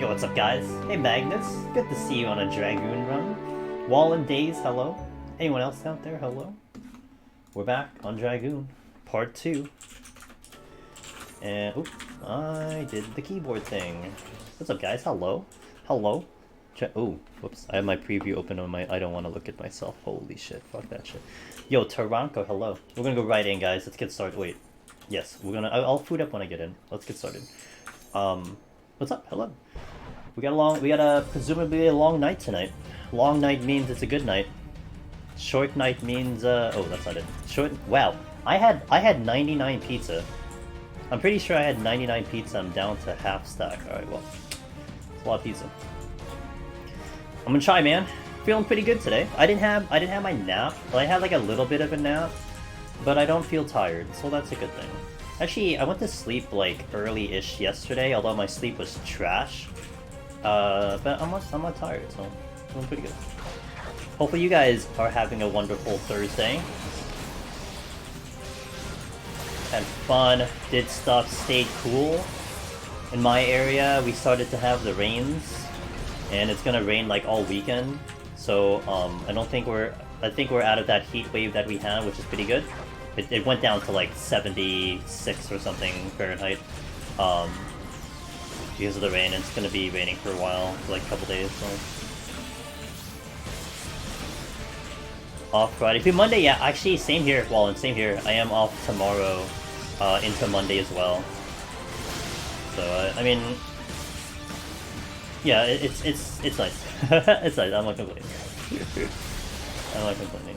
Yo, what's up, guys? Hey, Magnus. Good to see you on a Dragoon run. Wallen Days, hello. Anyone else out there, hello. We're back on Dragoon, part 2. And, oop, I did the keyboard thing. What's up, guys? Hello. Hello. Oh, whoops. I have my preview open on my... I don't want to look at myself. Holy shit. Fuck that shit. Yo, Taranko, hello. We're gonna go right in, guys. Let's get started. Wait. Yes, we're gonna... I'll food up when I get in. Let's get started. What's up? Hello. We got a presumably a long night tonight. Long night means it's a good night. Short night means, oh, that's not it. Short... Wow. I had 99 pizza. I'm pretty sure I had 99 pizza. I'm down to half stack. Alright, well. It's a lot of pizza. I'm gonna try, man. Feeling pretty good today. I didn't have my nap. Well, I had like a little bit of a nap, but I don't feel tired, so that's a good thing. Actually, I went to sleep like early-ish yesterday, although my sleep was trash. But I'm not tired, so I'm feeling pretty good. Hopefully you guys are having a wonderful Thursday. Had fun, did stuff, stayed cool. In my area, we started to have the rains. And it's gonna rain like all weekend, so I think we're out of that heat wave that we had, which is pretty good. It went down to like 76 or something Fahrenheit because of the rain. And it's gonna be raining for a while, for like a couple days. So. Off Friday, for Monday, yeah. Actually, same here. Wallen, same here. I am off tomorrow into Monday as well. So I mean. Yeah, it's nice. It's nice. I'm not complaining. I'm not complaining.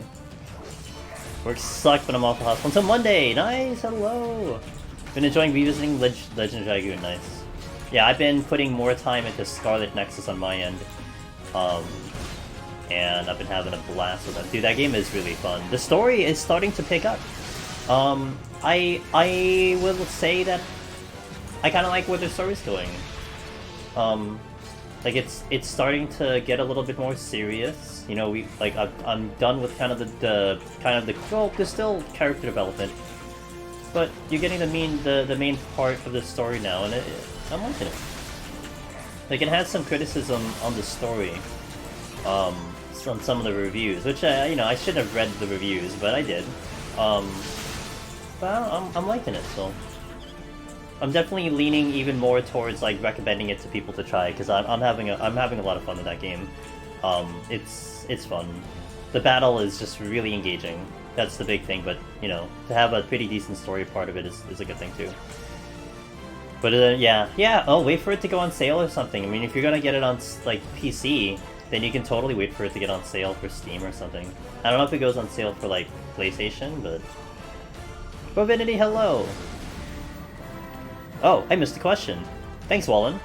Work sucked, but I'm off the hospital until Monday. Nice. Hello. Been enjoying revisiting Legend Dragoon. Nice. Yeah, I've been putting more time into Scarlet Nexus on my end, and I've been having a blast with that. Dude, that game is really fun. The story is starting to pick up. I will say that I kind of like where the story's going. Like it's starting to get a little bit more serious. You know, I'm done with kind of the well, there's still character development, but you're getting the main part of the story now, and I'm liking it. Like it has some criticism on the story, on some of the reviews, which you know, I shouldn't have read the reviews, but I did. But I'm liking it, so. I'm definitely leaning even more towards like recommending it to people to try, because I'm having a lot of fun with that game. It's fun. The battle is just really engaging. That's the big thing, but you know, to have a pretty decent story part of it is a good thing too. But yeah. Oh, wait for it to go on sale or something. I mean, if you're gonna get it on like PC, then you can totally wait for it to get on sale for Steam or something. I don't know if it goes on sale for like PlayStation, but Provinity, hello. Oh, I missed a question. Thanks, Wallen.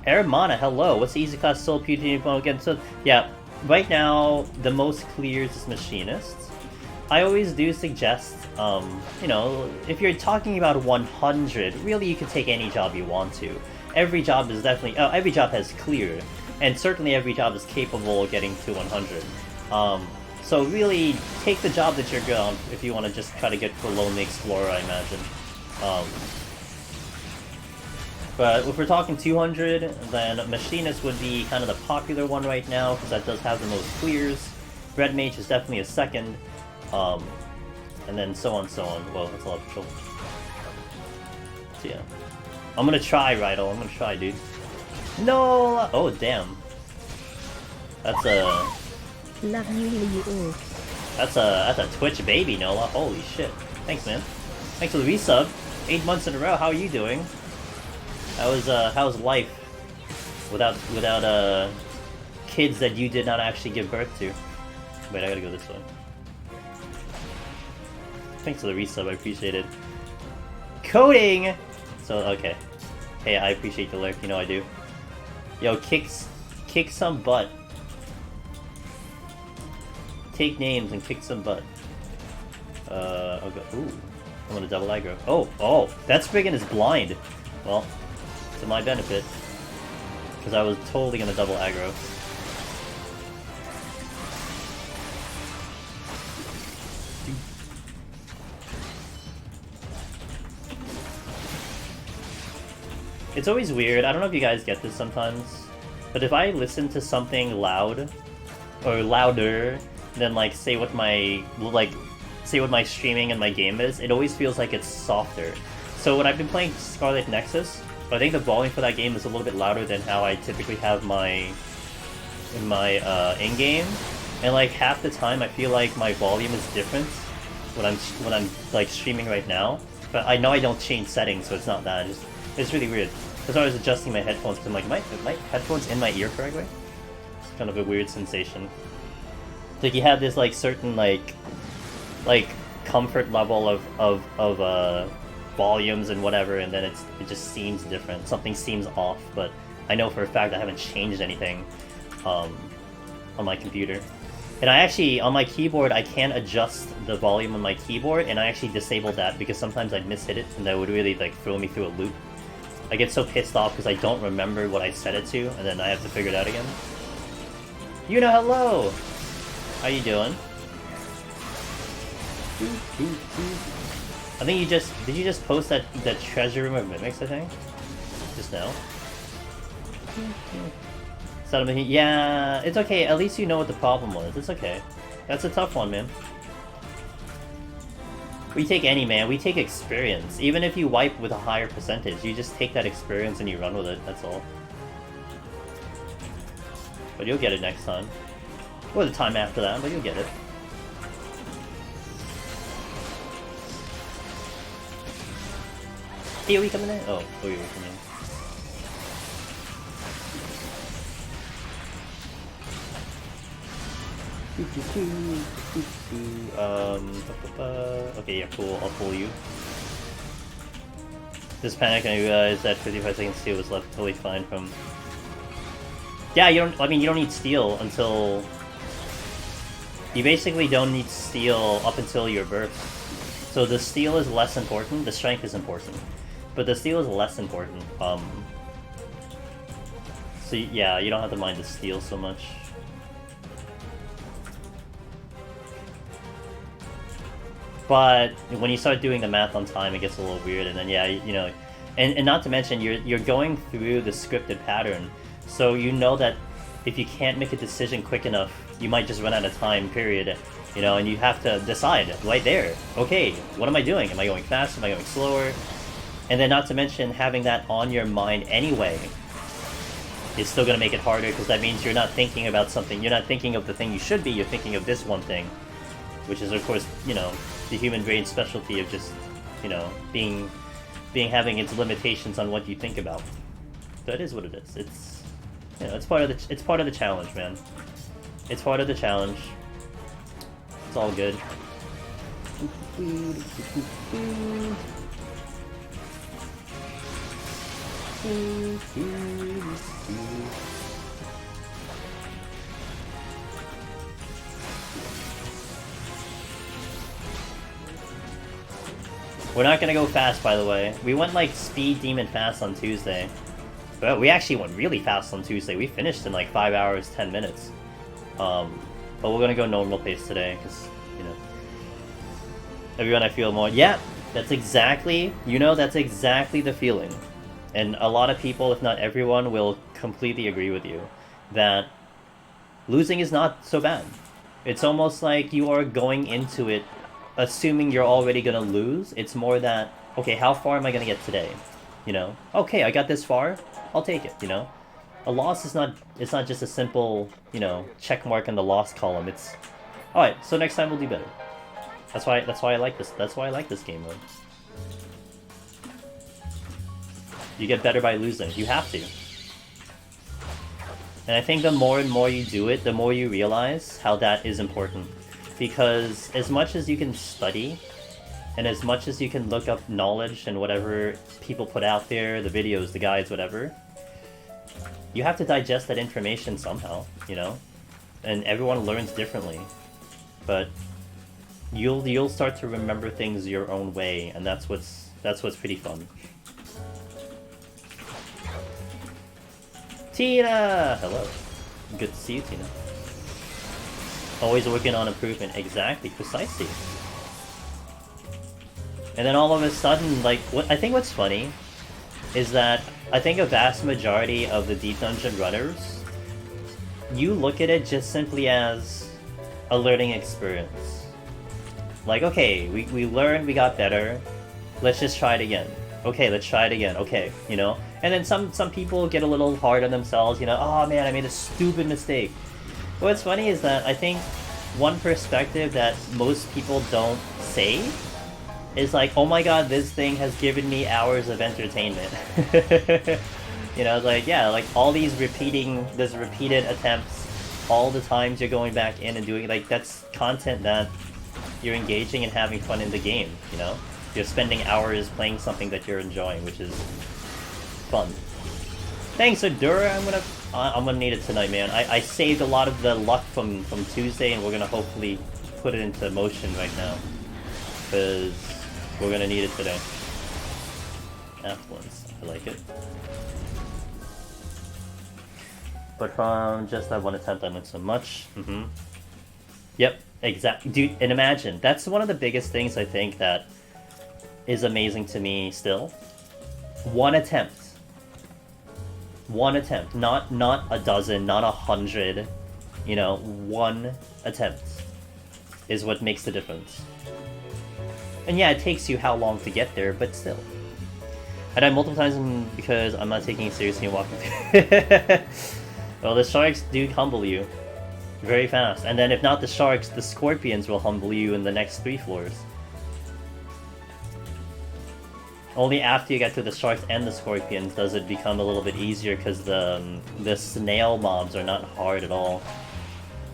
Aramana, hello. What's the easy class solo PoTD again? So, yeah, right now, the most clears is Machinists. I always do suggest, you know, if you're talking about 100, really you can take any job you want to. Every job is definitely... every job has clear, and certainly every job is capable of getting to 100. So really, take the job that you're good on if you want to just try to get for Lonely Explorer, I imagine. But if we're talking 200, then Machinist would be kind of the popular one right now, because that does have the most clears. Red Mage is definitely a second. And then so on, so on. Well, that's a lot of trouble. So yeah. I'm gonna try, Rydell. I'm gonna try, dude. No! Oh, damn. That's a... Love you all. That's a Twitch baby, Nola. Holy shit. Thanks, man. Thanks for the resub. 8 months in a row. How are you doing? How's life without kids that you did not actually give birth to? Wait, I gotta go this way. Thanks for the resub, I appreciate it. Coding! So, okay. Hey, I appreciate the lurk, you know I do. Yo, kick some butt. Take names and kick some butt. I'll go, ooh. I'm gonna double aggro. Oh, that Spriggan is blind. Well, to my benefit. Because I was totally gonna double aggro. It's always weird. I don't know if you guys get this sometimes, but if I listen to something loud or louder than like say what my streaming and my game is, it always feels like it's softer. So when I've been playing Scarlet Nexus, I think the volume for that game is a little bit louder than how I typically have my in-game, and like half the time I feel like my volume is different when I'm like streaming right now. But I know I don't change settings, so it's not that. It's really weird. That's why I was adjusting my headphones, because I'm like, my headphones in my ear correctly? It's kind of a weird sensation. It's like you have this like certain like comfort level of volumes and whatever, and then it just seems different. Something seems off, but I know for a fact I haven't changed anything on my computer. And I actually, on my keyboard, I can adjust the volume on my keyboard, and I actually disabled that because sometimes I'd mishit it, and that would really like throw me through a loop. I get so pissed off because I don't remember what I set it to, and then I have to figure it out again. You know, hello! How you doing? I think you just... Did you just post that treasure room of mimics, I think? Just now? Yeah, it's okay. At least you know what the problem was. It's okay. That's a tough one, man. We take any, man. We take experience. Even if you wipe with a higher percentage, you just take that experience and you run with it. That's all. But you'll get it next time. Or the time after that, but you'll get it. Hey, are we coming in? Oh, are we coming in? Okay, yeah, cool, I'll pull you. Just panic and I realized that 55 seconds steel was left totally fine from... Yeah, you don't need steel until... You basically don't need steel up until your burst. So the steel is less important, the strength is important. But the steel is less important, so yeah, you don't have to mind the steel so much. But when you start doing the math on time, it gets a little weird, and then yeah, you know, and not to mention you're going through the scripted pattern, so you know that if you can't make a decision quick enough, you might just run out of time, period. You know, and you have to decide right there. Okay, what am I doing? Am I going fast? Am I going slower? And then not to mention having that on your mind anyway is still going to make it harder, because that means you're not thinking about something. You're not thinking of the thing you should be. You're thinking of this one thing, which is of course, you know, the human brain's specialty of just, you know, having its limitations on what you think about. That is what it is. It's, you know, it's part of the challenge, man. It's part of the challenge. It's all good. We're not gonna go fast, by the way. We went like speed demon fast on Tuesday. But we actually went really fast on Tuesday. We finished in like 5 hours, 10 minutes. But we're gonna go normal pace today, because, you know, everyone I feel more... Yeah, that's exactly... You know, that's exactly the feeling. And a lot of people, if not everyone, will completely agree with you. That losing is not so bad. It's almost like you are going into it assuming you're already gonna lose. It's more that, okay, how far am I gonna get today? You know? Okay, I got this far, I'll take it, you know? A loss is not, it's not just a simple, you know, check mark in the loss column. It's, alright, so next time we'll do better. That's why I like this game mode. You get better by losing. You have to. And I think the more and more you do it, the more you realize how that is important. Because as much as you can study, and as much as you can look up knowledge and whatever people put out there, the videos, the guides, whatever, you have to digest that information somehow, you know? And everyone learns differently. But you'll start to remember things your own way, and that's what's pretty fun. Tina! Hello. Good to see you, Tina. Always working on improvement. Exactly, precisely. And then all of a sudden, like, I think what's funny is that I think a vast majority of the deep dungeon runners, you look at it just simply as a learning experience. Like, okay, we learned, we got better, let's just try it again. Okay, let's try it again, okay, you know? And then some people get a little hard on themselves, you know, oh man, I made a stupid mistake. But what's funny is that I think one perspective that most people don't say is like, oh my god, this thing has given me hours of entertainment. You know, like, yeah, like all these repeated attempts, all the times you're going back in and doing, like, that's content that you're engaging and having fun in the game, you know? You're spending hours playing something that you're enjoying, which is fun. Thanks, Adura. I'm gonna need it tonight, man. I saved a lot of the luck from Tuesday, and we're gonna hopefully put it into motion right now, because we're gonna need it today. Affluence, I like it. But from just that one attempt, I learned so much. Yep, exactly. Dude, and imagine, that's one of the biggest things I think that is amazing to me still. One attempt. One attempt. Not a dozen, not 100. You know, one attempt is what makes the difference. And yeah, it takes you how long to get there, but still. I died multiple times because I'm not taking it seriously and walking through. Well, the sharks do humble you very fast. And then if not the sharks, the scorpions will humble you in the next 3 floors. Only after you get to the sharks and the scorpions does it become a little bit easier, because the snail mobs are not hard at all.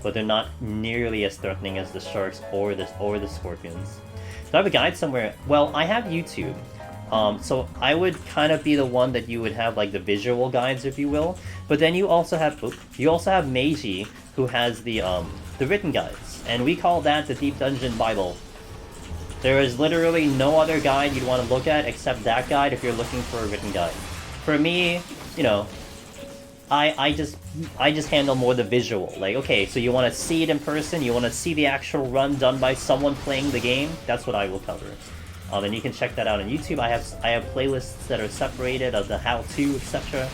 But they're not nearly as threatening as the sharks or the scorpions. Do I have a guide somewhere? Well, I have YouTube. So I would kind of be the one that you would have like the visual guides, if you will. But then you also have Meiji, who has the written guides, and we call that the Deep Dungeon Bible. There is literally no other guide you'd want to look at except that guide if you're looking for a written guide. For me, you know, I just handle more the visual. Like, okay, so you want to see it in person, you want to see the actual run done by someone playing the game, that's what I will cover. And you can check that out on YouTube. I have playlists that are separated of the how-to, etc.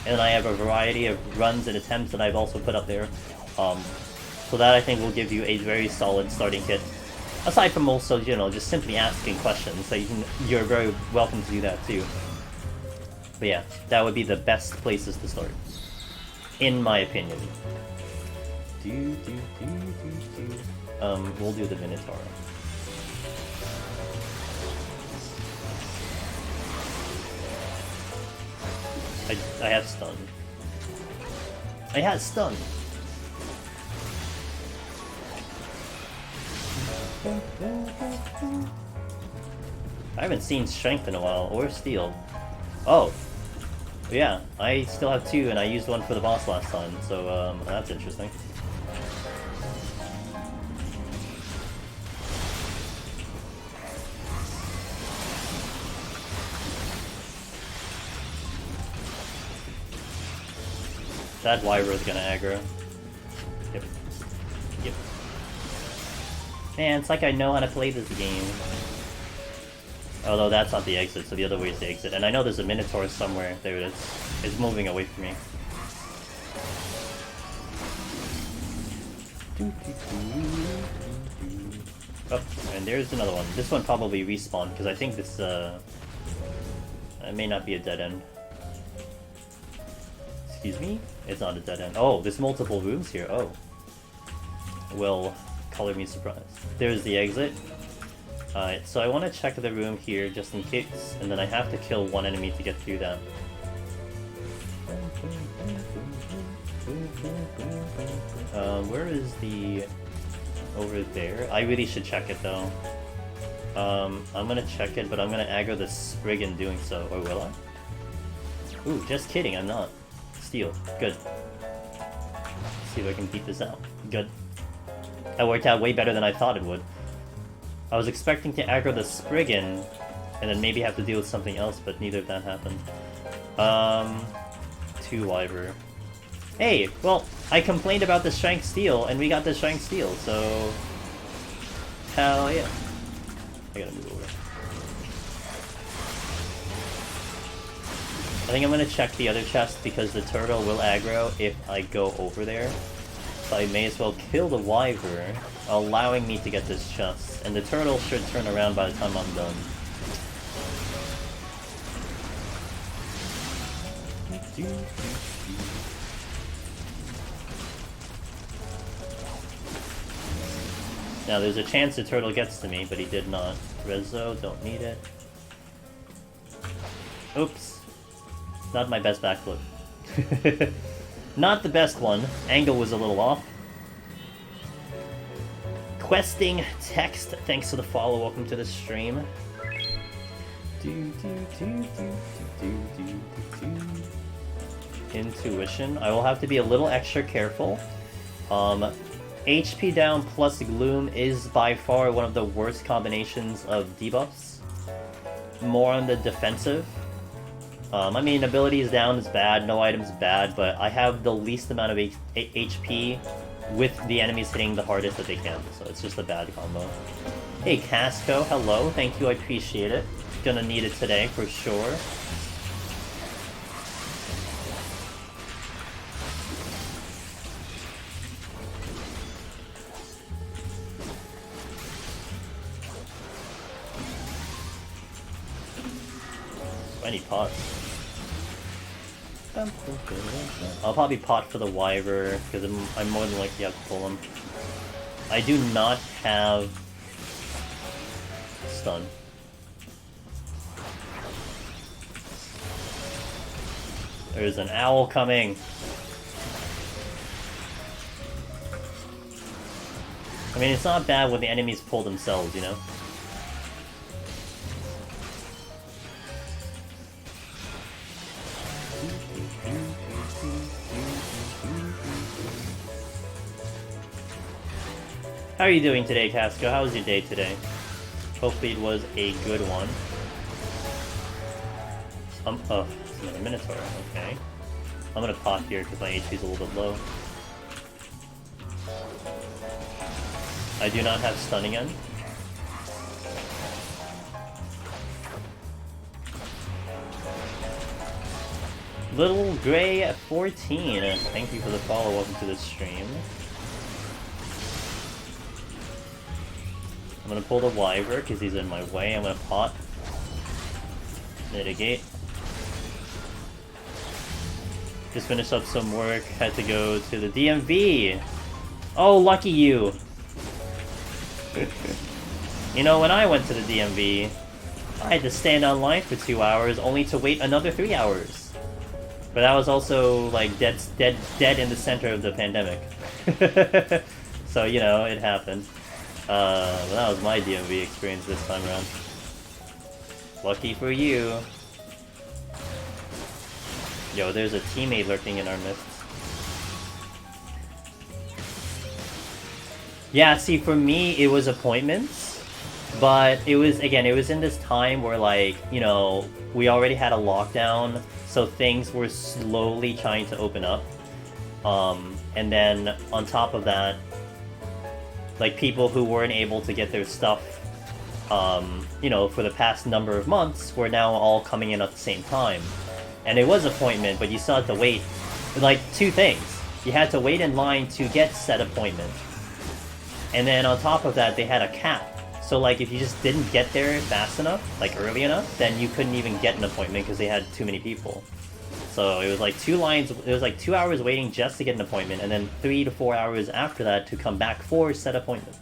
And I have a variety of runs and attempts that I've also put up there. So that I think will give you a very solid starting kit. Aside from also, you know, just simply asking questions, so you're very welcome to do that too. But yeah, that would be the best places to start, in my opinion. We'll do the Minotaur. I have stun. I had stun. I haven't seen strength in a while, or steel. Oh, yeah, I still have 2, and I used one for the boss last time, so that's interesting. That Wyver's gonna aggro. Yep. Yep. Man, it's like I know how to play this game. Although that's not the exit, so the other way is the exit. And I know there's a Minotaur somewhere. There it is. It's moving away from me. Oh, and there's another one. This one probably respawned, because I think this, it may not be a dead end. Excuse me? It's not a dead end. Oh, there's multiple rooms here. Oh. Well, color me surprised. There's the exit. Alright, so I want to check the room here just in case, and then I have to kill one enemy to get through that. Where is the... over there? I really should check it though. I'm gonna check it, but I'm gonna aggro the Sprig in doing so, or will I? Ooh, just kidding, I'm not. Steal. Good. Let's see if I can beat this out. Good. That worked out way better than I thought it would. I was expecting to aggro the Spriggan, and then maybe have to deal with something else, but neither of that happened. 2 Wyver. Hey, well, I complained about the Strength Steel, and we got the Strength Steel, so... hell yeah. I gotta move over. I think I'm gonna check the other chest because the turtle will aggro if I go over there. So I may as well kill the wyvern, allowing me to get this chest. And the turtle should turn around by the time I'm done. Now there's a chance the turtle gets to me, but he did not. Rezo, don't need it. Oops. Not my best backflip. Not the best one. Angle was a little off. Questing text, thanks for the follow. Welcome to the stream. Intuition. I will have to be a little extra careful. HP down plus Gloom is by far one of the worst combinations of debuffs. More on the defensive. I mean, abilities down is bad, no items bad, but I have the least amount of HP with the enemies hitting the hardest that they can, so it's just a bad combo. Hey Casco, hello, thank you, I appreciate it. Gonna need it today for sure. I need pots. I'll probably pot for the wyvern because I'm more than likely have to pull him. I do not have stun. There's an owl coming. I mean, it's not bad when the enemies pull themselves, you know? How are you doing today, Casco? How was your day today? Hopefully it was a good one. Oh, it's another Minotaur, okay. I'm gonna pot here because my HP is a little bit low. I do not have stun again. Little Gray at 14, thank you for the follow. Welcome to the stream. I'm gonna pull the wyvern because he's in my way. I'm gonna pot. Mitigate. Just finished up some work. Had to go to the DMV. Oh, lucky you. You know, when I went to the DMV, I had to stand online for 2 hours only to wait another 3 hours. But that was also like dead in the center of the pandemic. So, you know, it happened. But that was my DMV experience this time around. Lucky for you. Yo, there's a teammate lurking in our midst. Yeah, see, for me, it was appointments. But it was, again, it was in this time where, like, you know, we already had a lockdown, so things were slowly trying to open up. And then, on top of that, like, people who weren't able to get their stuff, you know, for the past number of months were now all coming in at the same time. And it was appointment, but you still had to wait. Like, two things. You had to wait in line to get said appointment. And then on top of that, they had a cap. So, like, if you just didn't get there fast enough, like, early enough, then you couldn't even get an appointment because they had too many people. So it was like 2 lines, it was like 2 hours waiting just to get an appointment, and then 3 to 4 hours after that to come back for said appointment.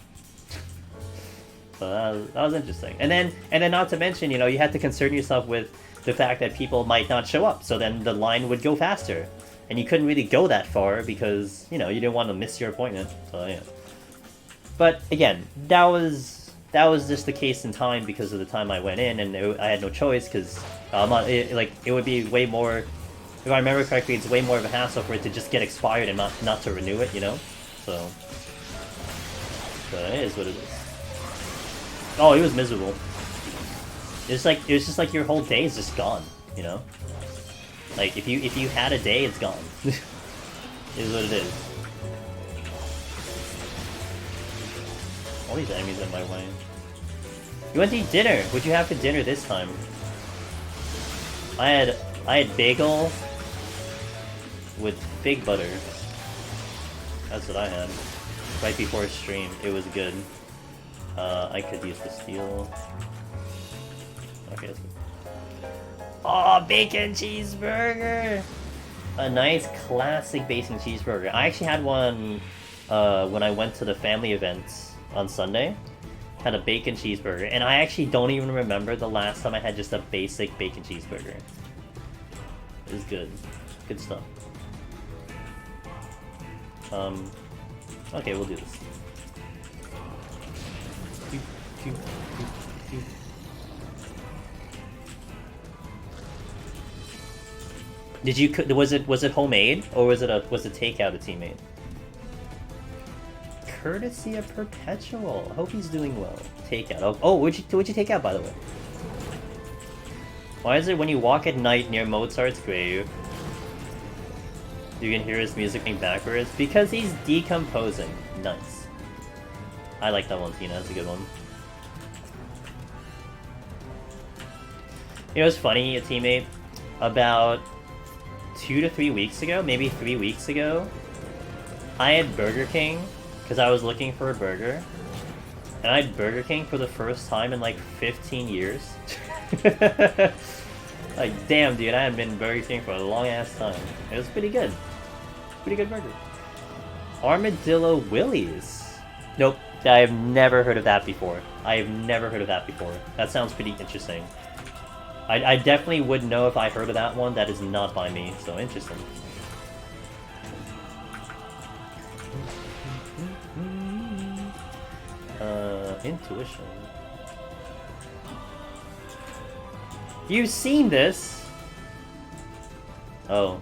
So that was interesting. And then not to mention, you know, you had to concern yourself with the fact that people might not show up, so then the line would go faster. And you couldn't really go that far because, you know, you didn't want to miss your appointment. So yeah. But again, that was just the case in time because of the time I went in, and I had no choice because it would be way more. If I remember correctly, it's way more of a hassle for it to just get expired and not to renew it, you know? So it is what it is. Oh, it was miserable. It was just like your whole day is just gone, you know? Like, if you had a day, it's gone. It is what it is. All these enemies in my way. You went to eat dinner! What'd you have for dinner this time? I had I had bagel with fig butter. That's what I had. Right before stream. It was good. I could use the steel. Okay, that's good. Oh, bacon cheeseburger! A nice classic bacon cheeseburger. I actually had one when I went to the family events on Sunday. Had a bacon cheeseburger, and I actually don't even remember the last time I had just a basic bacon cheeseburger. It was good. Good stuff. Okay, we'll do this. Did you was it homemade or was it takeout a teammate? Courtesy of Perpetual. Hope he's doing well. Takeout. Oh, what'd you take out, by the way? Why is it when you walk at night near Mozart's grave, you can hear his music being backwards? Because he's decomposing. Nice. I like that one, Tina. That's a good one. You know, it's funny, a teammate. About 2 to 3 weeks ago, maybe 3 weeks ago, I had Burger King because I was looking for a burger, and I had Burger King for the first time in like 15 years. Like, damn, dude, I haven't been Burger King for a long ass time. It was pretty good. Pretty good burger. Armadillo Willies. Nope, I have never heard of that before. I have never heard of that before. That sounds pretty interesting. I definitely would know if I heard of that one. That is not by me, so interesting. Intuition. You've seen this! Oh.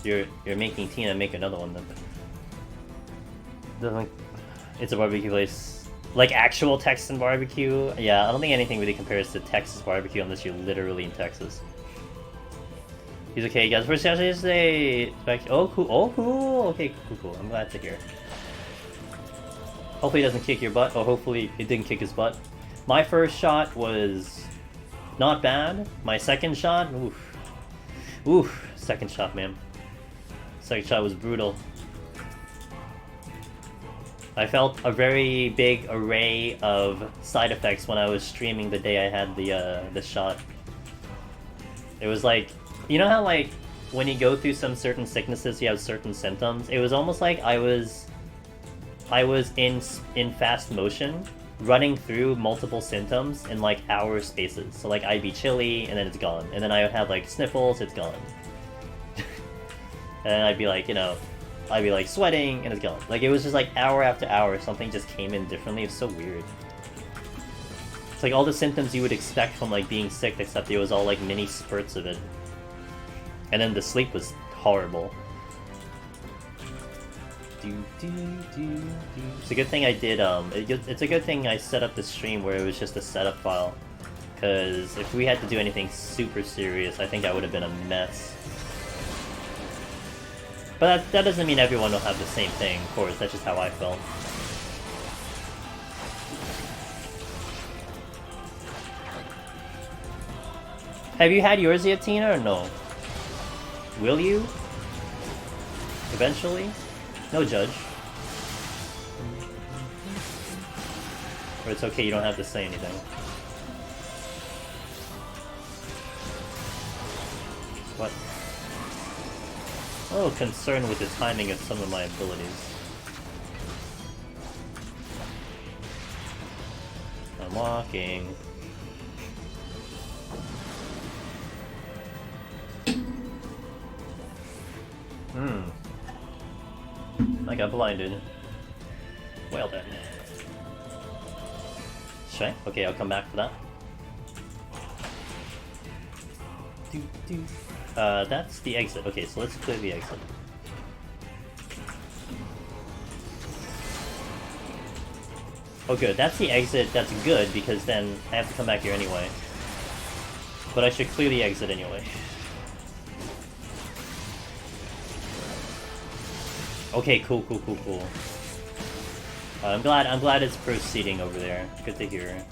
You're making Tina make another one then. It's a barbecue place. Like actual Texan barbecue? Yeah, I don't think anything really compares to Texas barbecue unless you're literally in Texas. He's okay, guys. First yesterday. Oh, cool. Oh, cool. Okay, cool. I'm glad to hear. Hopefully it doesn't kick your butt. Oh, hopefully it didn't kick his butt. My first shot was not bad. My second shot, oof. Oof. Second shot, man. Second shot was brutal. I felt a very big array of side effects when I was streaming the day I had the shot. It was like, you know how like when you go through some certain sicknesses, you have certain symptoms. It was almost like I was in fast motion, running through multiple symptoms in like hour spaces. So like I'd be chilly and then it's gone, and then I would have like sniffles, it's gone, and then I'd be like, you know, I'd be like sweating and it's gone. Like it was just like hour after hour, something just came in differently. It's so weird. It's like all the symptoms you would expect from like being sick, except it was all like mini spurts of it. And then the sleep was horrible. It's a good thing I did, it's a good thing I set up the stream where it was just a setup file. Because if we had to do anything super serious, I think I would have been a mess. But that doesn't mean everyone will have the same thing, of course. That's just how I felt. Have you had yours yet, Tina, or no? Will you? Eventually? No judge. Or it's okay, you don't have to say anything. What? A little concerned with the timing of some of my abilities. I'm walking. I got blinded. Well then. Should I? Okay, I'll come back for that. That's the exit. Okay, so let's clear the exit. Oh good, that's the exit. That's good, because then I have to come back here anyway. But I should clear the exit anyway. Okay, cool. I'm glad it's proceeding over there. Good to hear.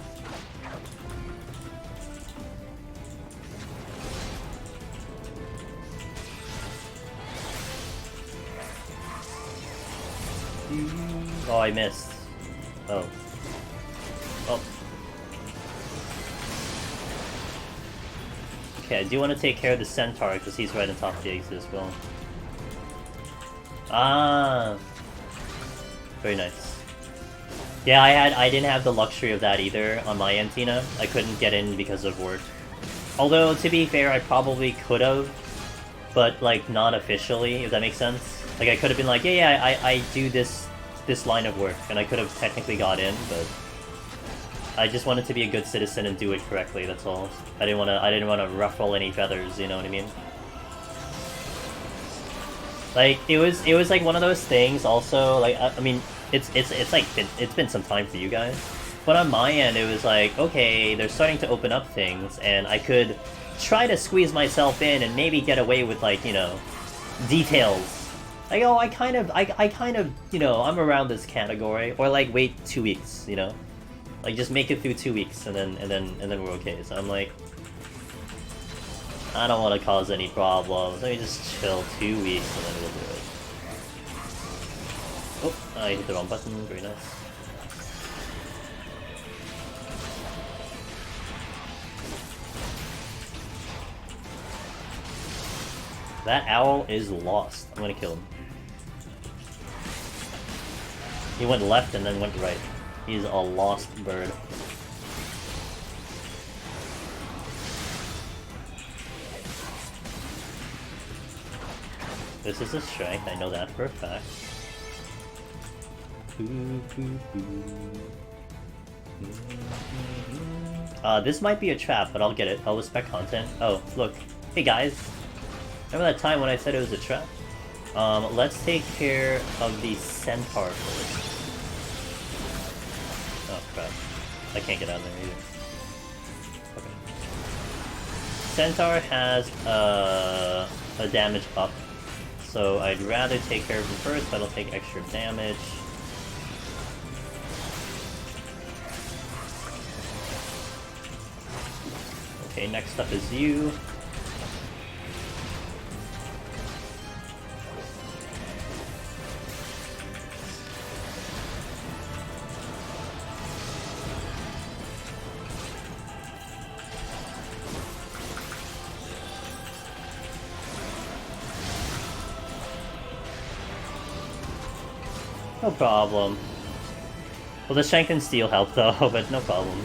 Oh, I missed. Oh. Oh. Okay, I do want to take care of the Centaur, because he's right on top of the exit as well. Ah! Very nice. Yeah, I didn't have the luxury of that either on my end, Tina. I couldn't get in because of work. Although, to be fair, I probably could have, but, like, not officially, if that makes sense. Like, I could have been like, yeah, I do this line of work, and I could have technically got in, but I just wanted to be a good citizen and do it correctly, that's all. I didn't wanna ruffle any feathers, you know what I mean? Like, it was like one of those things also, like, I mean, it's like, it's been some time for you guys. But on my end, it was like, okay, they're starting to open up things, and I could try to squeeze myself in and maybe get away with, like, you know, details. Like, oh, I kind of, you know, I'm around this category. Or, like, wait 2 weeks, you know? Like, just make it through 2 weeks, and then we're okay. So I'm like, I don't want to cause any problems. Let me just chill 2 weeks, and then we'll do it. Oh, I hit the wrong button. Very nice. That owl is lost. I'm gonna kill him. He went left and then went right. He's a lost bird. This is a strength, I know that for a fact. This might be a trap, but I'll get it. I'll respect content. Oh, look. Hey guys. Remember that time when I said it was a trap? Let's take care of the Centaur first. Oh crap. I can't get out of there either. Okay. Centaur has a damage up. So I'd rather take care of him first, that'll take extra damage. Okay, next up is you. No problem. Well, the Shank and Steel helped though, but no problem.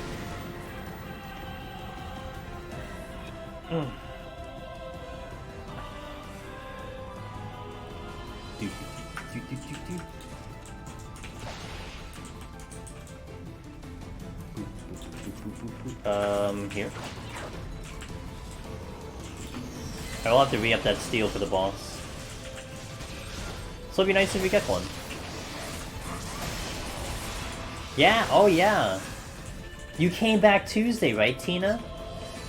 Here. I will have to re-up that steel for the boss. So it'd be nice if we get one. Yeah, oh yeah! You came back Tuesday, right, Tina?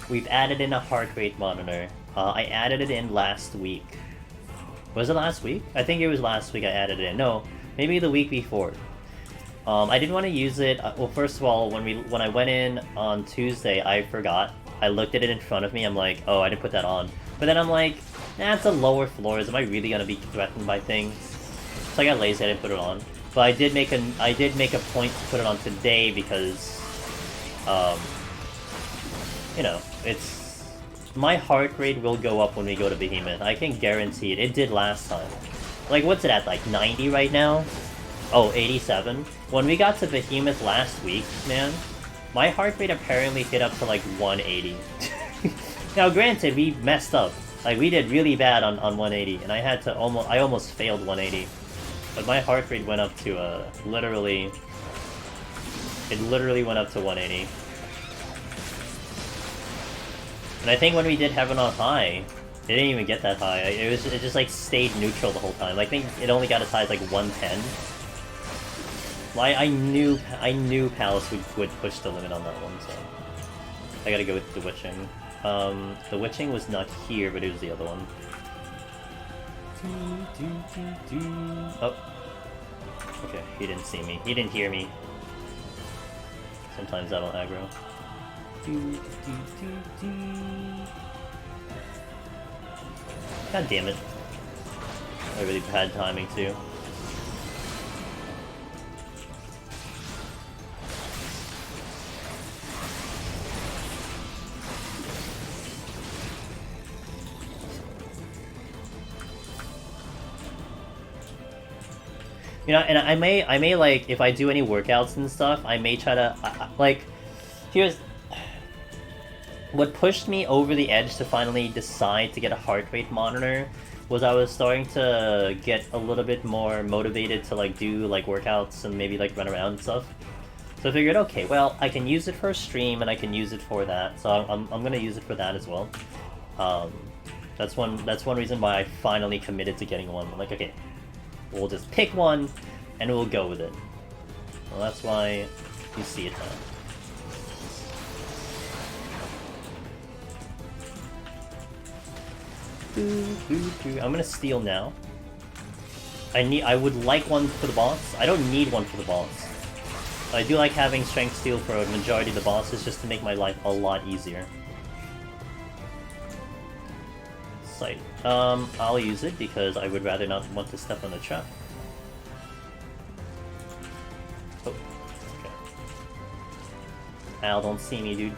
We've added in a heart rate monitor. I added it in last week. Was it last week? I think it was last week I added it in. No, maybe the week before. I didn't want to use it. Well, first of all, when I went in on Tuesday, I forgot. I looked at it in front of me. I'm like, oh, I didn't put that on. But then I'm like, nah, it's the lower floors. Am I really gonna be threatened by things? So I got lazy. I didn't put it on. But I did make a point to put it on today because, you know, it's my heart rate will go up when we go to Behemoth. I can guarantee it. It did last time. Like, what's it at? Like 90 right now? Oh, 87. When we got to Behemoth last week, man, my heart rate apparently hit up to like 180. Now, granted, we messed up. Like, we did really bad on 180, and I almost failed 180. But my heart rate went up to, literally went up to 180. And I think when we did Heaven on High, it didn't even get that high. It just like stayed neutral the whole time. I think it only got as high as like 110. Well, I knew Palace would push the limit on that one, so I gotta go with the Witching. The Witching was not here, but it was the other one. Oh. Okay, he didn't see me. He didn't hear me. Sometimes that'll aggro. God damn it. I really bad timing too. You know, and I may like, if I do any workouts and stuff, I may try to, like, here's... What pushed me over the edge to finally decide to get a heart rate monitor was I was starting to get a little bit more motivated to, like, do, like, workouts and maybe, like, run around and stuff. So I figured, okay, well, I can use it for a stream and I can use it for that, so I'm gonna use it for that as well. That's one reason why I finally committed to getting one. I'm like, okay, we'll just pick one and we'll go with it. Well, that's why you see it now. I'm gonna steal now. I would like one for the boss. I don't need one for the boss. I do like having strength steal for a majority of the bosses just to make my life a lot easier. Sight. I'll use it because I would rather not want to step on the trap. Oh, okay. Al, don't see me, dude.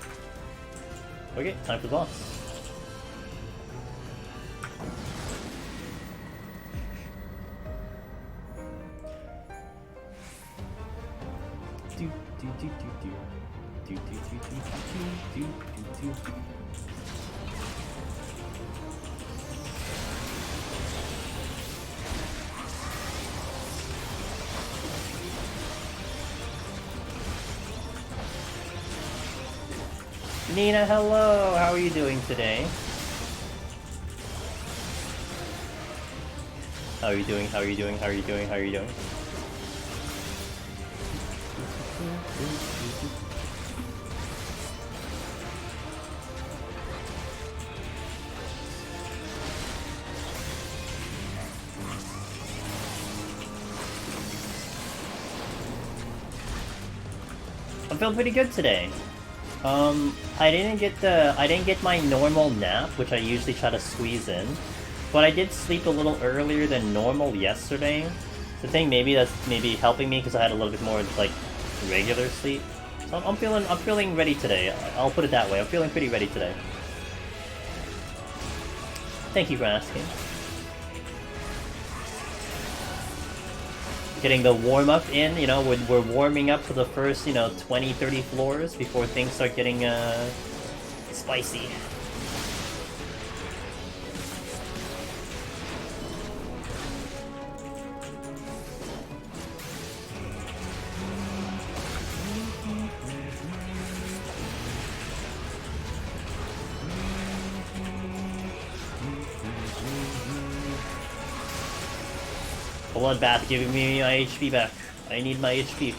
Okay, time for the boss. Nina, hello! How are you doing today? How are you doing? How are you doing? How are you doing? How are you doing? I'm feeling pretty good today. I didn't get my normal nap, which I usually try to squeeze in, but I did sleep a little earlier than normal yesterday. So I think maybe that's helping me because I had a little bit more like regular sleep. So I'm feeling ready today. I'll put it that way. I'm feeling pretty ready today. Thank you for asking. Getting the warm-up in, you know, we're warming up to the first, you know, 20-30 floors before things start getting, spicy. Bloodbath giving me my HP back. I need my HP.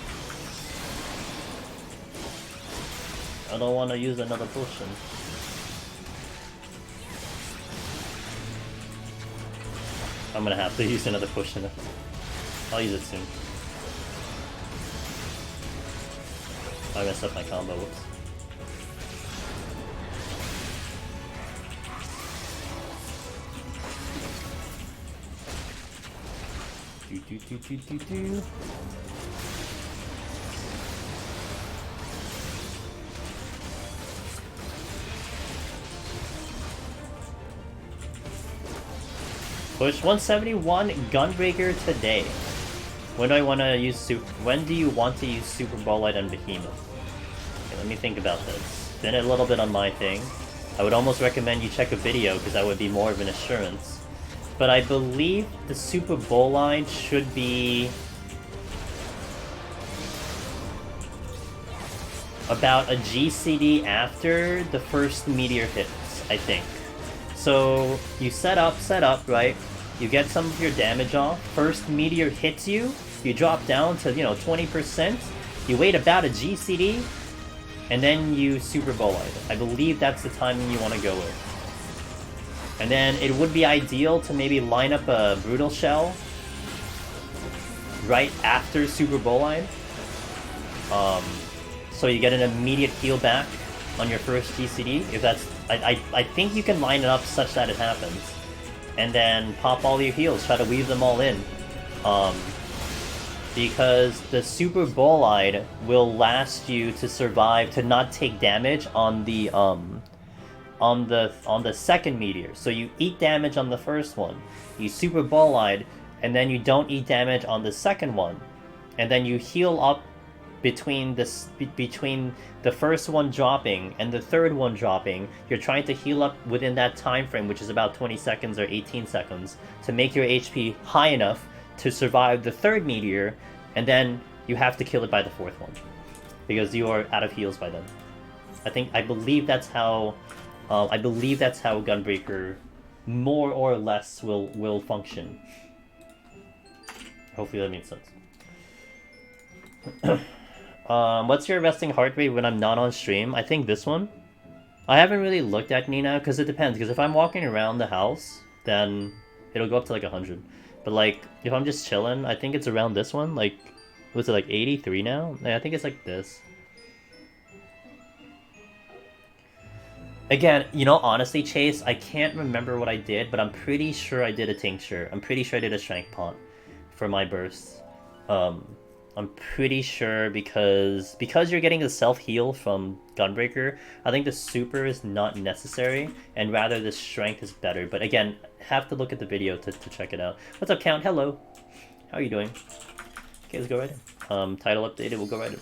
I don't want to use another potion. I'm gonna have to use another potion. I'll use it soon. I messed up my combo, whoops. Push 171 Gunbreaker today. When do you want to use Super Ballite and Behemoth? Okay, let me think about this. Been a little bit on my thing. I would almost recommend you check a video because that would be more of an assurance. But I believe the Super Ballite should be about a GCD after the first meteor hits, I think. So you set up, right? You get some of your damage off. First meteor hits you, you drop down to, you know, 20%. You wait about a GCD, and then you Super Ballite. I believe that's the timing you want to go with. And then it would be ideal to maybe line up a Brutal Shell right after Super Ballite. So you get an immediate heal back on your first GCD. If that's, I think you can line it up such that it happens. And then pop all your heals, try to weave them all in. Because the Super Ballite will last you to survive, to not take damage on the second meteor. So you eat damage on the first one, you Super Ballite, and then you don't eat damage on the second one, and then you heal up between the first one dropping and the third one dropping. You're trying to heal up within that time frame, which is about 20 seconds or 18 seconds, to make your HP high enough to survive the third meteor, and then you have to kill it by the fourth one, because you are out of heals by then. I believe that's how Gunbreaker more or less will function. Hopefully that makes sense. What's your resting heart rate when I'm not on stream? I think this one. I haven't really looked at Nina, because it depends. Because if I'm walking around the house, then it'll go up to like 100. But like, if I'm just chilling, I think it's around this one. Like, was it like 83 now? Yeah, I think it's like this. Again, you know, honestly, Chase, I can't remember what I did, but I'm pretty sure I did a tincture. I'm pretty sure I did a strength pot for my burst. I'm pretty sure because you're getting the self-heal from Gunbreaker, I think the super is not necessary, and rather the strength is better. But again, have to look at the video to check it out. What's up, Count? Hello. How are you doing? Okay, let's go right in. Title updated, we'll go right in.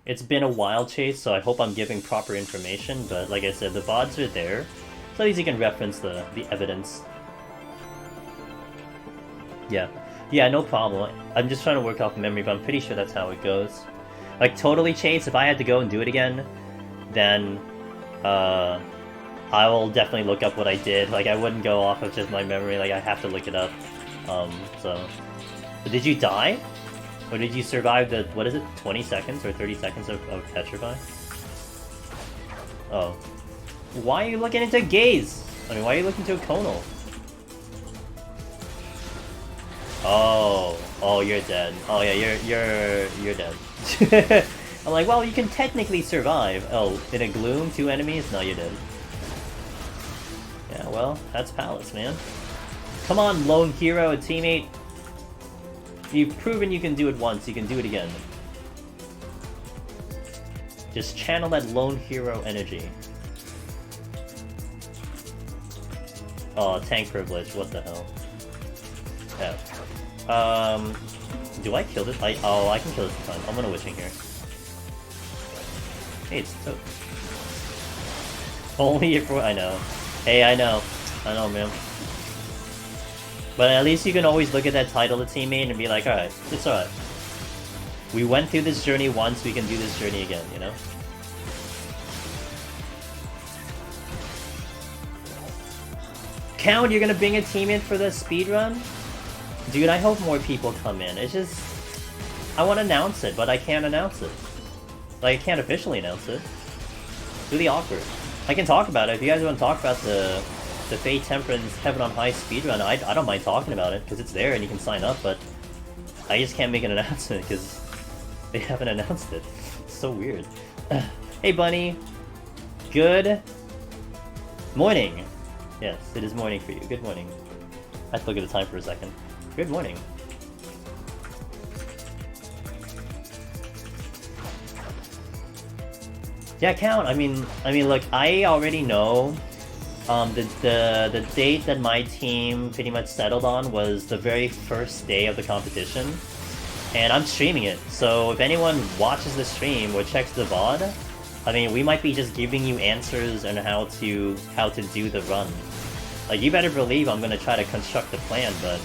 It's been a while, Chase, so I hope I'm giving proper information, but like I said, the VODs are there, so at least you can reference the evidence. Yeah, no problem. I'm just trying to work off memory, but I'm pretty sure that's how it goes. Like, totally, Chase, if I had to go and do it again, then, I will definitely look up what I did. Like, I wouldn't go off of just my memory, like, I have to look it up. So... But did you die? Or did you survive the, what is it, 20 seconds or 30 seconds of Petrify? Oh. Why are you looking into gaze? I mean, why are you looking to a conal? Oh, you're dead. Oh yeah, you're dead. I'm like, well, you can technically survive. Oh, in a gloom, 2 enemies? No, you're dead. Yeah, well, that's Palace, man. Come on, lone hero, teammate. You've proven you can do it once, you can do it again. Just channel that lone hero energy. Oh, tank privilege, what the hell. Yeah. Do I kill this? Oh, I can kill this time. I'm gonna witching here. Hey, it's so... Only if I know. Hey, I know, man. But at least you can always look at that title to teammate and be like, alright, it's alright. We went through this journey once, we can do this journey again, you know? Count, you're gonna bring a teammate for the speedrun? Dude, I hope more people come in. It's just... I want to announce it, but I can't announce it. Like, I can't officially announce it. It's really awkward. I can talk about it. If you guys want to talk about the Fate Temperance Heaven on High speedrun, I don't mind talking about it, because it's there and you can sign up, but I just can't make an announcement, because they haven't announced it. It's so weird. Hey, Bunny. Good morning. Yes, it is morning for you. Good morning. I have to look at the time for a second. Good morning. Yeah, Count. I mean, look, I already know. The date that my team pretty much settled on was the very first day of the competition, and I'm streaming it. So if anyone watches the stream or checks the VOD, I mean, we might be just giving you answers on how to do the run. Like, you better believe I'm gonna try to construct a plan, but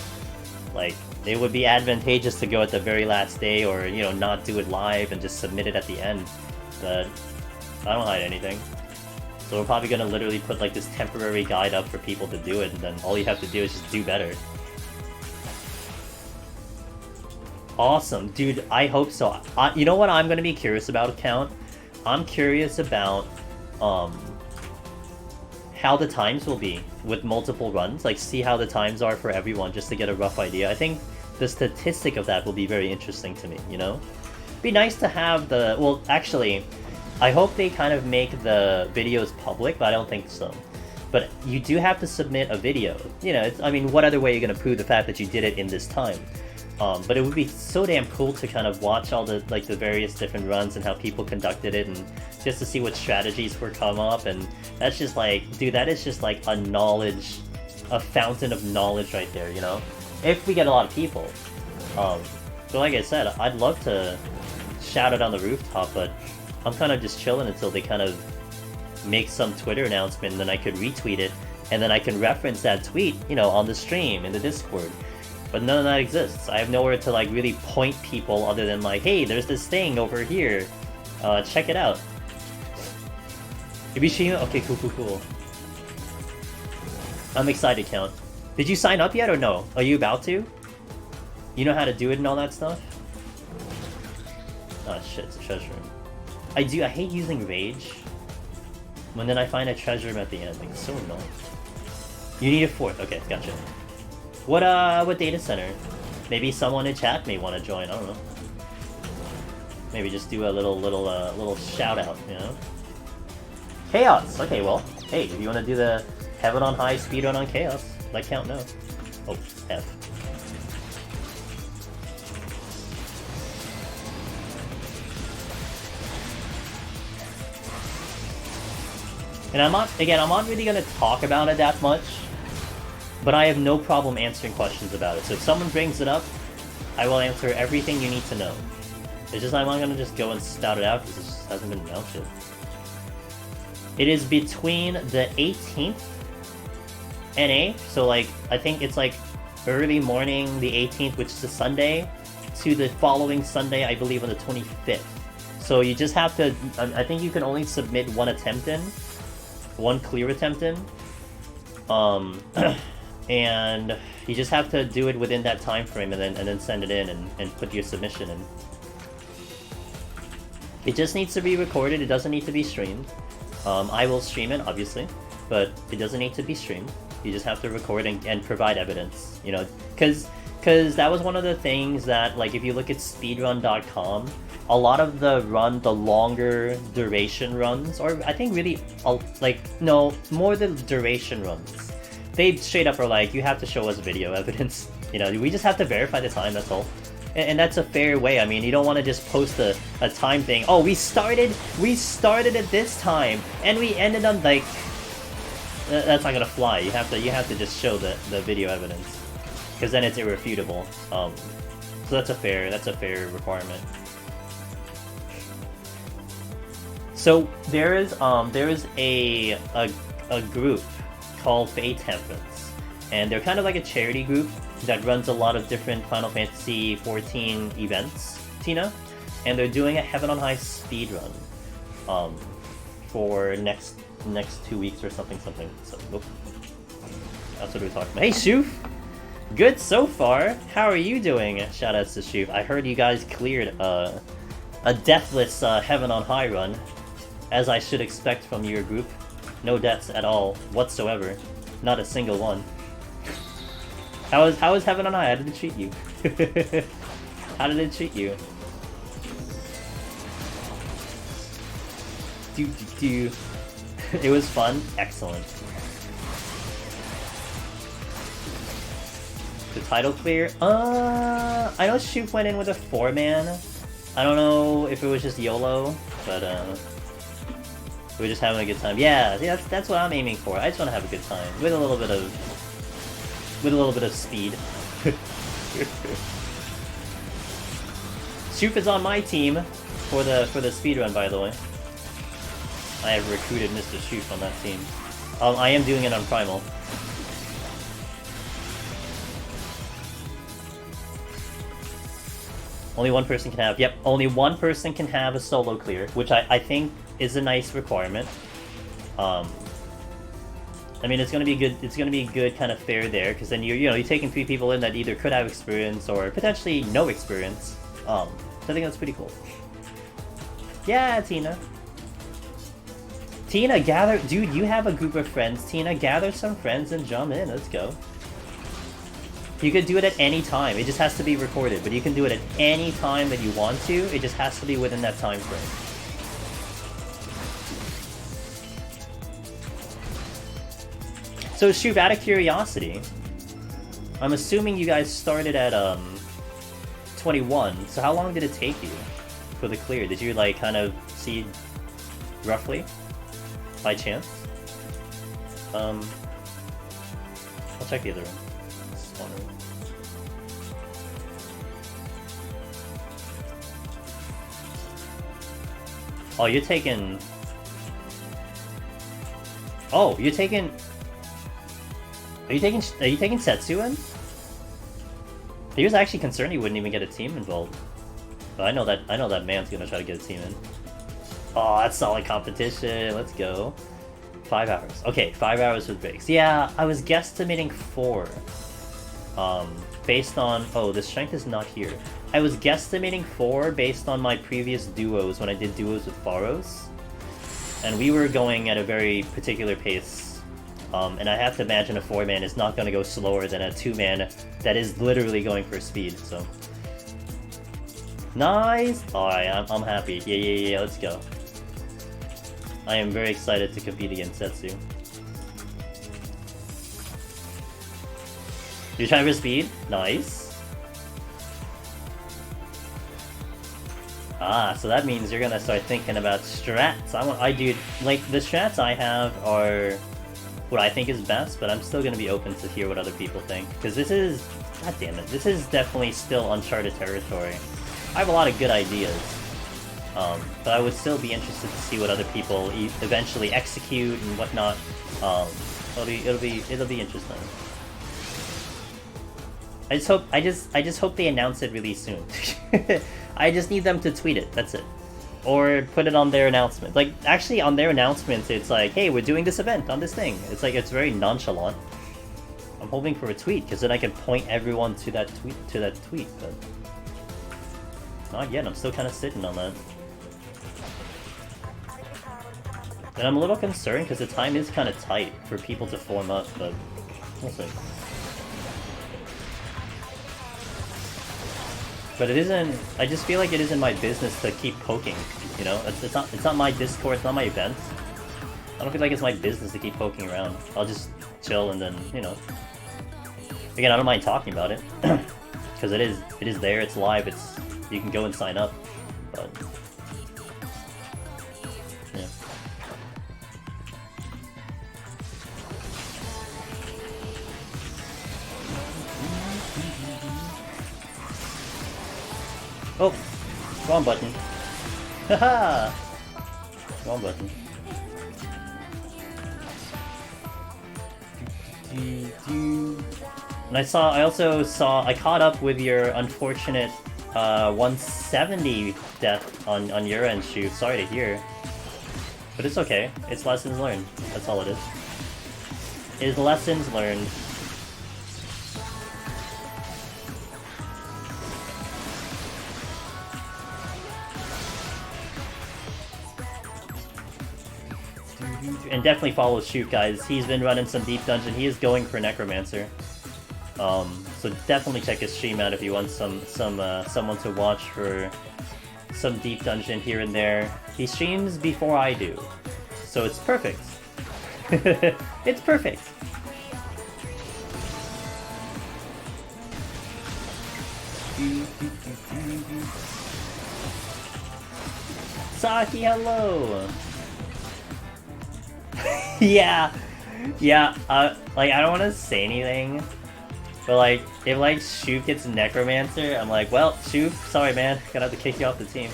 like, it would be advantageous to go at the very last day, or, you know, not do it live and just submit it at the end. But I don't hide anything. So we're probably gonna literally put like this temporary guide up for people to do it, and then all you have to do is just do better. Awesome, dude, I hope so. You know what I'm gonna be curious about, Count? I'm curious about how the times will be with multiple runs, like see how the times are for everyone, just to get a rough idea. I think the statistic of that will be very interesting to me, you know? Be nice to have the, well, actually, I hope they kind of make the videos public, but I don't think so. But you do have to submit a video. You know, I mean, what other way are you going to prove the fact that you did it in this time? But it would be so damn cool to kind of watch all the, like, the various different runs and how people conducted it, and just to see what strategies were come up, and that's just like, dude, that is just like a knowledge a fountain of knowledge right there, you know? If we get a lot of people. But like I said, I'd love to shout it on the rooftop, but I'm kind of just chilling until they kind of make some Twitter announcement, and then I could retweet it, and then I can reference that tweet, you know, on the stream, in the Discord. But none of that exists. I have nowhere to, like, really point people other than, like, hey, there's this thing over here. Check it out. Ibishima? Okay, cool. I'm excited, Count. Did you sign up yet or no? Are you about to? You know how to do it and all that stuff? Oh shit, it's a treasure room. I hate using Rage. When then I find a treasure room at the end. Like, it's so annoying. You need a 4th. Okay, gotcha. What data center? Maybe someone in chat may want to join, I don't know. Maybe just do a little shout out, you know? Chaos! Okay, well, hey, if you want to do the Heaven on High speedrun on Chaos, let Count know. Oh, F. And I'm not really gonna talk about it that much, but I have no problem answering questions about it. So if someone brings it up, I will answer everything you need to know. It's just I'm not gonna just go and spout it out because it just hasn't been announced yet. It is between the 18th NA, so like I think it's like early morning the 18th, which is a Sunday, to the following Sunday, I believe on the 25th. So you just have to, I think you can only submit one attempt in, one clear attempt in, and you just have to do it within that time frame and then send it in and put your submission in. It just needs to be recorded, it doesn't need to be streamed. I will stream it, obviously, but it doesn't need to be streamed. You just have to record and provide evidence, you know, because that was one of the things that, like, if you look at speedrun.com, a lot of the longer duration runs, or I think really, more the duration runs, they straight up are like, you have to show us video evidence, you know, we just have to verify the time, that's all. And that's a fair way. I mean, you don't want to just post a time thing. Oh, we started at this time, and we ended on, like... That's not gonna fly. You have to just show the video evidence, because then it's irrefutable. So that's a fair requirement. So there is a group called Fate Temperance, and they're kind of like a charity group that runs a lot of different Final Fantasy XIV events, Tina, and they're doing a Heaven on High speedrun for next 2 weeks or something. So that's what we're talking about. Hey, Shoof! Good so far. How are you doing? Shoutouts to Shoof. I heard you guys cleared a deathless Heaven on High run, as I should expect from your group. No deaths at all whatsoever. Not a single one. How is Heaven on High? How did it treat you? How did it treat you? It was fun? Excellent. The title clear? I know Shoop went in with a 4-man. I don't know if it was just YOLO, but we were just having a good time. Yeah, that's what I'm aiming for. I just want to have a good time with a little bit of speed. Shoop is on my team for the speedrun, by the way. I have recruited Mr. Shoop on that team. I am doing it on Primal. Only one person can have. Yep, only one person can have a solo clear, which I think is a nice requirement. I mean, it's gonna be good. It's gonna be good, kind of fair there, because then you're taking 3 people in that either could have experience or potentially no experience. So I think that's pretty cool. Yeah, Tina. Tina, gather, dude. You have a group of friends. Tina, gather some friends and jump in. Let's go. You could do it at any time. It just has to be recorded, but you can do it at any time that you want to. It just has to be within that time frame. So, Shoop, out of curiosity, I'm assuming you guys started at 21. So how long did it take you for the clear? Did you like kind of see roughly by chance? I'll check the other room. Spawn room. Oh, you're taking... Oh, you're taking... Are you taking Setsu in? He was actually concerned he wouldn't even get a team involved. But I know that man's gonna try to get a team in. Oh, that's solid competition. Let's go. 5 hours. Okay, 5 hours with breaks. Yeah, I was guesstimating 4. Based on... Oh, the strength is not here. I was guesstimating 4 based on my previous duos when I did duos with Pharos. And we were going at a very particular pace. And I have to imagine a 4-man is not going to go slower than a 2-man that is literally going for speed, so... Nice! Alright, I'm happy. Yeah, let's go. I am very excited to compete against Setsu. You're trying for speed? Nice. Ah, so that means you're gonna start thinking about strats. Like, the strats I have are what I think is best, but I'm still gonna be open to hear what other people think. Because this is... God damn it, this is definitely still uncharted territory. I have a lot of good ideas. But I would still be interested to see what other people eventually execute and whatnot. It'll be interesting. I just hope they announce it really soon. I just need them to tweet it. That's it, or put it on their announcement. Like, actually, on their announcements, it's like, "Hey, we're doing this event on this thing." It's like it's very nonchalant. I'm hoping for a tweet because then I can point everyone to that tweet. But not yet. I'm still kind of sitting on that. And I'm a little concerned because the time is kind of tight for people to form up, but we'll see. But it isn't... I just feel like it isn't my business to keep poking, you know? It's not my Discord, it's not my event. I don't feel like it's my business to keep poking around. I'll just chill and then, you know... Again, I don't mind talking about it. Because it is there, it's live, you can go and sign up. But... yeah. Oh! Wrong button. Haha! Wrong button. And I caught up with your unfortunate 170 death on your end, Shu. Sorry to hear. But it's okay. It's lessons learned. That's all it is. It is lessons learned. And definitely follow Shoot, guys. He's been running some deep dungeon. He is going for Necromancer. So definitely check his stream out if you want someone to watch for some deep dungeon here and there. He streams before I do, so it's perfect. It's perfect. Saki, hello. yeah, like, I don't want to say anything, but like, if like Shoop gets Necromancer, I'm like, well, Shoop, sorry man, gonna have to kick you off the team.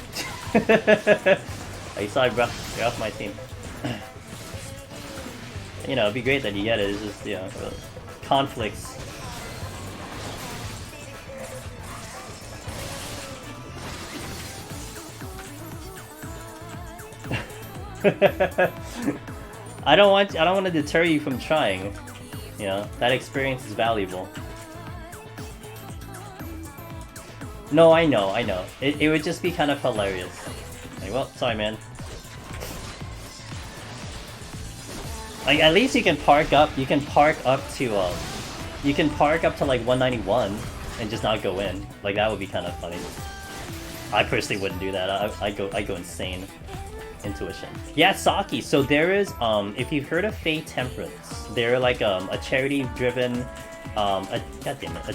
Like, sorry bro, you're off my team. You know, it'd be great that you get it, it's just, you know, conflicts. I don't want to deter you from trying. You know, that experience is valuable. No, I know. It would just be kind of hilarious. Like, well, sorry, man. Like, at least you can park up. You can park up to like 191 and just not go in. Like, that would be kind of funny. I personally wouldn't do that. I go insane. Intuition. Yeah, Saki. So there is, if you've heard of Fey Temperance, they're like a charity-driven, a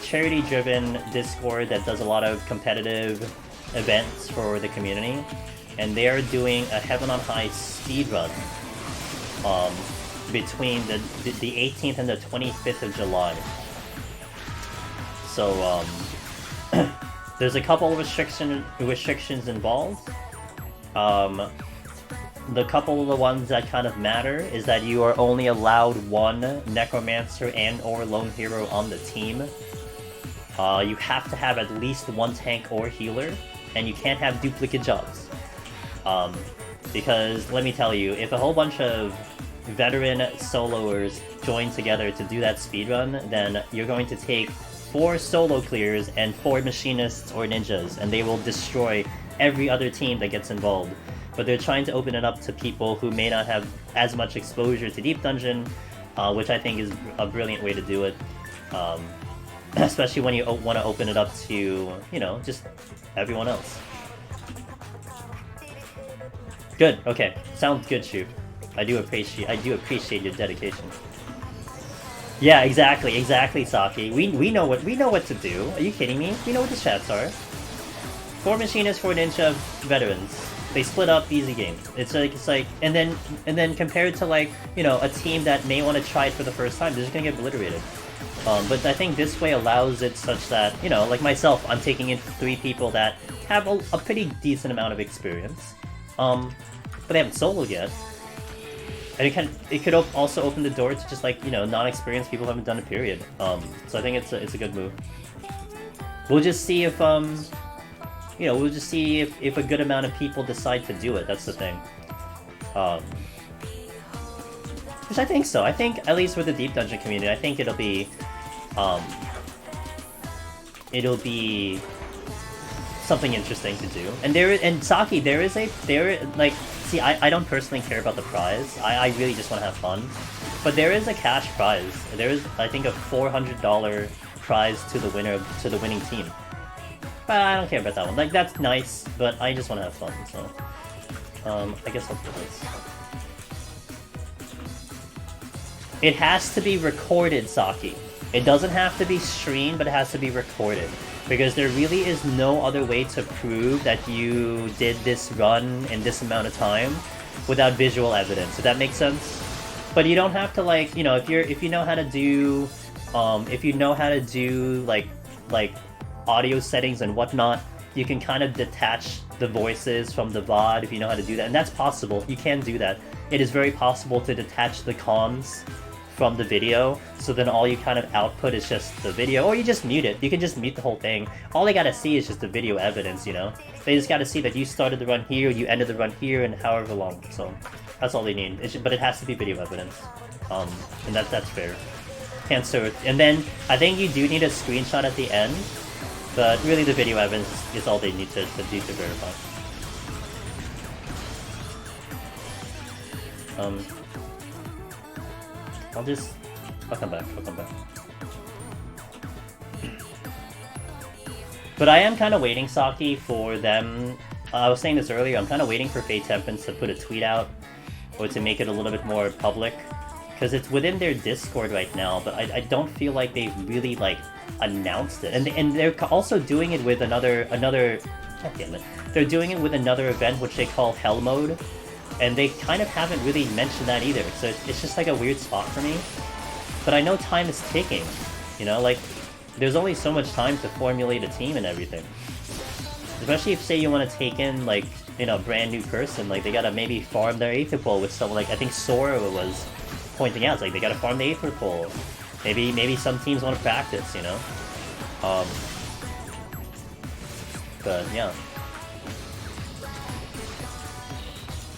charity-driven Discord that does a lot of competitive events for the community, and they are doing a Heaven on High speedrun. between the 18th and the 25th of July. So there's a couple of restrictions involved. The couple of the ones that kind of matter is that you are only allowed one Necromancer and or Lone Hero on the team. You have to have at least one tank or healer, and you can't have duplicate jobs. Because, let me tell you, if a whole bunch of veteran soloers join together to do that speedrun, then you're going to take 4 solo clears and 4 machinists or ninjas, and they will destroy every other team that gets involved. But they're trying to open it up to people who may not have as much exposure to Deep Dungeon, which I think is a brilliant way to do it. Especially when you want to open it up to, you know, just everyone else. Good, okay. Sounds good, Shu. I do appreciate your dedication. Yeah, exactly, Saki. We know what to do. Are you kidding me? We know what the chats are. 4 machinists, 4 ninja veterans. They split up, easy game. It's like, and then compared to, like, you know, a team that may want to try it for the first time, they're just gonna get obliterated. But I think this way allows it such that, you know, like myself, I'm taking in 3 people that have a pretty decent amount of experience, but they haven't soloed yet. And it could also open the door to just, like, you know, non-experienced people who haven't done it, period. So I think it's a good move. We'll just see if you know, we'll just see if a good amount of people decide to do it. That's the thing. Which I think so. I think, at least with the Deep Dungeon community, I think it'll be something interesting to do. And Saki, see, I don't personally care about the prize. I really just want to have fun. But there is a cash prize. There is, I think, a $400 prize to the winning team. But I don't care about that one. Like, that's nice, but I just want to have fun, so... I guess I'll do this. It has to be recorded, Saki. It doesn't have to be streamed, but it has to be recorded. Because there really is no other way to prove that you did this run in this amount of time without visual evidence. Does that make sense? But you don't have to, like, you know, if you know how to do... like audio settings and whatnot, you can kind of detach the voices from the VOD if you know how to do that, and that's possible. You can do that. It is very possible to detach the comms from the video, so then all you kind of output is just the video, or you just mute it. You can just mute the whole thing. All they gotta see is just the video evidence, you know? They just gotta see that you started the run here, you ended the run here, and however long, so that's all they need. But it has to be video evidence. And that's fair. Can't serve. And then, I think you do need a screenshot at the end, but really the video evidence is all they need to do to verify. I'll come back. But I am kind of waiting, Saki, for them. I was saying this earlier, I'm kind of waiting for Fate Tempest to put a tweet out, or to make it a little bit more public. Because it's within their Discord right now, but I don't feel like they've really, like, announced it. And they're also doing it with another... God damn it. They're doing it with another event, which they call Hell Mode. And they kind of haven't really mentioned that either. So it's just, like, a weird spot for me. But I know time is ticking. You know, like, there's only so much time to formulate a team and everything. Especially if, say, you want to take in, like, you know, a brand new person. Like, they gotta maybe farm their Aether Pool with someone, like, I think Sora was pointing out, it's like they gotta farm the Aether Pool. Maybe some teams want to practice, you know? But yeah.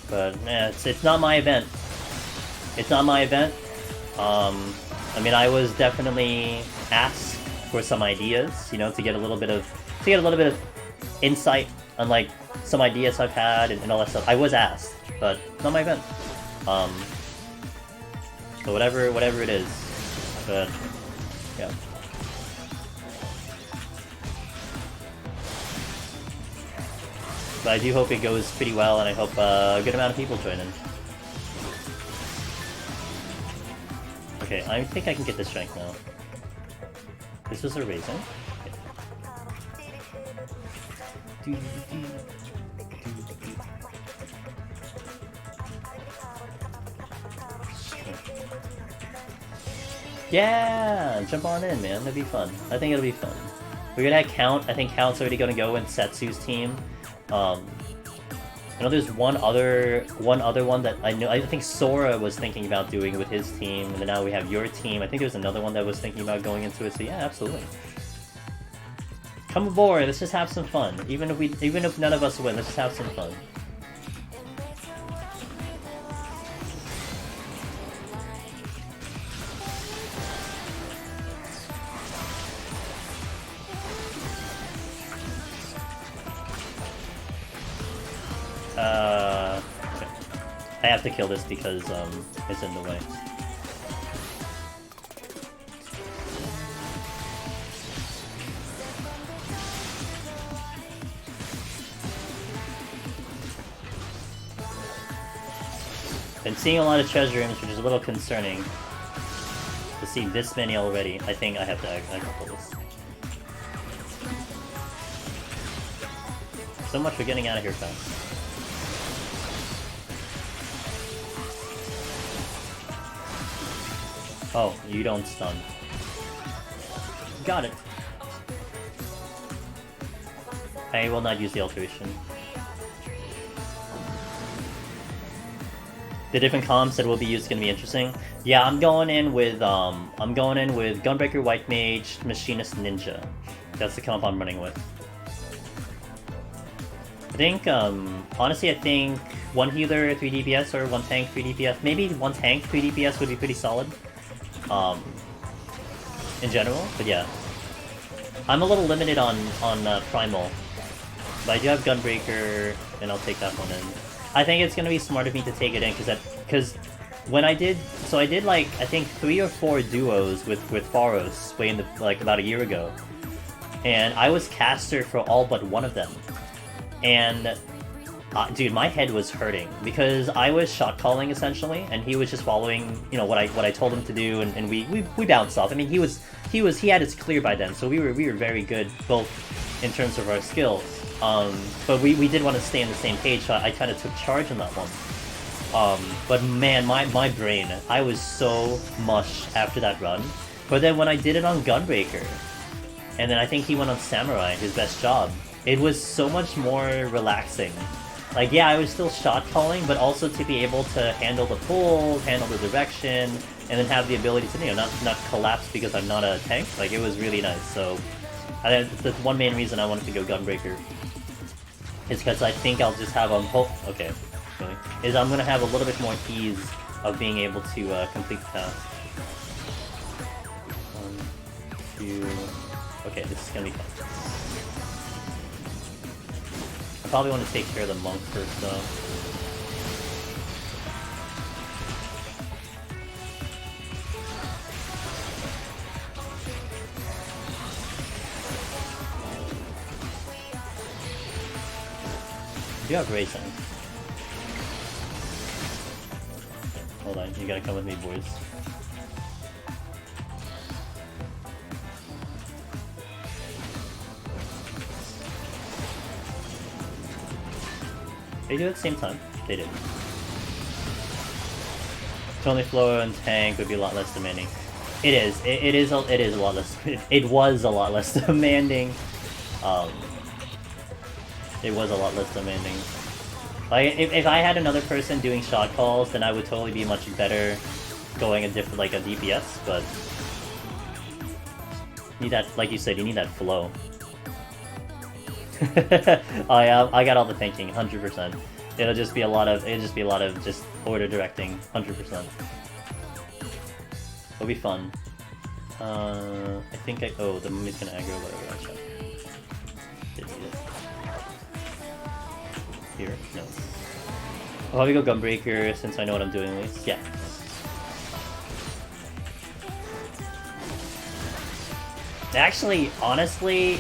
But yeah, it's not my event. It's not my event. I mean, I was definitely asked for some ideas, you know, to get a little bit of insight on, like, some ideas I've had and all that stuff. I was asked, but not my event. So whatever it is, but yeah. But I do hope it goes pretty well, and I hope a good amount of people join in. Okay, I think I can get this strength now. This was a raisin. Okay. Yeah, jump on in, man. That'd be fun. I think it'll be fun. We're gonna have Count. I think Count's already gonna go in Setsu's team. I know there's one other one that I know. I think Sora was thinking about doing with his team, and then now we have your team. I think there's another one that was thinking about going into it. So yeah, absolutely. Come aboard. Let's just have some fun. Even if none of us win, let's just have some fun. Okay. I have to kill this because it's in the way. Been seeing a lot of treasure rooms, which is a little concerning. To see this many already, I think I have to pull this. So much for getting out of here fast. Oh, you don't stun. Got it. I will not use the alteration. The different comps that will be used is gonna be interesting. Yeah, I'm going in with Gunbreaker, White Mage, Machinist, Ninja. That's the comp I'm running with. I think, honestly, I think one healer 3 DPS or one tank 3 DPS. Maybe one tank 3 DPS would be pretty solid. In general, but yeah. I'm a little limited on Primal. But I do have Gunbreaker, and I'll take that one in. I think it's gonna be smart of me to take it in, because when I did like, I think 3 or 4 duos with Pharos way in the, like, about a year ago. And I was caster for all but one of them. And dude, my head was hurting because I was shot calling essentially, and he was just following, you know, what I told him to do, and we bounced off. I mean, he had his clear by then, so we were very good both in terms of our skill. But we did want to stay on the same page, so I kind of took charge on that one. But man, my brain, I was so mush after that run. But then when I did it on Gunbreaker, and then I think he went on Samurai, his best job, it was so much more relaxing. Like, yeah, I was still shot calling, but also to be able to handle the pull, handle the direction, and then have the ability to, you know, not collapse because I'm not a tank. Like, it was really nice. So, that's one main reason I wanted to go Gunbreaker. Is because I think I'll just have okay, really. Is I'm gonna have a little bit more ease of being able to complete the task. 1, 2. Okay, this is gonna be fun. I probably want to take care of the monk first, though. You have racing. Hold on, you gotta come with me, boys. They do it at the same time. They did. Tony Floor and Tank would be a lot less demanding. It is. It is a lot less. It was a lot less demanding. It was a lot less demanding. Like, if I had another person doing shot calls, then I would totally be much better going a different, like a DPS. But need that, like you said, you need that flow. Oh yeah, I got all the thinking, 100%. It'll just be a lot of just order directing, 100%. It'll be fun. I think the mummy's gonna aggro whatever I shot. Didn't need it. Here, no. I'll probably go Gunbreaker since I know what I'm doing at least. Yeah. Actually, honestly,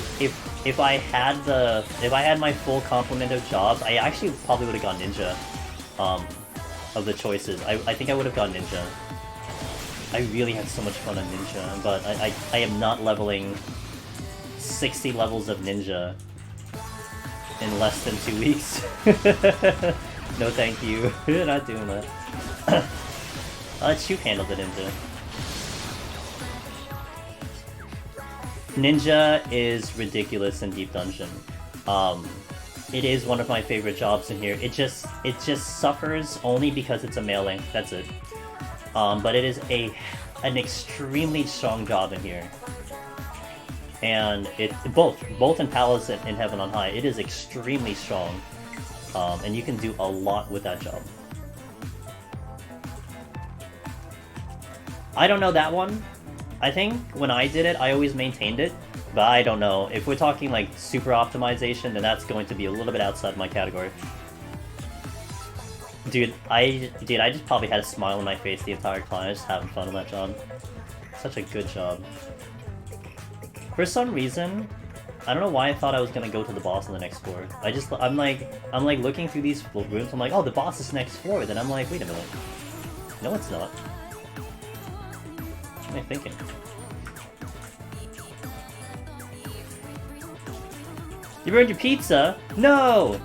if I had my full complement of jobs, I actually probably would have gone Ninja. Of the choices, I think I would have gone Ninja. I really had so much fun on Ninja, but I am not leveling 60 levels of Ninja in less than 2 weeks. No, thank you. Not doing that. Let's shoot handle the Ninja. Ninja is ridiculous in Deep Dungeon. It is one of my favorite jobs in here. It just suffers only because it's a melee. That's it. But it is an extremely strong job in here. And it both in Palace and in Heaven on High, it is extremely strong. And you can do a lot with that job. I don't know that one. I think when I did it, I always maintained it. But I don't know. If we're talking like super optimization, then that's going to be a little bit outside my category. Dude, I just probably had a smile on my face the entire time. I was just having fun with that job. Such a good job. For some reason, I don't know why I thought I was gonna go to the boss on the next floor. I'm like looking through these rooms. I'm like, oh, the boss is next floor. Then I'm like, wait a minute. No, it's not. What am I thinking? You burned your pizza? No!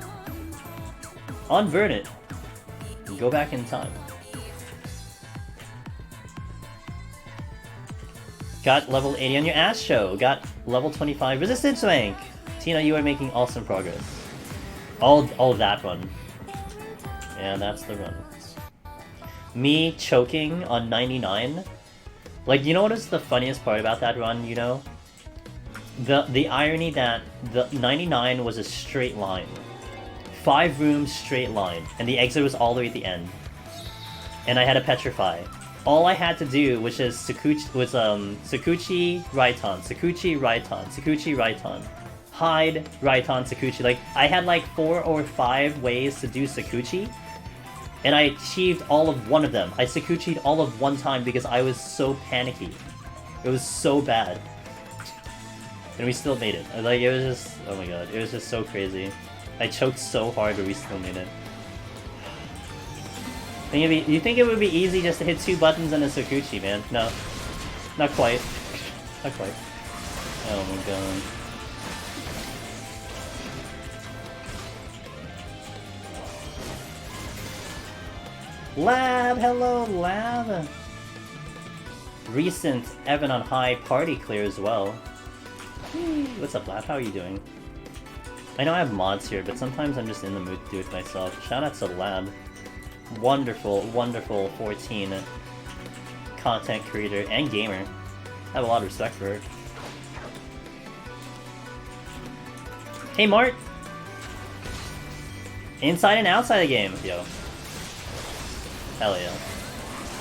Unburn it. And go back in time. Got level 80 on your ass show. Got level 25 resistance rank. Tina, you are making awesome progress. All that run. Yeah, that's the run. Me choking on 99. Like, you know what is the funniest part about that run, you know? The irony that the 99 was a straight line. 5 rooms straight line. And the exit was all the way at the end. And I had a petrify. All I had to do was just Sakuchi Raiton, Sakuchi Raiton, Sakuchi Raiton. Hide, Raiton, Sakuchi. Like, I had like 4 or 5 ways to do Sakuchi. And I achieved all of one of them. I Sakuchi'd all of one time because I was so panicky. It was so bad. And we still made it. Like, it was just... oh my god. It was just so crazy. I choked so hard, but we still made it. You think it would be easy just to hit 2 buttons and a Sakuchi, man? No. Not quite. Not quite. Oh my god. Lab! Hello, Lab! Recent Evan on High party clear as well. What's up, Lab? How are you doing? I know I have mods here, but sometimes I'm just in the mood to do it myself. Shout out to Lab. Wonderful, wonderful 14 content creator and gamer. I have a lot of respect for her. Hey, Mart! Inside and outside the game, yo. Hell yeah.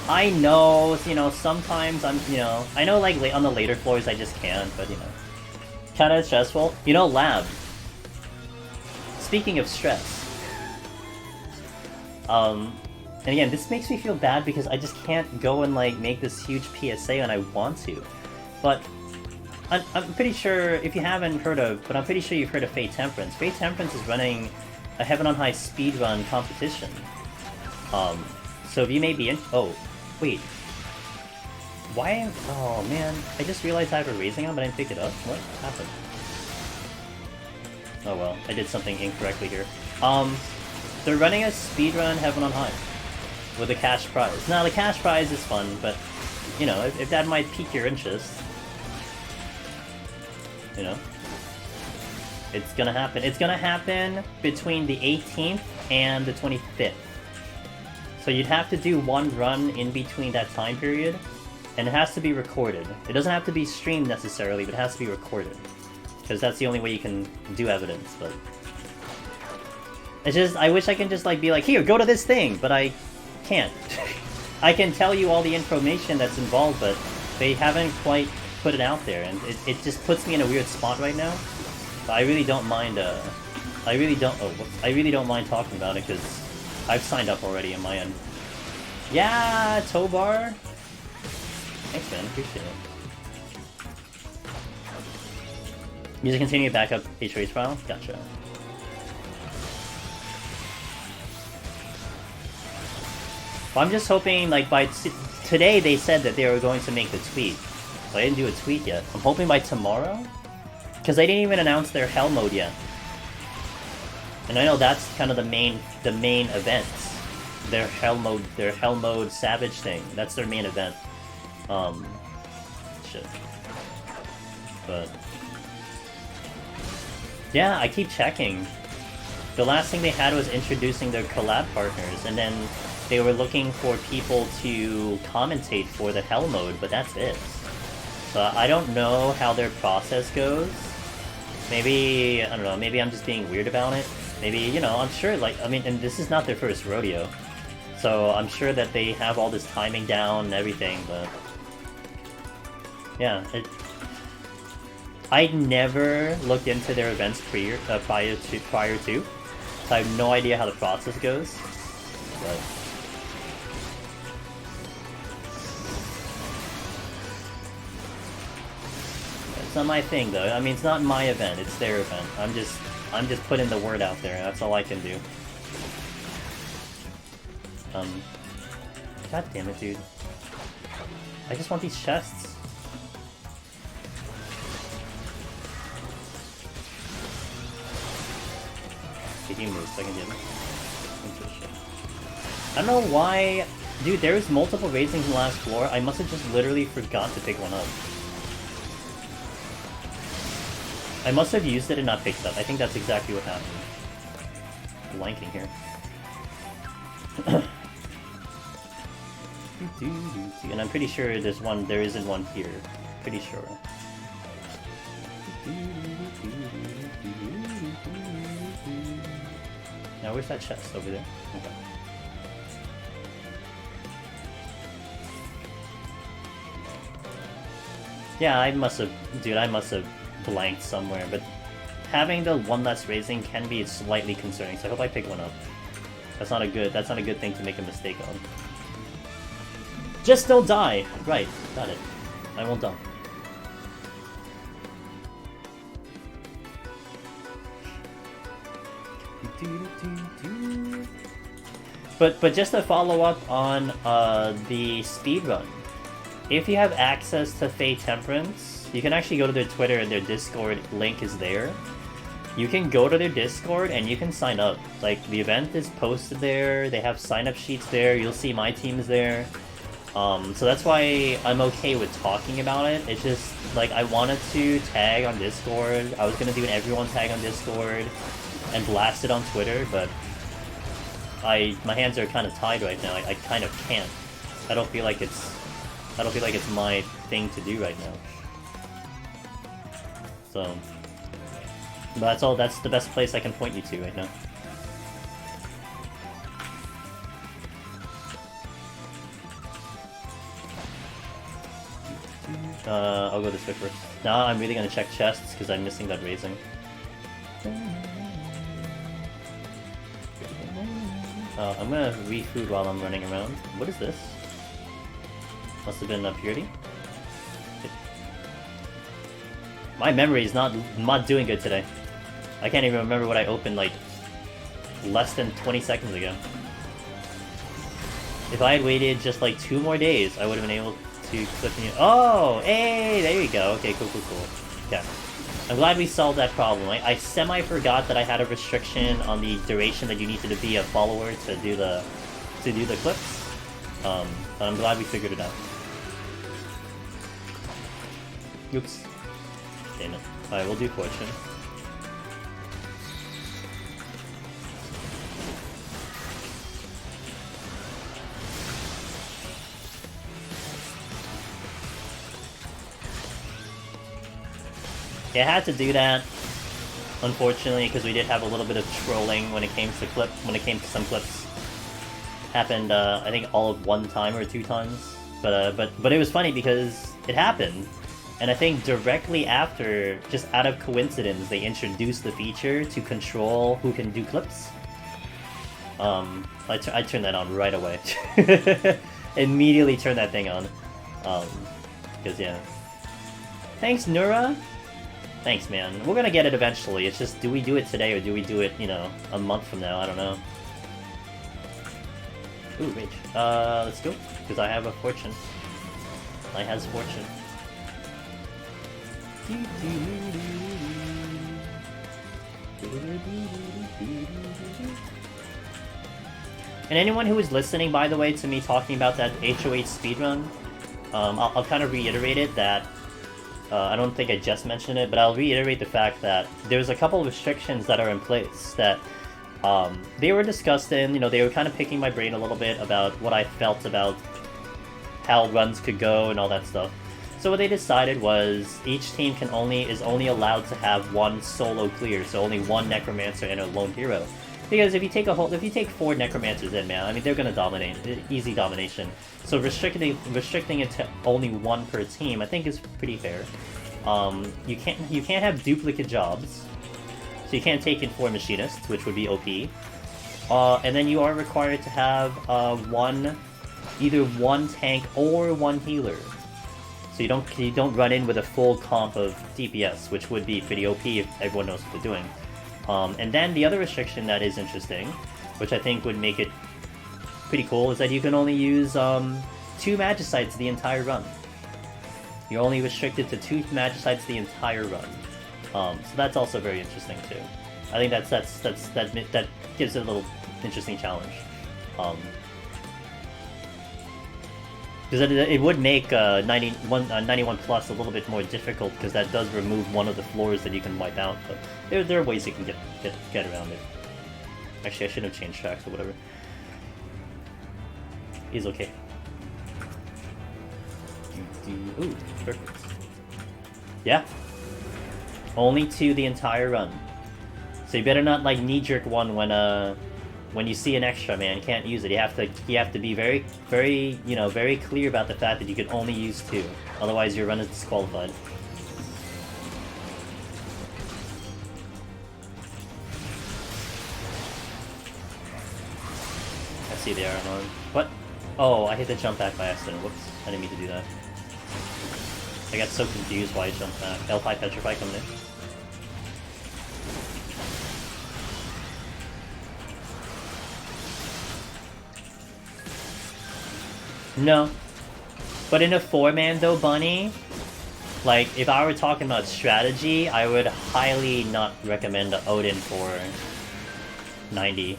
I know, you know, sometimes I'm, you know, I know like on the later floors I just can't, but you know. Kinda stressful. You know, Lab. Speaking of stress. And again, this makes me feel bad because I just can't go and like make this huge PSA when I want to. But I'm pretty sure, if you haven't heard of, but I'm pretty sure you've heard of Fate Temperance. Fate Temperance is running a Heaven on High speedrun competition. So if you may be in... oh, wait. Why? Oh man, I just realized I have a raising on, but I didn't pick it up. What happened? Oh well, I did something incorrectly here. They're running a speedrun Heaven on High with a cash prize. Now the cash prize is fun, but you know, if that might pique your interest, you know, it's gonna happen. It's gonna happen between the 18th and the 25th. So you'd have to do one run in between that time period, and it has to be recorded. It doesn't have to be streamed necessarily, but it has to be recorded. Because that's the only way you can do evidence, but... it's just, I wish I can just like be like, here, go to this thing, but I can't. I can tell you all the information that's involved, but they haven't quite put it out there, and it just puts me in a weird spot right now. But I really don't mind, I really don't mind talking about it, because I've signed up already on my end. Yeah, Tobar! Thanks, man, appreciate it. Music continue backup H-Race file? Gotcha. Well, I'm just hoping, like, by today they said that they were going to make the tweet. So I didn't do a tweet yet. I'm hoping by tomorrow? Because they didn't even announce their Hell mode yet. And I know that's kind of the main event. Their Hell mode Savage thing. That's their main event. Shit. But yeah, I keep checking. The last thing they had was introducing their collab partners, and then they were looking for people to commentate for the Hell mode, but that's it. So I don't know how their process goes. Maybe, I don't know, maybe I'm just being weird about it. Maybe, you know, I'm sure, like, I mean, and this is not their first rodeo. So I'm sure that they have all this timing down and everything, but yeah, I never looked into their events prior to, so I have no idea how the process goes. But it's not my thing, though. I mean, it's not my event; it's their event. I'm just putting the word out there. That's all I can do. God damn it, dude! I just want these chests. Did you move? Second hit. I don't know why... Dude, there's multiple raisings in the last floor. I must have just literally forgot to pick one up. I must have used it and not picked it up. I think that's exactly what happened. Blanking here. And I'm pretty sure there isn't one here. Pretty sure. Now where's that chest? Over there? Okay. Yeah, I must have blanked somewhere, but having the one less raising can be slightly concerning, so I hope I pick one up. That's not a good thing to make a mistake on. Just don't die! Right, got it. I won't die. But just to follow up on the speedrun, if you have access to Fey Temperance, you can actually go to their Twitter and their Discord link is there. You can go to their Discord and you can sign up. Like, the event is posted there, they have sign-up sheets there, you'll see my team's there. So that's why I'm okay with talking about it. It's just, like, I wanted to tag on Discord, I was gonna do an everyone tag on Discord, and blast it on Twitter, but my hands are kind of tied right now. I kind of can't. I don't feel like it's my thing to do right now. So, but that's the best place I can point you to right now. I'll go this way first. Now I'm really gonna check chests because I'm missing that raising. I'm gonna re-food while I'm running around. What is this? Must have been purity. My memory is not doing good today. I can't even remember what I opened like less than 20 seconds ago. If I had waited just like 2 more days, I would have been able to click me. Oh, hey, there you go. Okay, cool. Okay. I'm glad we solved that problem. I semi-forgot that I had a restriction on the duration that you needed to be a follower to do the clips. But I'm glad we figured it out. Oops. Damn it. Alright, we'll do Fortune. Yeah, I had to do that, unfortunately, because we did have a little bit of trolling when it came to some clips. Happened, I think all of 1 time or 2 times, but it was funny because it happened, and I think directly after, just out of coincidence, they introduced the feature to control who can do clips. I turned that on right away. Immediately turned that thing on, because yeah. Thanks, Nura. Thanks, man. We're gonna get it eventually. It's just, do we do it today or do we do it, you know, a month from now? I don't know. Ooh, rage. Let's go, because I have a fortune. I has fortune. And anyone who is listening, by the way, to me talking about that HOH speedrun, I'll kind of reiterate it that I don't think I just mentioned it, but I'll reiterate the fact that there's a couple of restrictions that are in place that they were discussed in, they were kind of picking my brain a little bit about what I felt about how runs could go and all that stuff. So what they decided was each team is only allowed to have one solo clear, so only one Necromancer and a lone hero. Because if you take 4 Necromancers in, man, I mean they're gonna dominate, easy domination. So restricting it to only one per team, I think is pretty fair. You can't have duplicate jobs, so you can't take in 4 Machinists, which would be OP. And then you are required to have either one tank or one healer. So you don't run in with a full comp of DPS, which would be pretty OP if everyone knows what they're doing. And then the other restriction that is interesting, which I think would make it pretty cool, is that you can only use 2 Magicites the entire run. You're only restricted to 2 Magicites the entire run. So that's also very interesting too. I think that gives it a little interesting challenge. Because it would make 91 plus a little bit more difficult, because that does remove one of the floors that you can wipe out. But there are ways you can get around it. Actually, I shouldn't have changed tracks or whatever. He's okay. Ooh, perfect. Yeah. Only 2 the entire run. So you better not like knee-jerk one when you see an extra, man. You can't use it. You have to be very, very, very clear about the fact that you can only use 2. Otherwise, your run is disqualified. I see the Iron Arm. What? Oh, I hit the jump back by accident. Whoops. I didn't mean to do that. I got so confused why I jumped back. L5 Petrify coming in. No. But in a 4-man though, Bunny, like, if I were talking about strategy, I would highly not recommend Odin for 90.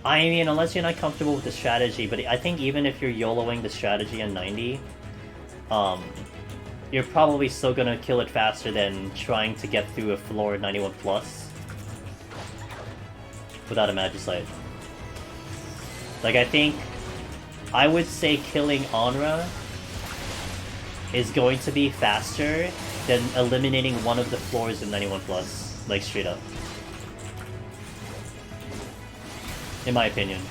I mean, unless you're not comfortable with the strategy, but I think even if you're YOLOing the strategy on 90, you're probably still gonna kill it faster than trying to get through a floor 91 plus without a Magicite. Like, I would say killing Onra is going to be faster than eliminating one of the floors in 91 plus, like straight up. In my opinion.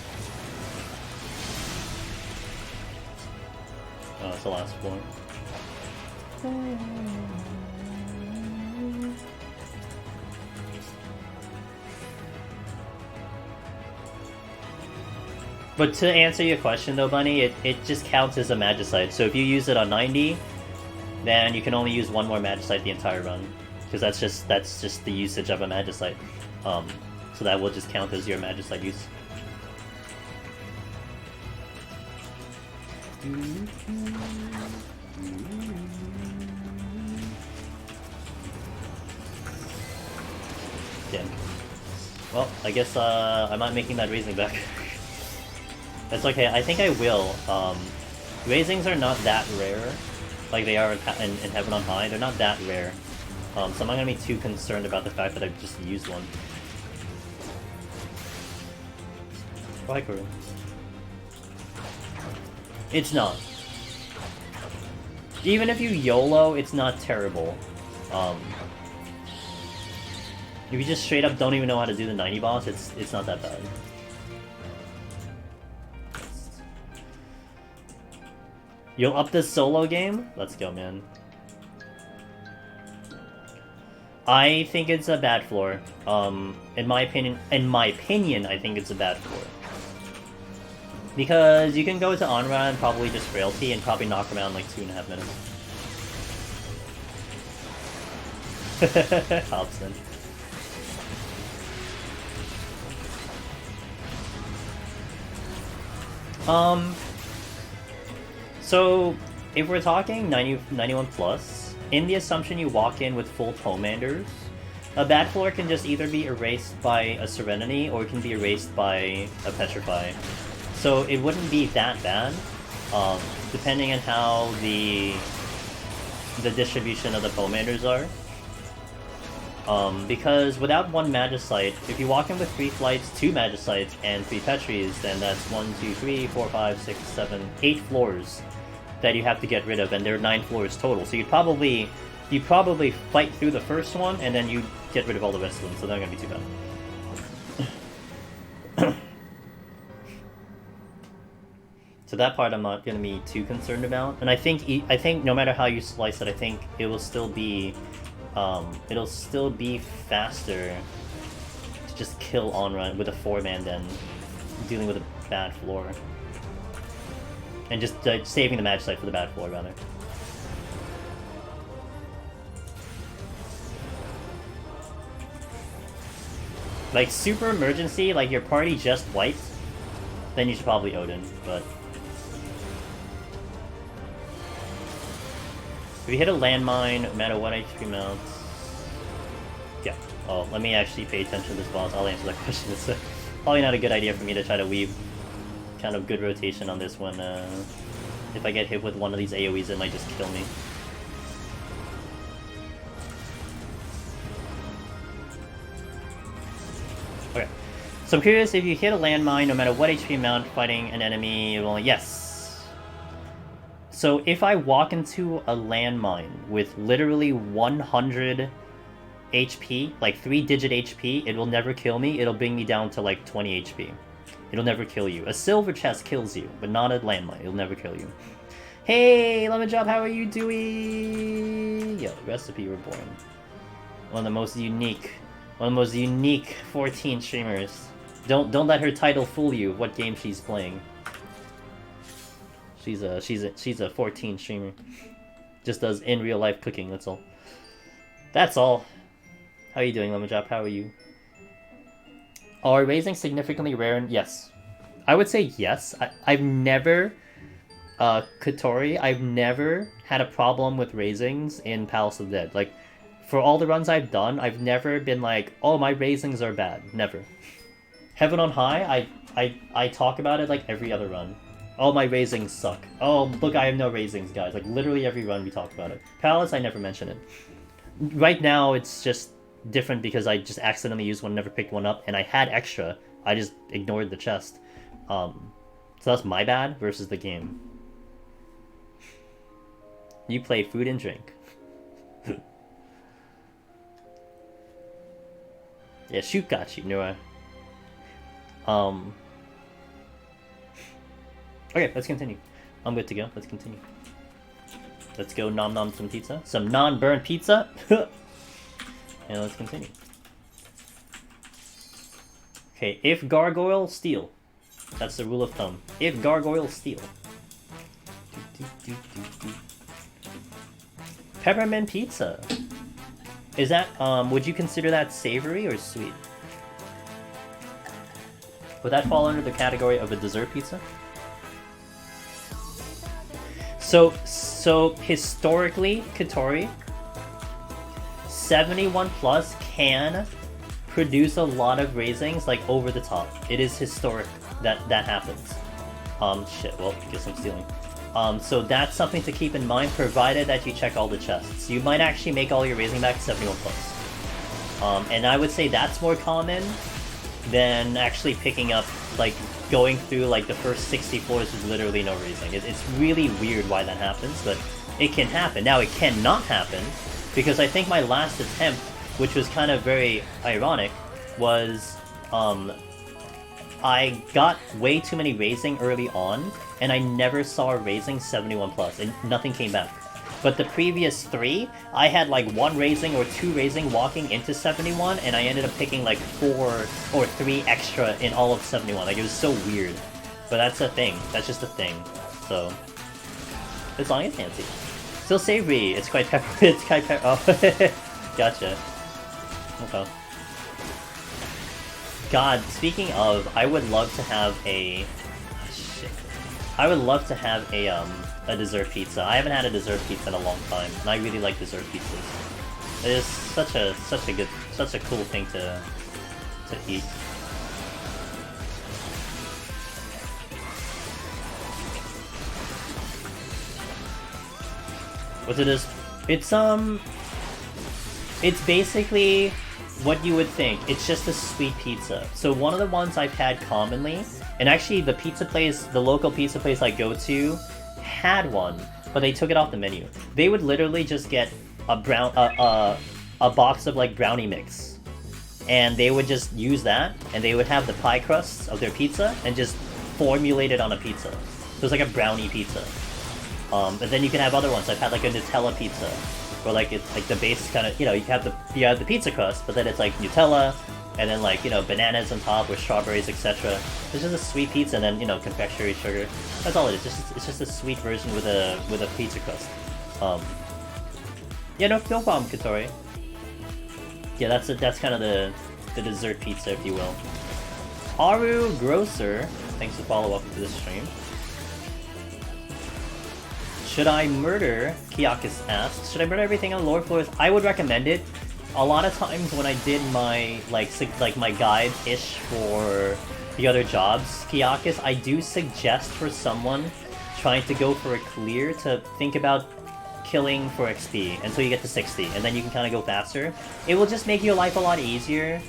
Oh, it's the last floor. But to answer your question though, Bunny, it just counts as a Magicite. So if you use it on 90, then you can only use 1 more Magicite the entire run. Because that's just the usage of a Magicite. So that will just count as your Magicite use. Damn. Well, I guess I'm not making that raising back. That's okay, I think I will. Raisings are not that rare, like they are in Heaven on High. They're not that rare. So I'm not gonna be too concerned about the fact that I've just used one. Bye, Kuru. It's not. Even if you YOLO, it's not terrible. If you just straight up don't even know how to do the 90 boss, it's not that bad. You'll up this solo game? Let's go, man. I think it's a bad floor. In my opinion, I think it's a bad floor. Because you can go to Onra and probably just Frailty and probably knock him out in like 2.5 minutes. Hobson. So, if we're talking 91 plus, in the assumption you walk in with full pomanders, a bad floor can just either be erased by a Serenity or it can be erased by a Petrify. So it wouldn't be that bad, depending on how the the distribution of the pomanders are. Because without one Magicite, if you walk in with 3 Flights, 2 Magicites, and 3 Petries, then that's 1, 2, 3, 4, 5, 6, 7, 8 floors that you have to get rid of, and there are 9 floors total. So you'd probably fight through the first one, and then you get rid of all the rest of them, so they're not gonna be too bad. So that part I'm not gonna be too concerned about, and I think no matter how you slice it, I think it will still be, it'll still be faster to just kill on run with a 4-man than dealing with a bad floor, and just saving the Magicite for the bad floor rather. Like super emergency, like your party just wiped, then you should probably Odin, but. If you hit a landmine, no matter what HP mounts... Yeah. Oh, let me actually pay attention to this boss. I'll answer that question. It's probably not a good idea for me to try to weave kind of good rotation on this one. If I get hit with one of these AoEs, it might just kill me. Okay. So I'm curious, if you hit a landmine, no matter what HP amount fighting an enemy, well, yes. So if I walk into a landmine with literally 100 HP, like 3-digit HP, it will never kill me. It'll bring me down to like 20 HP. It'll never kill you. A silver chest kills you, but not a landmine. It'll never kill you. Hey, Lemon Job, how are you doing? Yo, Recipe Reborn. One of the most unique 14 streamers. Don't let her title fool you. What game she's playing? She's a 14 streamer. Just does in real life cooking. That's all. That's all. How are you doing, Lemon Job? How are you? Are raising significantly rare? Yes, I would say yes. I've never, Kotori. I've never had a problem with raisings in Palace of the Dead. Like, for all the runs I've done, I've never been like, oh, my raisings are bad. Never. Heaven on High, I talk about it like every other run. Oh, my raisings suck. Oh, look, I have no raisings, guys. Like, literally every run we talk about it. Palace, I never mention it. Right now, it's just different because I just accidentally used one, never picked one up, and I had extra. I just ignored the chest. So that's my bad versus the game. You play food and drink. Yeah, shoot got you, Noah. Okay, let's continue. I'm good to go. Let's continue. Let's go nom nom some pizza. Some non-burnt pizza. And let's continue. Okay, if gargoyle, steal. That's the rule of thumb. If gargoyle, steal. Peppermint pizza. Is that, would you consider that savory or sweet? Would that fall under the category of a dessert pizza? So historically, Kotori, 71 plus can produce a lot of raisings, like over the top. It is historic that happens. Shit, well, guess I'm stealing. So that's something to keep in mind, provided that you check all the chests. You might actually make all your raising back 71 plus. And I would say that's more common than actually picking up, like, going through, like, the first 60 floors with literally no raising. It's really weird why that happens, but it can happen. Now, it cannot happen, because I think my last attempt, which was kind of very ironic, was, I got way too many raising early on, and I never saw a raising 71 plus, and nothing came back. But the previous 3, I had like 1 raising or 2 raising walking into 71, and I ended up picking like 4 or 3 extra in all of 71. Like, it was so weird. But that's a thing. That's just a thing. So, as long as fancy. Still savory. It's quite pepper. It's quite pepper. Oh, gotcha. Okay. God, speaking of, I would love to have a... shit. I would love to have a dessert pizza. I haven't had a dessert pizza in a long time, and I really like dessert pizzas. It is such a cool thing to eat. Was it as It's basically what you would think. It's just a sweet pizza. So one of the ones I've had commonly, and actually the pizza place, the local pizza place I go to, had one, but they took it off the menu. They would literally just get a box of like brownie mix, and they would just use that, and they would have the pie crusts of their pizza and just formulate it on a pizza. So it's like a brownie pizza. But then you can have other ones. I've had like a Nutella pizza, where like it's like the base kind of, you know, you have the pizza crust, but then it's like Nutella, and then like, you know, bananas on top with strawberries, etc. It's just a sweet pizza, and then, you know, confectionery sugar. That's all it is. It's just a sweet version with a pizza crust. Yeah, no problem, Katori. Yeah, that's kind of the dessert pizza, if you will. Haru Grocer, thanks for follow up to this stream. Should I murder? Kiyakis asks. Should I murder everything on the lower floors? I would recommend it. A lot of times when I did my like my guide-ish for the other jobs, Kiyakis, I do suggest for someone trying to go for a clear to think about killing for XP until you get to 60, and then you can kind of go faster. It will just make your life a lot easier,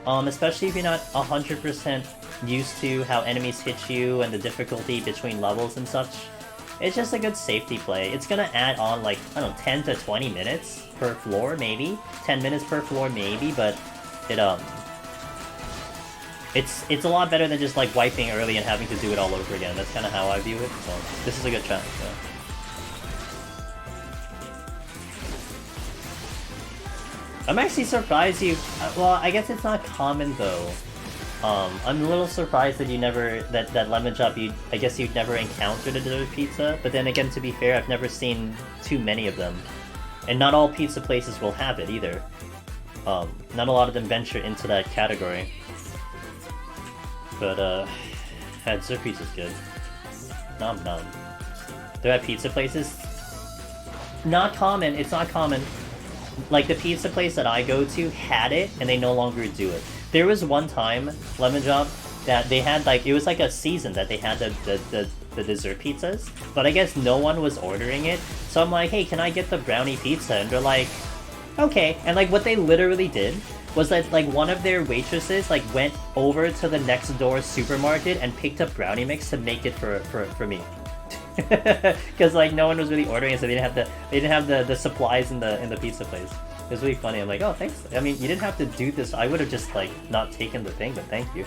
especially if you're not 100% used to how enemies hit you and the difficulty between levels and such. It's just a good safety play. It's gonna add on like, I don't know, 10 to 20 minutes per floor, maybe? 10 minutes per floor, maybe, but it's a lot better than just like wiping early and having to do it all over again. That's kind of how I view it, so this is a good try. So. I'm actually surprised you... well, I guess it's not common though. I'm a little surprised that you never... that lemon chop, I guess you'd never encountered a dessert pizza, but then again, to be fair, I've never seen too many of them. And not all pizza places will have it either. Not a lot of them venture into that category. But, dessert pizza's good. Nom nom. They're at pizza places? Not common, it's not common. Like, the pizza place that I go to had it, and they no longer do it. There was one time, Lemon Drop, that they had, like, it was like a season that they had the dessert pizzas, but I guess no one was ordering it, so I'm like, hey, can I get the brownie pizza? And they're like, okay. And, like, what they literally did was that, like, one of their waitresses, like, went over to the next door supermarket and picked up brownie mix to make it for me. Because like no one was really ordering it, so they didn't have the supplies in the pizza place. It was really funny. I'm like, oh, thanks. I mean, you didn't have to do this. I would have just like not taken the thing, but thank you.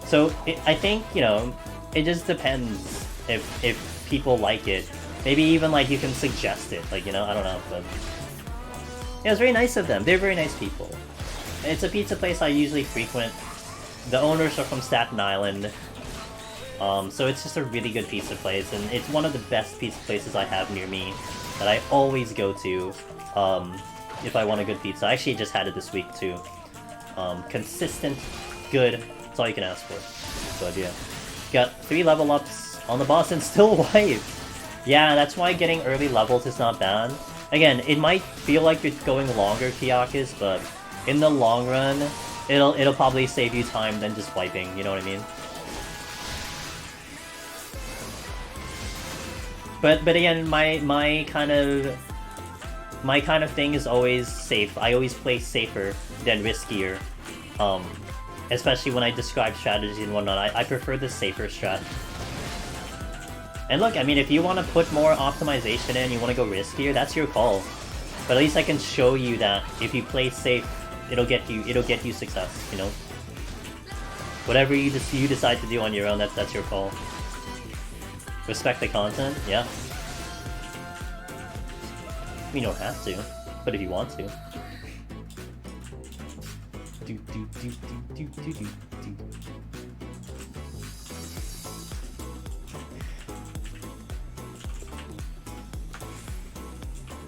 So I think, you know, it just depends if people like it. Maybe even like you can suggest it. Like, you know, I don't know, but yeah, it's very nice of them. They're very nice people. It's a pizza place I usually frequent. The owners are from Staten Island. So it's just a really good pizza place, and it's one of the best pizza places I have near me that I always go to if I want a good pizza. I actually just had it this week too. Consistent, good, that's all you can ask for. But yeah, got 3 level ups on the boss and still wiped. Yeah, that's why getting early levels is not bad. Again, it might feel like it's going longer, Kiyakis, but in the long run, it'll probably save you time than just wiping, you know what I mean? But again, my kind of thing is always safe. I always play safer than riskier. Especially when I describe strategy and whatnot. I prefer the safer strat. And look, I mean, if you want to put more optimization in, you want to go riskier, that's your call. But at least I can show you that if you play safe, it'll get you success, you know? Whatever you decide to do on your own, that's your call. Respect the content, yeah. You don't have to, but if you want to.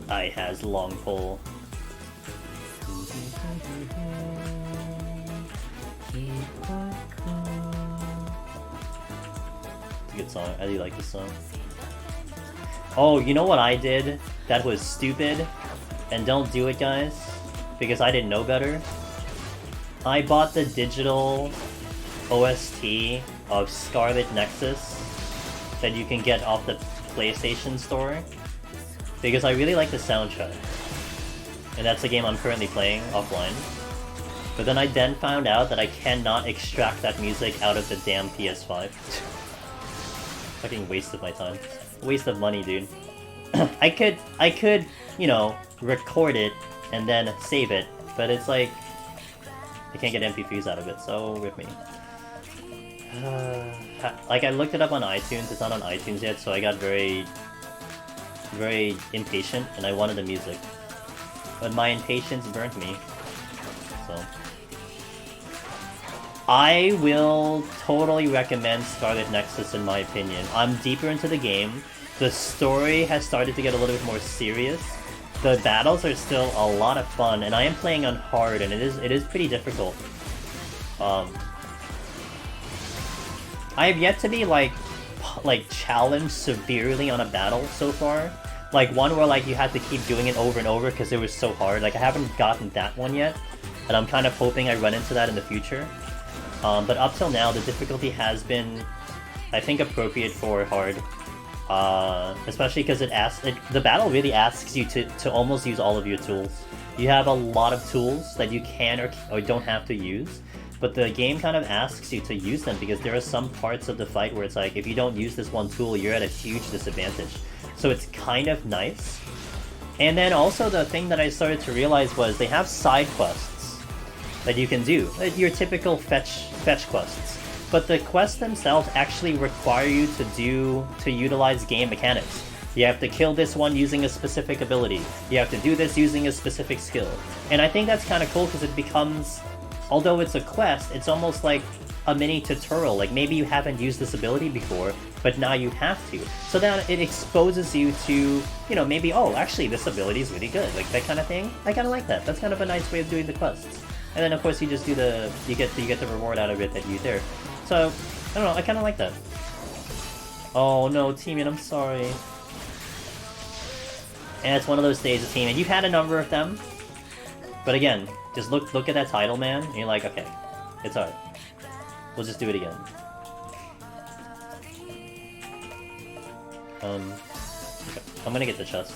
I has long pole. It's a good song. I do like this song. Oh, you know what I did that was stupid? And don't do it, guys, because I didn't know better. I bought the digital OST of Scarlet Nexus that you can get off the PlayStation Store. because I really like the soundtrack. And that's a game I'm currently playing offline. But then I found out that I cannot extract that music out of the damn PS5. Fucking waste of my time. Waste of money, dude. I could, you know, record it and then save it, but it's like I can't get MP3s out of it, so rip me. Like, I looked it up on iTunes, it's not on iTunes yet, so I got very impatient, and I wanted the music. But my impatience burnt me, so... I will totally recommend Scarlet Nexus in my opinion. I'm deeper into the game, the story has started to get a little bit more serious, the battles are still a lot of fun, and I am playing on hard, and it is pretty difficult. I have yet to be like challenged severely on a battle so far. Like one where like you had to keep doing it over and over because it was so hard. Like I haven't gotten that one yet, and I'm kind of hoping I run into that in the future. But up till now, the difficulty has been, I think, appropriate for hard. Especially because the battle really asks you to almost use all of your tools. You have a lot of tools that you can or don't have to use. But the game kind of asks you to use them because there are some parts of the fight where it's like, if you don't use this one tool, you're at a huge disadvantage. So it's kind of nice. And then also the thing that I started to realize was they have side quests that you can do. Your typical fetch quests. But the quests themselves actually require you to utilize game mechanics. You have to kill this one using a specific ability. You have to do this using a specific skill. And I think that's kind of cool because it becomes... Although it's a quest, it's almost like a mini tutorial. Like maybe you haven't used this ability before, but now you have to. So then it exposes you to, you know, maybe, oh, actually this ability is really good. Like that kind of thing. I kind of like that. That's kind of a nice way of doing the quests. And then of course you just do you get the reward out of it that you there. So, I don't know, I kind of like that. Oh no, Teamian, I'm sorry. And it's one of days of Teamian. You've had a number of them. But again, just look at that title, man, and you're like, okay, it's alright. We'll just do it again. Okay. I'm gonna get the chest.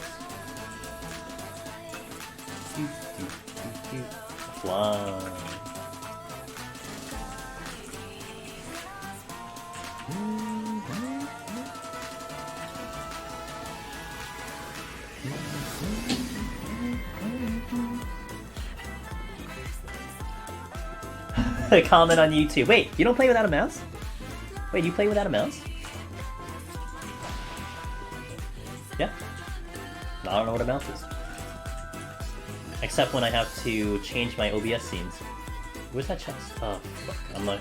Fly. Comment on YouTube. Wait, you don't play without a mouse? Wait, you play without a mouse? Yeah. I don't know what a mouse is. Except when I have to change my OBS scenes. Where's that chest? Oh, fuck. I'm like...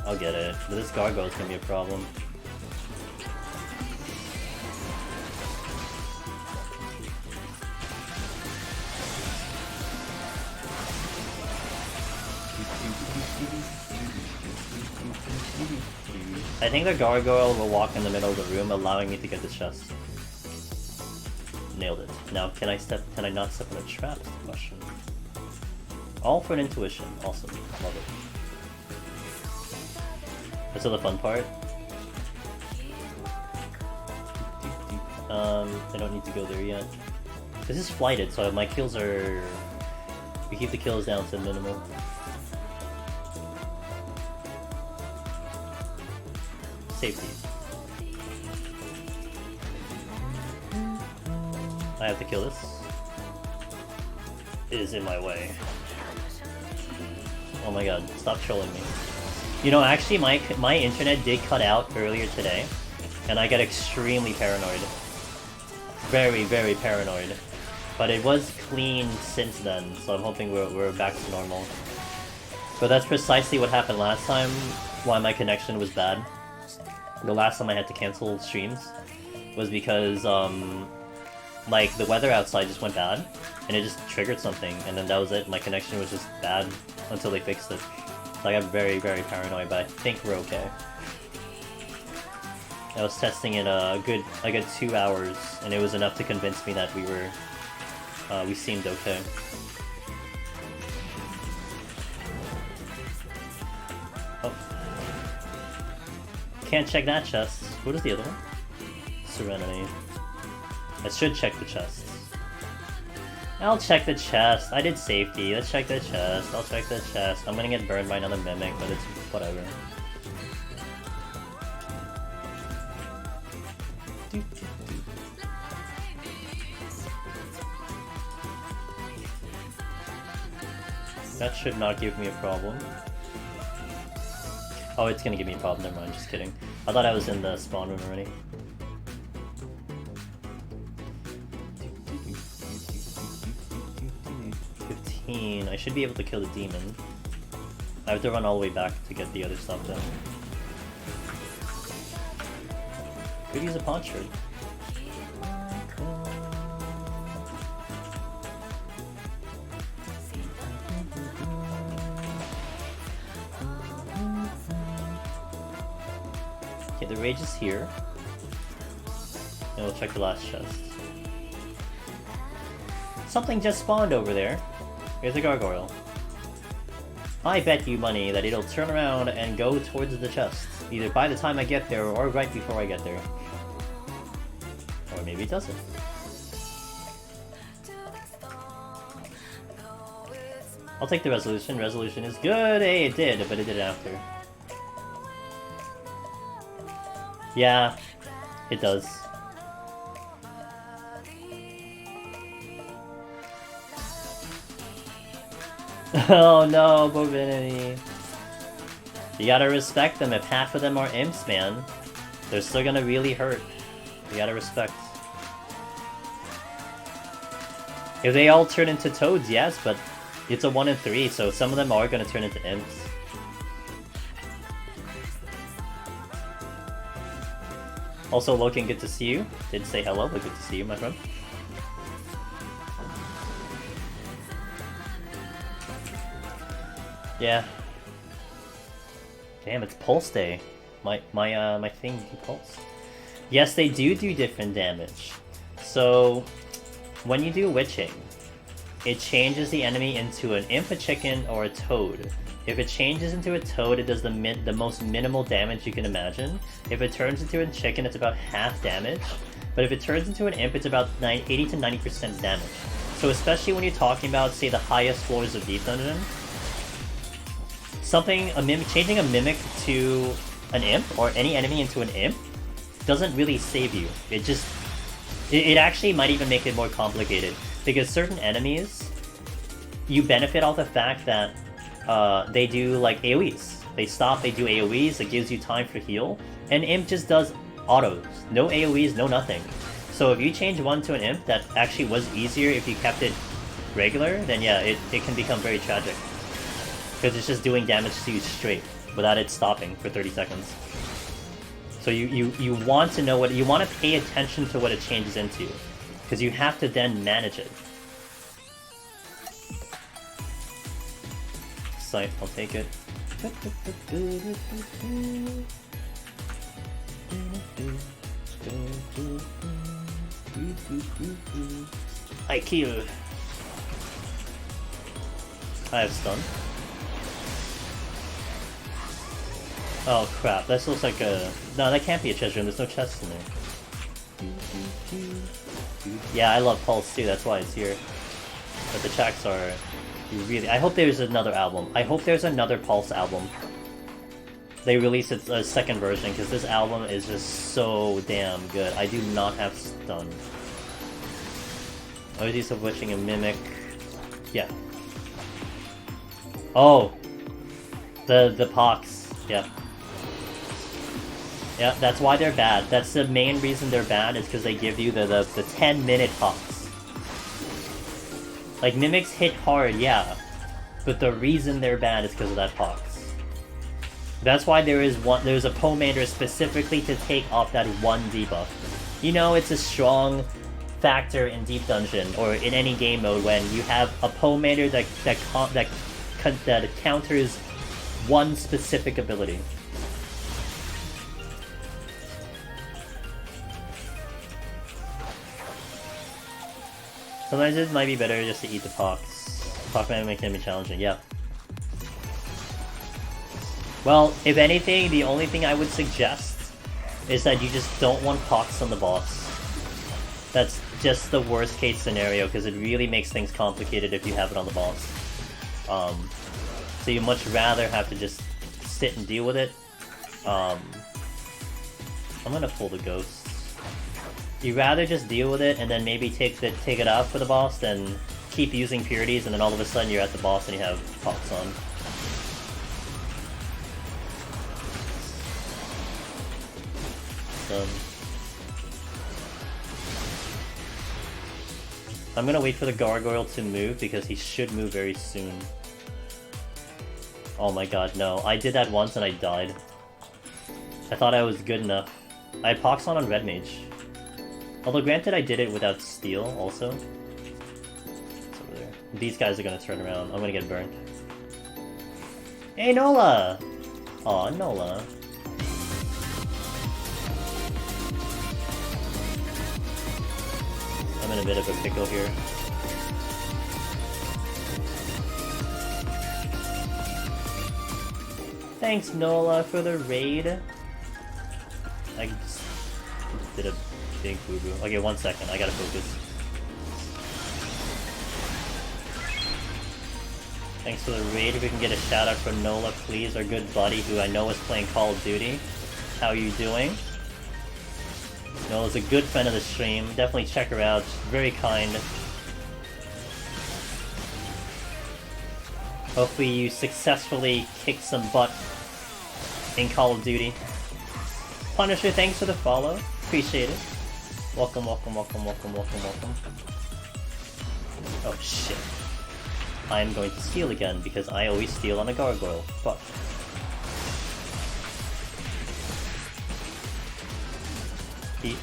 I'll get it. But this gargoyle's gonna be a problem. I think the gargoyle will walk in the middle of the room, allowing me to get the chest. Nailed it. Now, can I not step in a trap? Is the question. All for an intuition. Awesome. Love it. That's the fun part. I don't need to go there yet. This is flighted, so my kills are... We keep the kills down to minimal. Safety. I have to kill this. It is in my way. Oh my god, stop trolling me. You know, actually my internet did cut out earlier today, and I got extremely paranoid. Very, very paranoid. But it was clean since then, so I'm hoping we're back to normal. But that's precisely what happened last time, why my connection was bad. The last time I had to cancel streams was because, like, the weather outside just went bad, and it just triggered something, and then that was it. My connection was just bad until they fixed it. So I got very, very paranoid, but I think we're okay. I was testing it a good 2 hours, and it was enough to convince me that we seemed okay. Oh. Can't check that chest. What is the other one? Serenity. I should check the chest. I'll check the chest. I did safety. Let's check the chest. I'll check the chest. I'm gonna get burned by another mimic, but it's whatever. That should not give me a problem. Oh, it's gonna give me a problem. Never mind. Just kidding. I thought I was in the spawn room already. I should be able to kill the demon. I have to run all the way back to get the other stuff done. Could use a pawn shirt. Okay, the rage is here. And we'll check the last chest. Something just spawned over there. Here's a gargoyle. I bet you money that it'll turn around and go towards the chest. Either by the time I get there or right before I get there. Or maybe it doesn't. I'll take the resolution. Resolution is good. Hey, it did, but it did it after. Yeah, it does. Oh no, Bovinity. You gotta respect them. If half of them are imps, man, they're still gonna really hurt. You gotta respect. If they all turn into toads, yes, but it's a 1 in 3, so some of them are gonna turn into imps. Also, Loken, good to see you. Didn't say hello, but good to see you, my friend. Yeah. Damn, it's pulse day. My thing do pulse. Yes, they do different damage. So when you do witching, it changes the enemy into an imp, a chicken, or a toad. If it changes into a toad, it does the most minimal damage you can imagine. If it turns into a chicken, it's about half damage. But if it turns into an imp, it's about 80 to 90% damage. So especially when you're talking about, say, the highest floors of Deep Dungeon, changing a mimic to an imp, or any enemy into an imp, doesn't really save you. It actually might even make it more complicated, because certain enemies, you benefit off the fact that they do like AoEs. They stop, they do AoEs, it gives you time for heal, and imp just does autos. No AoEs, no nothing. So if you change one to an imp that actually was easier if you kept it regular, then yeah, it can become very tragic. Because it's just doing damage to you straight, without it stopping for 30 seconds. So you want to know what, you want to pay attention to what it changes into, because you have to then manage it. Sight, I'll take it. I kill. I have stun. Oh crap, that looks like a... No, that can't be a chest room, there's no chest in there. Yeah, I love Pulse too, that's why it's here. But the tracks are... really... I hope there's another album. I hope there's another Pulse album. They release a second version, because this album is just so damn good. I do not have stun. Use of Witching and Mimic. Yeah. Oh! The Pox. Yeah. Yeah, that's why they're bad. That's the main reason they're bad, is because they give you the 10-minute Pox. Like, Mimics hit hard, yeah. But the reason they're bad is because of that Pox. That's why there's a pomander specifically to take off that one debuff. You know, it's a strong factor in Deep Dungeon, or in any game mode, when you have a pomander that counters one specific ability. Sometimes it might be better just to eat the Pox. Pox might make it challenging, yeah. Well, if anything, the only thing I would suggest is that you just don't want Pox on the boss. That's just the worst case scenario because it really makes things complicated if you have it on the boss. So you much rather have to just sit and deal with it. I'm gonna pull the ghosts. You rather just deal with it and then maybe take it out for the boss than keep using purities and then all of a sudden you're at the boss and you have pox on. I'm gonna wait for the gargoyle to move because he should move very soon. Oh my god, no. I did that once and I died. I thought I was good enough. I had pox on red mage. Although granted I did it without steel also. It's over there. These guys are gonna turn around. I'm gonna get burnt. Hey Nola! Aw, Nola. I'm in a bit of a pickle here. Thanks, Nola, for the raid. I just did a big boo-boo. Okay, 1 second. I gotta focus. Thanks for the raid. If we can get a shout-out from Nola, please. Our good buddy who I know is playing Call of Duty. How are you doing? Nola's a good friend of the stream. Definitely check her out. She's very kind. Hopefully you successfully kick some butt in Call of Duty. Punisher, thanks for the follow. Appreciate it. Welcome, welcome, welcome, welcome, welcome, welcome. Oh shit. I'm going to steal again because I always steal on a gargoyle. Fuck.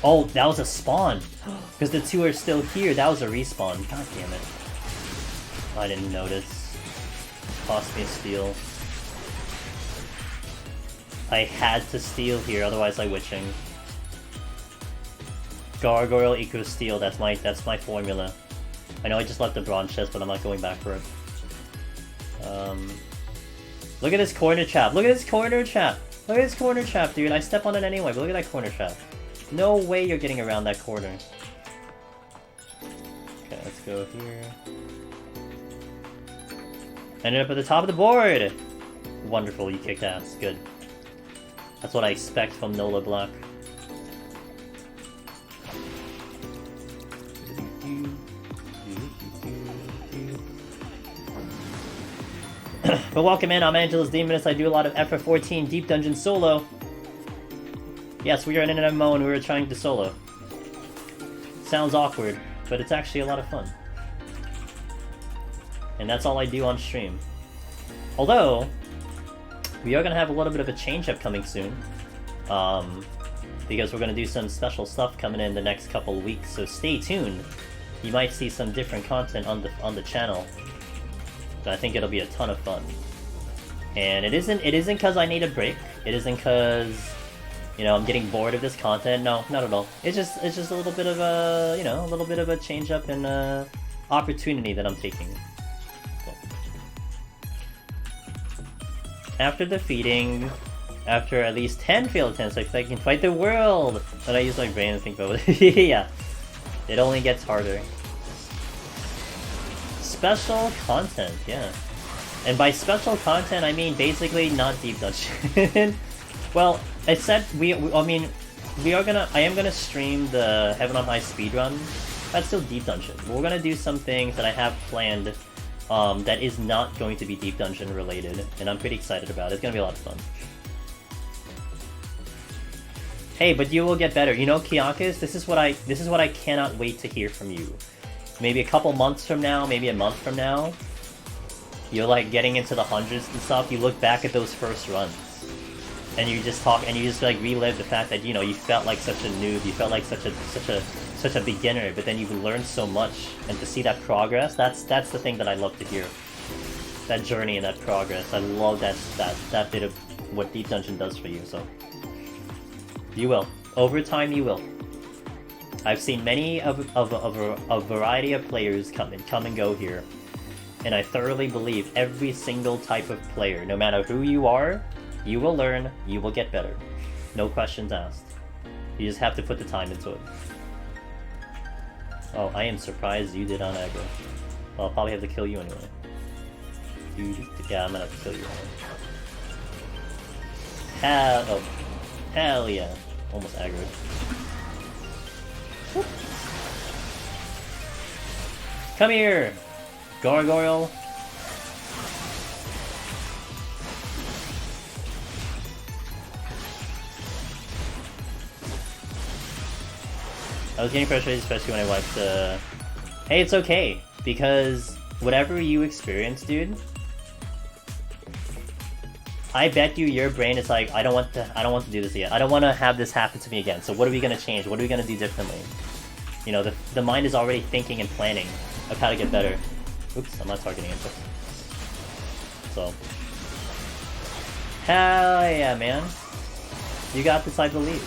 Oh, that was a spawn! Because the two are still here, that was a respawn. God damn it. I didn't notice. Cost me a steal. I had to steal here, otherwise I witching. Gargoyle equals steal, that's my formula. I know I just left the bronze chest, but I'm not going back for it. Look at this corner trap, look at this corner trap! Look at this corner trap, dude, I step on it anyway, but look at that corner trap. No way you're getting around that corner. Okay, let's go here. Ended up at the top of the board! Wonderful, you kicked ass. Good. That's what I expect from Nola Black. But welcome in, I'm Angelus Demonus. I do a lot of FF14 Deep Dungeon solo. Yes, we are in an MMO and we were trying to solo. Sounds awkward, but it's actually a lot of fun. And that's all I do on stream. Although, we are going to have a little bit of a change-up coming soon. Because we're going to do some special stuff coming in the next couple of weeks, so stay tuned. You might see some different content on the channel. But I think it'll be a ton of fun. And it isn't because I need a break. It isn't because, you know, I'm getting bored of this content. No, not at all. It's just a little bit of a, you know, a little bit of a change up and opportunity that I'm taking. So. After at least 10 failed attempts, I can fight the world. But I use my brain to think about it. Yeah, it only gets harder. Special content, yeah. And by special content, I mean basically not deep dungeon. Well, I said I am gonna stream the Heaven on High speedrun. That's still deep dungeon. We're gonna do some things that I have planned that is not going to be deep dungeon related, and I'm pretty excited about it. It's gonna be a lot of fun. Hey, but you will get better. You know, Kiakis, this is what I cannot wait to hear from you. Maybe a couple months from now, maybe a month from now, you're like getting into the hundreds and stuff, you look back at those first runs, and you just talk, and you just like relive the fact that, you know, you felt like such a noob, you felt like such a beginner, but then you've learned so much, and to see that progress, that's the thing that I love to hear. That journey and that progress, I love that bit of what Deep Dungeon does for you, so. You will. Over time, you will. I've seen many of a variety of players come and go here, and I thoroughly believe every single type of player, no matter who you are, you will learn, you will get better. No questions asked. You just have to put the time into it. Oh, I am surprised you did on aggro. Well, I'll probably have to kill you anyway. Yeah, I'm gonna have to kill you anyway. Hell yeah. Almost aggroed. Whoop. Come here! Gargoyle! I was getting frustrated, especially when I wiped the... Hey, it's okay, because whatever you experience, dude, I bet you your brain is like, I don't want to do this again. I don't want to have this happen to me again. So what are we gonna change? What are we gonna do differently? You know, the mind is already thinking and planning of how to get better. Oops, I'm not targeting it. So, hell yeah, man! You got this, I believe.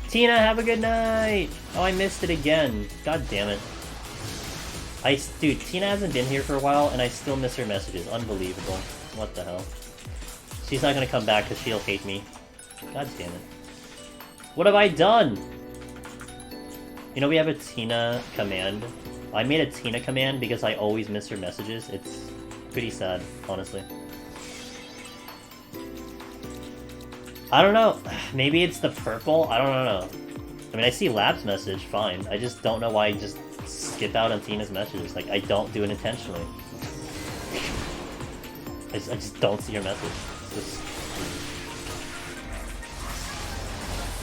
Tina, have a good night! Oh, I missed it again. God damn it. Dude, Tina hasn't been here for a while, and I still miss her messages. Unbelievable. What the hell? She's not gonna come back because she'll hate me. God damn it. What have I done? You know, we have a Tina command. I made a Tina command because I always miss her messages. It's pretty sad, honestly. I don't know. Maybe it's the purple? I don't know. I mean, I see Lab's message, fine. I just don't know why I just skip out on Tina's messages. Like, I don't do it intentionally. I just don't see her message. Just...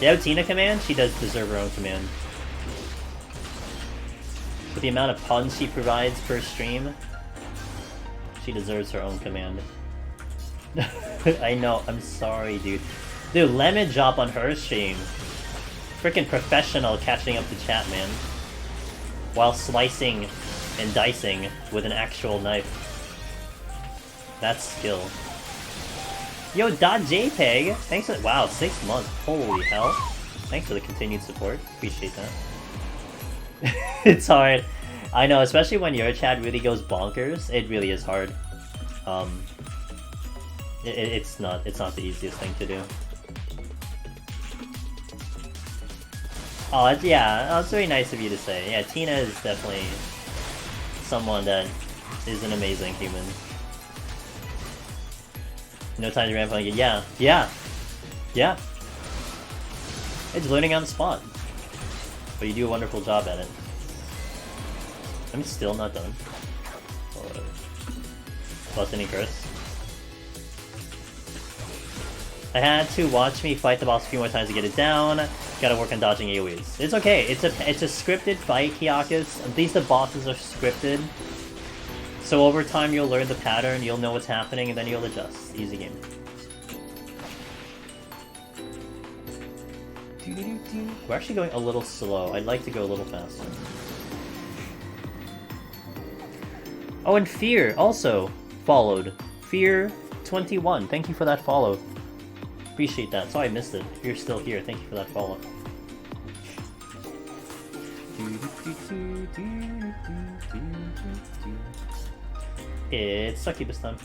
You have a Tina command? She does deserve her own command. With the amount of puns she provides per stream, she deserves her own command. I know, I'm sorry, dude. Dude, lemon drop on her stream. Freaking professional catching up to chat, man. While slicing and dicing with an actual knife. That's skill. Yo, .jpeg! Thanks for- wow, 6 months. Holy hell. Thanks for the continued support. Appreciate that. It's hard. I know, especially when your chat really goes bonkers. It really is hard. It's not the easiest thing to do. Oh, yeah, it's very nice of you to say. Yeah, Tina is definitely someone that is an amazing human. No time to ramp on it. Yeah. It's learning on the spot. But you do a wonderful job at it. I'm still not done. Plus any curse. I had to watch me fight the boss a few more times to get it down. Gotta work on dodging AoEs. It's okay. It's a scripted fight, Kyakus. At least the bosses are scripted. So over time you'll learn the pattern, you'll know what's happening, and then you'll adjust. Easy game. We're actually going a little slow. I'd like to go a little faster. Oh, and Fear also followed. Fear21. Thank you for that follow. Appreciate that. Sorry I missed it. If you're still here, thank you for that follow. It's Succubus time.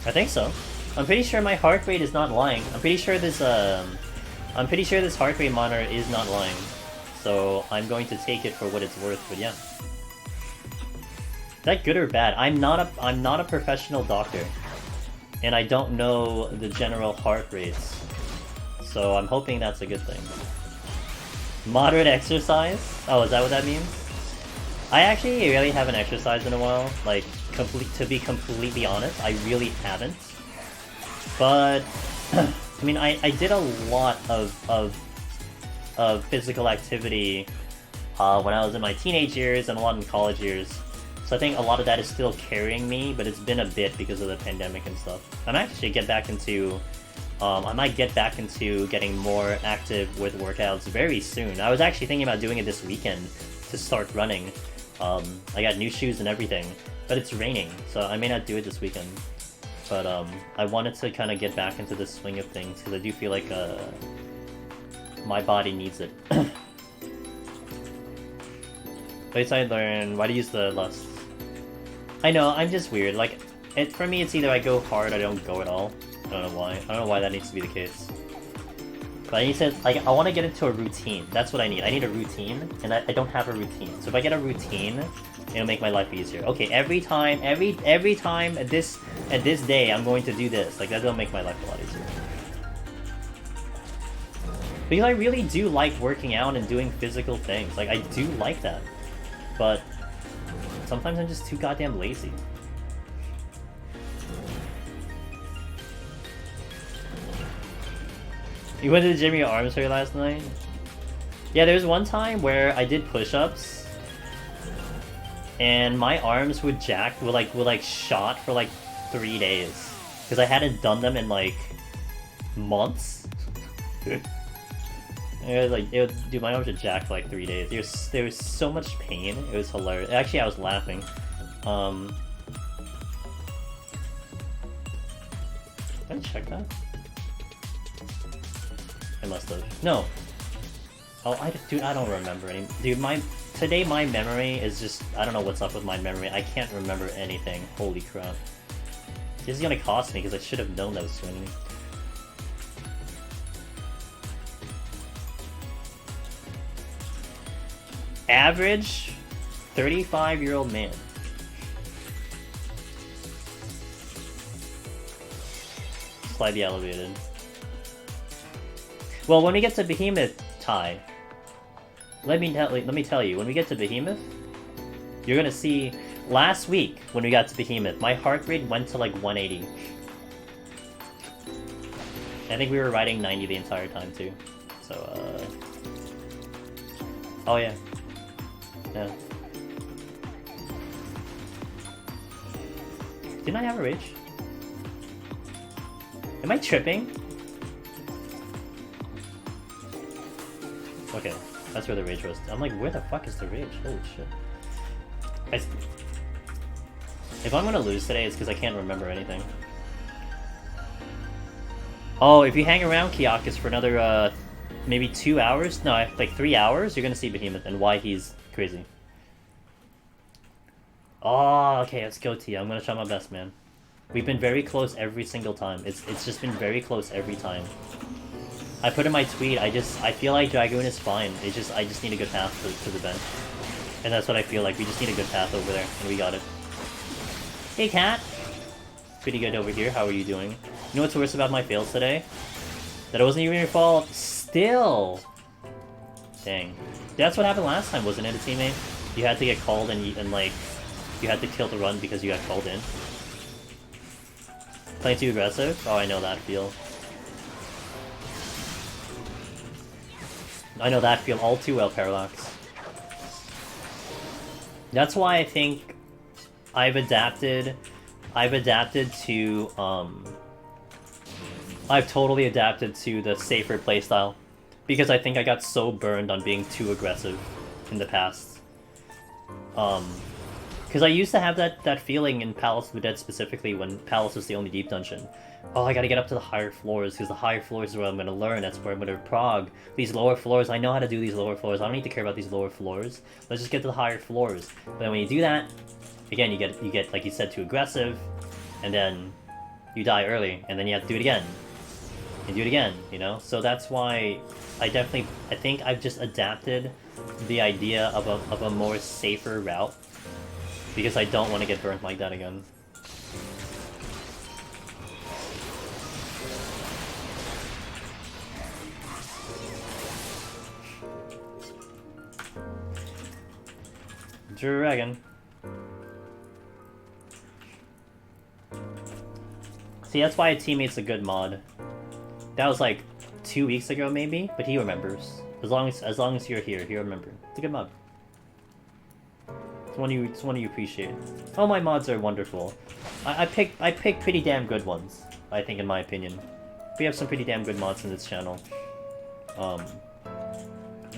I think so. I'm pretty sure my heart rate is not lying. I'm pretty sure this heart rate monitor is not lying. So I'm going to take it for what it's worth, but yeah. Is that good or bad? I'm not a professional doctor. And I don't know the general heart rates. So I'm hoping that's a good thing. Moderate exercise? Oh, is that what that means? I actually really haven't exercised in a while. Like, to be completely honest, I really haven't. But, I mean, I did a lot of physical activity when I was in my teenage years and a lot in college years. So I think a lot of that is still carrying me, but it's been a bit because of the pandemic and stuff. I might actually get back into getting more active with workouts very soon. I was actually thinking about doing it this weekend to start running. I got new shoes and everything, but it's raining, so I may not do it this weekend. But I wanted to kind of get back into the swing of things, because I do feel like my body needs it. Place I learn why to use the lust. I know, I'm just weird. Like, for me, it's either I go hard or I don't go at all. I don't know why. I don't know why that needs to be the case. But I need to, like, I want to get into a routine. That's what I need. I need a routine, and I don't have a routine. So if I get a routine, it'll make my life easier. Okay, every time at this day, I'm going to do this. Like, that'll make my life a lot easier. Because I really do like working out and doing physical things. Like, I do like that. But sometimes I'm just too goddamn lazy. You went to the gym, your arms hurt last night? Yeah, there was one time where I did push-ups, and my arms would shot for like 3 days. Because I hadn't done them in like months. It was like, dude, my arms were jacked for like 3 days. There was so much pain, it was hilarious. Actually, I was laughing. Did I check that? I must have. No. Oh, dude, I don't remember any. Dude, today my memory is just, I don't know what's up with my memory. I can't remember anything. Holy crap. This is gonna cost me because I should have known that was swinging. Average 35-year-old man. Slightly elevated. Well, when we get to Behemoth, Ty, let me tell you, when we get to Behemoth, you're gonna see. Last week, when we got to Behemoth, my heart rate went to like 180. I think we were riding 90 the entire time too. So, oh yeah. Yeah. Didn't I have a rage? Am I tripping? Okay, that's where the rage was. I'm like, where the fuck is the rage? Holy shit. If I'm gonna lose today, it's because I can't remember anything. Oh, if you hang around Kiyakis for another, maybe 2 hours? No, like 3 hours, you're gonna see Behemoth and why he's crazy. Oh, okay, let's go T. I'm gonna try my best, man. We've been very close every single time. It's just been very close every time. I put in my tweet, I feel like Dragoon is fine. I just need a good path to the bench. And that's what I feel like. We just need a good path over there, and we got it. Hey, Cat! Pretty good over here. How are you doing? You know what's worse about my fails today? That it wasn't even your fault. Still! Dang. That's what happened last time, wasn't it, a teammate? You had to get called and like, you had to kill the run because you got called in. Playing too aggressive? Oh, I know that feel. I know that feel all too well, Parallax. That's why I think I've adapted to, I've totally adapted to the safer playstyle. Because I think I got so burned on being too aggressive in the past. Because I used to have that feeling in Palace of the Dead specifically when Palace was the only deep dungeon. Oh, I gotta get up to the higher floors, because the higher floors is where I'm gonna learn, that's where I'm gonna prog. These lower floors, I know how to do these lower floors, I don't need to care about these lower floors. Let's just get to the higher floors. But then when you do that, again, you get like you said, too aggressive, and then you die early, and then you have to do it again. And do it again, you know? So that's why I think I've just adapted the idea of a more safer route. Because I don't want to get burnt like that again. Dragon. See, that's why a teammate's a good mod. That was like 2 weeks ago, maybe, but he remembers. As long as you're here, he'll remember. It's a good mod. It's one you appreciate. All my mods are wonderful. I pick pretty damn good ones, I think, in my opinion. We have some pretty damn good mods in this channel. And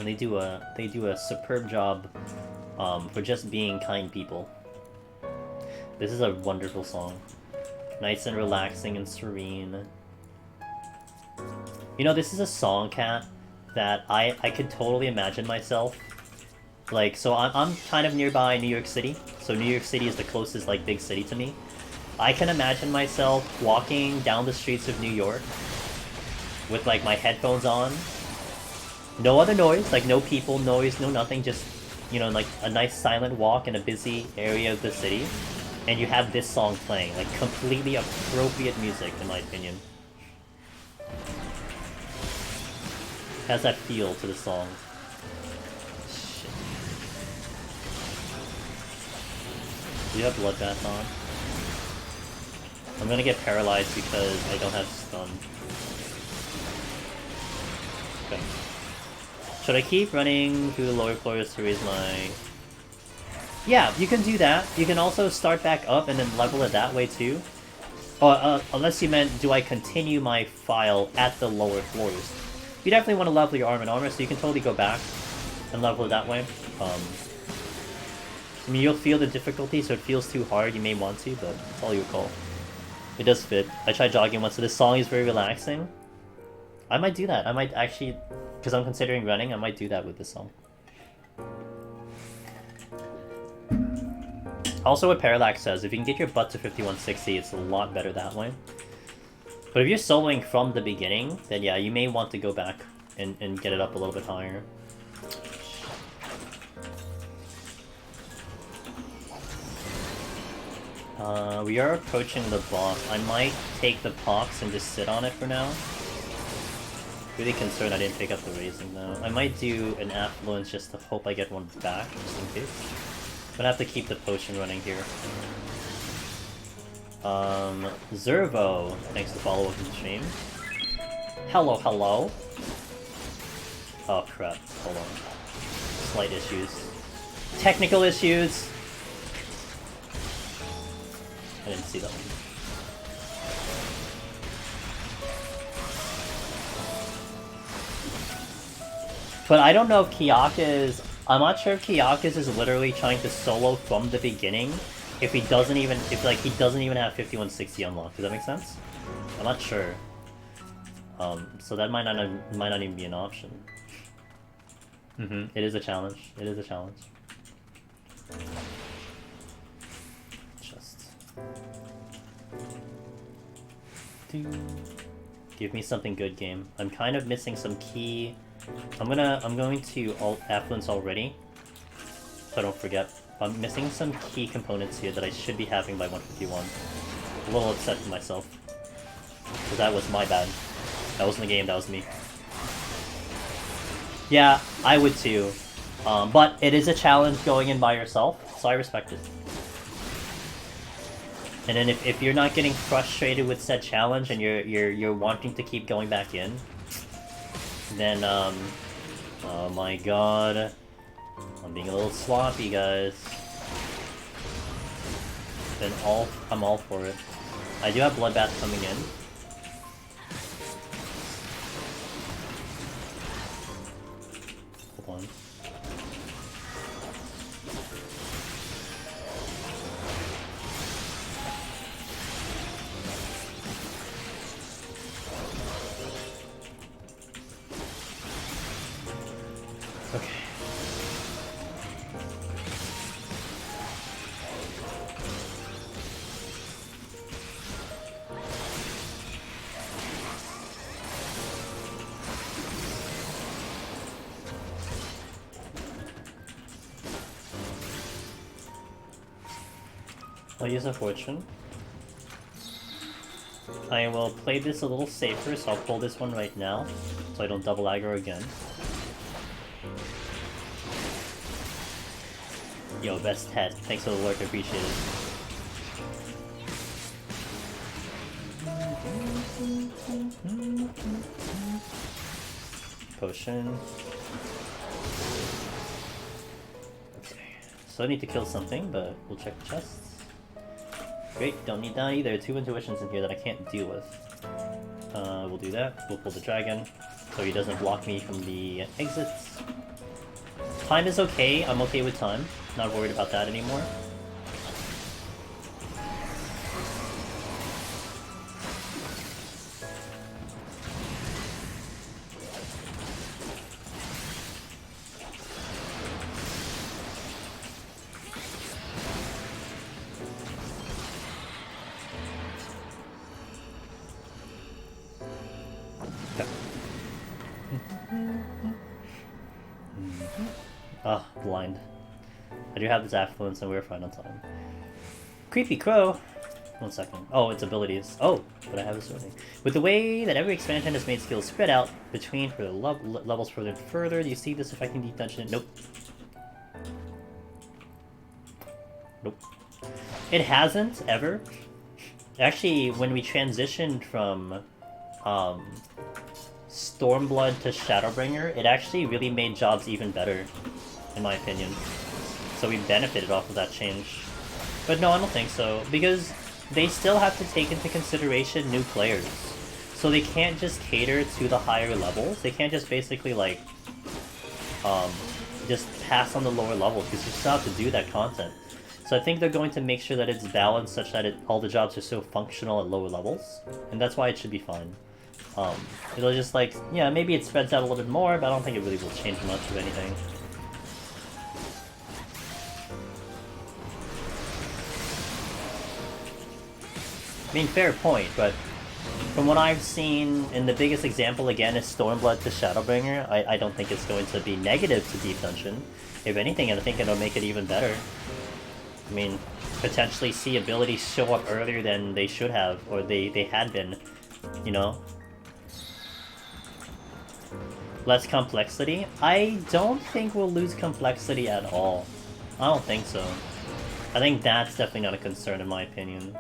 they do a superb job for just being kind people. This is a wonderful song. Nice and relaxing and serene. You know, this is a song, Cat, that I could totally imagine myself Like, so I'm kind of nearby New York City. So New York City is the closest, like, big city to me. I can imagine myself walking down the streets of New York with, like, my headphones on. No other noise, like, no people, noise, no nothing, just, you know, like, a nice silent walk in a busy area of the city. And you have this song playing, like, completely appropriate music, in my opinion. Has that feel to the song. Shit. Do you have Bloodbath on? I'm gonna get paralyzed because I don't have stun. Okay. Should I keep running through the lower floors to raise my... Yeah, you can do that. You can also start back up and then level it that way too. Unless you meant, do I continue my file at the lower floors? You definitely want to level your armor, so you can totally go back and level it that way. I mean, you'll feel the difficulty, so it feels too hard, you may want to, but it's all your call. It does fit. I tried jogging once, so this song is very relaxing. I might do that. I might actually, because I'm considering running, I might do that with this song. Also what Parallax says, if you can get your butt to 5160, it's a lot better that way. But if you're soloing from the beginning, then yeah, you may want to go back and get it up a little bit higher. We are approaching the boss. I might take the pox and just sit on it for now. Really concerned I didn't pick up the raising though. I might do an affluence just to hope I get one back, just in case. I'm gonna have to keep the potion running here. Zervo, thanks to follow up the stream. Hello, hello. Oh crap, hold on. Slight issues. Technical issues! I didn't see that one. But I don't know if Kyakas... I'm not sure if Kyakas is literally trying to solo from the beginning. If he doesn't even... If, like, he doesn't even have 5160 unlocked. Does that make sense? I'm not sure. So that might not even be an option. It is a challenge. It is a challenge. Just... Give me something good, game. I'm kind of missing some key... I'm going to affluence already, so I don't forget. I'm missing some key components here that I should be having by 151. I'm a little upset with myself. Because that was my bad. That wasn't the game, that was me. Yeah, I would too. But it is a challenge going in by yourself, so I respect it. And then if you're not getting frustrated with said challenge and you're wanting to keep going back in, then oh my god, I'm being a little sloppy, guys. Then I'm all for it. I do have Bloodbath coming in. Hold on. Okay. I'll use a fortune. I will play this a little safer, so I'll pull this one right now, so I don't double aggro again. Yo, best head. Thanks for the work, I appreciate it. Potion. Okay, so I need to kill something, but we'll check the chests. Great, don't need that either. 2 intuitions in here that I can't deal with. We'll do that. We'll pull the dragon, so he doesn't block me from the exits. Time is okay. I'm okay with time. Not worried about that anymore. blind. I do have this affluence and we're fine on time. Creepy Crow. 1 second. Oh, its abilities. Oh, but I have a sorting. With the way that every expansion has made skills spread out between for the levels further and further, do you see this affecting Deep Dungeon? Nope. Nope. It hasn't, ever. Actually, when we transitioned from Stormblood to Shadowbringer, it actually really made jobs even better, in my opinion. So we benefited off of that change. But no, I don't think so, because they still have to take into consideration new players. So they can't just cater to the higher levels. They can't just basically, like, just pass on the lower levels, because you still have to do that content. So I think they're going to make sure that it's balanced such that all the jobs are so functional at lower levels. And that's why it should be fine. It'll just, like, yeah, maybe it spreads out a little bit more, but I don't think it really will change much of anything. I mean, fair point, but from what I've seen, and the biggest example again is Stormblood to Shadowbringer, I don't think it's going to be negative to Deep Dungeon. If anything, I think it'll make it even better. I mean, potentially see abilities show up earlier than they should have, or they had been, you know? Less complexity? I don't think we'll lose complexity at all. I don't think so. I think that's definitely not a concern in my opinion.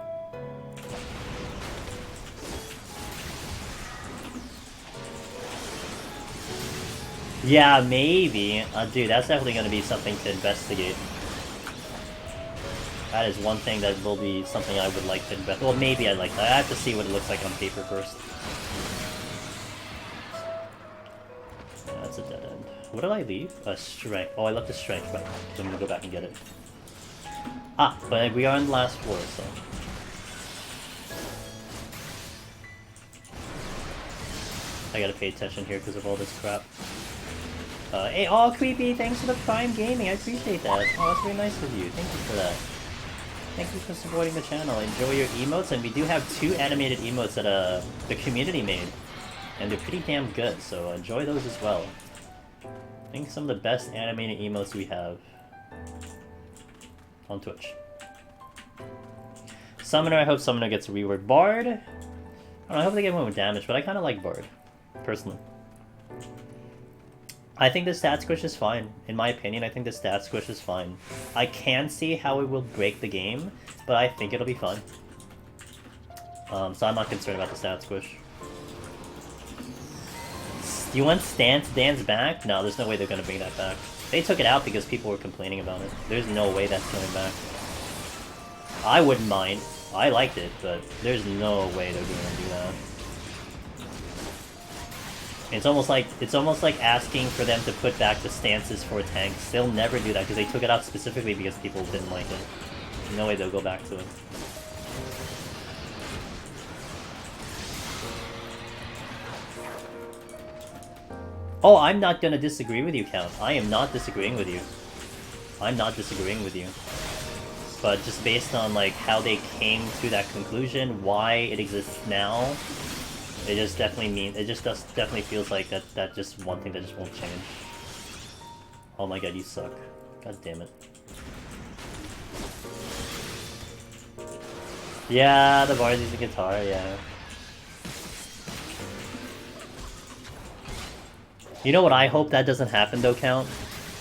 Yeah, maybe. Dude, that's definitely going to be something to investigate. That is one thing that will be something I would like to invest. Well, maybe I'd like that. I have to see what it looks like on paper first. Yeah, that's a dead end. What did I leave? A strength. Oh, I left a strength, right. So I'm going to go back and get it. Ah, but we are on the last floor, so... I gotta pay attention here because of all this crap. Hey, oh, Creepy, thanks for the Prime Gaming, I appreciate that. Oh, that's very nice of you, thank you for that. Thank you for supporting the channel, enjoy your emotes, and we do have 2 animated emotes that the community made. And they're pretty damn good, so enjoy those as well. I think some of the best animated emotes we have on Twitch. Summoner, I hope Summoner gets a rework. Bard? I don't know, I hope they get one with damage, but I kind of like Bard, personally. I think the stat squish is fine. In my opinion, I think the stat squish is fine. I can see how it will break the game, but I think it'll be fine. So I'm not concerned about the stat squish. Do you want Stance Dance back? No, there's no way they're going to bring that back. They took it out because people were complaining about it. There's no way that's coming back. I wouldn't mind. I liked it, but there's no way they're going to do that. It's almost like asking for them to put back the stances for tanks. They'll never do that because they took it out specifically because people didn't like it. No way they'll go back to it. Oh, I'm not gonna disagree with you, Count. I am not disagreeing with you. I'm not disagreeing with you. But just based on like how they came to that conclusion, why it exists now, it just definitely feels like that just one thing that just won't change. Oh my god, you suck. God damn it. Yeah, the bars use a guitar, yeah. You know what I hope that doesn't happen though, Count?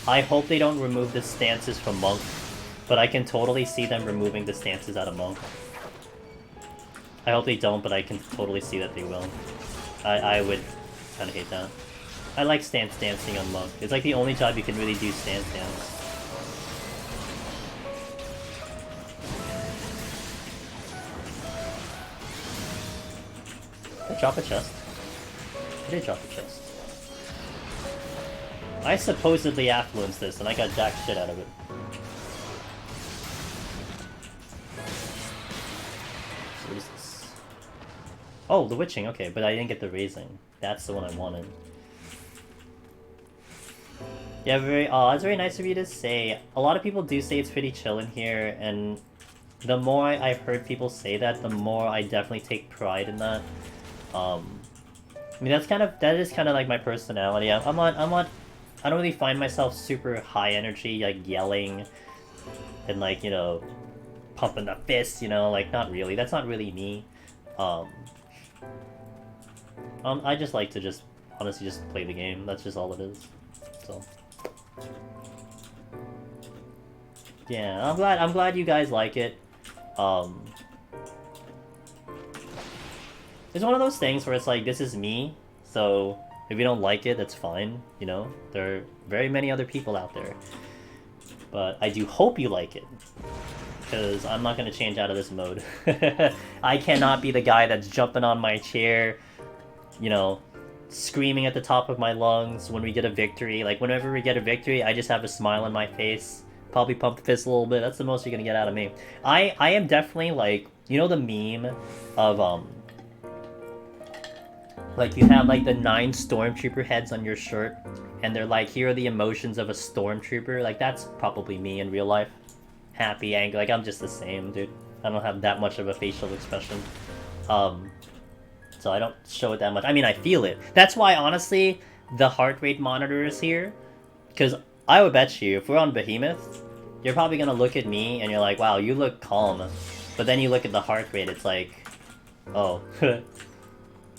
I hope they don't remove the stances from Monk, but I can totally see them removing the stances out of Monk. I hope they don't, but I can totally see that they will. I would kind of hate that. I like stance dancing on Monk. It's like the only job you can really do stance dance. Did I drop a chest? I did drop a chest. I supposedly affluenced this, and I got jack shit out of it. What is this? Oh, the witching, okay, but I didn't get the raising. That's the one I wanted. Yeah, that's very nice of you to say. A lot of people do say it's pretty chill in here, and the more I've heard people say that, the more I definitely take pride in that. I mean, that is kind of like my personality. I'm not I don't really find myself super high energy, like yelling and like, you know, pumping the fist, you know, like not really. That's not really me. I just like to just honestly just play the game. That's just all it is. So yeah, I'm glad you guys like it. It's one of those things where it's like, this is me, so if you don't like it, that's fine, you know? There are very many other people out there. But I do hope you like it, because I'm not going to change out of this mode. I cannot be the guy that's jumping on my chair, you know, screaming at the top of my lungs when we get a victory. Like, whenever we get a victory, I just have a smile on my face, probably pump the fist a little bit. That's the most you're going to get out of me. I am definitely, like, you know the meme of, like, you have, like, the 9 stormtrooper heads on your shirt, and they're like, here are the emotions of a stormtrooper. Like, that's probably me in real life. Happy, angry, like, I'm just the same, dude. I don't have that much of a facial expression. So I don't show it that much. I mean, I feel it. That's why, honestly, the heart rate monitor is here. Because I would bet you, if we're on Behemoth, you're probably gonna look at me, and you're like, wow, you look calm. But then you look at the heart rate, it's like, oh...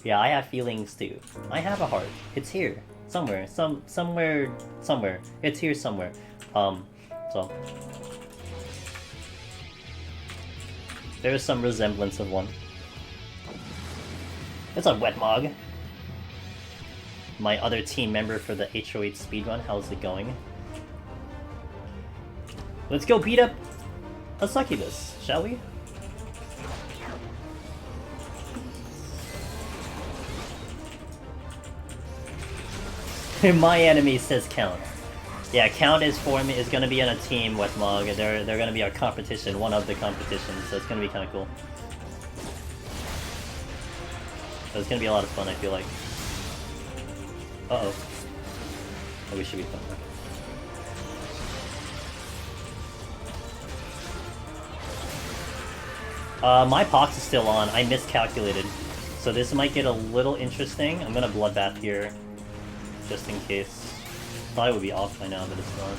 Yeah, I have feelings too. I have a heart. It's here. Somewhere. Somewhere. It's here somewhere. So... there is some resemblance of one. It's a Wetmog. My other team member for the HO8 speedrun. How's it going? Let's go beat up a succubus, shall we? My enemy says Count. Yeah, Count is gonna be on a team with Mog. They're gonna be our competition, one of the competitions, so it's gonna be kinda cool. So it's gonna be a lot of fun, I feel like. Uh-oh. Oh, we should be fun. My Pox is still on. I miscalculated. So this might get a little interesting. I'm gonna Bloodbath here. Just in case. Probably would be off by now, but it's not.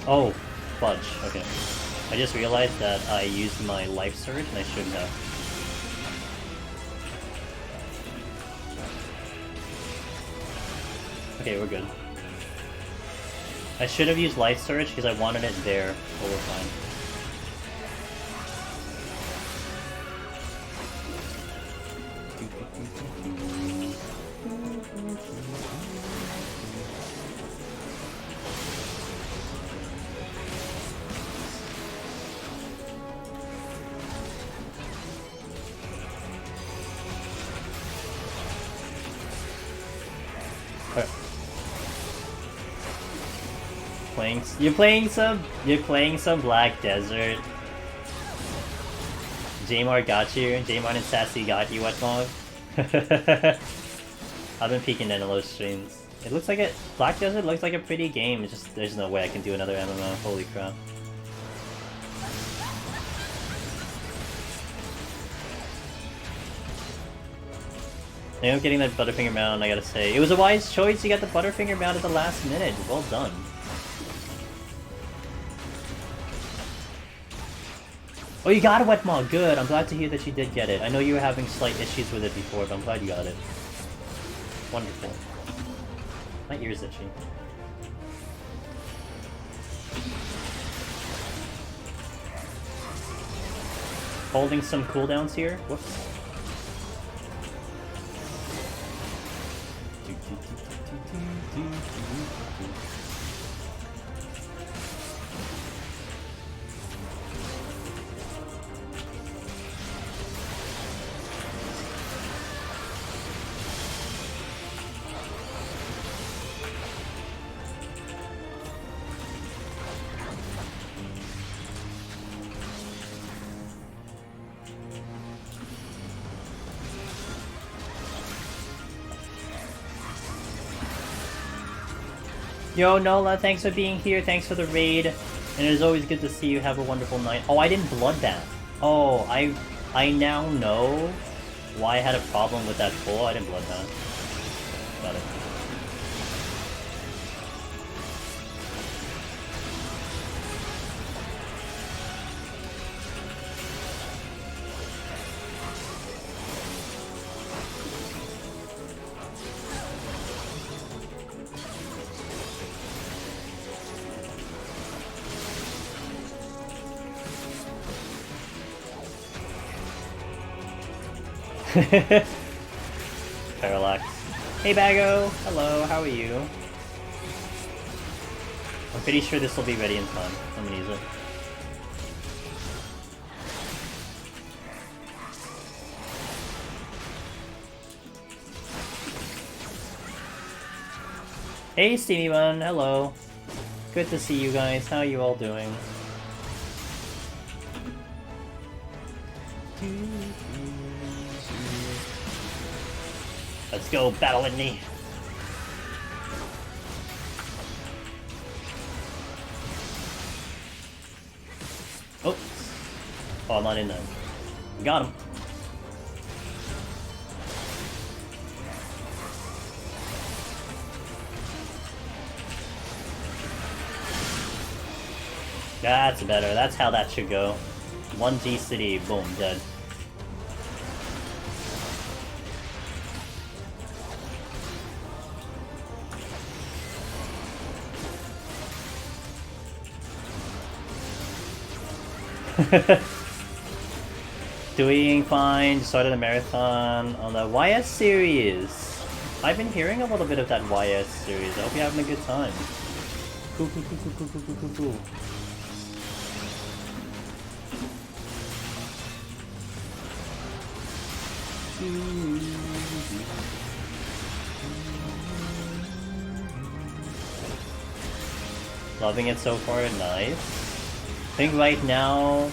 Oh, fudge. Okay. I just realized that I used my life surge and I shouldn't have. Okay, we're good. I should have used life surge because I wanted it there, but we're fine. You're playing some Black Desert. Jamar got you. Jamar and Sassy got you, Wetmog. I've been peeking into those streams. It looks like Black Desert looks like a pretty game. It's just there's no way I can do another MMO. Holy crap. I ended up getting that Butterfinger mount, I gotta say. It was a wise choice, you got the Butterfinger mount at the last minute. Well done. Oh, you got a Wetmog, good. I'm glad to hear that you did get it. I know you were having slight issues with it before, but I'm glad you got it. Wonderful. My ear's itchy. Holding some cooldowns here. Whoops. Yo, Nola, thanks for being here. Thanks for the raid. And it is always good to see you. Have a wonderful night. Oh, I didn't Bloodbath. Oh, I now know why I had a problem with that pull. I didn't blood that. Got it. Parallax. Hey Bago! Hello, how are you? I'm pretty sure this will be ready in time. I'm gonna use it. Hey Steamy Bun, hello. Good to see you guys. How are you all doing? Let's go, Battle in me. Oh. Oh, I'm not in there. Got him. That's better. That's how that should go. 1G City, boom, dead. Doing fine, started a marathon on the YS series. I've been hearing a little bit of that YS series. I hope you're having a good time. Cool, cool, cool, cool, cool, cool, cool, cool. Loving it so far, nice. I think right now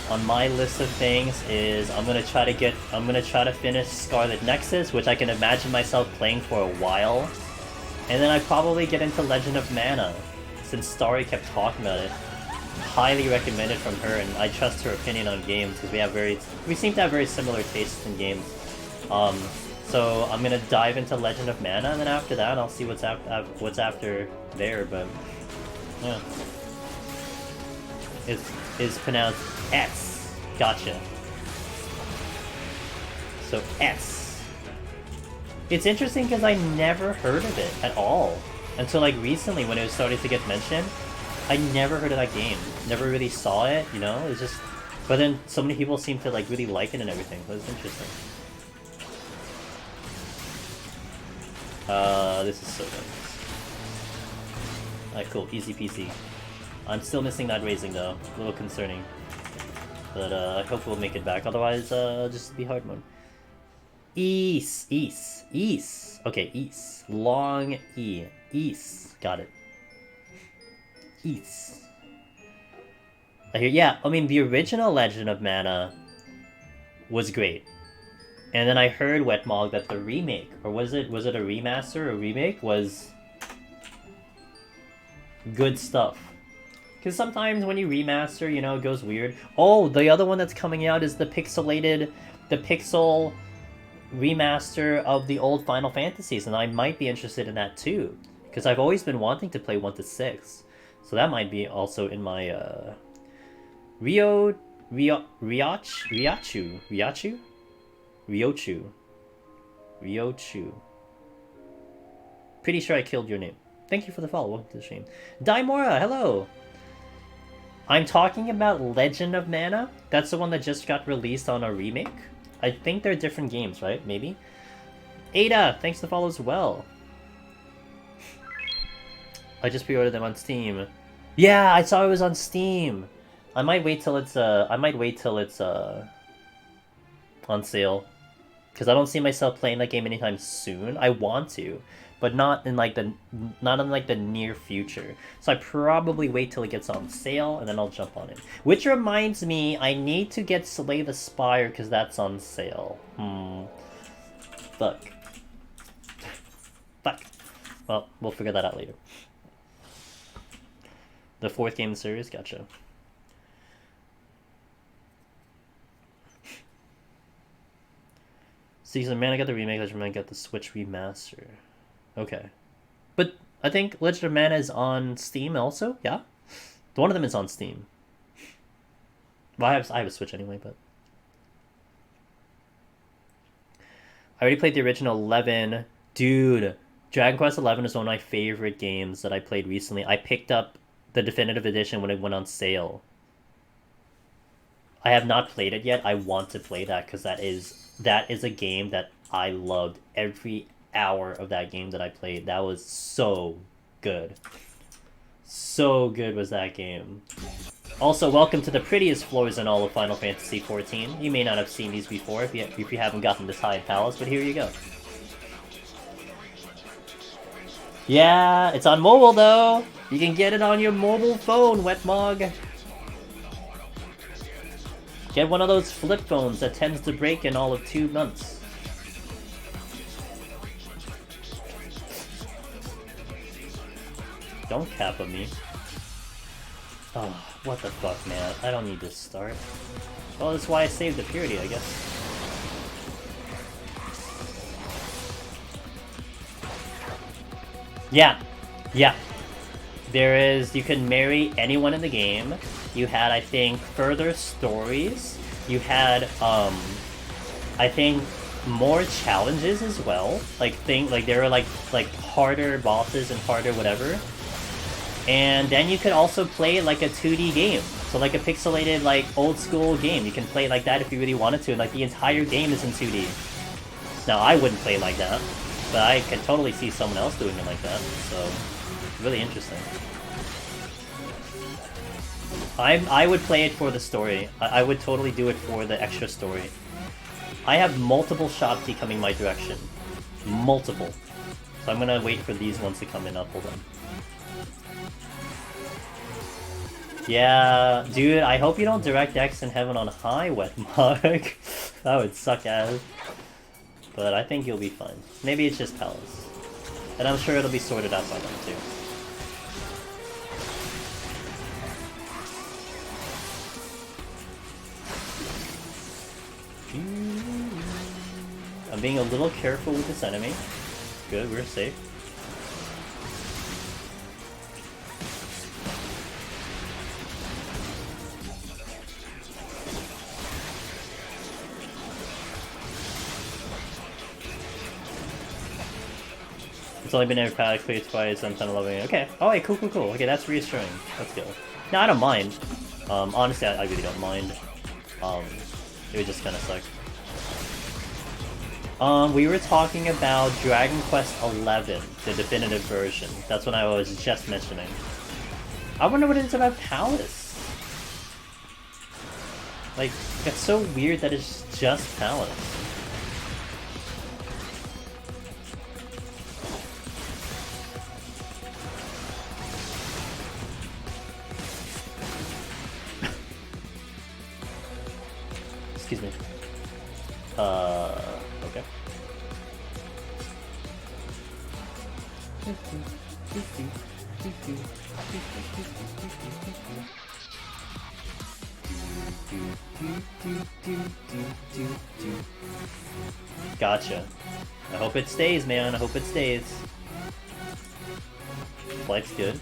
on my list of things is I'm gonna try to finish Scarlet Nexus, which I can imagine myself playing for a while. And then I probably get into Legend of Mana, since Starry kept talking about it. Highly recommended from her, and I trust her opinion on games because we seem to have very similar tastes in games. So I'm gonna dive into Legend of Mana, and then after that I'll see what's after there. But yeah, is pronounced S. Gotcha. So S. It's interesting because I never heard of it at all until like recently when it was starting to get mentioned. I never heard of that game. Never really saw it, you know? It's just... But then so many people seem to like really like it and everything. So it's interesting. This is so good. Alright, cool. Easy peasy. I'm still missing that raising though. A little concerning. But I hope we'll make it back. Otherwise, just be hard mode. East. Okay, East. Long E. East. Got it. East. I hear, yeah, I mean, the original Legend of Mana was great. And then I heard Wetmog that the remake, or was it a remaster or remake, was good stuff. Because sometimes when you remaster, you know, it goes weird. Oh, the other one that's coming out is the pixel remaster of the old Final Fantasies, and I might be interested in that too. Because I've always been wanting to play 1 to 6. So that might be also in my, Ryochu. Pretty sure I killed your name. Thank you for the follow. Welcome to the stream. Daimora, hello! I'm talking about Legend of Mana. That's the one that just got released on a remake. I think they're different games, right? Maybe? Ada, thanks for the follow as well. I just pre-ordered them on Steam. Yeah, I saw it was on Steam. I might wait till it's on sale, because I don't see myself playing that game anytime soon. I want to, but not in like the near future. So I probably wait till it gets on sale and then I'll jump on it. Which reminds me, I need to get Slay the Spire because that's on sale. Fuck. Fuck. Well, we'll figure that out later. The 4th game in the series? Gotcha. Season of Mana got the remake, Legend of Mana got the Switch remaster. Okay. But I think Legend of Mana is on Steam also, yeah? One of them is on Steam. Well, I have a Switch anyway, but... I already played the original 11. Dude, Dragon Quest 11 is one of my favorite games that I played recently. I picked up the definitive edition when it went on sale. I have not played it yet. I want to play that because that is a game that I loved. Every hour of that game that I played, that was so good. So good was that game. Also, welcome to the prettiest floors in all of Final Fantasy XIV. You may not have seen these before if you haven't gotten this high palace, but here you go. Yeah, it's on mobile though. You can get it on your mobile phone, Wetmog. Get one of those flip phones that tends to break in all of 2 months. Don't cap on me. Oh, what the fuck, man. I don't need this start. Well, that's why I saved the purity, I guess. Yeah. Yeah. There is... You can marry anyone in the game. You had, I think, further stories. You had, I think, more challenges as well. Like, there were, like harder bosses and harder whatever. And then you could also play, like, a 2D game. So, like, a pixelated, like, old-school game. You can play like that if you really wanted to. And, like, the entire game is in 2D. Now, I wouldn't play like that. But I can totally see someone else doing it like that. So, really interesting. I would play it for the story. I would totally do it for the extra story. I have multiple Shopti coming my direction. Multiple. So I'm gonna wait for these ones to come in. I'll pull them. Yeah, dude, I hope you don't DirectX in Heaven on High, Wetmark. That would suck ass. But I think you'll be fine. Maybe it's just Palace. And I'm sure it'll be sorted out by them too. I'm being a little careful with this enemy. Good, we're safe. It's only been every clear twice, I'm kind of loving it. Okay, alright, cool. Okay, that's reassuring. Let's go. No, I don't mind. Honestly, I really don't mind. It would just kind of suck. We were talking about Dragon Quest XI, the definitive version. That's what I was just mentioning. I wonder what it is about Palace. Like, it's so weird that it's just Palace. Excuse me. Okay. Gotcha. I hope it stays, man. I hope it stays. Life's good.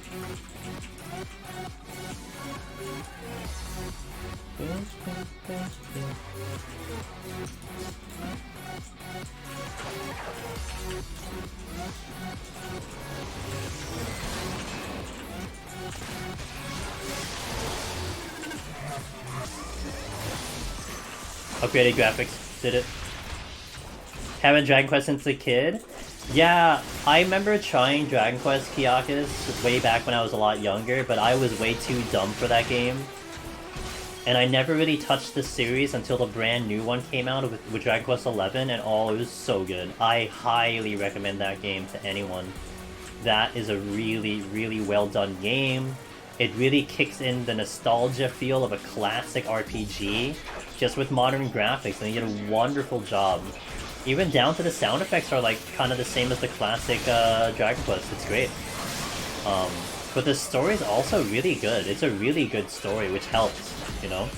Upgraded graphics, did it? Haven't Dragon Quest since a kid? Yeah, I remember trying Dragon Quest Kyakus way back when I was a lot younger, but I was way too dumb for that game. And I never really touched the series until the brand new one came out with Dragon Quest XI, and it was so good. I highly recommend that game to anyone. That is a really, really well done game. It really kicks in the nostalgia feel of a classic RPG, just with modern graphics, and they did a wonderful job. Even down to the sound effects are like kind of the same as the classic Dragon Quest. It's great. But the story is also really good. It's a really good story, which helps, you know?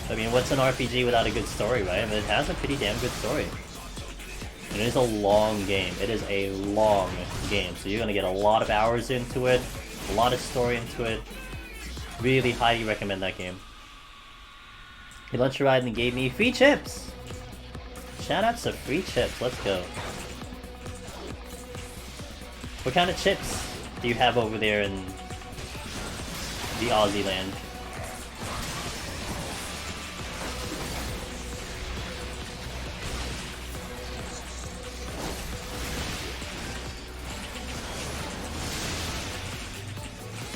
I mean, what's an RPG without a good story, right? I mean, it has a pretty damn good story. And it is a long game. It is a long game, so you're gonna get a lot of hours into it, a lot of story into it. Really highly recommend that game. He launched a ride and gave me free chips! Shoutouts to free chips, let's go. What kind of chips do you have over there in the Aussie land?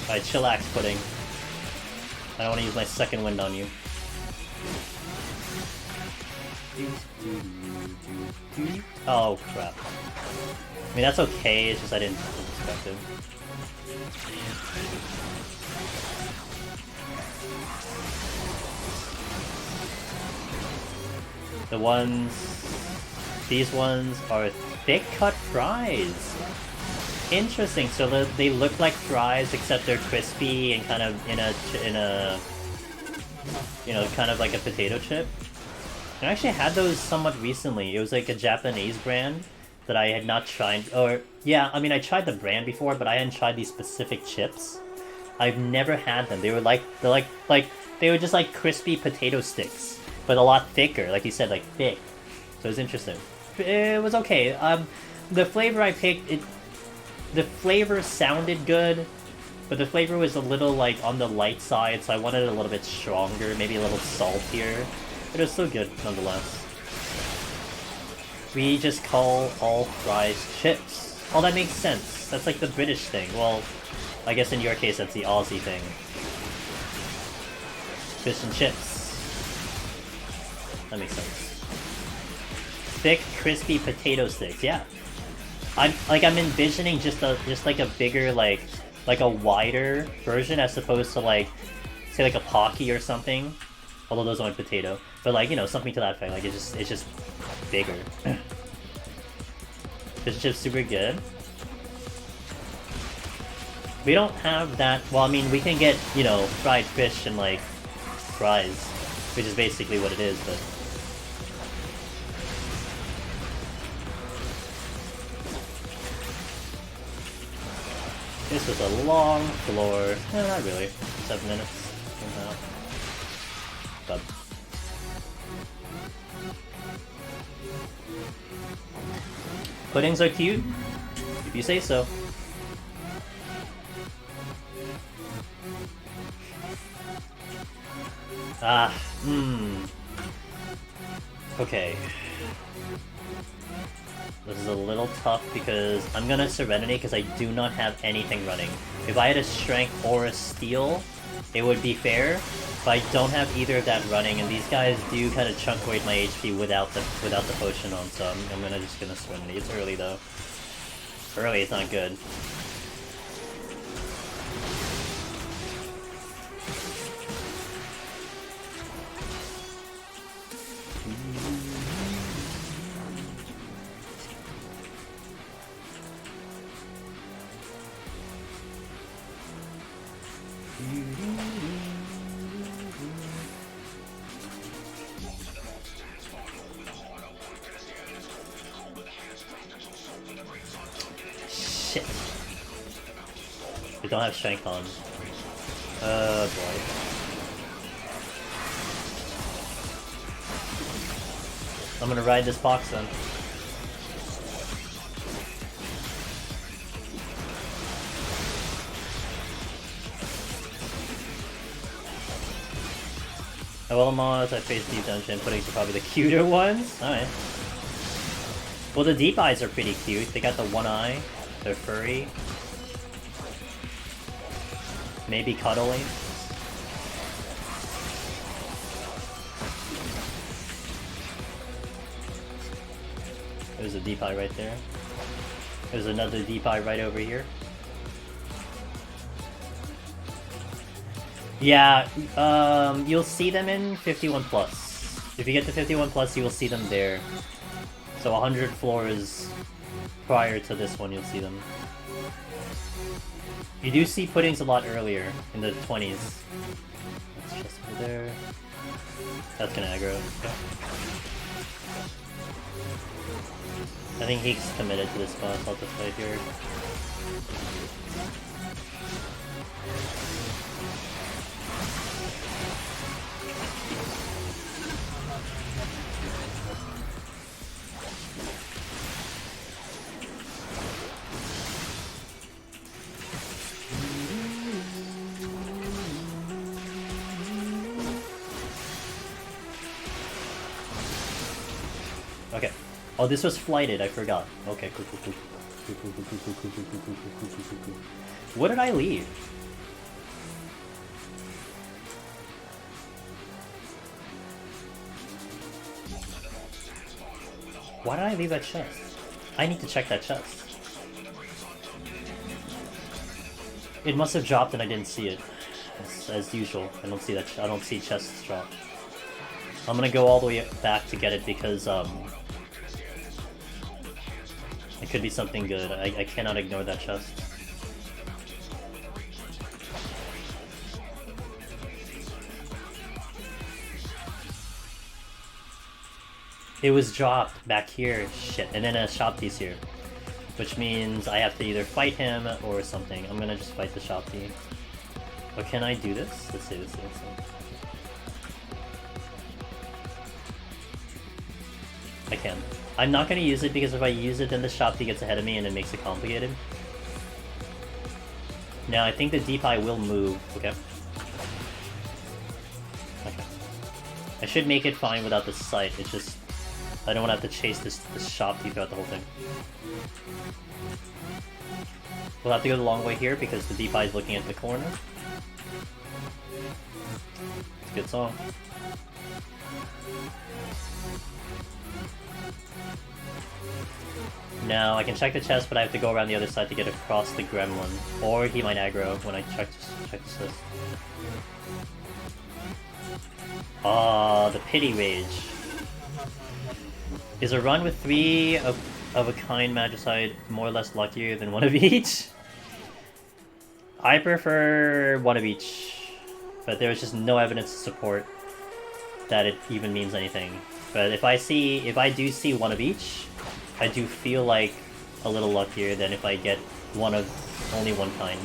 Alright, chillax pudding. I don't want to use my second wind on you. Oh crap. I mean, that's okay, it's just I didn't expect it. These ones are thick cut fries. Interesting, so they look like fries except they're crispy and kind of in a you know, kind of like a potato chip. I actually had those somewhat recently. It was like a Japanese brand that I had not tried, or yeah, I mean I tried the brand before, but I hadn't tried these specific chips. I've never had them. They were they were just like crispy potato sticks, but a lot thicker, like you said, like thick. So it was interesting. It was okay. The flavor I picked, the flavor sounded good, but the flavor was a little like on the light side, so I wanted it a little bit stronger, maybe a little saltier. But it was still good nonetheless. We just call all fries chips. Oh, that makes sense. That's like the British thing. Well, I guess in your case that's the Aussie thing. Fish and chips. That makes sense. Thick, crispy potato sticks. Yeah. I'm envisioning just like a bigger like a wider version as opposed to like say like a Pocky or something. Although those aren't potato, but like, you know, something to that effect. Like it's just bigger. Fish and chips super good. We don't have that. Well, I mean, we can get, you know, fried fish and like fries, which is basically what it is, but. This was a long floor. No, not really. 7 minutes. Somehow. But. Puddings are cute, if you say so. Okay. This is a little tough because I'm gonna Serenity because I do not have anything running. If I had a Strength or a Steel, it would be fair, but I don't have either of that running, and these guys do kind of chunk away my HP without the potion on, so I'm just gonna Serenity. It's early though. Early is not good. Shit. We don't have strength on. Oh boy. I'm gonna ride this box then. Mods, I faced Deep Dungeon, puddings are probably the cuter ones. Alright. Well, the deep eyes are pretty cute. They got the one eye. They're furry. Maybe cuddly. There's a deep eye right there. There's another deep eye right over here. Yeah, you'll see them in 51+. If you get to 51+, you will see them there. So 100 floors prior to this one, you'll see them. You do see puddings a lot earlier, in the 20s. That's just over there. That's gonna aggro. Okay. I think he's committed to this boss. I'll just fight here. Okay. Oh, this was flighted, I forgot. Okay, cool. What did I leave? Why did I leave that chest? I need to check that chest. It must have dropped and I didn't see it. As usual, I don't see that. I don't see chests drop. I'm gonna go all the way back to get it because it could be something good. I cannot ignore that chest. It was dropped back here, shit, and then a shop piece here. Which means I have to either fight him or something. I'm gonna just fight the shop piece. But can I do this? Let's see. I can. I'm not gonna use it because if I use it then the shopty gets ahead of me and it makes it complicated. Now I think the deep eye will move. Okay. I should make it fine without the sight. It's just I don't want to have to chase this shopty throughout the whole thing. We'll have to go the long way here because the deep eye is looking at the corner. It's a good song. Now I can check the chest, but I have to go around the other side to get across the gremlin. Or he might aggro when I check this list. Ah, the pity rage. Is a run with 3 of a kind magicite more or less luckier than 1 of each? I prefer 1 of each, but there's just no evidence to support that it even means anything. But if I do see 1 of each, I do feel like a little luckier than if I get only one kind.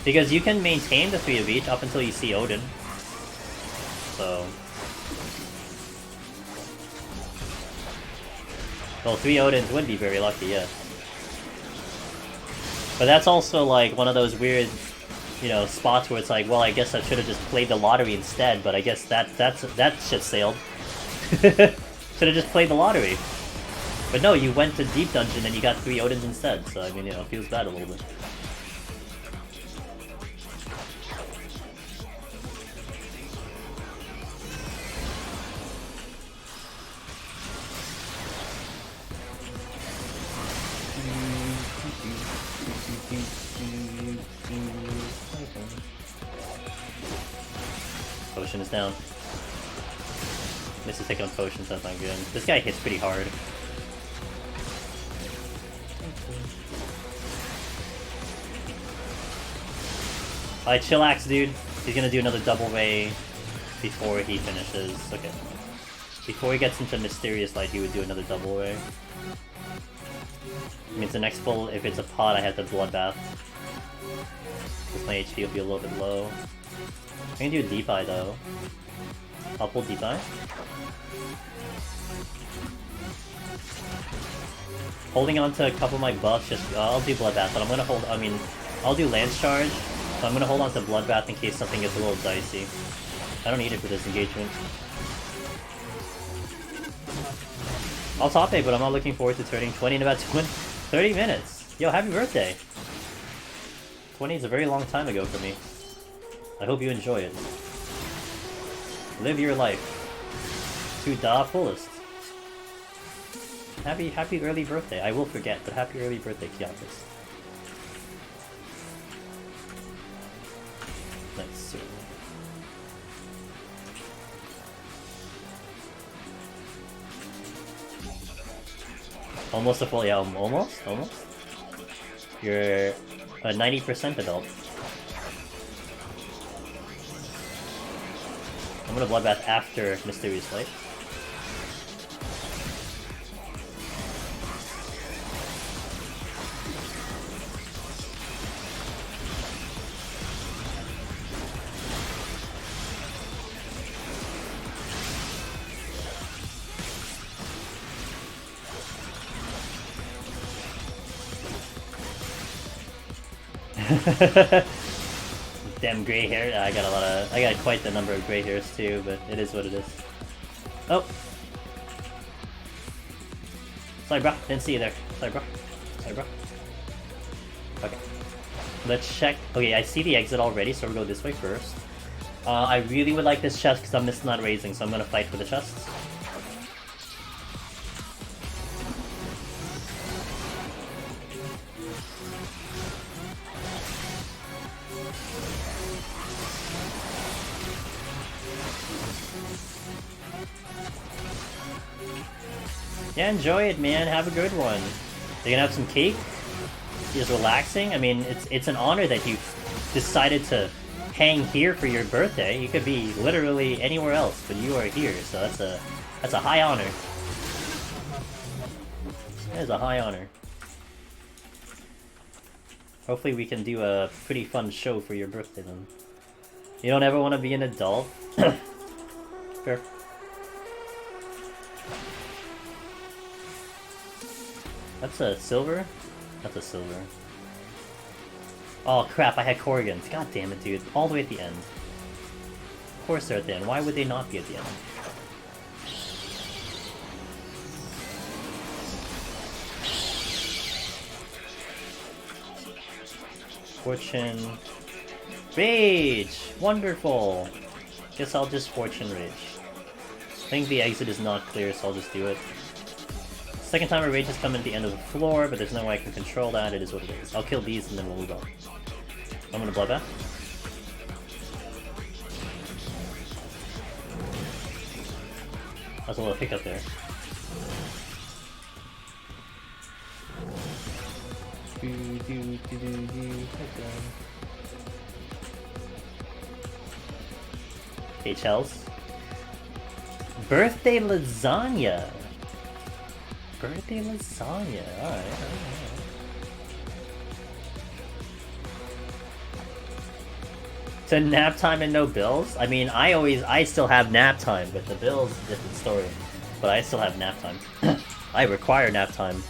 Because you can maintain the 3 of each up until you see Odin. So... well, 3 Odins would be very lucky, yeah. But that's also like one of those weird, spots where it's like, well, I guess I should have just played the lottery instead, but I guess that shit sailed. Should have just played the lottery. But no, you went to Deep Dungeon and you got 3 Odins instead, so I mean, it feels bad a little bit. Potion is down. This is taking on potions, that's not good. This guy hits pretty hard. Alright, chillax, dude. He's gonna do another double ray before he finishes. Okay. Before he gets into Mysterious Light, he would do another double ray. It means the next pull, if it's a pot, I have to Bloodbath. Because my HP will be a little bit low. I'm gonna do a Deep Eye though. I'll pull Deep Eye. Holding on to a couple of my buffs, I'll do Bloodbath, but I'll do Lance Charge, so I'm gonna hold on to Bloodbath in case something gets a little dicey. I don't need it for this engagement. I'll top it, but I'm not looking forward to turning 20 in about 30 minutes. Yo, happy birthday! 20 is a very long time ago for me. I hope you enjoy it. Live your life to the fullest. Happy early birthday. I will forget, but happy early birthday, Kiakus. Nice. Almost a full, yeah, almost. You're a 90% adult. I'm gonna Bloodbath after Mysterious Light. Damn gray hair. I got quite the number of gray hairs too, but it is what it is. Oh. Sorry, bro. Didn't see you there. Sorry, bro. Sorry, bro. Okay. Let's check. Okay, I see the exit already, so we'll go this way first. I really would like this chest because I'm missing out raising, so I'm gonna fight for the chests. Yeah, enjoy it, man. Have a good one. You're gonna have some cake? Just relaxing? I mean, it's an honor that you decided to hang here for your birthday. You could be literally anywhere else, but you are here, so that's a high honor. That is a high honor. Hopefully we can do a pretty fun show for your birthday then. You don't ever want to be an adult? Fair. That's a silver? That's a silver. Oh crap, I had Corrigans. God damn it, dude. All the way at the end. Of course they're at the end. Why would they not be at the end? Fortune. Rage! Wonderful! Guess I'll just Fortune Rage. I think the exit is not clear, so I'll just do it. Second time a rage has come at the end of the floor, but there's no way I can control that. It is what it is. I'll kill these and then we'll move on. I'm gonna Bloodbath. That's a little hiccup there. HLs. Birthday lasagna! Birthday lasagna, alright. So nap time and no bills? I mean, I still have nap time, but the bills, different story. But I still have nap time. I require nap time.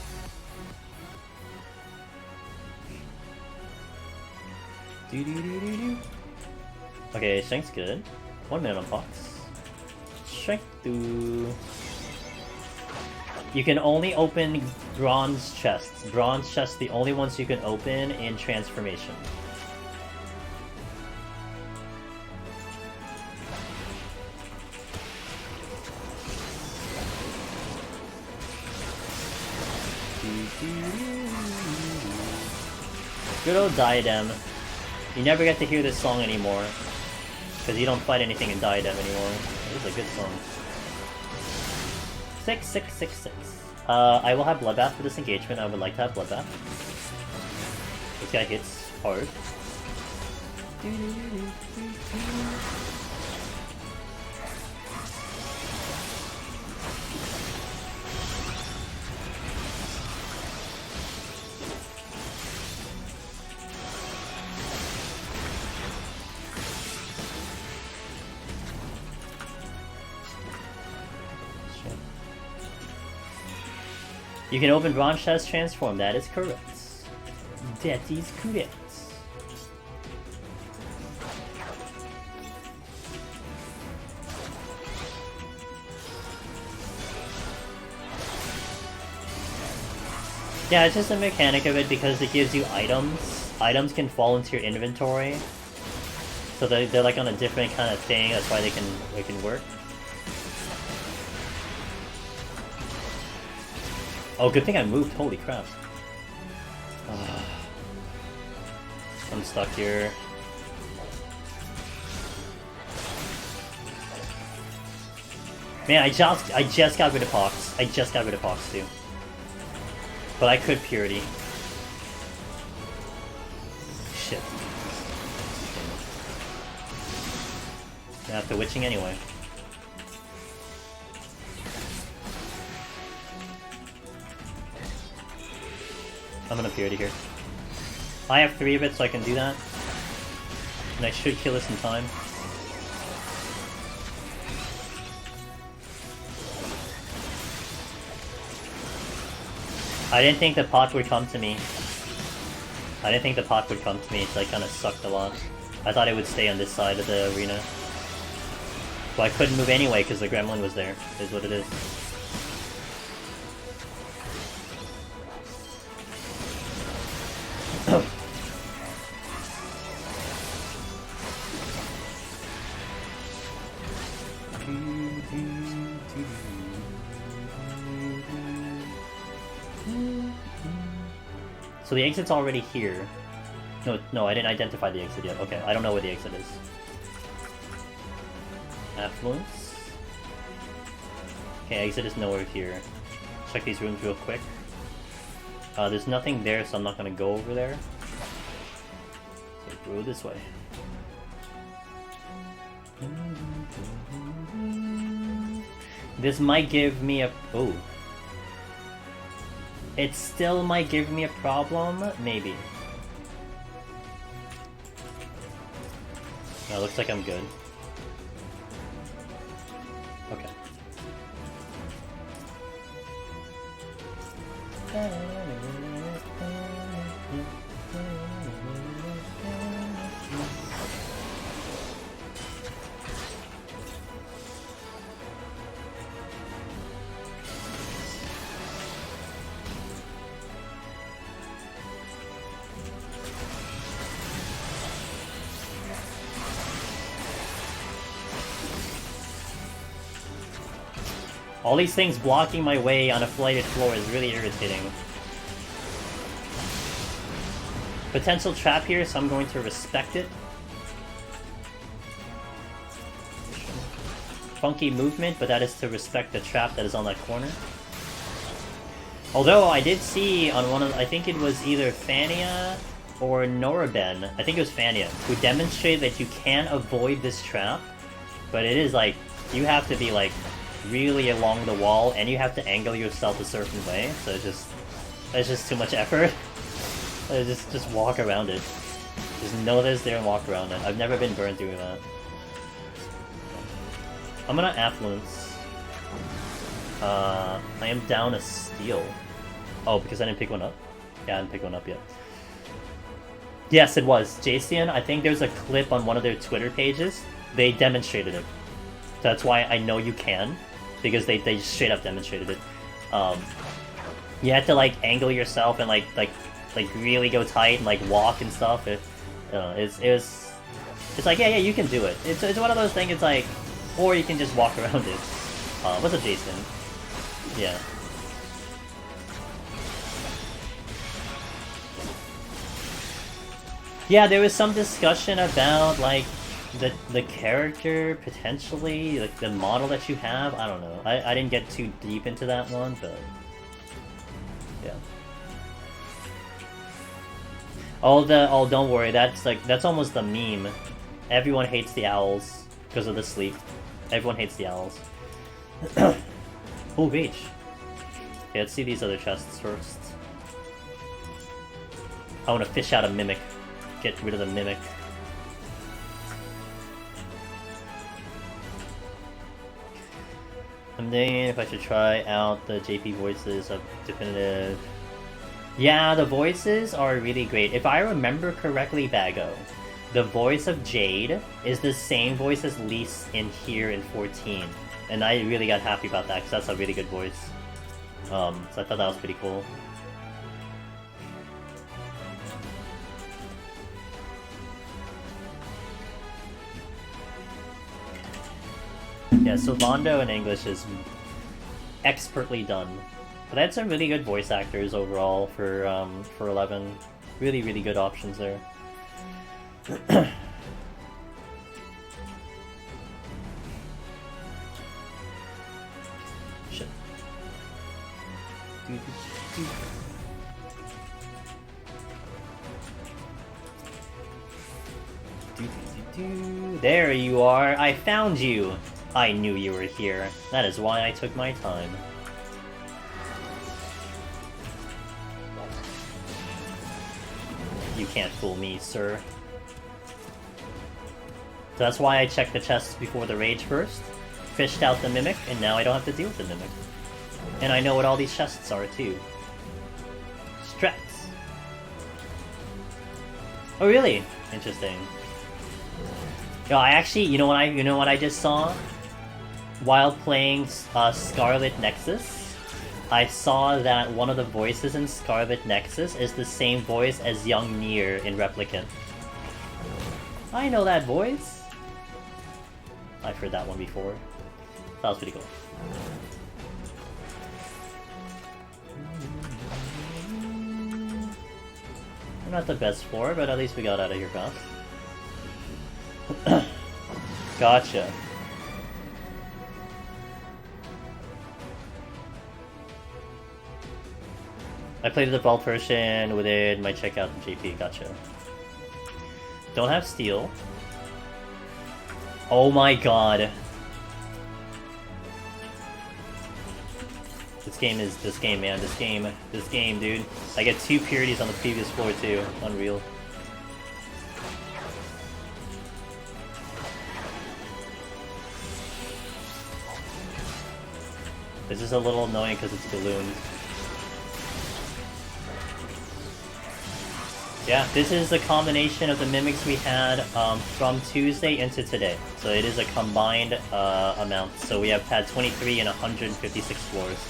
Okay, Shank's good. 1 minute on Fox. Shank do. You can only open bronze chests. Bronze chests, the only ones you can open in transformation. Good old Diadem. You never get to hear this song anymore. Because you don't fight anything in Diadem anymore. It is a good song. 6. I will have Bloodbath for this engagement. I would like to have Bloodbath. This guy hits hard. You can open bronze chest transform, that is correct. That is correct. Yeah, it's just a mechanic of it because it gives you items. Items can fall into your inventory. So they're like on a different kind of thing, that's why they can work. Oh, good thing I moved, holy crap. I'm stuck here. Man, I just got rid of Pox. I just got rid of Pox too. But I could Purity. Shit. After witching anyway. I'm gonna Purity here. I have 3 of it, so I can do that. And I should kill this in time. I didn't think the pot would come to me. So I kinda sucked a lot. I thought it would stay on this side of the arena. Well, I couldn't move anyway because the gremlin was there, is what it is. So the exit's already here. No, I didn't identify the exit yet. Okay, I don't know where the exit is. Affluence. Okay, exit is nowhere here. Check these rooms real quick. There's nothing there, so I'm not gonna go over there. So go this way. This might give me a... Oh. It still might give me a problem? Maybe. No, looks like I'm good. Okay. All these things blocking my way on a flighted floor is really irritating. Potential trap here, so I'm going to respect it. Funky movement, but that is to respect the trap that is on that corner. Although I did see on one of, I think it was either Fania or Noraben, I think it was Fania, who demonstrated that you can avoid this trap, but it is like, you have to be like really along the wall, and you have to angle yourself a certain way, so it's just too much effort. Just walk around it. Just know that it's there and walk around it. I've never been burned doing that. I'm gonna Affluence. I am down a steal. Oh, because I didn't pick one up? Yeah, I didn't pick one up yet. Yes, it was. Jason, I think there's a clip on one of their Twitter pages. They demonstrated it. That's why I know you can. Because they straight up demonstrated it. You have to like angle yourself and like really go tight and like walk and stuff. It's like yeah you can do it. It's one of those things. It's like, or you can just walk around it. What's up, Jason? Yeah. Yeah, there was some discussion about like the character potentially, like the model that you have. I don't know. I didn't get too deep into that one, but yeah. Oh, don't worry. That's almost the meme. Everyone hates the owls because of the sleep. Everyone hates the owls. Oh, Rage. Okay, let's see these other chests first. I want to fish out a Mimic. Get rid of the Mimic. I'm thinking if I should try out the JP voices of Definitive. Yeah, the voices are really great. If I remember correctly, Bago, the voice of Jade is the same voice as Lise in here in 14. And I really got happy about that, because that's a really good voice. So I thought that was pretty cool. Yeah, so Londo in English is expertly done. But they had some really good voice actors overall for 11. Really, really good options there. Shit. There you are! I found you! I knew you were here. That is why I took my time. You can't fool me, sir. So that's why I checked the chests before the rage first, fished out the Mimic, and now I don't have to deal with the Mimic. And I know what all these chests are, too. Strats. Oh, really? Interesting. Yo, I actually, you know what I just saw? While playing Scarlet Nexus, I saw that one of the voices in Scarlet Nexus is the same voice as young Nier in Replicant. I know that voice. I've heard that one before. That was pretty cool. I'm not the best floor, but at least we got out of here fast. Gotcha. I played the default version within my checkout in JP, gotcha. Don't have steel. Oh my god. This game, man. This game, dude. I get 2 purities on the previous floor too. Unreal. This is a little annoying because it's ballooned. Yeah, this is the combination of the mimics we had from Tuesday into today. So it is a combined amount. So we have had 23 and 156 floors.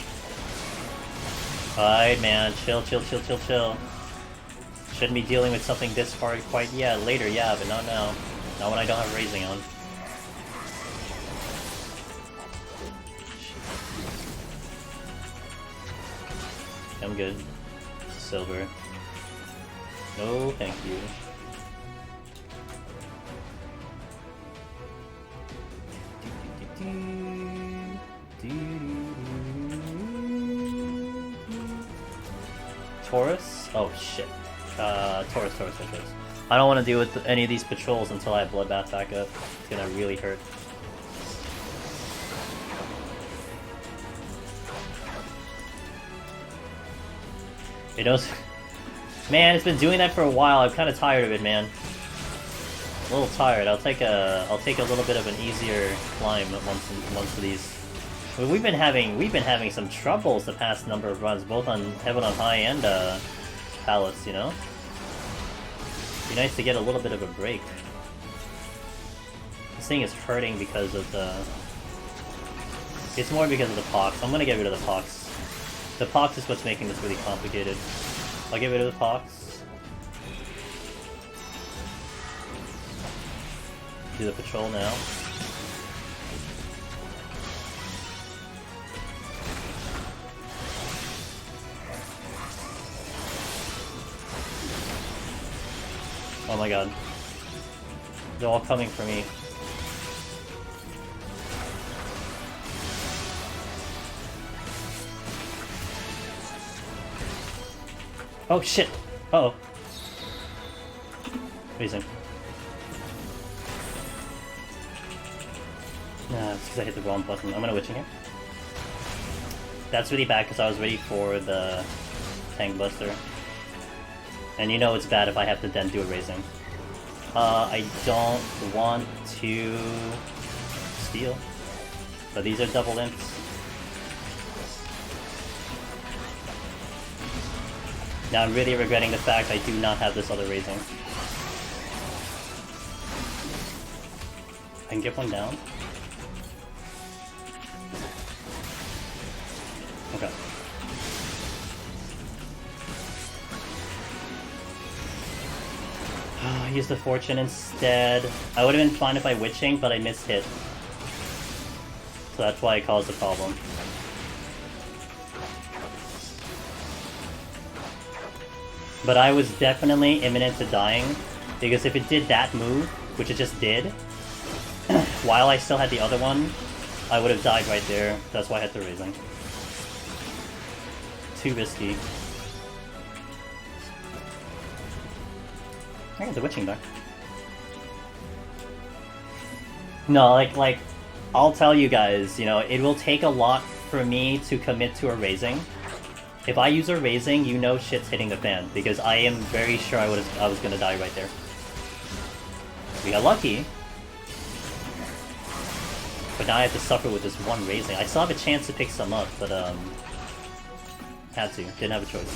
Alright, man. Chill. Shouldn't be dealing with something this hard quite yet. Later, yeah, but not now. Not when I don't have raising on. I'm good. Silver. No, thank you. Taurus? Oh shit. Taurus. I don't want to deal with any of these patrols until I have Bloodbath back up. It's gonna really hurt. It knows. Man, it's been doing that for a while. I'm kind of tired of it, man. A little tired. I'll take a little bit of an easier climb once of these. We've been having some troubles the past number of runs, both on Heaven on High and Palace. You know, be nice to get a little bit of a break. This thing is hurting because of the. It's more because of the pox. I'm gonna get rid of the pox. The pox is what's making this really complicated. I'll get rid of the pox. Do the patrol now. Oh my god. They're all coming for me. Oh shit! Uh-oh. Amazing. Nah, it's because I hit the wrong button. I'm gonna witch in here. That's really bad because I was ready for the Tank Buster. And you know it's bad if I have to then do a raising. I don't want to steal. But these are double imps. Now I'm really regretting the fact I do not have this other raising. I can get one down. Okay. I used the fortune instead. I would have been fine if I witching, but I mishit. So that's why it caused the problem. But I was definitely imminent to dying, because if it did that move, which it just did, while I still had the other one, I would have died right there. That's why I had the raising. Too risky. I got the witching back. No, like, I'll tell you guys, you know, it will take a lot for me to commit to a raising. If I use a raising, you know shit's hitting the fan, because I am very sure I was gonna die right there. We got lucky. But now I have to suffer with this one raising. I still have a chance to pick some up, but had to. Didn't have a choice.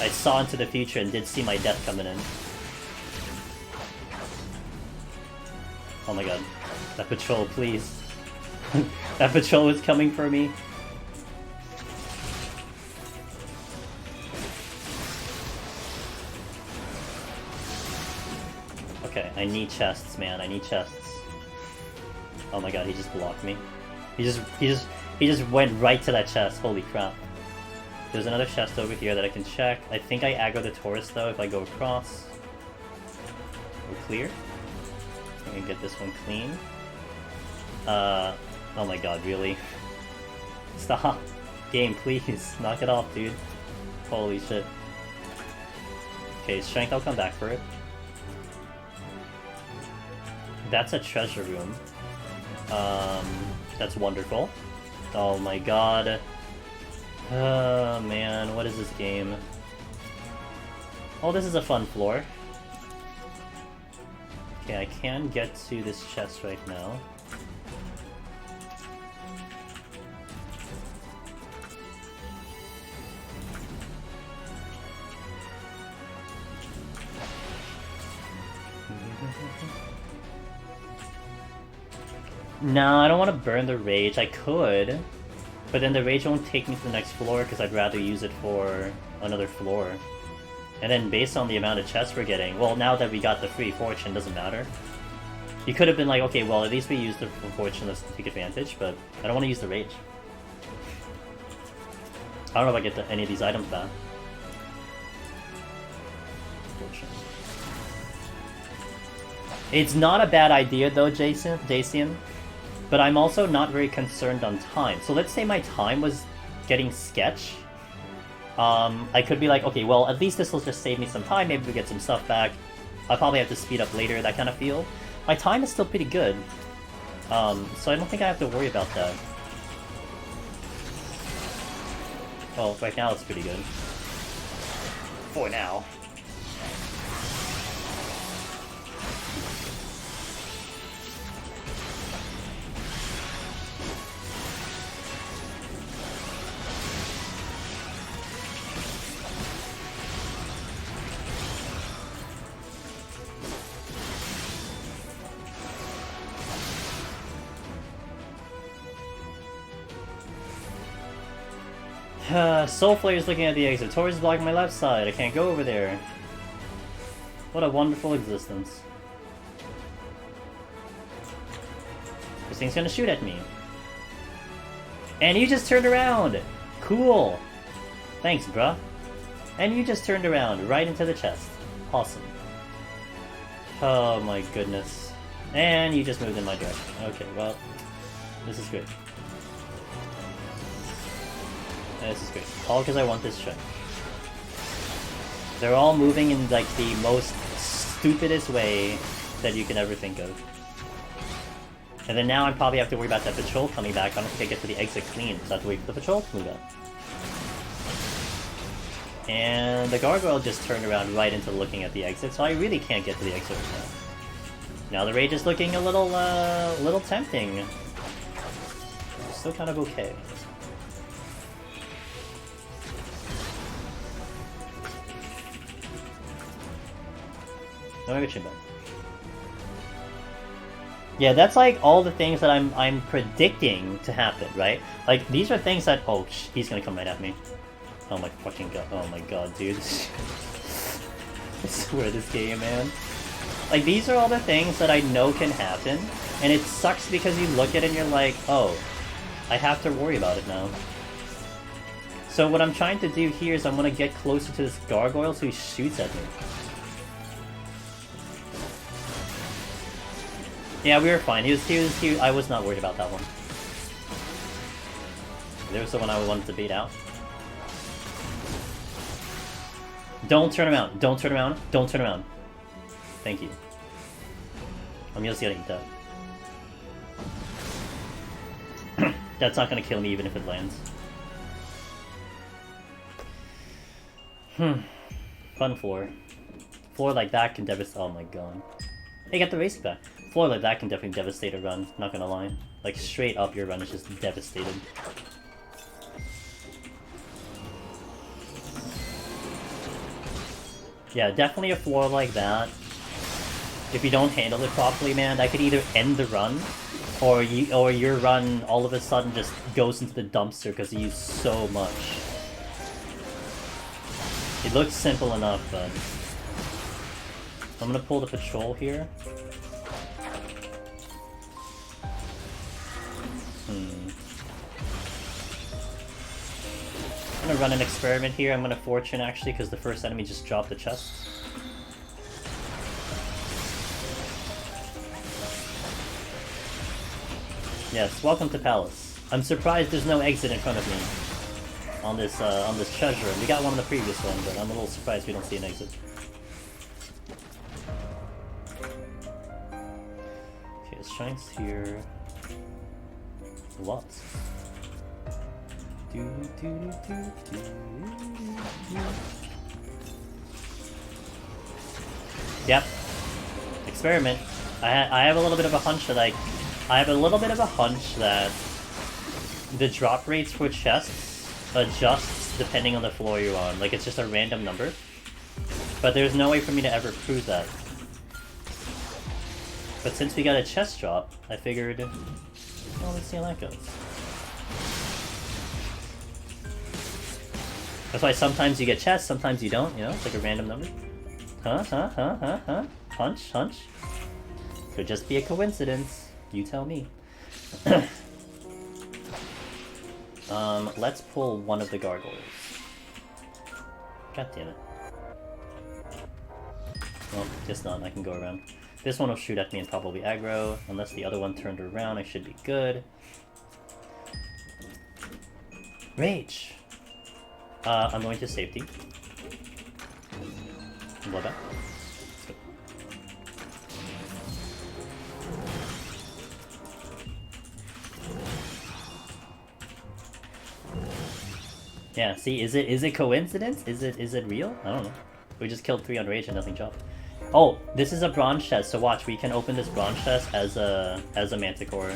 I saw into the future and did see my death coming in. Oh my god. That patrol, please. That patrol is coming for me. Okay, I need chests, man. I need chests. Oh my god, he just blocked me. He just went right to that chest. Holy crap. There's another chest over here that I can check. I think I aggro the Taurus though if I go across. We're clear. I can get this one clean. Oh my god, really? Stop. Game, please. Knock it off, dude. Holy shit. Okay, strength, I'll come back for it. That's a treasure room. That's wonderful. Oh my god. Man, what is this game? Oh, this is a fun floor. Okay, I can get to this chest right now. No, I don't want to burn the rage. I could, but then the rage won't take me to the next floor because I'd rather use it for another floor. And then based on the amount of chests we're getting, well, now that we got the free fortune, doesn't matter. You could have been like, okay, well, at least we used the fortune, let's take advantage, but I don't want to use the rage. I don't know if I get any of these items back. Fortune. It's not a bad idea though, Jason. But I'm also not very concerned on time. So let's say my time was getting sketch. I could be like, okay, well, at least this will just save me some time. Maybe we get some stuff back. I'll probably have to speed up later, that kind of feel. My time is still pretty good. So I don't think I have to worry about that. Well, right now it's pretty good. For now. Soul Flare's looking at the exit. Taurus is blocking my left side. I can't go over there. What a wonderful existence. This thing's gonna shoot at me. And you just turned around! Cool! Thanks, bruh. And you just turned around, right into the chest. Awesome. Oh my goodness. And you just moved in my direction. Okay, well, this is great. This is great. All because I want this shit. They're all moving in like the most stupidest way that you can ever think of. And then now I probably have to worry about that patrol coming back. I don't think I get to the exit clean, so I have to wait for the patrol to move out. And the gargoyle just turned around right into looking at the exit, so I really can't get to the exit right now. Now the rage is looking a little tempting. Still kind of okay. Let me get you back. Yeah, that's like all the things that I'm predicting to happen, right? Like these are things that he's gonna come right at me. Oh my fucking god! Oh my god, dude! I swear this game, man. Like these are all the things that I know can happen, and it sucks because you look at it and you're like, oh, I have to worry about it now. So what I'm trying to do here is I'm gonna get closer to this gargoyle so he shoots at me. Yeah, we were fine. I was not worried about that one. There's the one I wanted to beat out. Don't turn around. Don't turn around. Don't turn around. Thank you. I'm just gonna eat that. That's not gonna kill me even if it lands. Fun floor. Floor like that can devastate. Oh my god. Hey, get the racing back. Floor like that can definitely devastate a run, not gonna lie. Like, straight up your run is just devastated. Yeah, definitely a floor like that. If you don't handle it properly, man, that could either end the run, or your run all of a sudden just goes into the dumpster because you use so much. It looks simple enough, but I'm gonna pull the patrol here. I'm gonna run an experiment here. I'm gonna fortune actually because the first enemy just dropped the chest. Yes, welcome to Palace. I'm surprised there's no exit in front of me on this treasure. We got one in the previous one, but I'm a little surprised we don't see an exit. Okay, strengths here. Lots. Yep. Experiment. I have a little bit of a hunch that the drop rates for chests adjusts depending on the floor you're on. Like, it's just a random number. But there's no way for me to ever prove that. But since we got a chest drop, I figured, well, let's see how that goes. That's why sometimes you get chests, sometimes you don't, you know? It's like a random number. Huh? Hunch? Could just be a coincidence. You tell me. Let's pull one of the gargoyles. God damn it. Well, guess not, I can go around. This one will shoot at me and probably aggro. Unless the other one turned around, I should be good. Rage! I'm going to safety. Bloodbath. Let's go. Yeah, see, is it coincidence? Is it real? I don't know. We just killed 3 on rage and nothing dropped. Oh, this is a bronze chest, so watch, we can open this bronze chest as a manticore.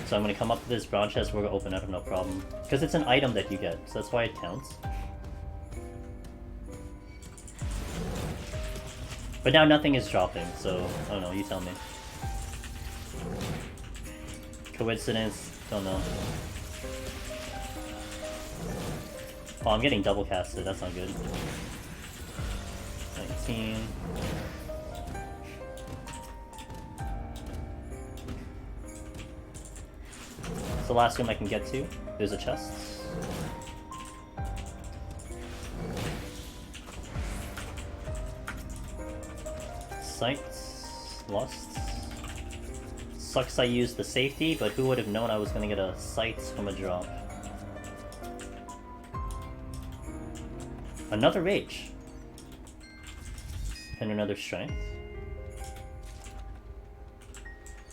So I'm gonna come up to this bronze chest, we're gonna open it, no problem. Because it's an item that you get, so that's why it counts. But now nothing is dropping, so I don't know, you tell me. Coincidence? Don't know. Oh, I'm getting double casted, that's not good. 19. It's the last room I can get to. There's a chest. Sights. Lost. Sucks I used the safety, but who would have known I was gonna get a sights from a drop. Another rage. And another strength.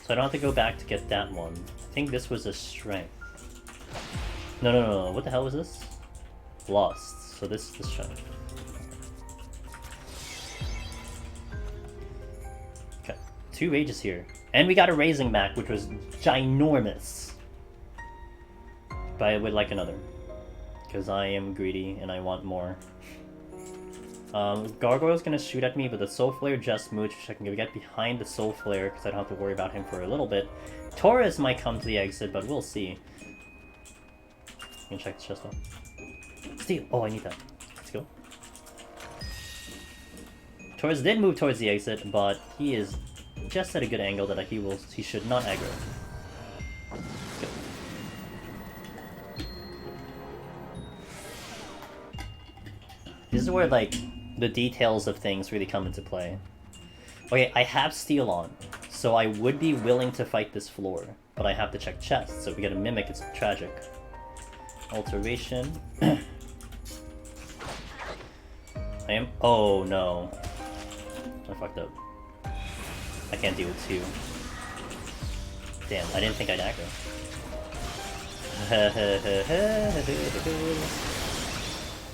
So I don't have to go back to get that one. I think this was a strength. No. What the hell was this? Lost. So this is the strength. Okay. 2 rages here. And we got a raising back, which was ginormous. But I would like another. Because I am greedy and I want more. Gargoyle's gonna shoot at me, but the Soul Flare just moved, which I can get behind the Soul Flare because I don't have to worry about him for a little bit. Taurus might come to the exit, but we'll see. I'm gonna check the chest out. Steal! Oh, I need that. Let's go. Taurus did move towards the exit, but he is just at a good angle that he should not aggro. Let's go. This is where, like, the details of things really come into play. Okay, I have Steel on, so I would be willing to fight this floor, but I have to check chests, so if we get a Mimic, it's tragic. Alteration. I am... Oh, no. I fucked up. I can't deal with 2. Damn, I didn't think I'd aggro.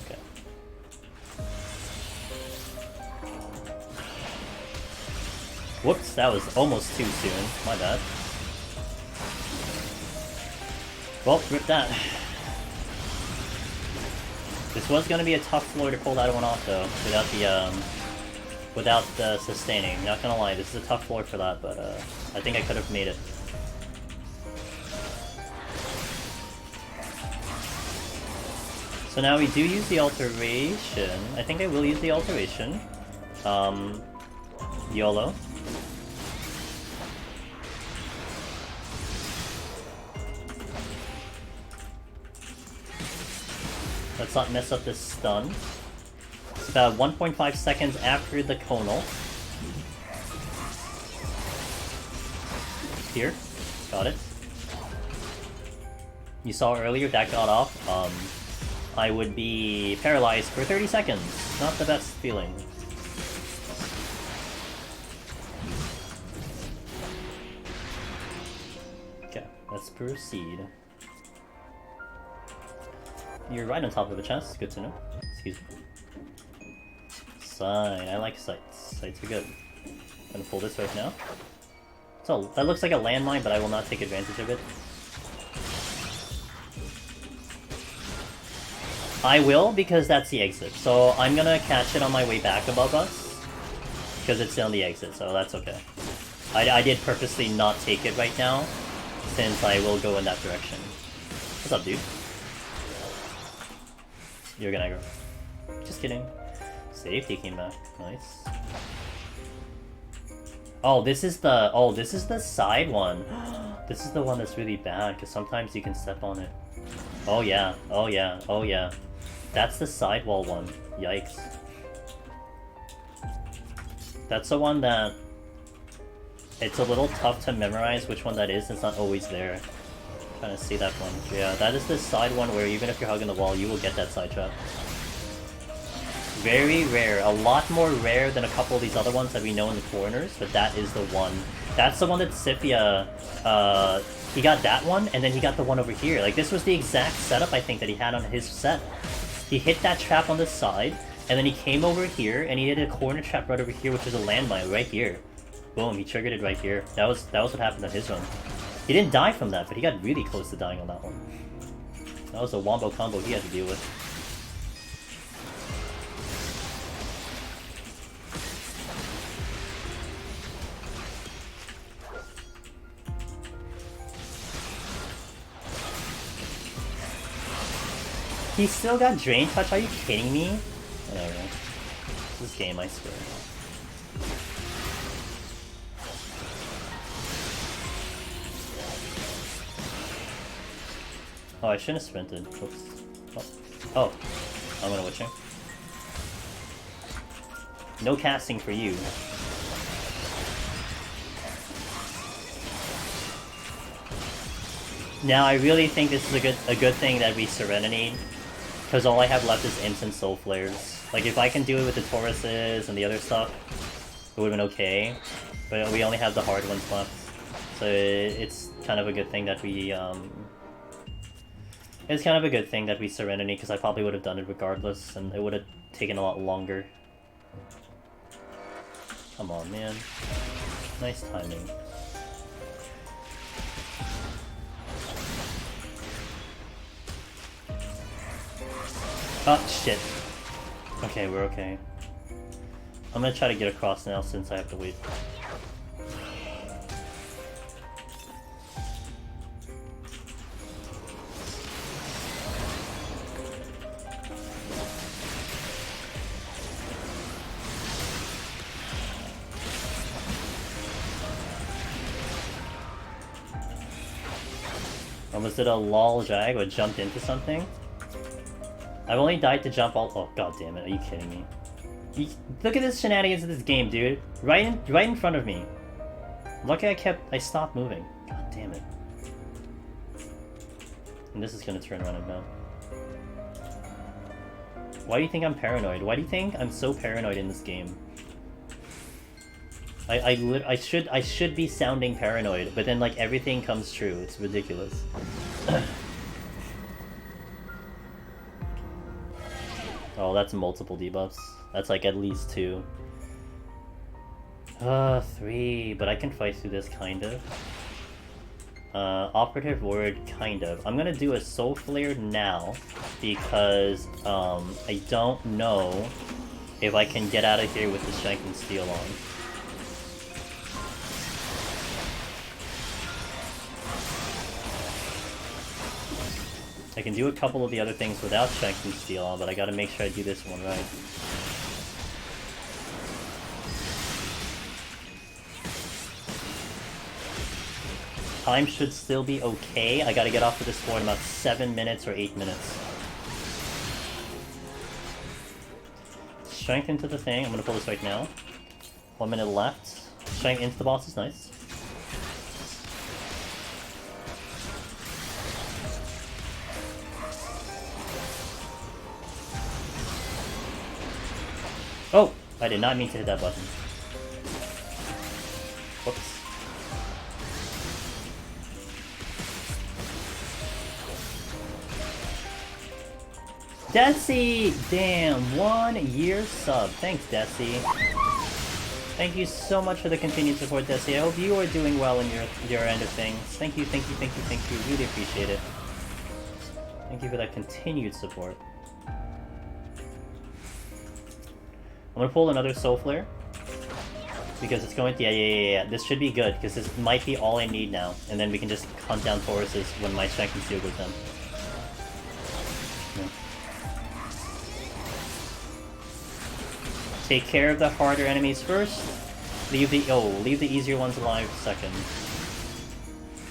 Okay. Whoops, that was almost too soon. My bad. Well, rip that. This was gonna be a tough floor to pull that one off though, without the sustaining. Not gonna lie, this is a tough floor for that, but I think I could have made it. So now we do use the alteration. I think I will use the alteration. YOLO. Let's not mess up this stun. It's about 1.5 seconds after the conal. Here. Got it. You saw earlier that got off. I would be paralyzed for 30 seconds. Not the best feeling. Okay, let's proceed. You're right on top of the chest, good to know. Excuse me. Sight, I like sights. Sights are good. I'm gonna pull this right now. So, that looks like a landmine, but I will not take advantage of it. I will, because that's the exit. So, I'm gonna catch it on my way back above us. Because it's on the exit, so that's okay. I did purposely not take it right now, since I will go in that direction. What's up, dude? You're gonna go. Just kidding. Safety came back. Nice. Oh, this is the side one. This is the one that's really bad, because sometimes you can step on it. Oh yeah, oh yeah, oh yeah. That's the sidewall one. Yikes. That's the one that... It's a little tough to memorize which one that is, it's not always there. Trying to see that one. Yeah, that is the side one where even if you're hugging the wall, you will get that side trap. Very rare. A lot more rare than a couple of these other ones that we know in the corners, but that is the one. That's the one that Scythia, he got that one, and then he got the one over here. Like, this was the exact setup, I think, that he had on his set. He hit that trap on the side, and then he came over here, and he hit a corner trap right over here, which is a landmine right here. Boom, he triggered it right here. That was what happened on his run. He didn't die from that, but he got really close to dying on that one. That was a wombo combo he had to deal with. He still got Drain Touch? Are you kidding me? Whatever. This game, I swear. Oh, I shouldn't have sprinted. Oops. Oh. I'm gonna witch him. No casting for you. Now, I really think this is a good thing that we Serenity, because all I have left is Imps and Soul Flares. Like, if I can do it with the Tauruses and the other stuff, it would've been okay. But we only have the hard ones left. So it's kind of a good thing that we, It's kind of a good thing that we Serenity, because I probably would have done it regardless, and it would have taken a lot longer. Come on, man. Nice timing. Oh, shit. Okay, we're okay. I'm gonna try to get across now since I have to wait. Almost did a lol jag or jumped into something. I've only died to jump all— oh, god damn it, are you kidding me? Look at this shenanigans of this game, dude. Right in front of me. Lucky I stopped moving. God damn it. And this is gonna turn around now. Why do you think I'm paranoid? Why do you think I'm so paranoid in this game? I should be sounding paranoid, but then like everything comes true. It's ridiculous. Oh, that's multiple debuffs. That's like at least 2. 3, but I can fight through this kind of. Operative word, kind of. I'm gonna do a Soul Flare now, because, I don't know if I can get out of here with the Strength and Steel on. I can do a couple of the other things without Strength and Steel on, but I gotta make sure I do this one right. Time should still be okay. I gotta get off of this floor in about 7 minutes or 8 minutes. Strength into the thing. I'm gonna pull this right now. 1 minute left. Strength into the boss is nice. Oh! I did not mean to hit that button. Whoops. Desi! Damn, 1 year sub. Thanks, Desi. Thank you so much for the continued support, Desi. I hope you are doing well in your end of things. Thank you, thank you, thank you, thank you. Really appreciate it. Thank you for that continued support. I'm gonna pull another Soul Flare. Because it's going to... Yeah. This should be good, because this might be all I need now. And then we can just hunt down Tauruses when my Strength and Steel goes down. Yeah. Take care of the harder enemies first. Leave the easier ones alive second.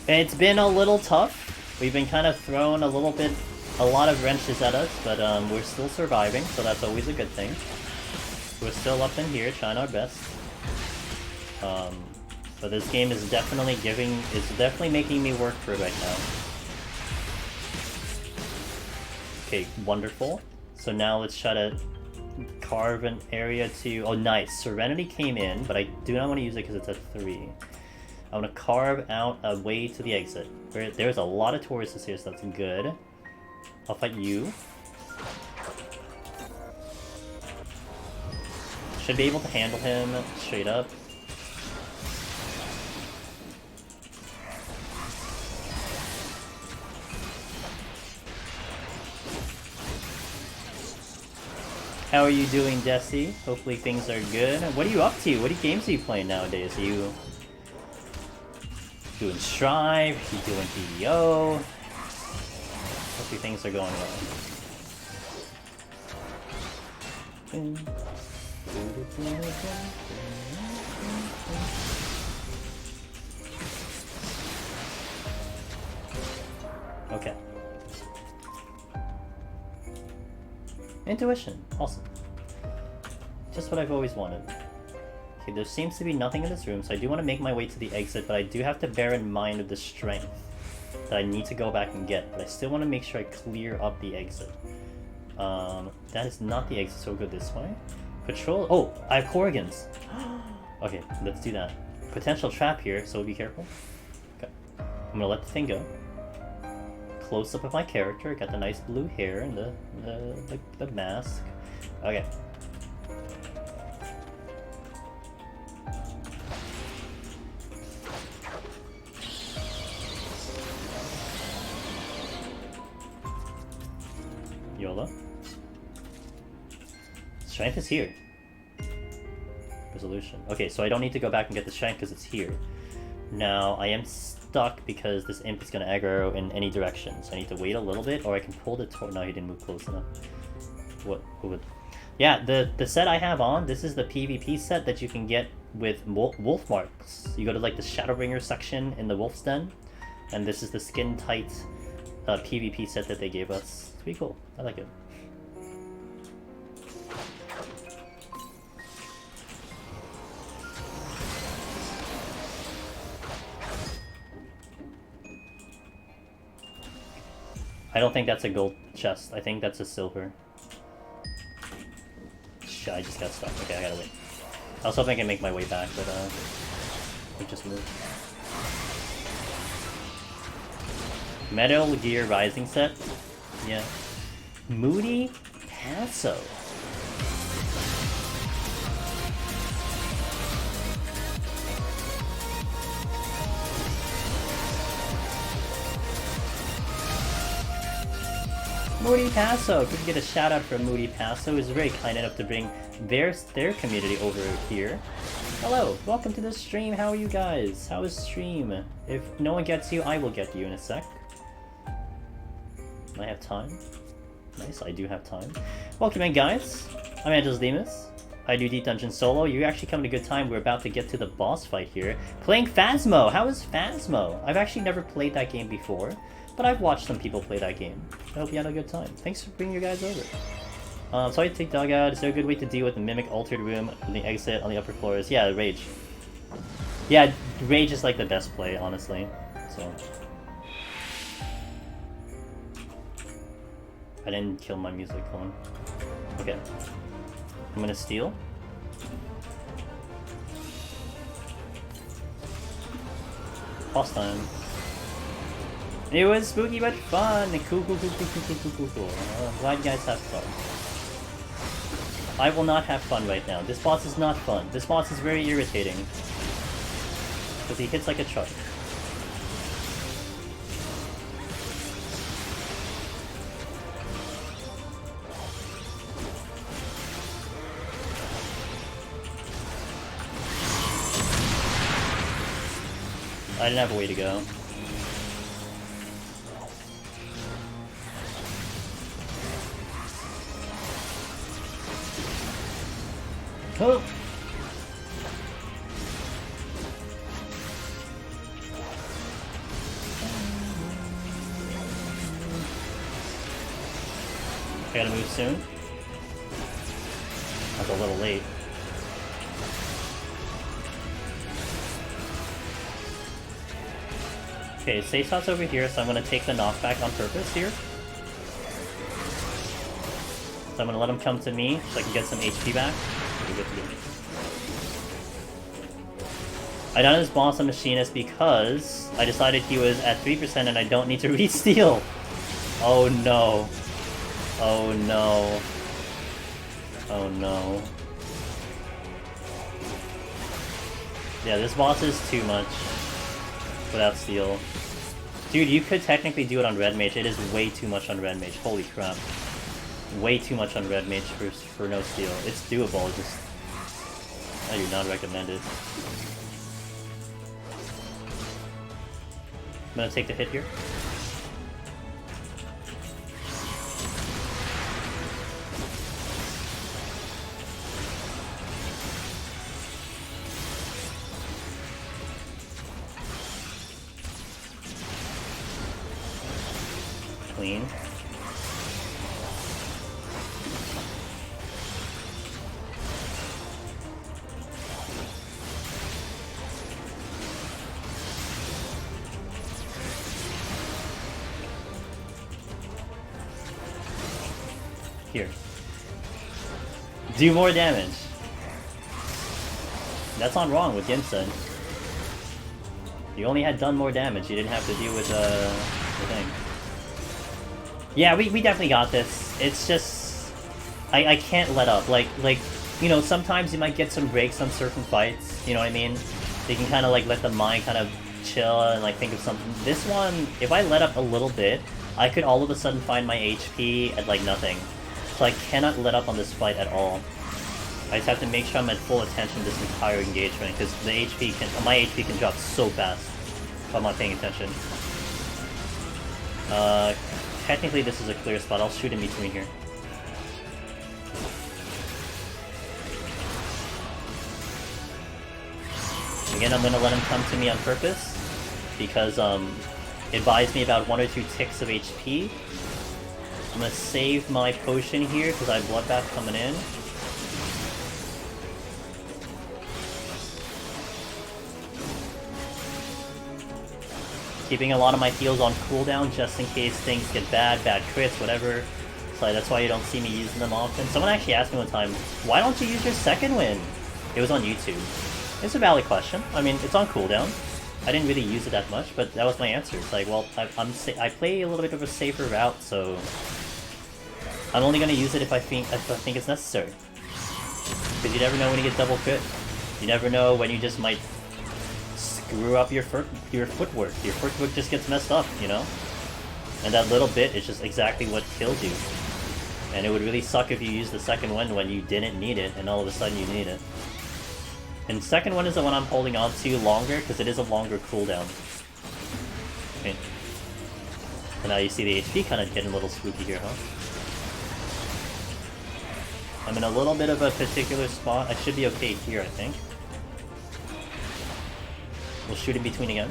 It's been a little tough. We've been kind of throwing a lot of wrenches at us, but we're still surviving, so that's always a good thing. We're still up in here, trying our best. But this game is definitely making me work for it right now. Okay, wonderful. So now let's try to carve an area to... Oh, nice. Serenity came in, but I do not want to use it because it's at 3. I want to carve out a way to the exit. There's a lot of Tauruses here, so that's good. I'll fight you. Should be able to handle him straight up. How are you doing, Desi? Hopefully things are good. What are you up to? What games are you playing nowadays? Are you doing Strive? Are you doing DDO? Hopefully things are going well. Okay. Intuition. Awesome. Just what I've always wanted. Okay, there seems to be nothing in this room, so I do want to make my way to the exit, but I do have to bear in mind of the strength that I need to go back and get, but I still want to make sure I clear up the exit. That is not the exit, so we'll go this way. Patrol... Oh! I have Corrigans! Okay, let's do that. Potential trap here, so be careful. Okay. I'm gonna let the thing go. Close up of my character, got the nice blue hair and the mask. Okay. YOLO. Strength is here. Resolution. Okay, so I don't need to go back and get the strength because it's here. Now, I am stuck because this imp is going to aggro in any direction. So I need to wait a little bit, or I can pull the No, he didn't move close enough. What? Who would... Yeah, the set I have on, this is the PvP set that you can get with wolf marks. You go to like the Shadowbringer section in the Wolf's Den, and this is the skin tight PvP set that they gave us. It's pretty cool. I like it. I don't think that's a gold chest. I think that's a silver. Shit, I just got stuck. Okay, I gotta wait. I was hoping I could make my way back, but it just moved. Metal Gear Rising set? Yeah. Moody Passo. Moody Passo! If we could get a shout out for Moody Passo, who's very kind enough to bring their community over here. Hello, welcome to the stream. How are you guys? How is stream? If no one gets you, I will get you in a sec. I have time. Nice, I do have time. Welcome in, guys. I'm Angelus Demonus. I do Deep Dungeon solo. You're actually coming at a good time. We're about to get to the boss fight here. Playing Phasmo! How is Phasmo? I've actually never played that game before, but I've watched some people play that game. I hope you had a good time. Thanks for bringing your guys over. Sorry to take Doug out. Is there a good way to deal with the Mimic Altered Room on the exit on the upper floors? Yeah, Rage. Yeah, Rage is like the best play, honestly. So... I didn't kill my music, hold on. Okay. I'm gonna steal. Boss time. It was spooky but fun! Cool. Glad you guys have fun. I will not have fun right now. This boss is not fun. This boss is very irritating. Because he hits like a truck. I didn't have a way to go. Oh! I gotta move soon. That's a little late. Okay, safe spot's over here, so I'm gonna take the knockback on purpose here. So I'm gonna let him come to me, so I can get some HP back. I done this boss on Machinist because I decided he was at 3% and I don't need to re-steal. Oh no. Oh no. Oh no. Yeah, this boss is too much without steal. Dude, you could technically do it on Red Mage. It is way too much on Red Mage. Holy crap. Way too much on Red Mage for no steal. It's doable, just... I do not recommend it. I'm gonna take the hit here. Clean. Here. Do more damage. That's not wrong with Gimsen. You only had done more damage, you didn't have to deal with the thing. Yeah, we definitely got this. It's just... I can't let up. Like, you know, sometimes you might get some breaks on certain fights, you know what I mean? You can kind of, like, let the mind kind of chill and, like, think of something. This one, if I let up a little bit, I could all of a sudden find my HP at, like, nothing. So I cannot let up on this fight at all. I just have to make sure I'm at full attention this entire engagement, because the HP can... my HP can drop so fast if I'm not paying attention. Technically this is a clear spot. I'll shoot in between here. Again, I'm gonna let him come to me on purpose, because it buys me about 1 or 2 ticks of HP. I'm gonna save my potion here, because I have Bloodbath coming in. Keeping a lot of my heals on cooldown, just in case things get bad crits, whatever. So that's why you don't see me using them often. Someone actually asked me one time, why don't you use your second win? It was on YouTube. It's a valid question. I mean, it's on cooldown. I didn't really use it that much, but that was my answer. It's like, well, I play a little bit of a safer route, so I'm only gonna use it if I think it's necessary. Because you never know when you get double crit. You never know when you just might screw up your footwork. Your footwork just gets messed up, you know? And that little bit is just exactly what kills you. And it would really suck if you used the second one when you didn't need it, and all of a sudden you need it. And second one is the one I'm holding on to longer, because it is a longer cooldown. Okay. And now you see the HP kind of getting a little spooky here, huh? I'm in a little bit of a particular spot. I should be okay here, I think. We'll shoot in between again.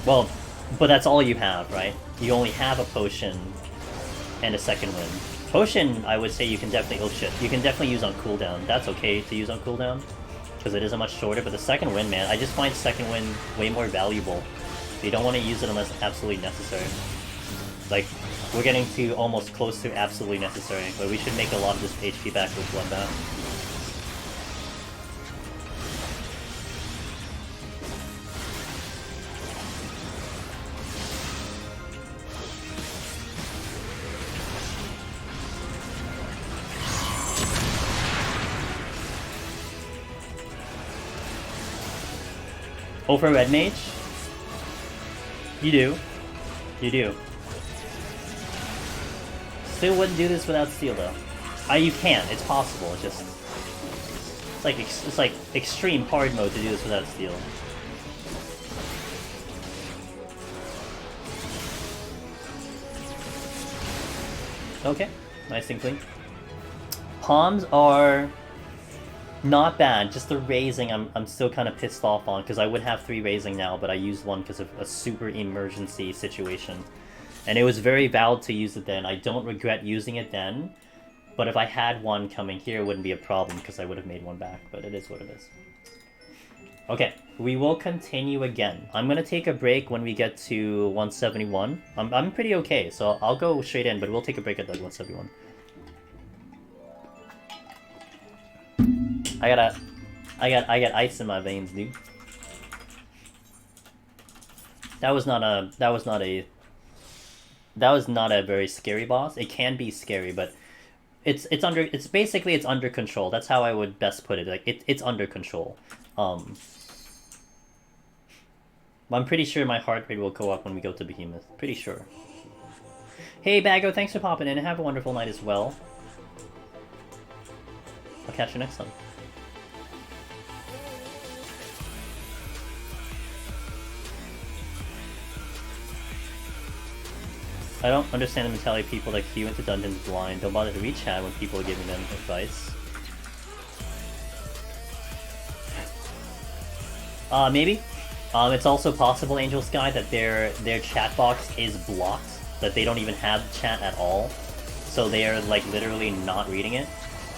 Well, but that's all you have, right? You only have a potion and a second wind. Potion, I would say you can definitely... Oh shit. You can definitely use on cooldown. That's okay to use on cooldown, because it is a much shorter, but the second wind, man, I just find second wind way more valuable. You don't want to use it unless absolutely necessary. Like, we're getting to almost close to absolutely necessary, but we should make a lot of this HP back with Bloodbath. Oh, for Red Mage? You do. You do. Still wouldn't do this without steel, though. You can. It's possible. It's just... It's like extreme hard mode to do this without steel. Okay. Nice and clean. Palms are... not bad, just the raising I'm still kind of pissed off on, because I would have 3 raising now, but I used 1 because of a super emergency situation. And it was very valid to use it then. I don't regret using it then, but if I had 1 coming here, it wouldn't be a problem, because I would have made 1 back, but it is what it is. Okay, we will continue again. I'm going to take a break when we get to 171. I'm pretty okay, so I'll go straight in, but we'll take a break at that 171. I got ice in my veins, dude. That was not a very scary boss. It can be scary, but it's basically under control. That's how I would best put it. Like it's under control. I'm pretty sure my heart rate will go up when we go to Behemoth. Pretty sure. Hey Bago, thanks for popping in and have a wonderful night as well. I'll catch you next time. I don't understand the mentality of people that queue into dungeons blind. Don't bother to reach chat when people are giving them advice. Maybe. It's also possible, Angel Sky, that their chat box is blocked, that they don't even have chat at all. So they are like literally not reading it,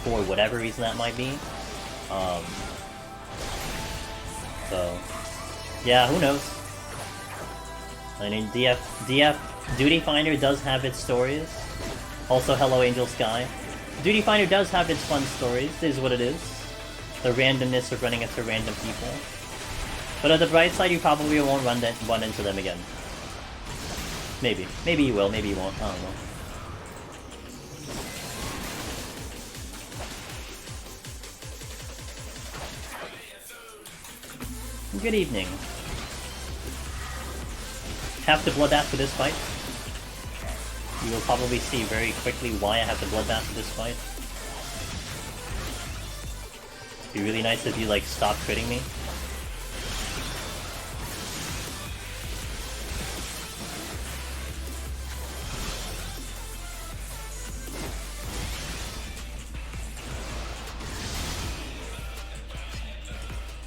for whatever reason that might be. So yeah, who knows? I mean, DF Duty Finder does have its stories. Also, hello Angel Sky. Duty Finder does have its fun stories, is what it is. The randomness of running into random people. But on the bright side, you probably won't run into them again. Maybe. Maybe you will, maybe you won't, I don't know. Good evening. Have to bloodbath for this fight. You will probably see very quickly why I have to bloodbath for this fight. It'd be really nice if you like stop critting me.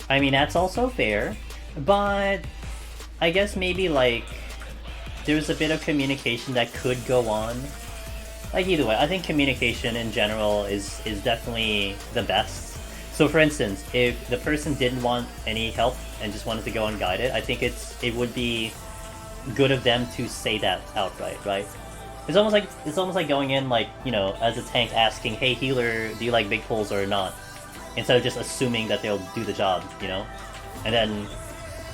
I mean, that's also fair, but I guess maybe like there's a bit of communication that could go on. Like either way, I think communication in general is definitely the best. So for instance, if the person didn't want any help and just wanted to go unguided, I think it would be good of them to say that outright, right? It's almost like going in like, you know, as a tank asking, hey healer, do you like big pulls or not? Instead of just assuming that they'll do the job, you know? And then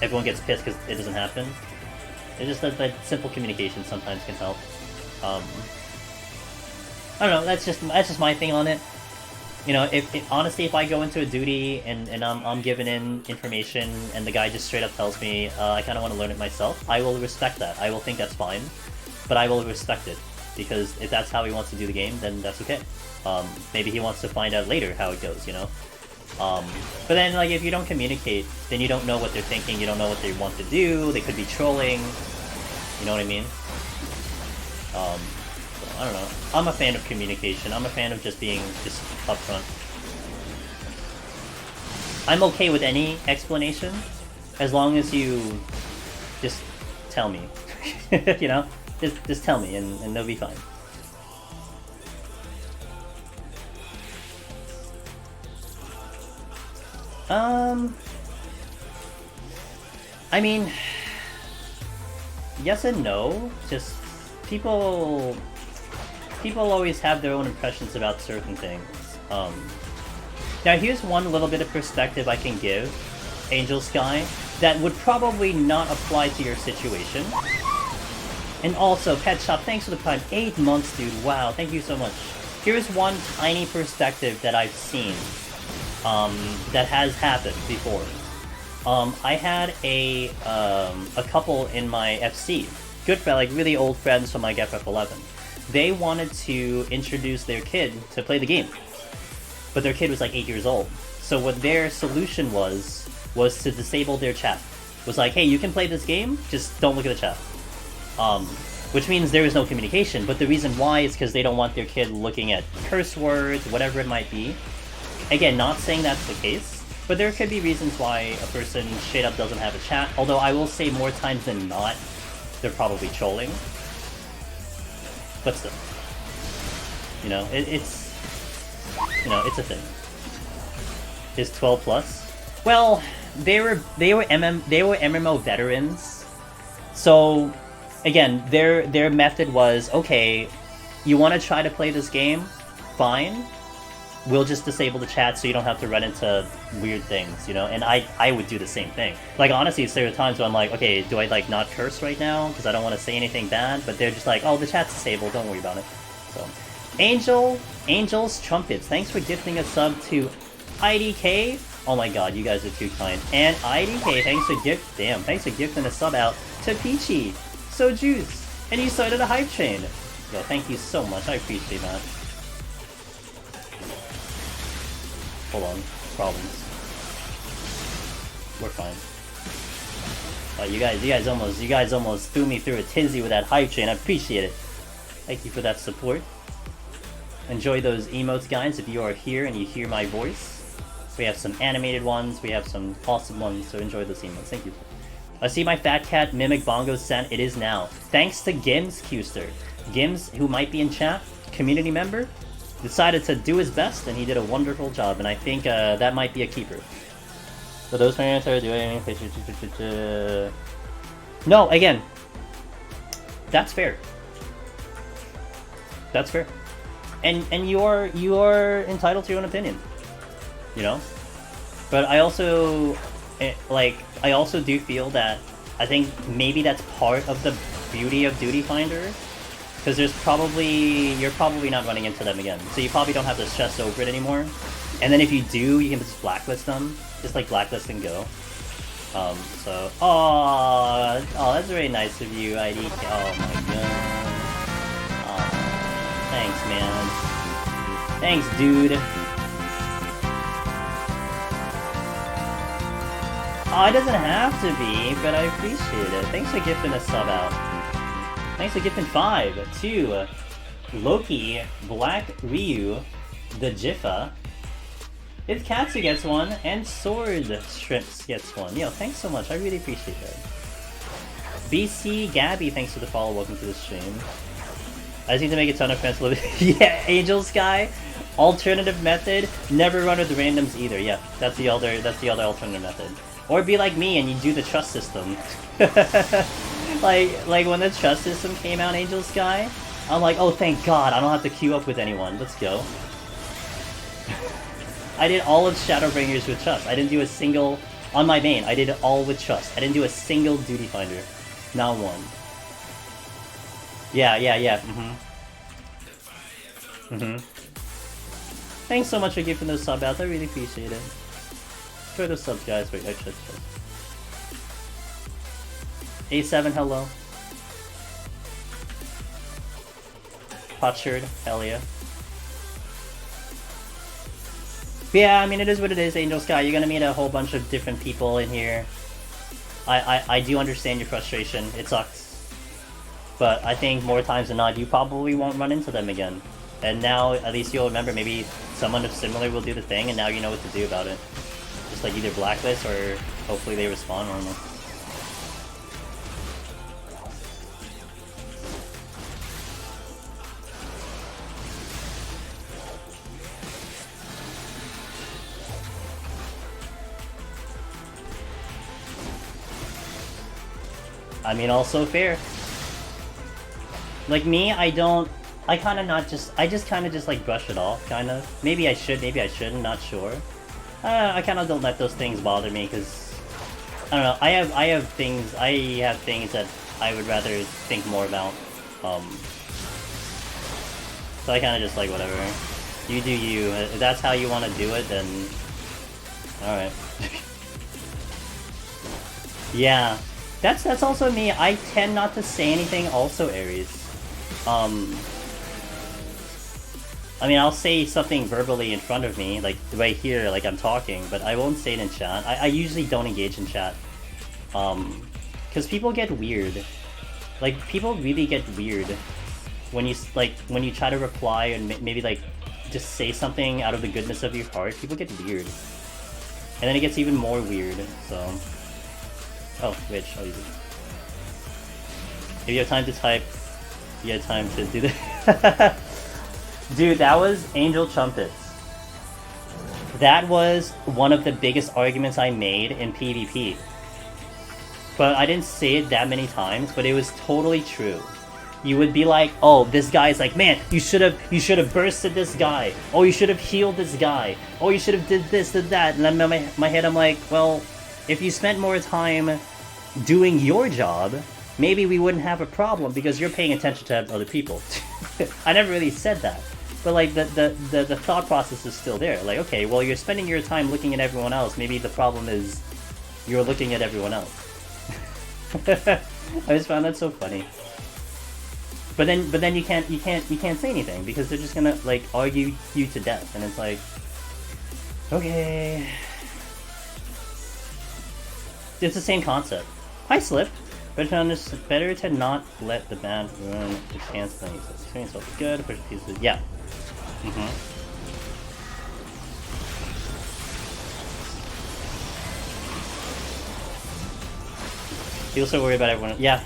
everyone gets pissed because it doesn't happen. It's just that simple communication sometimes can help. I don't know, that's just my thing on it. You know, honestly, if I go into a duty and I'm given in information and the guy just straight up tells me I kind of want to learn it myself, I will respect that. I will think that's fine, but I will respect it because if that's how he wants to do the game, then that's okay. Maybe he wants to find out later how it goes, you know. But then, like, if you don't communicate, then you don't know what they're thinking. You don't know what they want to do. They could be trolling. You know what I mean? So, I don't know. I'm a fan of communication. I'm a fan of just being just upfront. I'm okay with any explanation, as long as you just tell me. You know? Just tell me, and they'll be fine. I mean, yes and no. Just people always have their own impressions about certain things. Now here's one little bit of perspective I can give, Angel Sky, that would probably not apply to your situation. And also, Pet Shop, thanks for the Prime. 8 months, dude. Wow, thank you so much. Here's one tiny perspective that I've seen that has happened before. I had a couple in my FC, good friend, like really old friends from like FF11. They wanted to introduce their kid to play the game, but their kid was like 8 years old. So what their solution was to disable their chat. It was like, hey, you can play this game, just don't look at the chat. Which means there is no communication, but the reason why is because they don't want their kid looking at curse words, whatever it might be. Again, not saying that's the case, but there could be reasons why a person straight up doesn't have a chat, although I will say more times than not, they're probably trolling. But still. You know, it's a thing. Is 12 plus? Well, they were MMO veterans. So again, their method was, okay, you want to try to play this game? Fine. We'll just disable the chat so you don't have to run into weird things, you know? And I would do the same thing. Like, honestly, there are times when I'm like, okay, do I, like, not curse right now? Because I don't want to say anything bad. But they're just like, oh, the chat's disabled, don't worry about it. So, Angel's Trumpets, thanks for gifting a sub to IDK. Oh my god, you guys are too kind. And IDK, thanks for gifting a sub out to Peachy. So juice. And you started a hype train. Yo, thank you so much, I appreciate that. Hold on, problems. We're fine. You guys almost threw me through a tizzy with that hype train. I appreciate it. Thank you for that support. Enjoy those emotes, guys, if you are here and you hear my voice. We have some animated ones, we have some awesome ones, so enjoy those emotes. Thank you. I see my fat cat mimic bongo sent. It is now. Thanks to Gims Qster. Gims, who might be in chat, community member, decided to do his best, and he did a wonderful job, and I think that might be a keeper. So those parents are doing... No, again, that's fair. That's fair. And you are entitled to your own opinion, you know? But I also, I also do feel that I think maybe that's part of the beauty of Duty Finder, because you're probably not running into them again, so you probably don't have to stress over it anymore. And then if you do, you can just blacklist them, just like blacklist and go. So, oh, that's very nice of you, ID. Oh my god. Thanks, man. Thanks, dude. Oh, it doesn't have to be, but I appreciate it. Thanks for gifting a sub out. Thanks for gifting 5 to Loki, Black Ryu, the Jiffa. If Katsu gets one, and Sword Shrimps gets one. Yo, thanks so much. I really appreciate that. BC Gabby, thanks for the follow. Welcome to the stream. I just need to make a ton of friends a little bit. Yeah, Angel Sky. Alternative method. Never run with the randoms either. Yeah, that's the other alternative method. Or be like me and you do the trust system. like when the trust system came out, Angel Sky, I'm like, oh thank God, I don't have to queue up with anyone. Let's go. I did all of Shadowbringers with trust. I didn't do a single on my main. I did it all with trust. I didn't do a single duty finder, not one. Yeah. Thanks so much for giving those sub outs. I really appreciate it. For the subs, guys. Wait, I should. A7, hello. Potsherd, hell yeah. Yeah, I mean, it is what it is, Angel Sky. You're gonna meet a whole bunch of different people in here. I do understand your frustration. It sucks. But I think more times than not, you probably won't run into them again. And now, at least you'll remember, maybe someone similar will do the thing, and now you know what to do about it. Just like either blacklist, or hopefully they respond normal. I mean, also fair. Like me, I just kind of just like brush it off, kind of. Maybe I should, maybe I shouldn't, not sure. I kind of don't let those things bother me, because, I don't know, I have things that I would rather think more about. So I kind of just like, whatever. You do you. If that's how you want to do it, then... Alright. Yeah. That's also me. I tend not to say anything also, Aries. I mean, I'll say something verbally in front of me, like right here, like I'm talking, but I won't say it in chat. I usually don't engage in chat. Because people get weird. Like, people really get weird when you try to reply and maybe like just say something out of the goodness of your heart. People get weird. And then it gets even more weird, so... Oh, wait, I'll use it. If you have time to type, you have time to do that. Dude, that was Angel Trumpets. That was one of the biggest arguments I made in PvP. But I didn't say it that many times, but it was totally true. You would be like, oh, this guy's like, man, you should have bursted this guy. Oh, you should have healed this guy. Oh, you should have did this, did that. And then in my head, I'm like, well, if you spent more time doing your job, maybe we wouldn't have a problem because you're paying attention to other people. I never really said that. But like the thought process is still there. Like, okay, well, you're spending your time looking at everyone else. Maybe the problem is you're looking at everyone else. I just found that so funny. But then you can't say anything because they're just gonna like argue you to death, and it's like, okay. It's the same concept. Hi, Slip. Better to not let the bad ruin the chance to experience will be good. Push pieces. Yeah. People so worried about everyone. Yeah.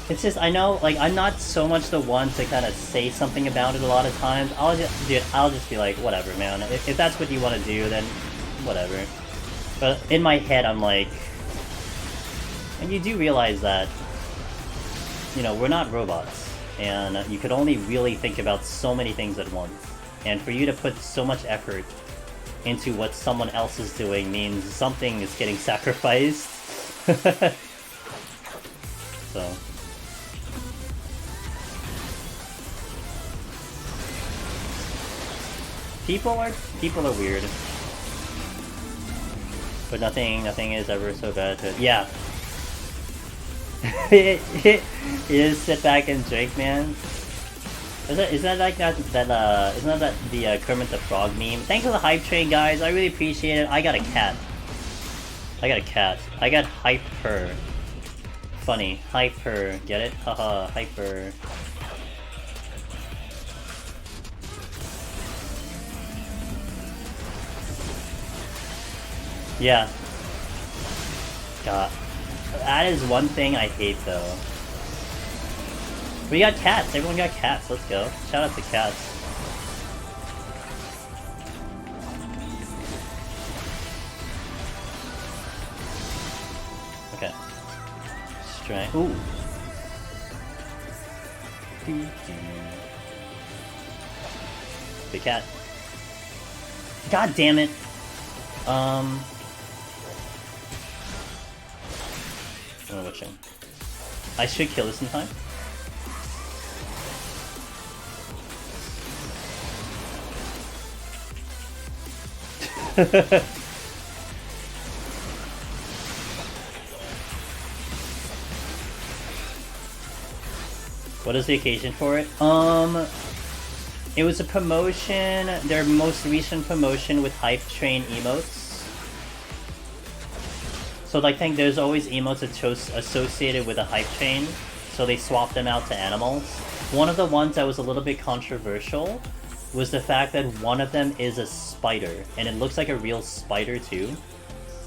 It's just, I know, like, I'm not so much the one to kind of say something about it a lot of times. I'll just be like, whatever, man. If that's what you want to do, then whatever. But in my head, I'm like... And you do realize that, you know, we're not robots. And you could only really think about so many things at once. And for you to put so much effort into what someone else is doing means something is getting sacrificed. So... People are weird. But nothing is ever so bad to... Yeah. it is sit back and drink, man. Is that like that isn't that the Kermit the Frog meme? Thanks for the hype train, guys. I really appreciate it. I got a cat. I got hyper. Funny. Hyper. Get it? Haha, hyper. Yeah. God. That is one thing I hate, though. We got cats. Everyone got cats. Let's go. Shout out to cats. Okay. strength. Ooh. Big cat. God damn it. I'm witching. I should kill this in time. What is the occasion for it? It was a promotion, their most recent promotion with Hype Train emotes. So I think there's always emotes associated with a Hype Train, so they swapped them out to animals. One of the ones that was a little bit controversial was the fact that one of them is a spider, and it looks like a real spider too.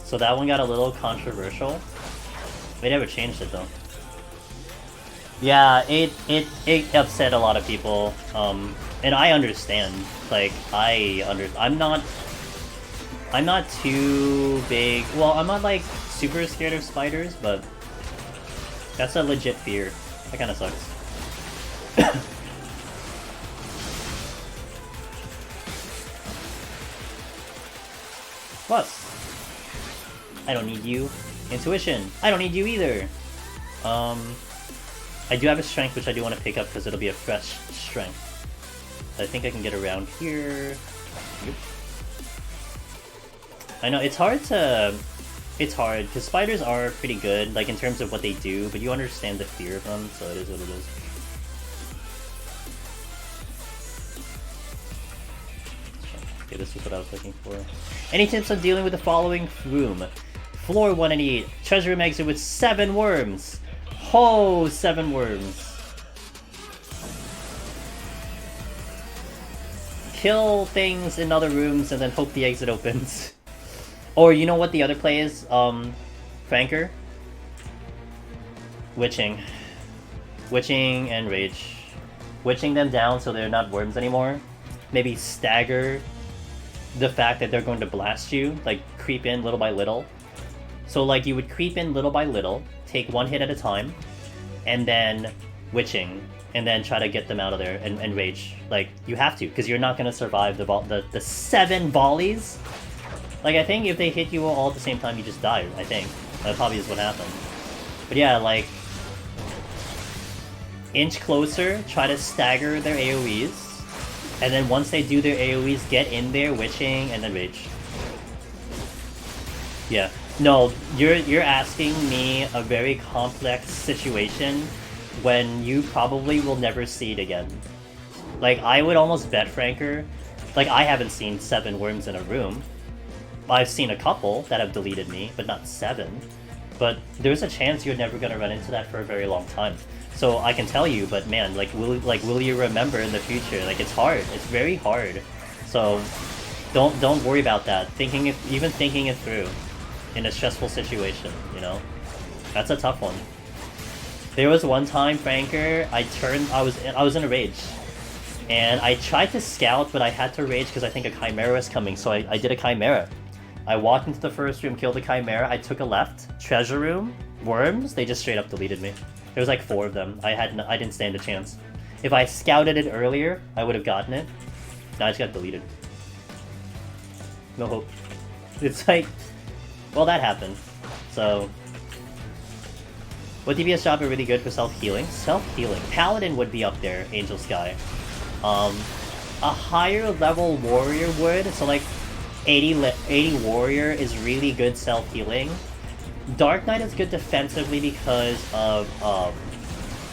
So that one got a little controversial. They never changed it though. Yeah, it upset a lot of people, and I understand. Like, I'm not too big. Well, I'm not like super scared of spiders, but that's a legit fear. That kind of sucks. Plus, I don't need you. Intuition, I don't need you either. I do have a strength, which I do want to pick up because it'll be a fresh strength. I think I can get around here. Yep. I know, it's hard because spiders are pretty good, like in terms of what they do, but you understand the fear of them, so it is what it is. Okay, this is what I was looking for. Any tips on dealing with the following room? Floor 188, treasure room exit with 7 worms! Oh, 7 worms. Kill things in other rooms and then hope the exit opens. Or you know what the other play is? Franker? Witching. Witching and Rage. Witching them down so they're not worms anymore. Maybe stagger the fact that they're going to blast you. Like, creep in little by little. So like, you would creep in little by little, take 1 hit at a time, and then witching, and then try to get them out of there and rage. Like, you have to, because you're not going to survive the 7 volleys. Like, I think if they hit you all at the same time, you just die, I think. That probably is what happened. But yeah, like, inch closer, try to stagger their AoEs, and then once they do their AoEs, get in there, witching, and then rage. Yeah. No, you're asking me a very complex situation when you probably will never see it again. Like, I would almost bet, Franker, like, I haven't seen 7 worms in a room. I've seen a couple that have deleted me, but not 7. But there's a chance you're never gonna run into that for a very long time. So I can tell you, but man, will you remember in the future? Like, it's hard. It's very hard. So don't worry about that. Even thinking it through in a stressful situation, you know? That's a tough one. There was one time, Franker, I was in a rage. And I tried to scout, but I had to rage because I think a Chimera was coming, so I did a Chimera. I walked into the first room, killed the Chimera, I took a left, treasure room, worms, they just straight up deleted me. There was like 4 of them. I didn't stand a chance. If I scouted it earlier, I would have gotten it. Now I just got deleted. No hope. It's like, well, that happened. So, what DPS job are really good for self-healing? Self-healing. Paladin would be up there, Angel Sky. A higher level warrior would, so like 80 warrior is really good self-healing. Dark Knight is good defensively because of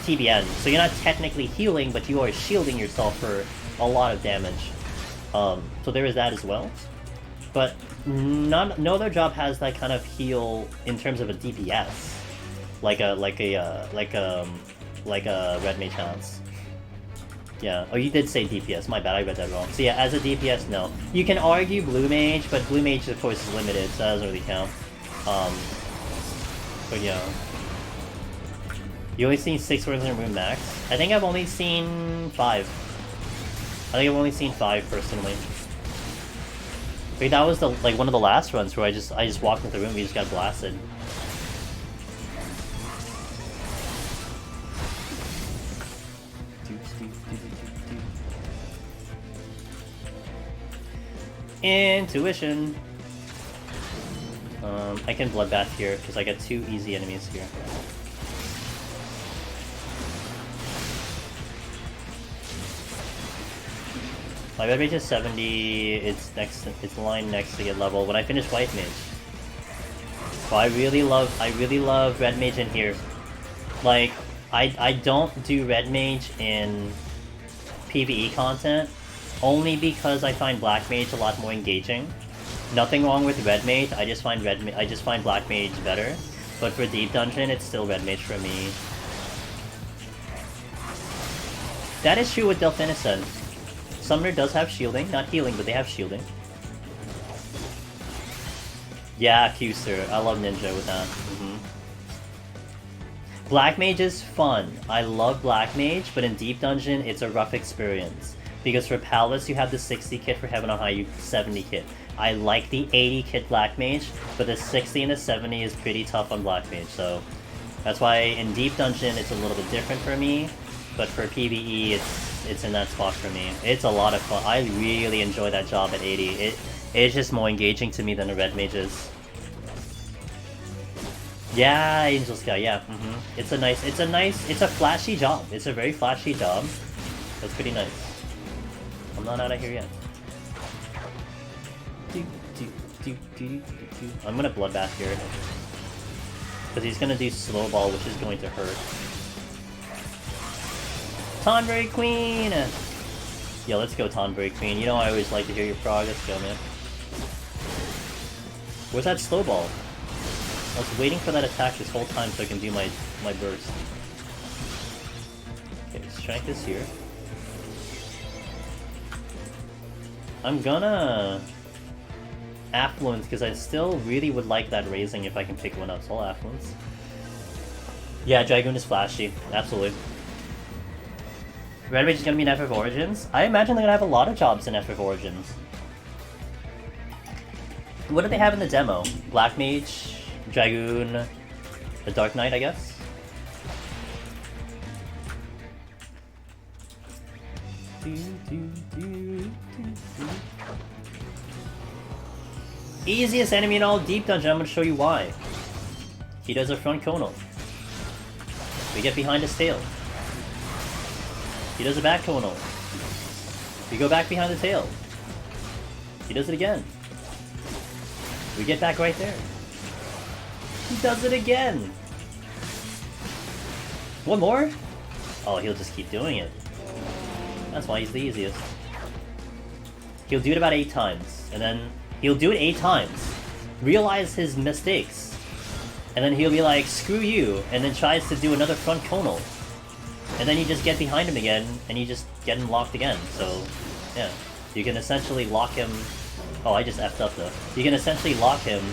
TBN, so you're not technically healing, but you are shielding yourself for a lot of damage. So there is that as well. But no other job has that kind of heal in terms of a DPS, like a Red Mage has. Yeah. Oh, you did say DPS. My bad, I read that wrong. So yeah, as a DPS, no. You can argue Blue Mage, but Blue Mage, of course, is limited, so that doesn't really count. But yeah. You only seen 6 words in a room max? I think I've only seen 5. I think I've only seen 5 personally. Wait, that was one of the last runs where I just walked into the room and we just got blasted. Intuition. I can bloodbath here because I get 2 easy enemies here. My red mage is 70. It's line next to get level when I finish white mage. So I really love red mage in here. Like I don't do red mage in PvE content only because I find black mage a lot more engaging. Nothing wrong with red mage. I just find black mage better. But for deep dungeon, it's still red mage for me. That is true what Delphine said. Summoner does have shielding, not healing, but they have shielding. Yeah, Q-Sir. I love Ninja with that. Black Mage is fun. I love Black Mage, but in Deep Dungeon, it's a rough experience. Because for Palace, you have the 60 kit, for Heaven on High, you 70 kit. I like the 80 kit Black Mage, but the 60 and the 70 is pretty tough on Black Mage, so... That's why in Deep Dungeon, it's a little bit different for me, but for PvE, it's in that spot for me. It's a lot of fun. I really enjoy that job at 80. It's just more engaging to me than the red mages. Yeah, Angel Sky, yeah. It's a flashy job. It's a very flashy job. That's pretty nice. I'm not out of here yet. I'm gonna bloodbath here. Because he's gonna do slow ball, which is going to hurt. Tonberry Queen! Yeah, let's go Tonberry Queen. You know I always like to hear your progress. Go, man. Where's that slow ball? I was waiting for that attack this whole time so I can do my burst. Okay, strength is here. I'm gonna... Affluence, because I still really would like that raising if I can pick one up, so I'll Affluence. Yeah, Dragoon is flashy. Absolutely. Red Mage is gonna be in FF Origins? I imagine they're gonna have a lot of jobs in FF Origins. What do they have in the demo? Black Mage, Dragoon, the Dark Knight, I guess? Easiest enemy in all Deep Dungeon, I'm gonna show you why. He does a front conal. We get behind his tail. He does a back conal. We go back behind the tail. He does it again. We get back right there. He does it again! One more? Oh, he'll just keep doing it. That's why he's the easiest. He'll do it about 8 times, and then he'll do it 8 times, realize his mistakes, and then he'll be like, screw you, and then tries to do another front conal. And then you just get behind him again, and you just get him locked again, so, yeah. You can essentially lock him... Oh, I just effed up though. You can essentially lock him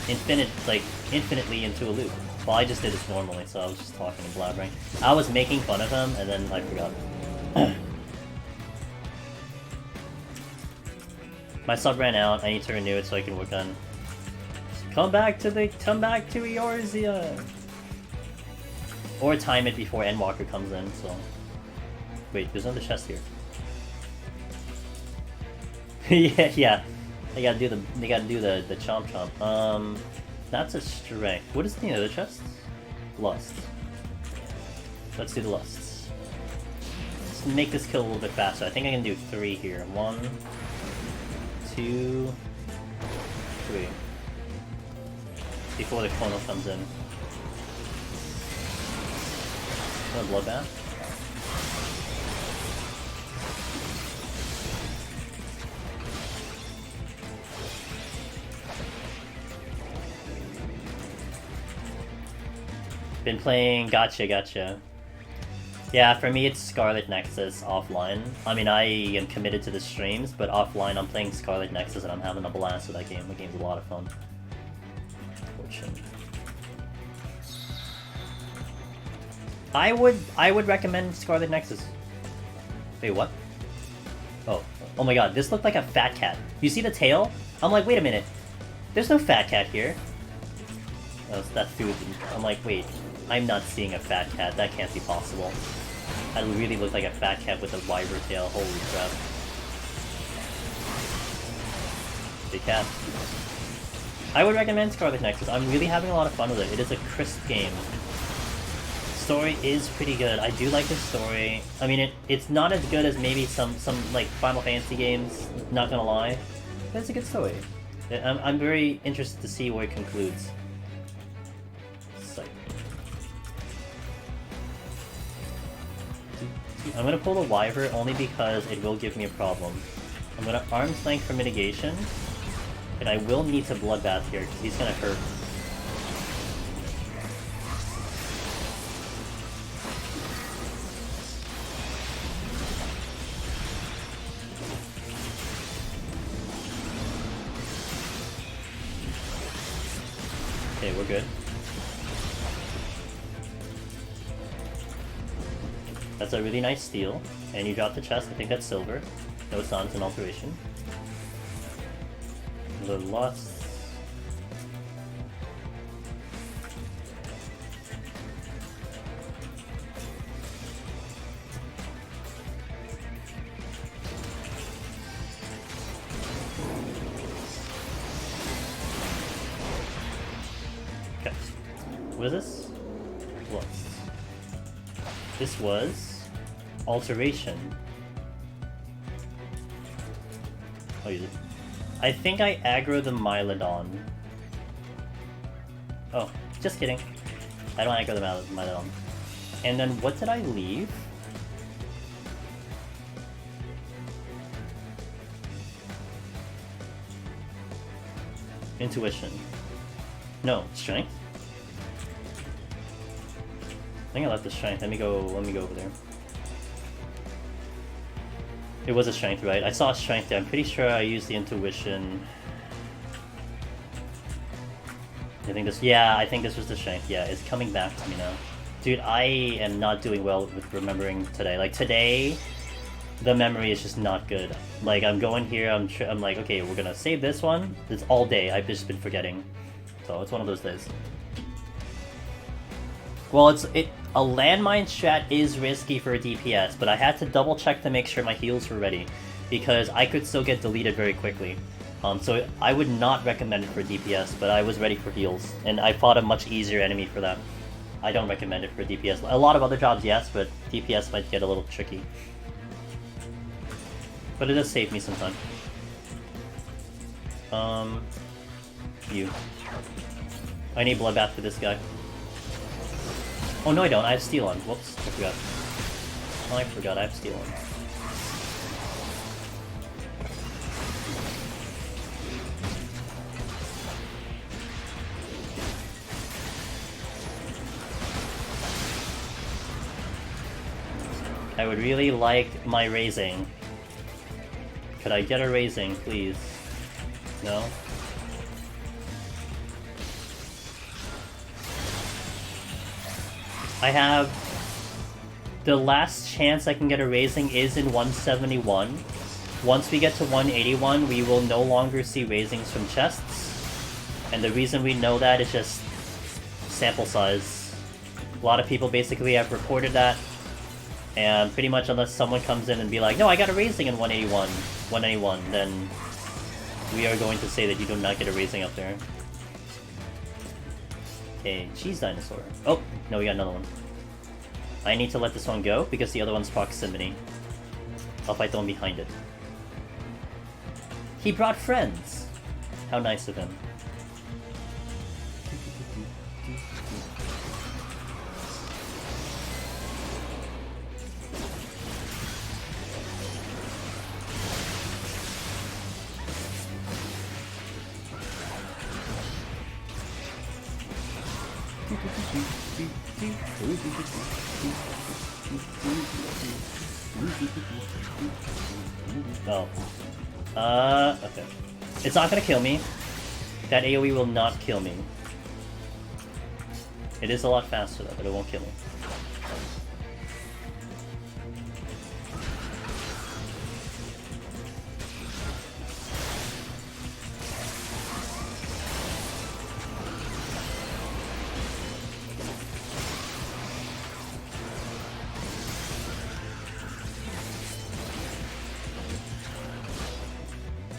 infinitely into a loop. Well, I just did this normally, so I was just talking and blabbering. I was making fun of him, and then I forgot. My sub ran out, I need to renew it so I can work on... Come back to Eorzea! Or time it before Endwalker comes in, so... Wait, there's another chest here. yeah. They gotta do the chomp chomp. That's a strength. What is the other chest? Lust. Let's do the lusts. Let's make this kill a little bit faster. I think I can do 3 here. 1, 2, 3. Before the clonal comes in. Bloodbath. Been playing, gotcha. Yeah, for me it's Scarlet Nexus offline. I mean, I am committed to the streams, but offline I'm playing Scarlet Nexus and I'm having a blast with that game. The game's a lot of fun. Fortune. I would recommend Scarlet Nexus. Wait, what? Oh my god, this looked like a fat cat. You see the tail? I'm like, wait a minute. There's no fat cat here. Oh, that food. I'm like, wait. I'm not seeing a fat cat. That can't be possible. That really looked like a fat cat with a wyvern tail. Holy crap. They can. I would recommend Scarlet Nexus. I'm really having a lot of fun with it. It is a crisp game. Story is pretty good. I do like the story. I mean, it's not as good as maybe some like Final Fantasy games, not gonna lie. But it's a good story. I'm very interested to see where it concludes. Psych. I'm gonna pull the Wyvern only because it will give me a problem. I'm gonna Arm's Length for mitigation, and I will need to Bloodbath here because he's gonna hurt. Okay, we're good. That's a really nice steal. And you drop the chest, I think that's silver. No, it's not, it's an alteration. The lost. Okay. What is this? What? This was alteration. Oh, you did. I think I aggro the Mylodon. Oh, just kidding. I don't aggro the Mylodon. And then what did I leave? Intuition. No, strength? I think I left the strength. Let me go over there. It was a strength, right? I saw a strength there. I'm pretty sure I used the intuition. I think this was the strength. Yeah, it's coming back to me now. Dude, I am not doing well with remembering today. Like today, the memory is just not good. Like I'm going here, I'm like, okay, we're gonna save this one. It's all day. I've just been forgetting. So it's one of those days. Well, a landmine strat is risky for a DPS, but I had to double check to make sure my heals were ready, because I could still get deleted very quickly. So I would not recommend it for DPS, but I was ready for heals, and I fought a much easier enemy for that. I don't recommend it for DPS. A lot of other jobs, yes, but DPS might get a little tricky. But it does save me some time. You. I need Bloodbath for this guy. Oh no I don't, I have Steel on. Whoops, I forgot. Oh, I forgot, I have Steel on. I would really like my raising. Could I get a raising, please? No? I have... The last chance I can get a raising is in 171. Once we get to 181, we will no longer see raisings from chests. And the reason we know that is just sample size. A lot of people basically have reported that. And pretty much unless someone comes in and be like, no, I got a raising in 191, then we are going to say that you do not get a raising up there. Okay, cheese dinosaur. Oh, no, we got another one. I need to let this one go because the other one's proximity. I'll fight the one behind it. He brought friends! How nice of him. Oh. Okay. It's not gonna kill me. That AoE will not kill me. It is a lot faster though, but it won't kill me.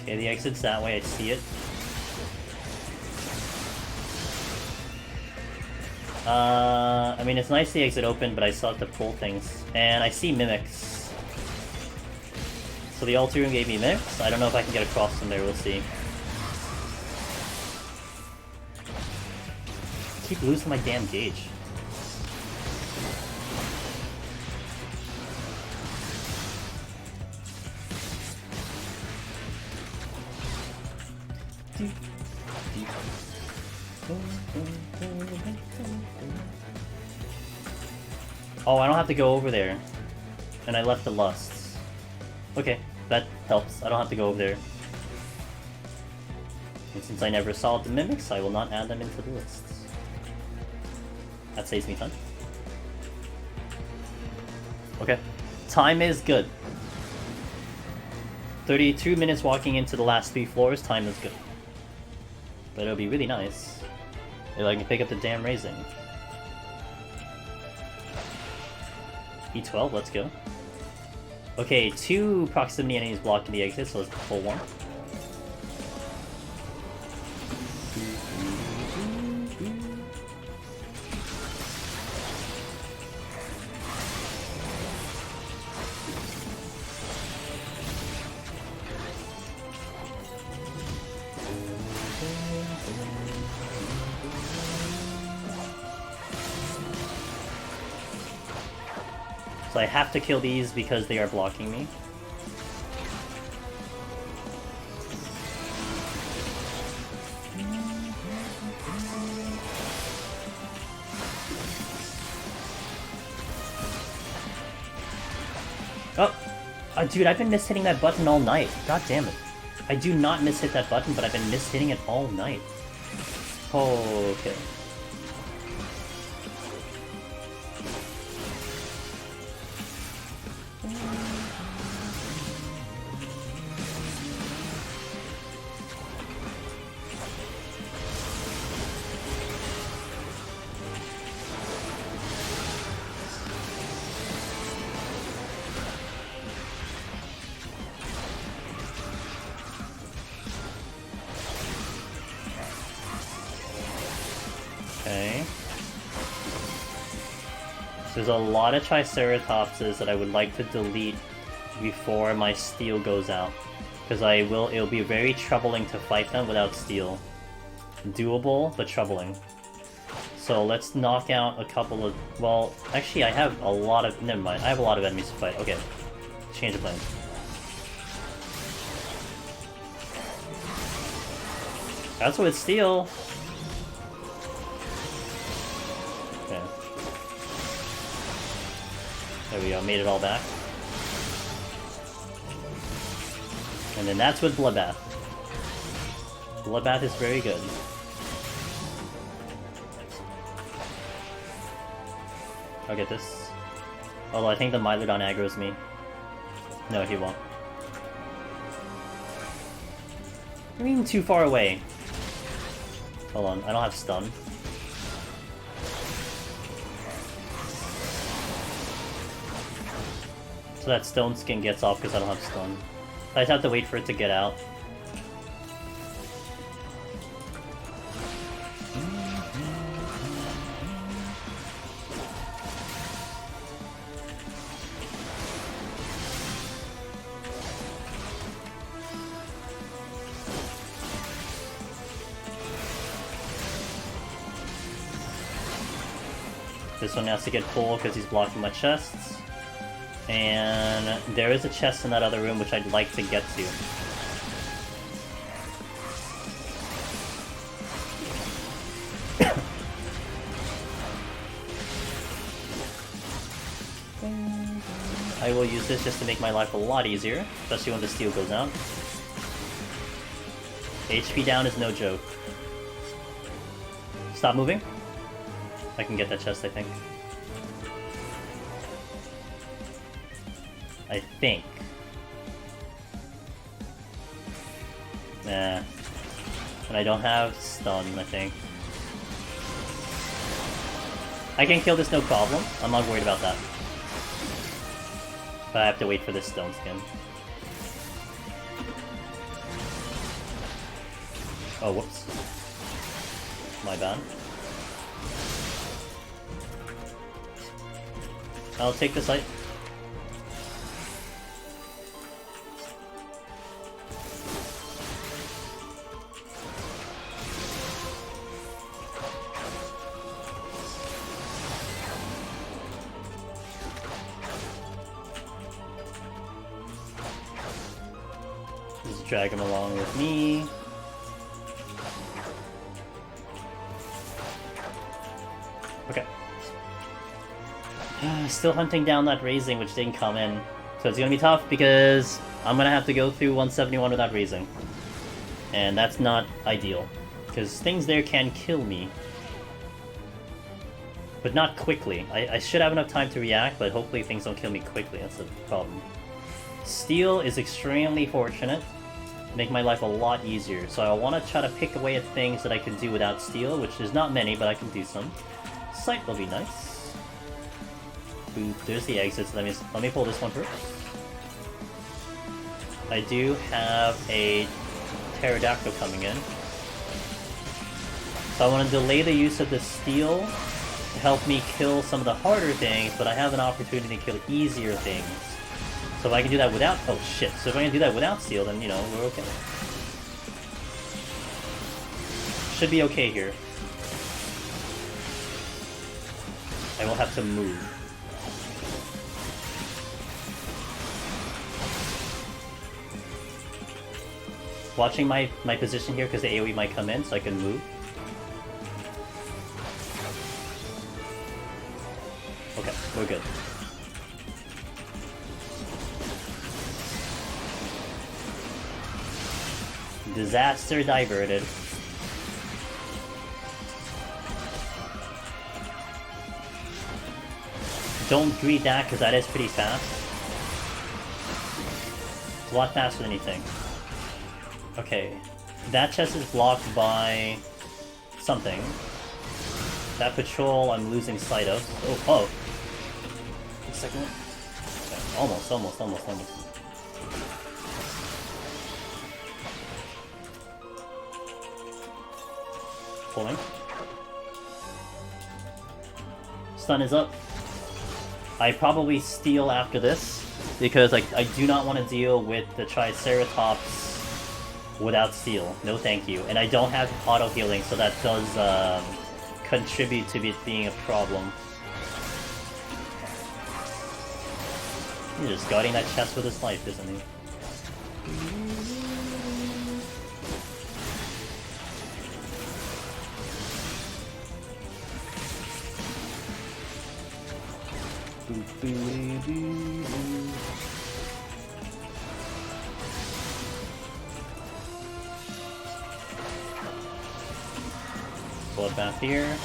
Okay, the exit's that way, I see it. I mean, it's nice the exit open, but I still have to pull things. And I see mimics. So the altar room gave me mimics. I don't know if I can get across from there, we'll see. I keep losing my damn gauge. Oh, I don't have to go over there. And I left the lusts. Okay, that helps. I don't have to go over there. And since I never saw the mimics, I will not add them into the lists. That saves me time. Okay. Time is good. 32 minutes walking into the last 3 floors, time is good. But it'll be really nice if I can pick up the damn raising. E12, let's go. Okay, 2 proximity enemies blocking the exit, so let's pull 1. So I have to kill these because they are blocking me. Oh! Dude, I've been mishitting that button all night. God damn it. I do not mishit that button, but I've been mishitting it all night. Oh, okay. Okay. There's a lot of Triceratopses that I would like to delete before my steel goes out. Because it'll be very troubling to fight them without steel. Doable, but troubling. So let's knock out a couple of... Well, actually I have a lot of... Never mind, I have a lot of enemies to fight. Okay. Change of plans. That's with steel! Okay. There we go, made it all back. And then that's with Bloodbath. Bloodbath is very good. I'll get this. Although I think the Mylodon aggroes me. No, he won't. I mean, too far away. Hold on, I don't have stun. So that stone skin gets off because I don't have stun. I just have to wait for it to get out. This one has to get pulled because he's blocking my chests. And there is a chest in that other room which I'd like to get to. I will use this just to make my life a lot easier, especially when the steel goes out. HP down is no joke. Stop moving. I can get that chest, I think. I think. Nah. And I don't have stun, I think. I can kill this no problem. I'm not worried about that. But I have to wait for this stone skin. Oh, whoops. My bad. I'll take the site. Just drag him along with me. Okay. Still hunting down that raising, which didn't come in. So it's gonna be tough because I'm gonna have to go through 171 without raising. And that's not ideal. Because things there can kill me. But not quickly. I should have enough time to react, but hopefully things don't kill me quickly. That's the problem. Steel is extremely fortunate. Make my life a lot easier. So I want to try to pick away at things that I can do without steel, which is not many, but I can do some. Sight will be nice. Ooh, there's the exits. Let me pull this one first. I do have a pterodactyl coming in. So I want to delay the use of the steel to help me kill some of the harder things, but I have an opportunity to kill easier things. So if I can do that without... oh shit, so if I can do that without steel, then, you know, we're okay. Should be okay here. I will have to move. Watching my position here because the AoE might come in, so I can move. Okay, we're good. Disaster diverted. Don't greet that because that is pretty fast. It's a lot faster than you think. Okay, that chest is blocked by something. That patrol I'm losing sight of. Oh. The second one? Okay. Almost. Pulling. Stun is up. I probably steal after this, because I do not want to deal with the Triceratops without steel. No thank you. And I don't have auto healing, so that does contribute to it being a problem. He's just guarding that chest with his life, isn't he? Bloodbath here.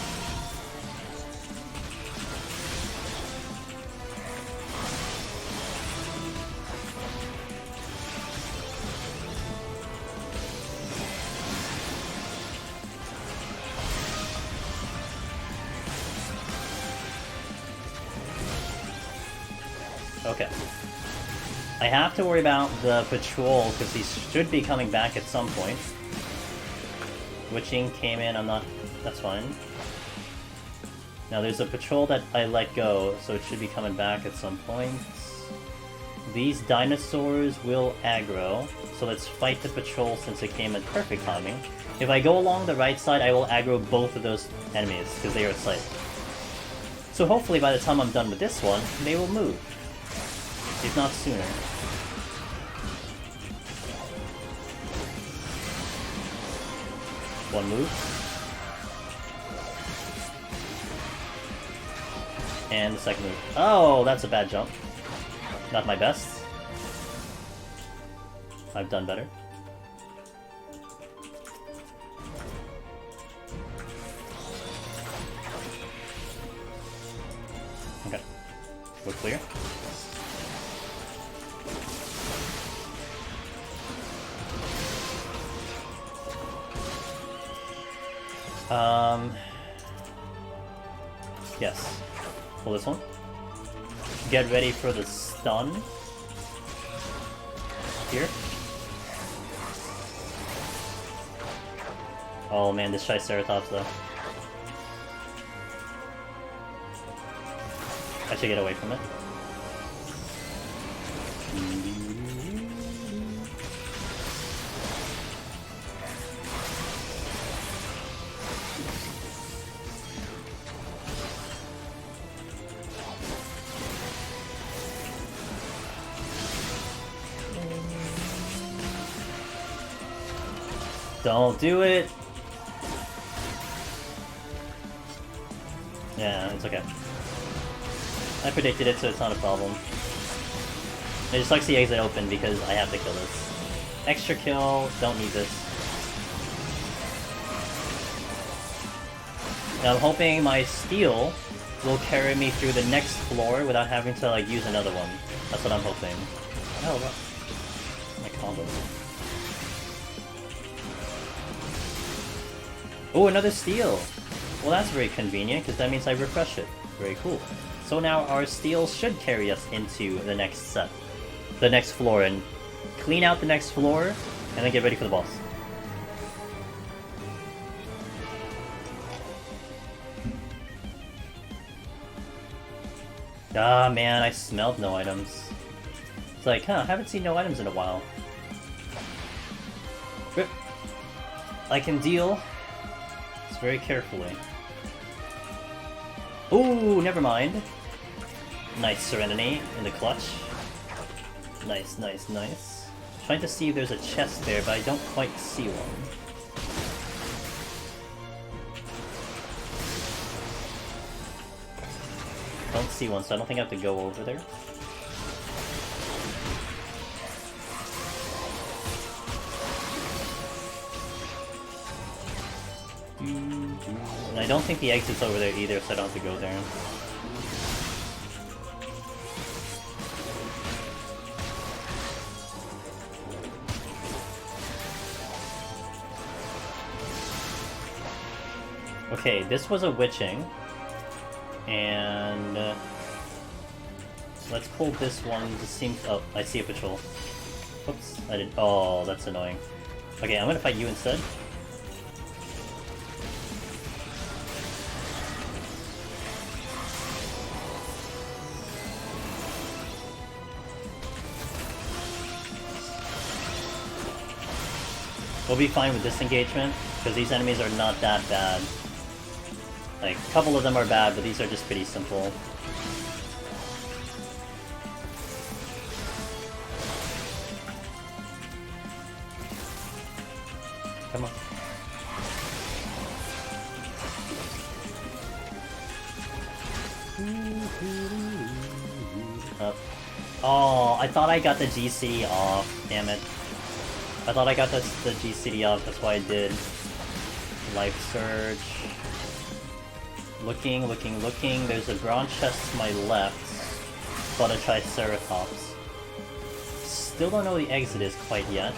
Okay. I have to worry about the patrol because he should be coming back at some point. Witching came in, I'm not... that's fine. Now there's a patrol that I let go, so it should be coming back at some point. These dinosaurs will aggro, so let's fight the patrol since it came in perfect timing. If I go along the right side, I will aggro both of those enemies, because they are at sight. So hopefully by the time I'm done with this one, they will move. If not sooner. One move. And the second move. Oh, that's a bad jump. Not my best. I've done better. Okay. We're clear. Yes. Pull this one. Get ready for the stun. Here. Oh man, this Triceratops though. I should get away from it. Don't do it! Yeah, it's okay. I predicted it, so it's not a problem. It just likes the exit open because I have to kill this. Extra kill, don't need this. Now I'm hoping my steal will carry me through the next floor without having to like use another one. That's what I'm hoping. Oh, what? My combo. Oh, another steal! Well, that's very convenient, because that means I refresh it. Very cool. So now our steal should carry us into the next set. The next floor, and clean out the next floor, and then get ready for the boss. Ah, man, I smelled no items. It's like, huh, I haven't seen no items in a while. Rip. I can deal very carefully. Ooh, never mind. Nice Serenity in the clutch. Nice, nice, nice. Trying to see if there's a chest there, but I don't quite see one. Don't see one, so I don't think I have to go over there. And I don't think the exit's over there either, so I don't have to go there. Okay, this was a witching. And let's pull this one. This seems... Oh, I see a patrol. Oops, I didn't... Oh, that's annoying. Okay, I'm gonna fight you instead. We'll be fine with this engagement, because these enemies are not that bad. Like, a couple of them are bad, but these are just pretty simple. Come on. Up. Oh, I thought I got the GC off. Damn it. I thought I got the GCD off, that's why I did. Life Surge. Looking, looking, looking. There's a bronze chest to my left, but a Triceratops. Still don't know where the exit is quite yet.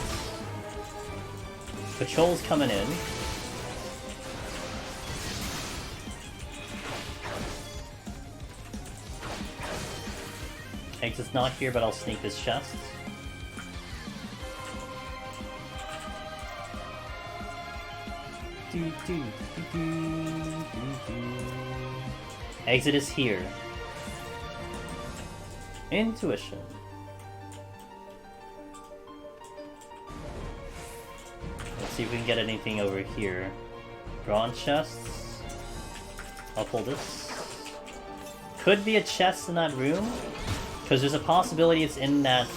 Patrol's coming in. Exit's not here, but I'll sneak this chest. Exit is here. Intuition. Let's see if we can get anything over here. Bronze chests. I'll pull this. Could be a chest in that room, because there's a possibility it's in that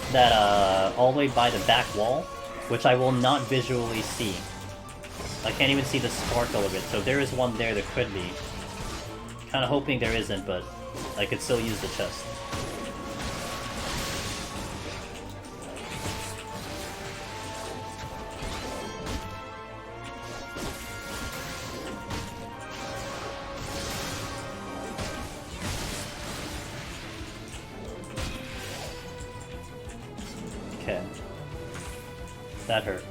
all the way by the back wall, which I will not visually see. I can't even see the sparkle of it, so if there is one there, there could be. Kinda hoping there isn't, but I could still use the chest. Okay. That hurt.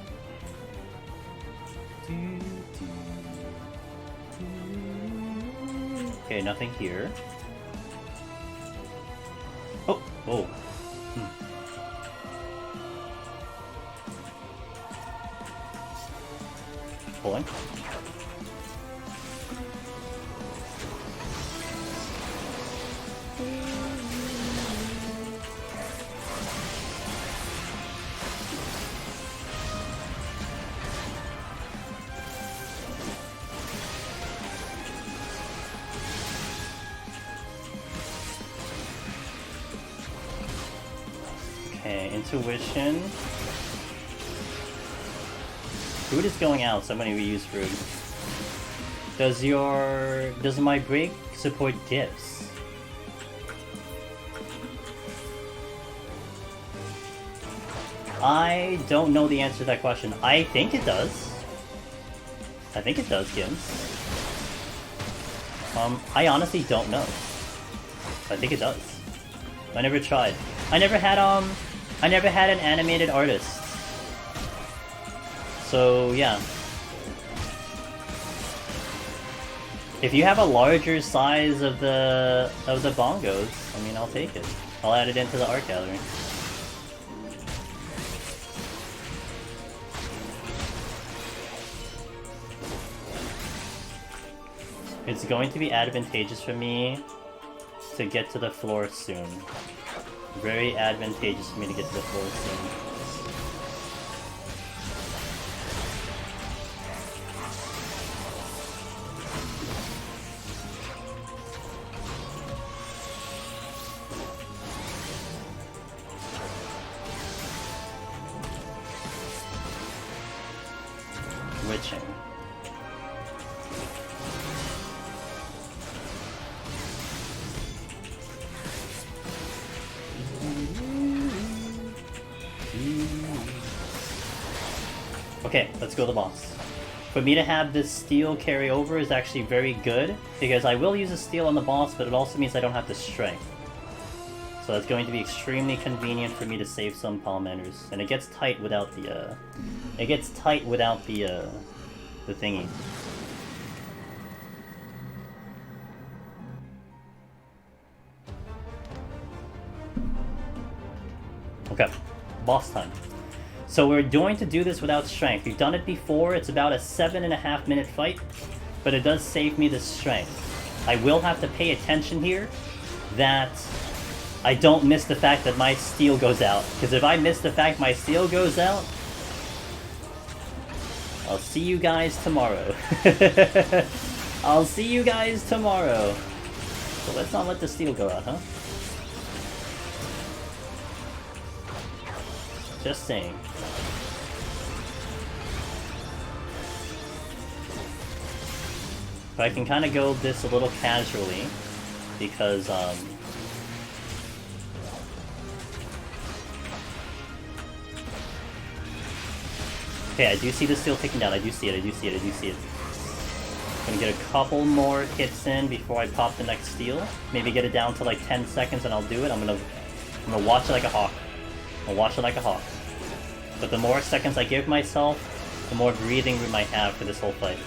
Okay, nothing here. Oh! Oh! Pulling. Okay, intuition. Food is going out, so I'm gonna reuse food. Does my break support gifts? I don't know the answer to that question. I think it does. I think it does, Gims. I honestly don't know. I think it does. I never tried. I never had an animated artist. So yeah. If you have a larger size of the bongos, I mean, I'll take it. I'll add it into the art gallery. It's going to be advantageous for me to get to the floor soon. Very advantageous for me to get to the floor soon. Witching. Okay, let's go to the boss. For me to have this steel carry over is actually very good, because I will use a steel on the boss, but it also means I don't have the strength. So that's going to be extremely convenient for me to save some pomanders. And it gets tight without the, the thingy. Okay, boss time. So we're going to do this without strength. We've done it before. It's about a 7.5 minute fight, but it does save me the strength. I will have to pay attention here that I don't miss the fact that my steel goes out. Because if I miss the fact my steel goes out, I'll see you guys tomorrow. I'll see you guys tomorrow. So let's not let the steel go out, huh? Just saying. But I can kind of go this a little casually, because, okay, I do see the steel ticking down. I do see it. Gonna get a couple more hits in before I pop the next steel. Maybe get it down to like 10 seconds and I'll do it. I'm gonna watch it like a hawk. But the more seconds I give myself, the more breathing room I have for this whole fight.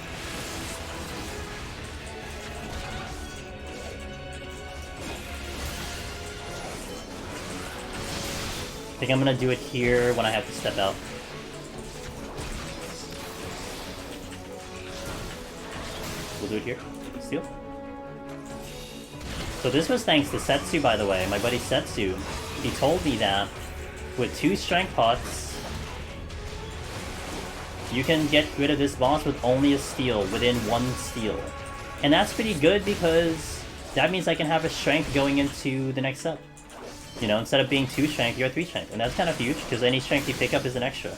I think I'm gonna do it here when I have to step out. We'll do it here. Steel. So this was thanks to Setsu, by the way. My buddy Setsu. He told me that with 2 strength pots, you can get rid of this boss with only a steel, within 1 steel. And that's pretty good because that means I can have a strength going into the next set. You know, instead of being 2 strength, you're 3 strength. And that's kind of huge, because any strength you pick up is an extra.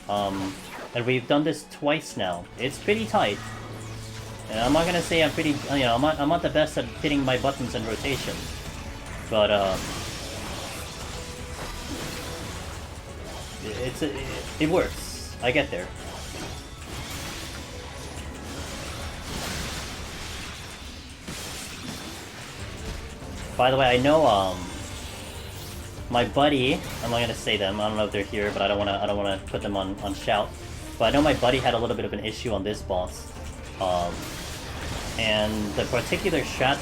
And we've done this twice now. It's pretty tight. And I'm not gonna say I'm pretty, you know, I'm not the best at hitting my buttons in rotation. But, it works. I get there. By the way, I know, my buddy, I'm not gonna say them, I don't know if they're here, but I don't wanna put them on shout. But I know my buddy had a little bit of an issue on this boss. And the particular strat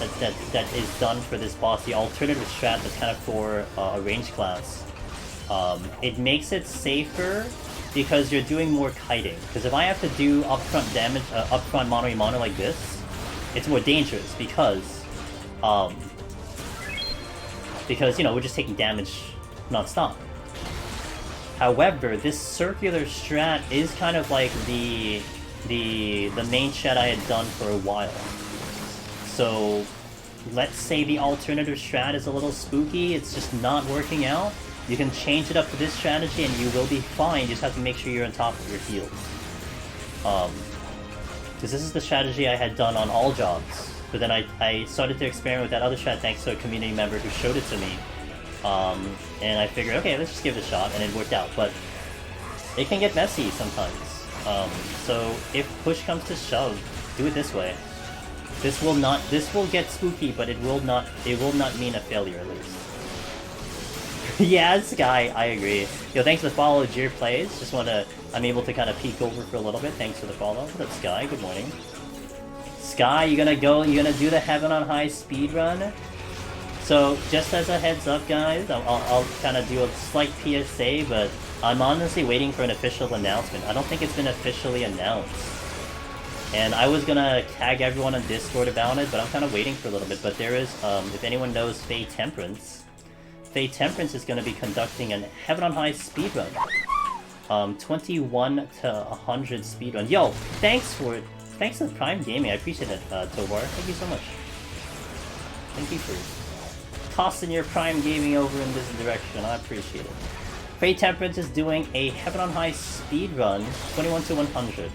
that is done for this boss, the alternative strat that's kind of for a range class, it makes it safer because you're doing more kiting. Because if I have to do upfront damage, upfront mono-a-mono like this, it's more dangerous because you know, we're just taking damage non-stop. However, this circular strat is kind of like the main strat I had done for a while. So let's say the alternative strat is a little spooky, it's just not working out. You can change it up to this strategy and you will be fine. You just have to make sure you're on top of your heals. Because this is the strategy I had done on all jobs. But then I started to experiment with that other strat thanks to a community member who showed it to me. And I figured, okay, let's just give it a shot, and it worked out. But it can get messy sometimes. So if push comes to shove, do it this way. This will get spooky, but it will not mean a failure at least. Yeah, Sky, I agree. Yo, thanks for the follow, Jir Plays. I'm able to kind of peek over for a little bit. Thanks for the follow. What's up, Sky? Good morning. Sky, you're gonna do the Heaven on High speedrun? So, just as a heads up, guys, I'll kind of do a slight PSA, but I'm honestly waiting for an official announcement. I don't think it's been officially announced. And I was gonna tag everyone on Discord about it, but I'm kind of waiting for a little bit. But there is, if anyone knows Faye Temperance is gonna be conducting a Heaven on High speedrun. 21 to 100 speedrun. Yo, thanks to Prime Gaming, I appreciate it, Tovar. Thank you so much. Thank you for tossing your Prime Gaming over in this direction. I appreciate it. Faye Temperance is doing a Heaven on High speedrun, 21 to 100.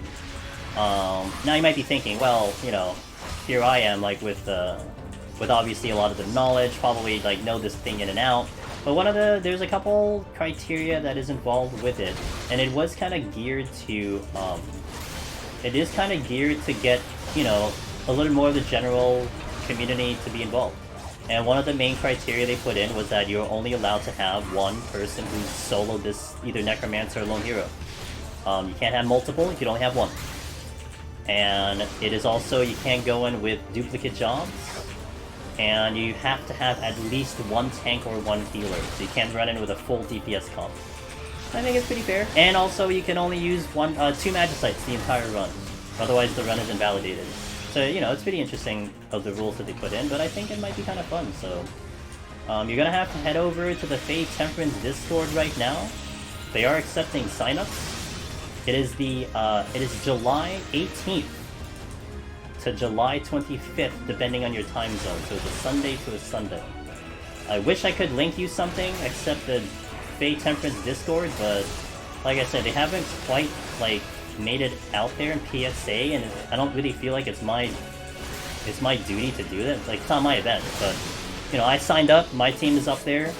Now you might be thinking, well, you know, here I am, like with obviously a lot of the knowledge, probably like know this thing in and out. But there's a couple criteria that is involved with it, and it was kind of geared to, get, you know, a little more of the general community to be involved. And one of the main criteria they put in was that you're only allowed to have one person who's soloed this, either Necromancer or Lone Hero. You can't have multiple, you can only have one. And it is also, you can't go in with duplicate jobs, and you have to have at least one tank or one healer, so you can't run in with a full DPS comp. I think it's pretty fair. And also, you can only use two Magicites the entire run, otherwise the run is invalidated. So, you know, it's pretty interesting of the rules that they put in, but I think it might be kind of fun, so... you're gonna have to head over to the Faye Temperance Discord right now. They are accepting signups. It is July 18th to July 25th, depending on your time zone, so it's a Sunday to a Sunday. I wish I could link you something, except the Faye Temperance Discord, but like I said, they haven't quite, like, made it out there in PSA, and I don't really feel like it's my duty to do that. Like, it's not my event, but, you know, I signed up, my team is up there,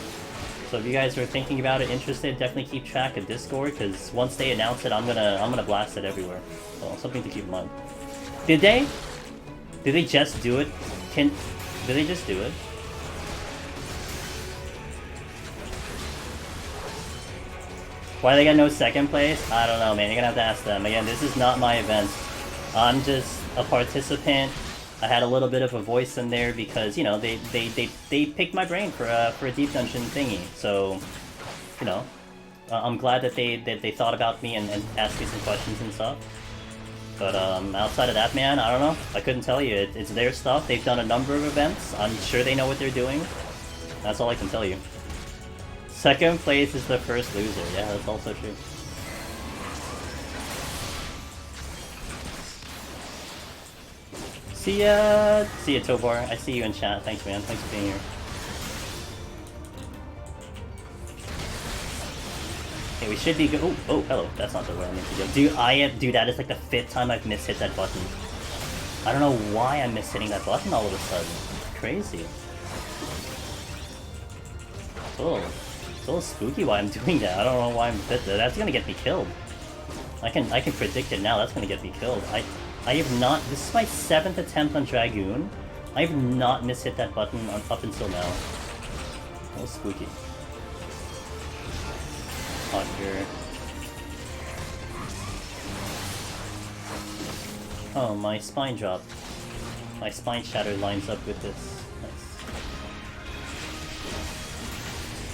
so if you guys are thinking about it, interested, definitely keep track of Discord, because once they announce it, I'm gonna blast it everywhere. So, something to keep in mind. Did they just do it? Did they just do it? Why they got no second place? I don't know, man. You're gonna have to ask them. Again, this is not my event. I'm just a participant. I had a little bit of a voice in there because, you know, they picked my brain for a deep dungeon thingy. So, you know, I'm glad that they thought about me and asked me some questions and stuff. But outside of that, man, I don't know. I couldn't tell you. It's their stuff. They've done a number of events. I'm sure they know what they're doing. That's all I can tell you. Second place is the first loser. Yeah, that's also true. See ya, Tovar. I see you in chat. Thanks, man. Thanks for being here. Okay, we should be good. Oh, hello. That's not the way I meant to go. Dude, that is like the 5th time I've mishit that button. I don't know why I'm mishitting that button all of a sudden. Crazy. Oh. It's a little spooky why I'm doing that. I don't know why I'm bit there. That's gonna get me killed. I can predict it now. That's gonna get me killed. I have not. This is my 7th attempt on Dragoon. I have not mishit that button up until now. A little spooky. Under. Oh, my spine dropped. My spine shatter lines up with this.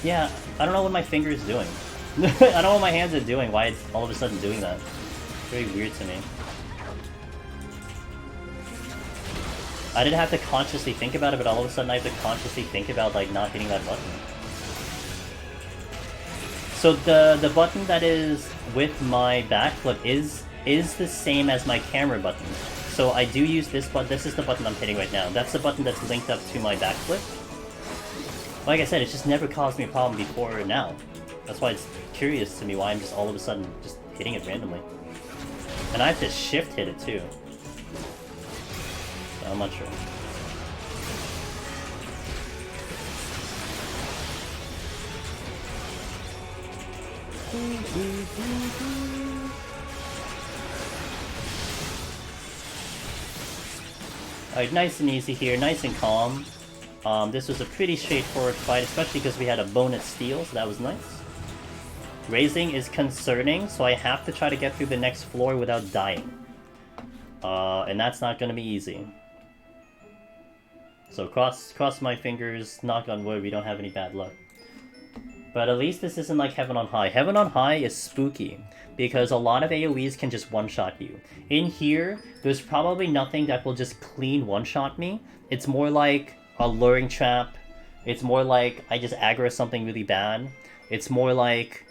Yeah, I don't know what my finger is doing. I don't know what my hands are doing, why it's all of a sudden doing that. It's very weird to me. I didn't have to consciously think about it, but all of a sudden I have to consciously think about, like, not hitting that button. So the button that is with my backflip is the same as my camera button. So I do use this button. This is the button I'm hitting right now. That's the button that's linked up to my backflip. Like I said, it's just never caused me a problem before now. That's why it's curious to me why I'm just all of a sudden just hitting it randomly. And I have to shift hit it too. So I'm not sure. Alright, nice and easy here, nice and calm. This was a pretty straightforward fight, especially because we had a bonus steal, so that was nice. Raising is concerning, so I have to try to get through the next floor without dying. And that's not going to be easy. So cross my fingers, knock on wood, we don't have any bad luck. But at least this isn't like Heaven on High. Heaven on High is spooky, because a lot of AoEs can just one-shot you. In here, there's probably nothing that will just clean one-shot me. It's more like a luring trap. It's more like I just aggro something really bad. It's more like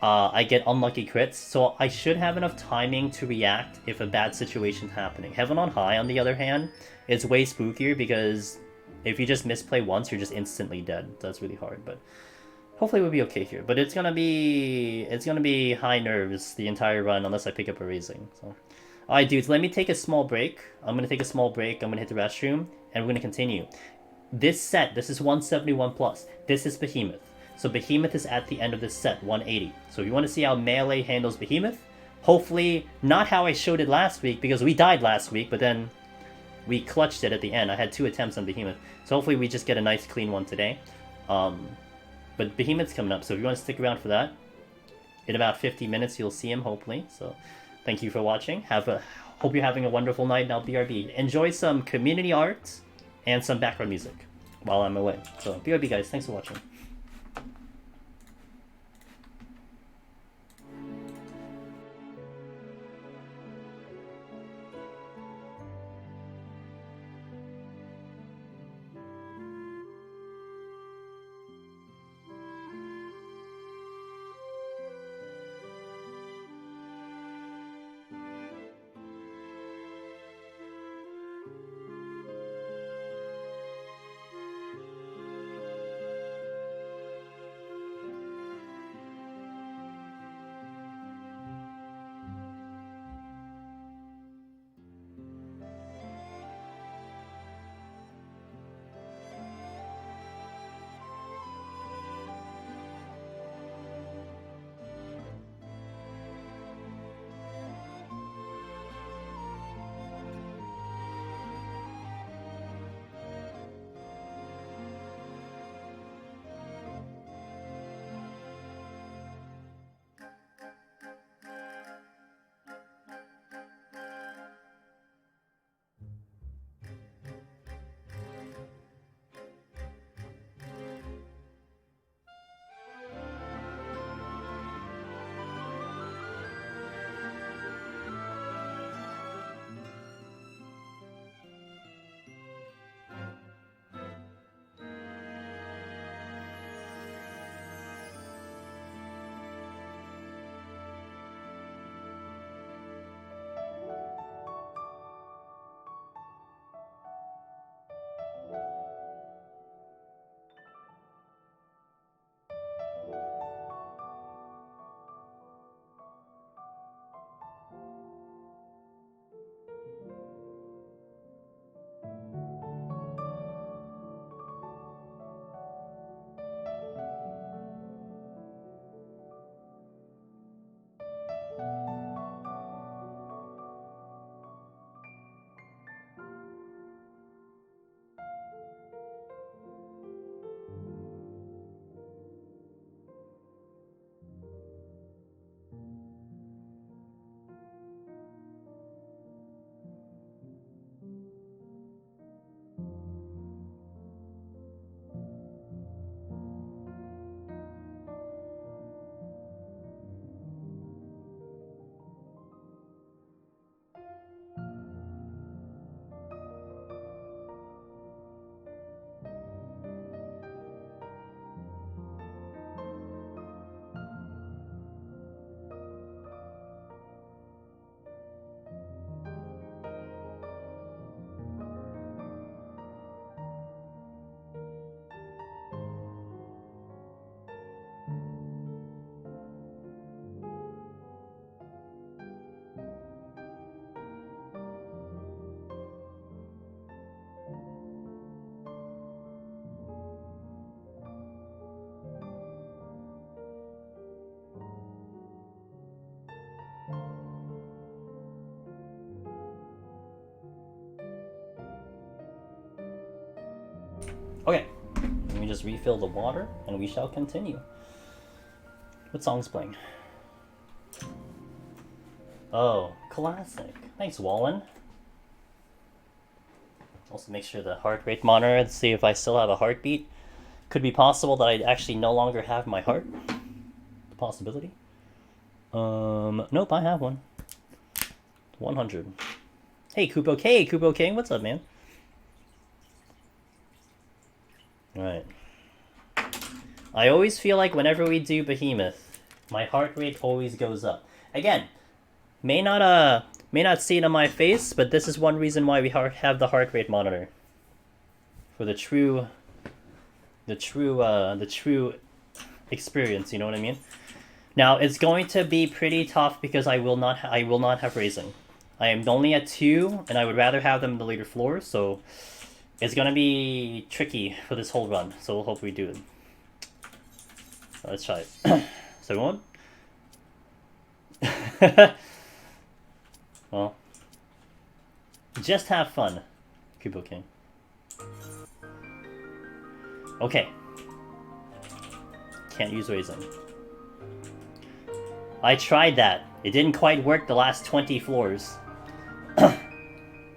I get unlucky crits. So I should have enough timing to react if a bad situation's happening. Heaven on High, on the other hand, is way spookier because if you just misplay once, you're just instantly dead. That's really hard, but hopefully we'll be okay here. But it's gonna be high nerves the entire run unless I pick up a raising. So, alright, dudes, let me take a small break. I'm gonna take a small break. I'm gonna hit the restroom, and we're gonna continue. This set, this is 171 plus. This is Behemoth. So Behemoth is at the end of this set, 180. So if you want to see how melee handles Behemoth, hopefully not how I showed it last week, because we died last week, but then we clutched it at the end. I had 2 attempts on Behemoth. So hopefully we just get a nice clean one today. But Behemoth's coming up, so if you want to stick around for that, in about 50 minutes you'll see him, hopefully. So thank you for watching. Hope you're having a wonderful night. Now BRB. Enjoy some community art and some background music while I'm away. So BRB, guys. Thanks for watching. Okay, let me just refill the water, and we shall continue. What song's playing? Oh, classic. Thanks, Wallen. Also make sure the heart rate monitor to see if I still have a heartbeat. Could be possible that I actually no longer have my heart. Possibility. Nope, I have one. 100. Hey, Kupo K, Kupo K, what's up, man? Alright. I always feel like whenever we do Behemoth, my heart rate always goes up. Again, may not see it on my face, but this is one reason why we have the heart rate monitor. For the true experience, you know what I mean? Now, it's going to be pretty tough because I will not have raising. I am only at 2, and I would rather have them in the later floors, so it's gonna be tricky for this whole run, so we'll hope we do it. Let's try it. Second one? Well, just have fun, Kubo King. Okay. Can't use raising. I tried that. It didn't quite work the last 20 floors.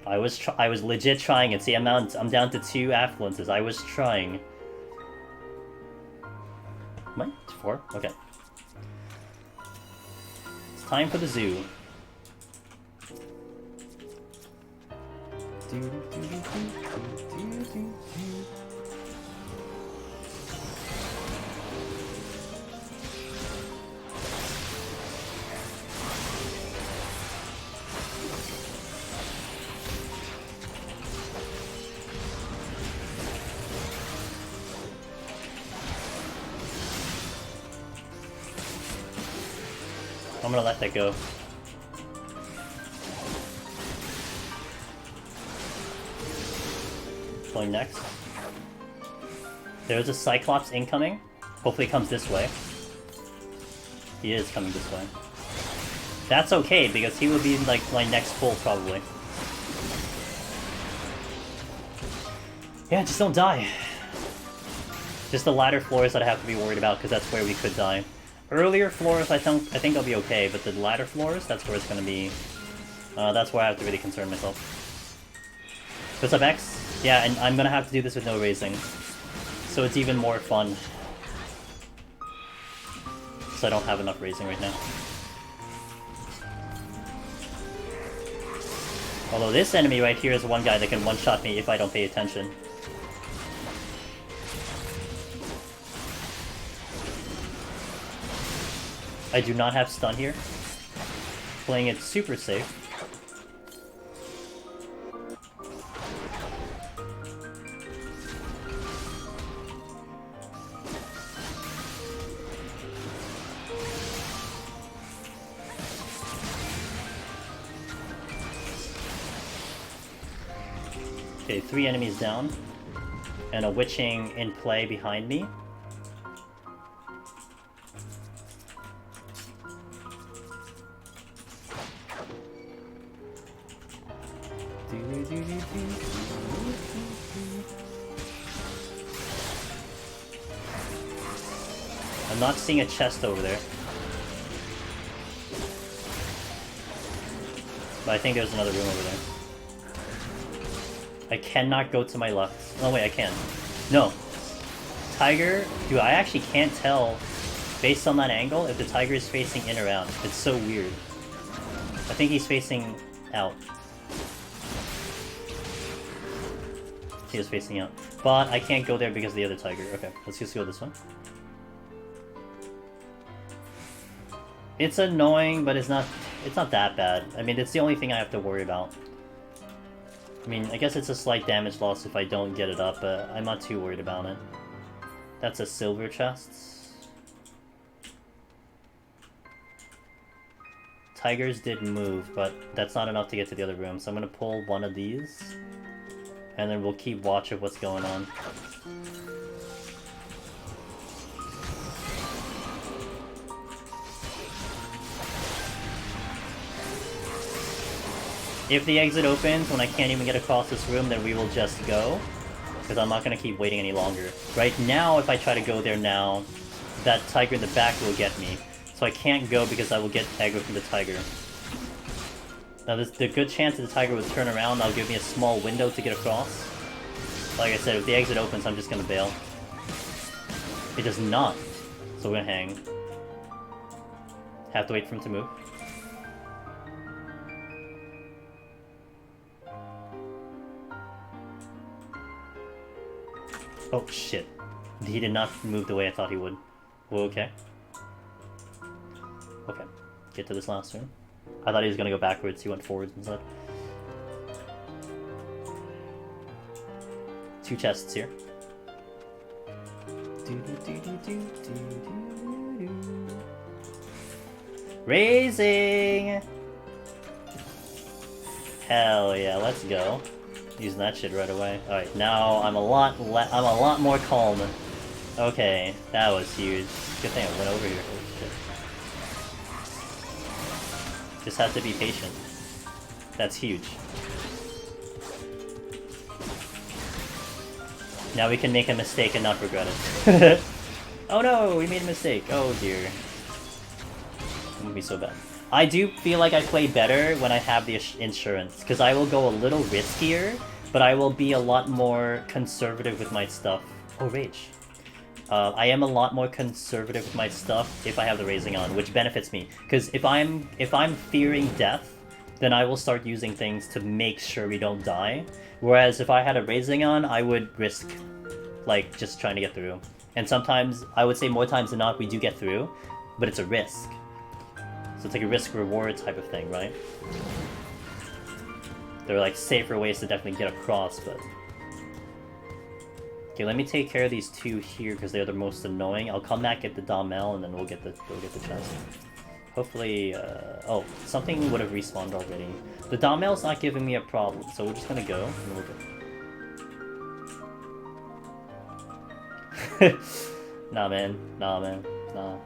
I was legit trying it. See, I'm down to 2 affluences. I was trying. Am I? 4? Okay. It's time for the zoo. I'm gonna let that go. Going next. There's a Cyclops incoming. Hopefully he comes this way. He is coming this way. That's okay, because he will be like my next pull, probably. Yeah, just don't die. Just the latter floors that I have to be worried about, because that's where we could die. Earlier floors, I think I'll be okay, but the latter floors, that's where it's gonna be. That's where I have to really concern myself. What's up, X? Yeah, and I'm gonna have to do this with no raising, so it's even more fun. So I don't have enough raising right now. Although this enemy right here is one guy that can one-shot me if I don't pay attention. I do not have stun here. Playing it super safe. Okay, 3 enemies down. And a witching in play behind me. I'm not seeing a chest over there. But I think there's another room over there. I cannot go to my left. Oh wait, I can. No. Tiger, dude, I actually can't tell based on that angle if the tiger is facing in or out. It's so weird. I think he's facing out. He is facing out. But I can't go there because of the other tiger. Okay, let's just go this one. It's annoying, but it's not that bad. I mean, it's the only thing I have to worry about. I mean, I guess it's a slight damage loss if I don't get it up, but I'm not too worried about it. That's a silver chest. Tigers did move, but that's not enough to get to the other room, so I'm gonna pull one of these. And then we'll keep watch of what's going on. If the exit opens when I can't even get across this room, then we will just go. Because I'm not going to keep waiting any longer. Right now, if I try to go there now, that tiger in the back will get me. So I can't go because I will get aggro from the tiger. Now there's a good chance that the tiger will turn around, that'll give me a small window to get across. Like I said, if the exit opens, I'm just gonna bail. It does not. So we're gonna hang. Have to wait for him to move. Oh shit. He did not move the way I thought he would. Well, okay. Okay. Get to this last turn. I thought he was gonna go backwards, he went forwards instead. 2 chests here. Raising! Hell yeah, let's go. Using that shit right away. Alright, now I'm a lot more calm. Okay, that was huge. Good thing I went over here. Holy shit. Just have to be patient. That's huge. Now we can make a mistake and not regret it. Oh no, we made a mistake. Oh dear. It wouldn't be so bad. I do feel like I play better when I have the insurance, because I will go a little riskier, but I will be a lot more conservative with my stuff. Oh, rage. I am a lot more conservative with my stuff if I have the raising on, which benefits me. Because if I'm fearing death, then I will start using things to make sure we don't die. Whereas if I had a raising on, I would risk, like, just trying to get through. And sometimes, I would say more times than not, we do get through, but it's a risk. So it's like a risk-reward type of thing, right? There are like safer ways to definitely get across, but... Okay, let me take care of these 2 here because they're the most annoying. I'll come back, get the Domel, and then we'll get the chest. Hopefully, oh, something would have respawned already. The Domel's not giving me a problem, so we're just gonna go, and we'll go. Nah, man. Nah.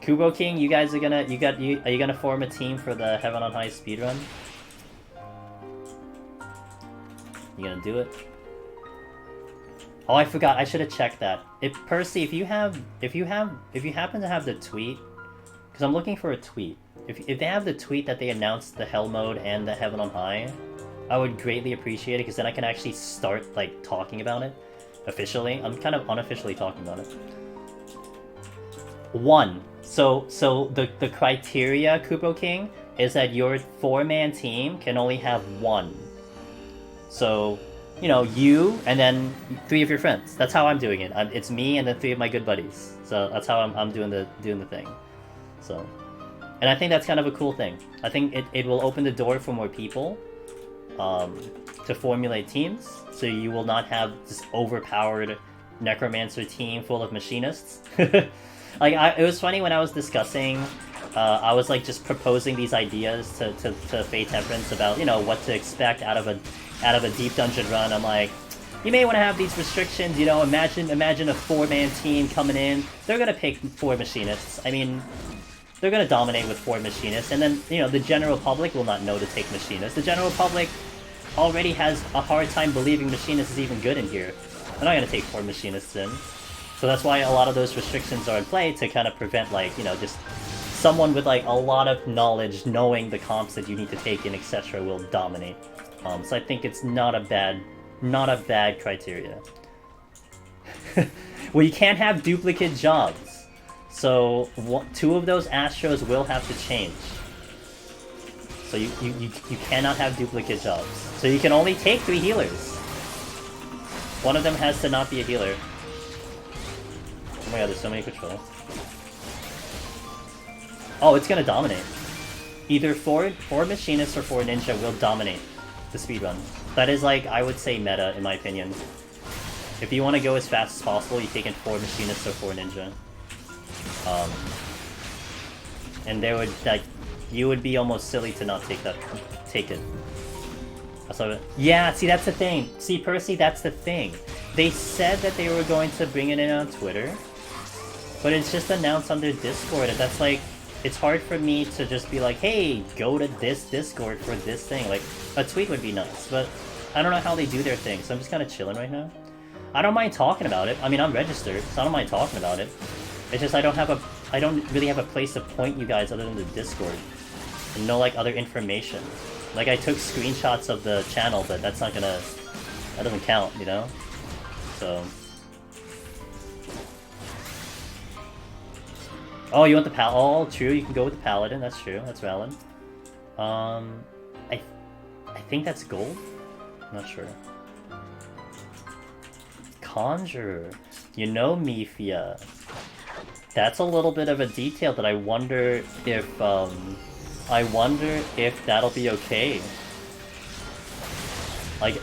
Kubo King, you guys are gonna, are you gonna form a team for the Heaven on High speedrun? You gonna do it? Oh, I forgot. I should have checked that. If Percy, if you happen to have the tweet, because I'm looking for a tweet. If they have the tweet that they announced the Hell mode and the Heaven on High, I would greatly appreciate it because then I can actually start like talking about it officially. I'm kind of unofficially talking about it. 1. So the criteria, Kupo King, is that your 4-man team can only have 1. So, you know, you and then 3 of your friends. That's how I'm doing it. It's me and then 3 of my good buddies. So that's how I'm doing the thing. So, and I think that's kind of a cool thing. I think it will open the door for more people to formulate teams. So you will not have this overpowered necromancer team full of machinists. Like, it was funny when I was discussing, I was like just proposing these ideas to Fate Temperance about, you know, what to expect out of a deep dungeon run. I'm like, you may want to have these restrictions, you know, imagine a 4-man team coming in. They're gonna pick 4 machinists. I mean, they're gonna dominate with 4 machinists, and then, you know, the general public will not know to take machinists. The general public already has a hard time believing machinists is even good in here. They're not gonna take 4 machinists in. So that's why a lot of those restrictions are in play to kind of prevent, like, you know, just someone with, like, a lot of knowledge, knowing the comps that you need to take in, etc. will dominate. So I think it's not a bad criteria. Well, you can't have duplicate jobs. So 2 of those Astros will have to change. So you cannot have duplicate jobs. So you can only take 3 healers. One of them has to not be a healer. Oh my god, there's so many controls. Oh, it's gonna dominate. Either 4 machinists or 4 ninja will dominate the speedrun. That is, like, I would say meta, in my opinion. If you want to go as fast as possible, you take in 4 machinists or 4 ninja. And there would, like, you would be almost silly to not take it. So, yeah, see, that's the thing. See, Percy, that's the thing. They said that they were going to bring it in on Twitter, but it's just announced on their Discord, and that's like, it's hard for me to just be like, hey, go to this Discord for this thing. Like, a tweet would be nice, but I don't know how they do their thing, so I'm just kind of chilling right now. I don't mind talking about it. I mean, I'm registered, so I don't mind talking about it. It's just I don't really have a place to point you guys other than the Discord. And no, like, other information. Like, I took screenshots of the channel, but that's not gonna... That doesn't count, you know? So... Oh, you want the Oh, true, you can go with the Paladin, that's true, that's valid. I think that's gold? I'm not sure. Conjurer. You know, Mifia. That's a little bit of a detail that I wonder if that'll be okay. Like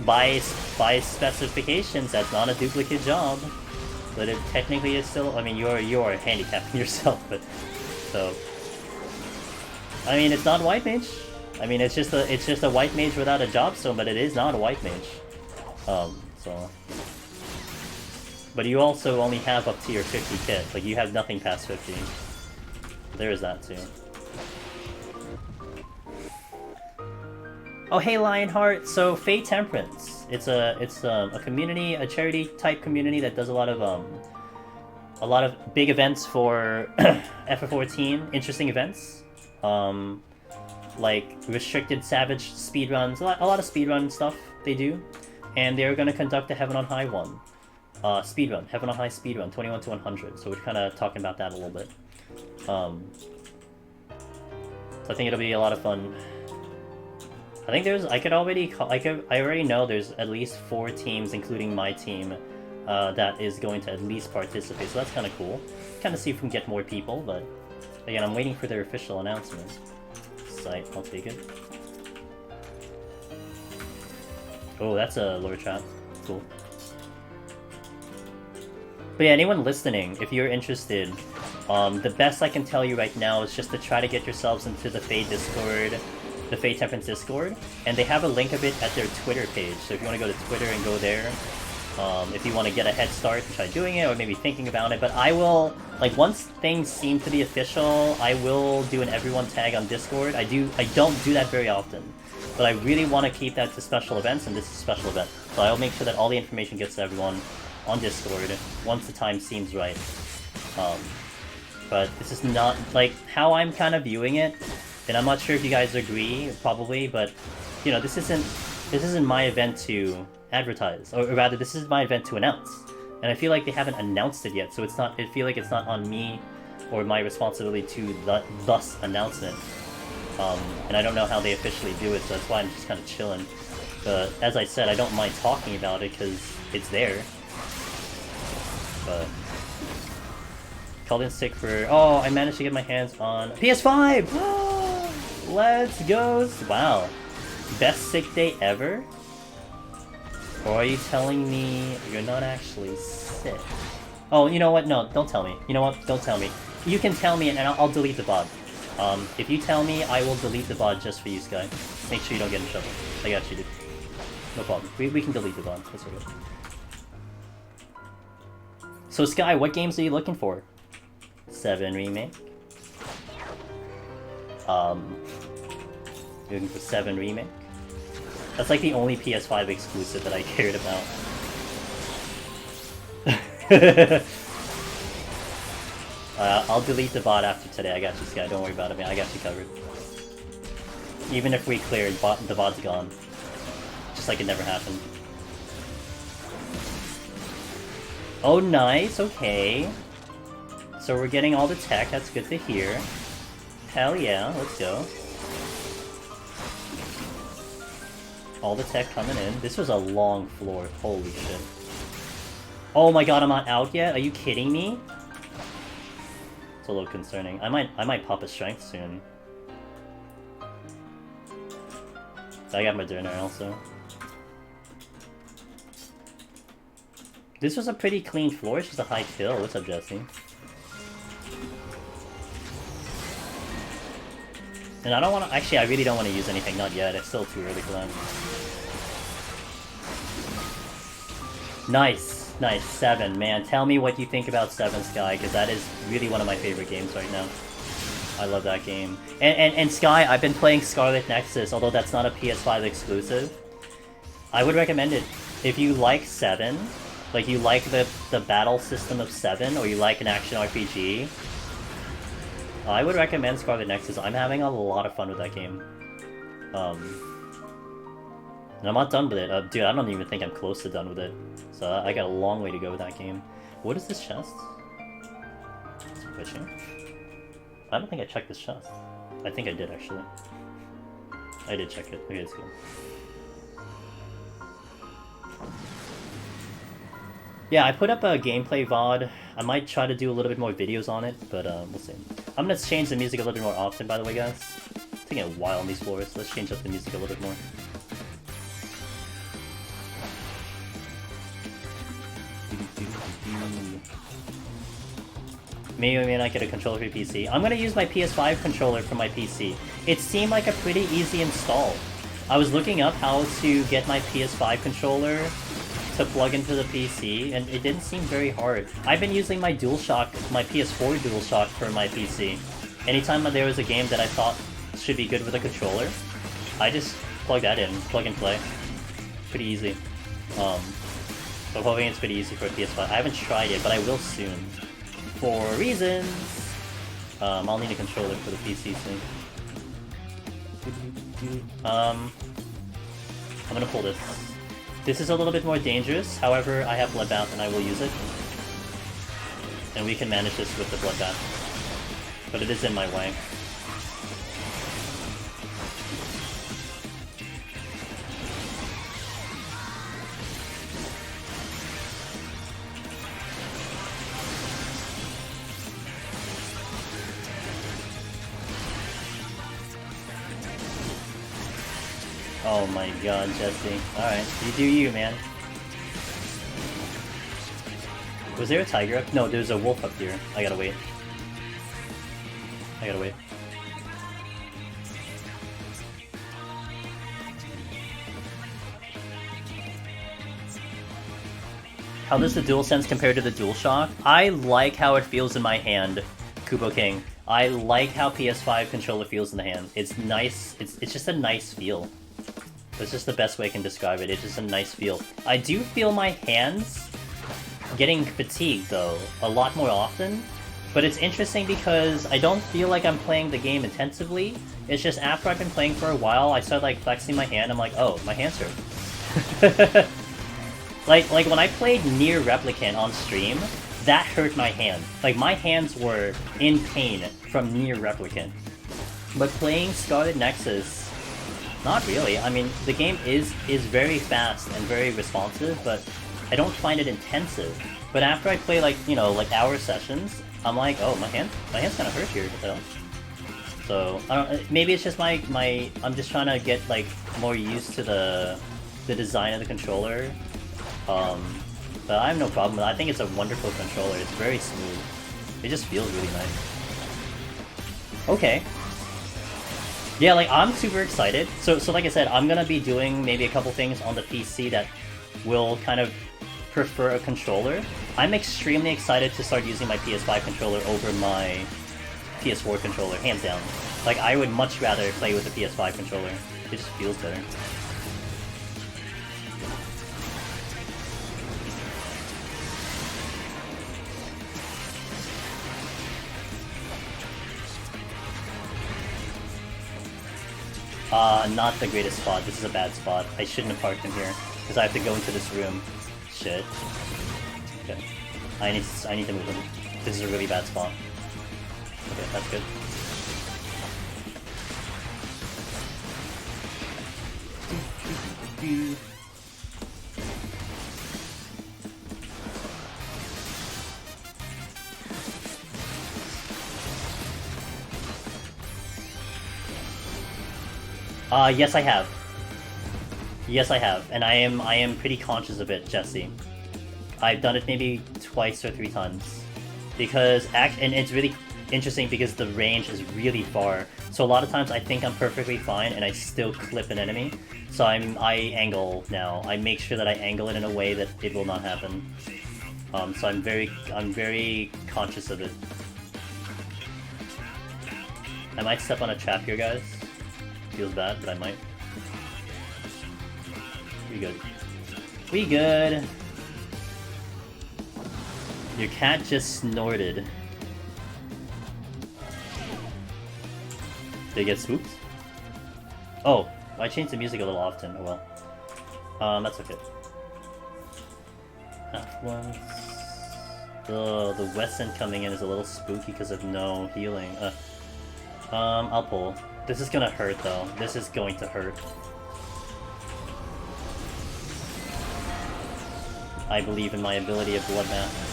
by specifications, that's not a duplicate job, but it technically is still. I mean, you're handicapping yourself, but so. I mean, it's not white mage. I mean, it's just a white mage without a job stone, but it is not a white mage. So. But you also only have up to your 50 kit. Like, you have nothing past 50. There is that, too. Oh, hey, Lionheart! So, Fate Temperance. It's a community, a charity-type community that does a lot of big events for FF14. Interesting events. Like, restricted Savage speedruns. A lot of speedrun stuff they do. And they're going to conduct a Heaven on High one. Speedrun. Heaven on High speedrun. 21 to 100. So we're kind of talking about that a little bit. So I think it'll be a lot of fun. I think there's... I already know there's at least 4 teams, including my team, that is going to at least participate. So that's kind of cool. Kind of see if we can get more people, but... Again, I'm waiting for their official announcement. Site, I'll take it. Oh, that's a lore trap. Cool. But yeah, anyone listening, if you're interested, the best I can tell you right now is just to try to get yourselves into the Fade Discord, the Fade Temperance Discord, and they have a link of it at their Twitter page. So if you want to go to Twitter and go there, if you want to get a head start and try doing it, or maybe thinking about it. But I will, like, once things seem to be official, I will do an everyone tag on Discord. I don't do that very often, but I really want to keep that to special events, and this is a special event. So I'll make sure that all the information gets to everyone on Discord once the time seems right. But this is not, like, how I'm kind of viewing it, and I'm not sure if you guys agree, probably, but, you know, this isn't my event to advertise, or rather, this is my event to announce. And I feel like they haven't announced it yet, so I feel like it's not on me or my responsibility to thus announce it. And I don't know how they officially do it, so that's why I'm just kind of chilling. But as I said, I don't mind talking about it because it's there. But called in sick for... Oh, I managed to get my hands on PS5! Let's go! Wow. Best sick day ever? Or are you telling me you're not actually sick? Oh, you know what? No, don't tell me. You know what? Don't tell me. You can tell me and I'll delete the VOD. If you tell me, I will delete the VOD just for you, Sky. Make sure you don't get in trouble. I got you, dude. No problem. We can delete the VOD. That's okay. So, Sky, what games are you looking for? 7 Remake? You're looking for 7 Remake? That's like the only PS5 exclusive that I cared about. I'll delete the VOD after today. I got you, Sky. Don't worry about it, man. I got you covered. Even if we cleared, the VOD's gone. Just like it never happened. Oh, nice. Okay. So we're getting all the tech. That's good to hear. Hell yeah. Let's go. All the tech coming in. This was a long floor. Holy shit. Oh my god, I'm not out yet? Are you kidding me? It's a little concerning. I might pop a strength soon. I got my dinner also. This was a pretty clean floor. It's just a high kill. What's up, Jesse? And I don't want to... Actually, I really don't want to use anything. Not yet. It's still too early for that. Nice. Nice. 7. Man, tell me what you think about 7, Sky, because that is really one of my favorite games right now. I love that game. And Sky, I've been playing Scarlet Nexus, although that's not a PS5 exclusive. I would recommend it. If you like 7, like you like the battle system of 7, or you like an action RPG, I would recommend Scarlet Nexus. I'm having a lot of fun with that game. And I'm not done with it. Dude, I don't even think I'm close to done with it. So I got a long way to go with that game. What is this chest? It's glitching. I don't think I checked this chest. I think I did, actually. I did check it. Okay, it's good. Yeah, I put up a gameplay VOD. I might try to do a little bit more videos on it, but we'll see. I'm gonna change the music a little bit more often, by the way, guys. It's taking a while on these floors. Let's change up the music a little bit more. May or may not get a controller for your PC. I'm gonna use my PS5 controller for my PC. It seemed like a pretty easy install. I was looking up how to get my PS5 controller to plug into the PC, and it didn't seem very hard. I've been using my DualShock, my PS4 DualShock for my PC. Anytime there was a game that I thought should be good with a controller, I just plug that in, plug and play. Pretty easy. So I'm hoping it's pretty easy for a PS5. I haven't tried it, but I will soon. For reasons! I'll need a controller for the PC soon. I'm gonna pull this. This is a little bit more dangerous, however, I have Bloodbath and I will use it. And we can manage this with the Bloodbath. But it is in my way. Oh my god, Jesse. Alright, you do you, man. Was there a tiger up? No, there's a wolf up here. I gotta wait. I gotta wait. How does the DualSense compare to the DualShock? I like how it feels in my hand, Kubo King. I like how PS5 controller feels in the hand. It's nice. It's just a nice feel. That's just the best way I can describe it. It's just a nice feel. I do feel my hands getting fatigued, though, a lot more often. But it's interesting because I don't feel like I'm playing the game intensively. It's just after I've been playing for a while, I start like flexing my hand. I'm like, oh, my hands hurt. like when I played Nier Replicant on stream, that hurt my hand. Like my hands were in pain from Nier Replicant. But playing Scarlet Nexus, not really. I mean, the game is very fast and very responsive, but I don't find it intensive. But after I play like, you know, like hour sessions, I'm like, oh, my hand's kind of hurt here. So I don't. Maybe it's just my. I'm just trying to get like more used to the design of the controller. But I have no problem with it. I think it's a wonderful controller. It's very smooth. It just feels really nice. Okay. Yeah, like, I'm super excited. So like I said, I'm gonna be doing maybe a couple things on the PC that will kind of prefer a controller. I'm extremely excited to start using my PS5 controller over my PS4 controller, hands down. Like, I would much rather play with the PS5 controller. It just feels better. Not the greatest spot. This is a bad spot. I shouldn't have parked in here, because I have to go into this room. Shit. Okay. I need to move him. This is a really bad spot. Okay, that's good. Yes I have. Yes I have, and I am pretty conscious of it, Jesse. I've done it maybe twice or 3 times. Because, and it's really interesting because the range is really far. So a lot of times I think I'm perfectly fine and I still clip an enemy. So I angle now. I make sure that I angle it in a way that it will not happen. So I'm very conscious of it. I might step on a trap here, guys. Feels bad, but I might. We good. We good. Your cat just snorted. They get swooped? Oh, I changed the music a little often. Oh well. That's okay. Half once. Ugh, the west end coming in is a little spooky because of no healing. I'll pull. This is gonna hurt though. This is going to hurt. I believe in my ability of Bloodbath.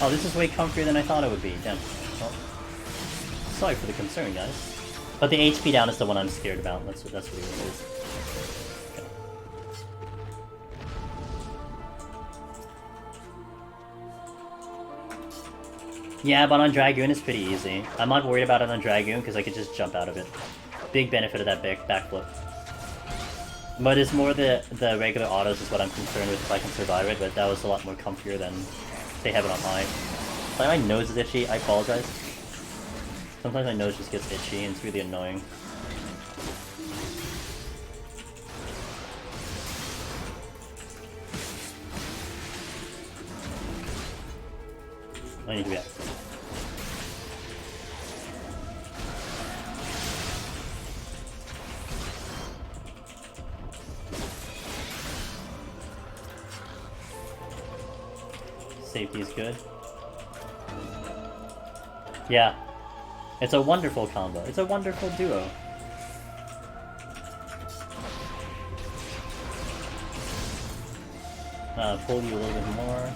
Oh, this is way comfier than I thought it would be. Damn. Well, sorry for the concern, guys. But the HP down is the one I'm scared about. That's really what it is. Okay. Yeah, but on Dragoon it's pretty easy. I'm not worried about it on Dragoon because I could just jump out of it. Big benefit of that backflip. But it's more the regular autos is what I'm concerned with if I can survive it, but that was a lot more comfier than they have it on high. Like, my nose is itchy, I apologize. Sometimes my nose just gets itchy and it's really annoying. I need to be active. Safety is good. Yeah. It's a wonderful combo. It's a wonderful duo. Pull you a little bit more.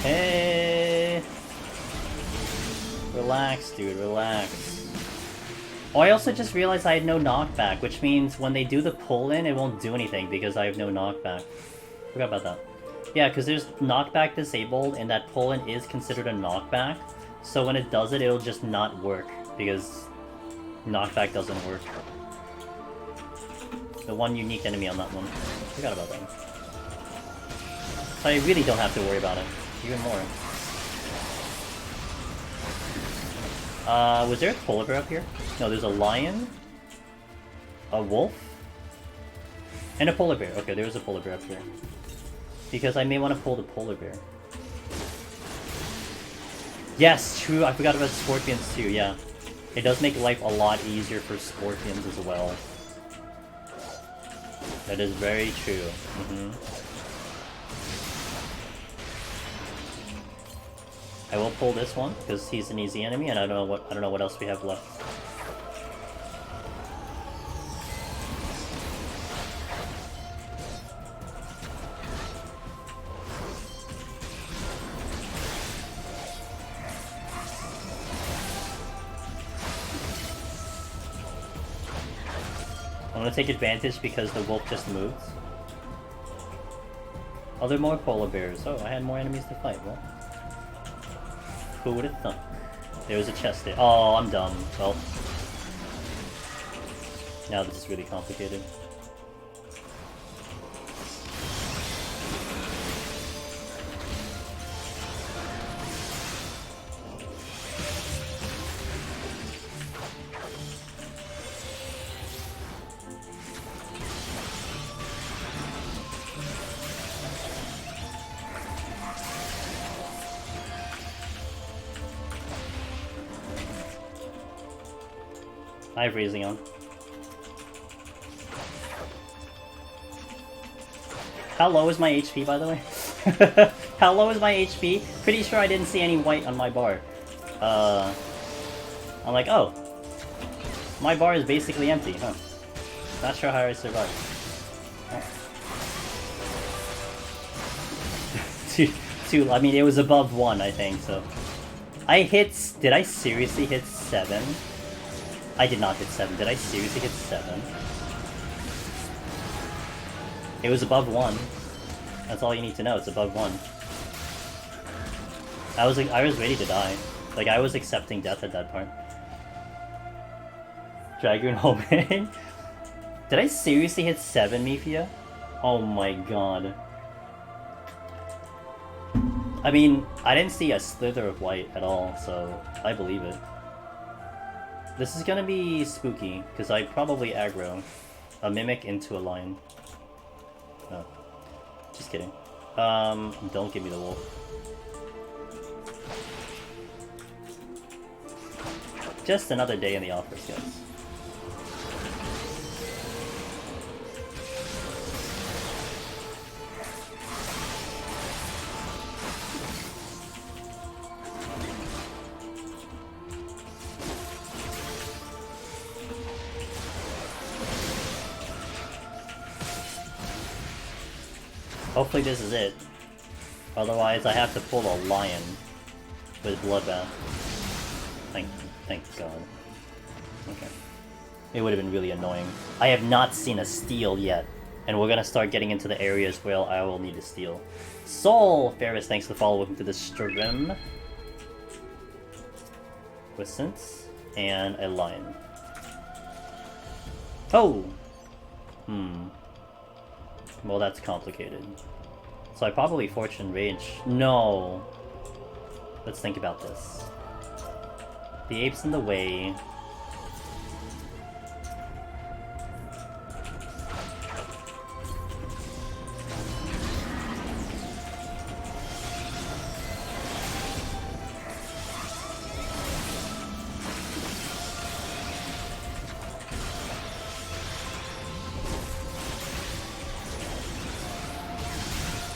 Hey! Relax, dude, relax. Oh, I also just realized I had no knockback, which means when they do the pull-in, it won't do anything because I have no knockback. Forgot about that. Yeah, because there's knockback disabled, and that pull-in is considered a knockback. So when it does it, it'll just not work, because knockback doesn't work. The one unique enemy on that one. Forgot about that. So I really don't have to worry about it. Even more. Was there a polar bear up here? No, there's a lion, a wolf, and a polar bear. Okay, there was a polar bear up here. Because I may want to pull the polar bear. Yes, true, I forgot about scorpions too, yeah. It does make life a lot easier for scorpions as well. That is very true. I will pull this one because he's an easy enemy, and I don't know what else we have left. I'm gonna take advantage because the wolf just moved. Oh, there are more polar bears. Oh, I had more enemies to fight. Well. Who would have thought? There was a chest there. Oh, I'm dumb. Well. Now this is really complicated. I have raising on. How low is my HP, by the way? How low is my HP? Pretty sure I didn't see any white on my bar. I'm like, oh. My bar is basically empty, huh? Not sure how I survived. Oh. I mean, it was above 1, I think, so. Did I seriously hit 7? I did not hit 7. Did I seriously hit 7? It was above 1. That's all you need to know, it's above 1. I was ready to die. Like, I was accepting death at that point. Dragoon homing? Did I seriously hit 7, Mifia? Oh my god. I mean, I didn't see a slither of white at all, so I believe it. This is gonna be spooky, because I probably aggro a Mimic into a Lion. No. Just kidding. Don't give me the wolf. Just another day in the office, guys. Hopefully this is it. Otherwise I have to pull a Lion with Bloodbath. Thank God. Okay. It would have been really annoying. I have not seen a steal yet. And we're gonna start getting into the areas where I will need to steal. Soul! Ferris, thanks for the follow. Welcome to the stream. Wiscent. And a Lion. Oh! Well, that's complicated. So I probably Fortune Rage. No! Let's think about this. The ape's in the way.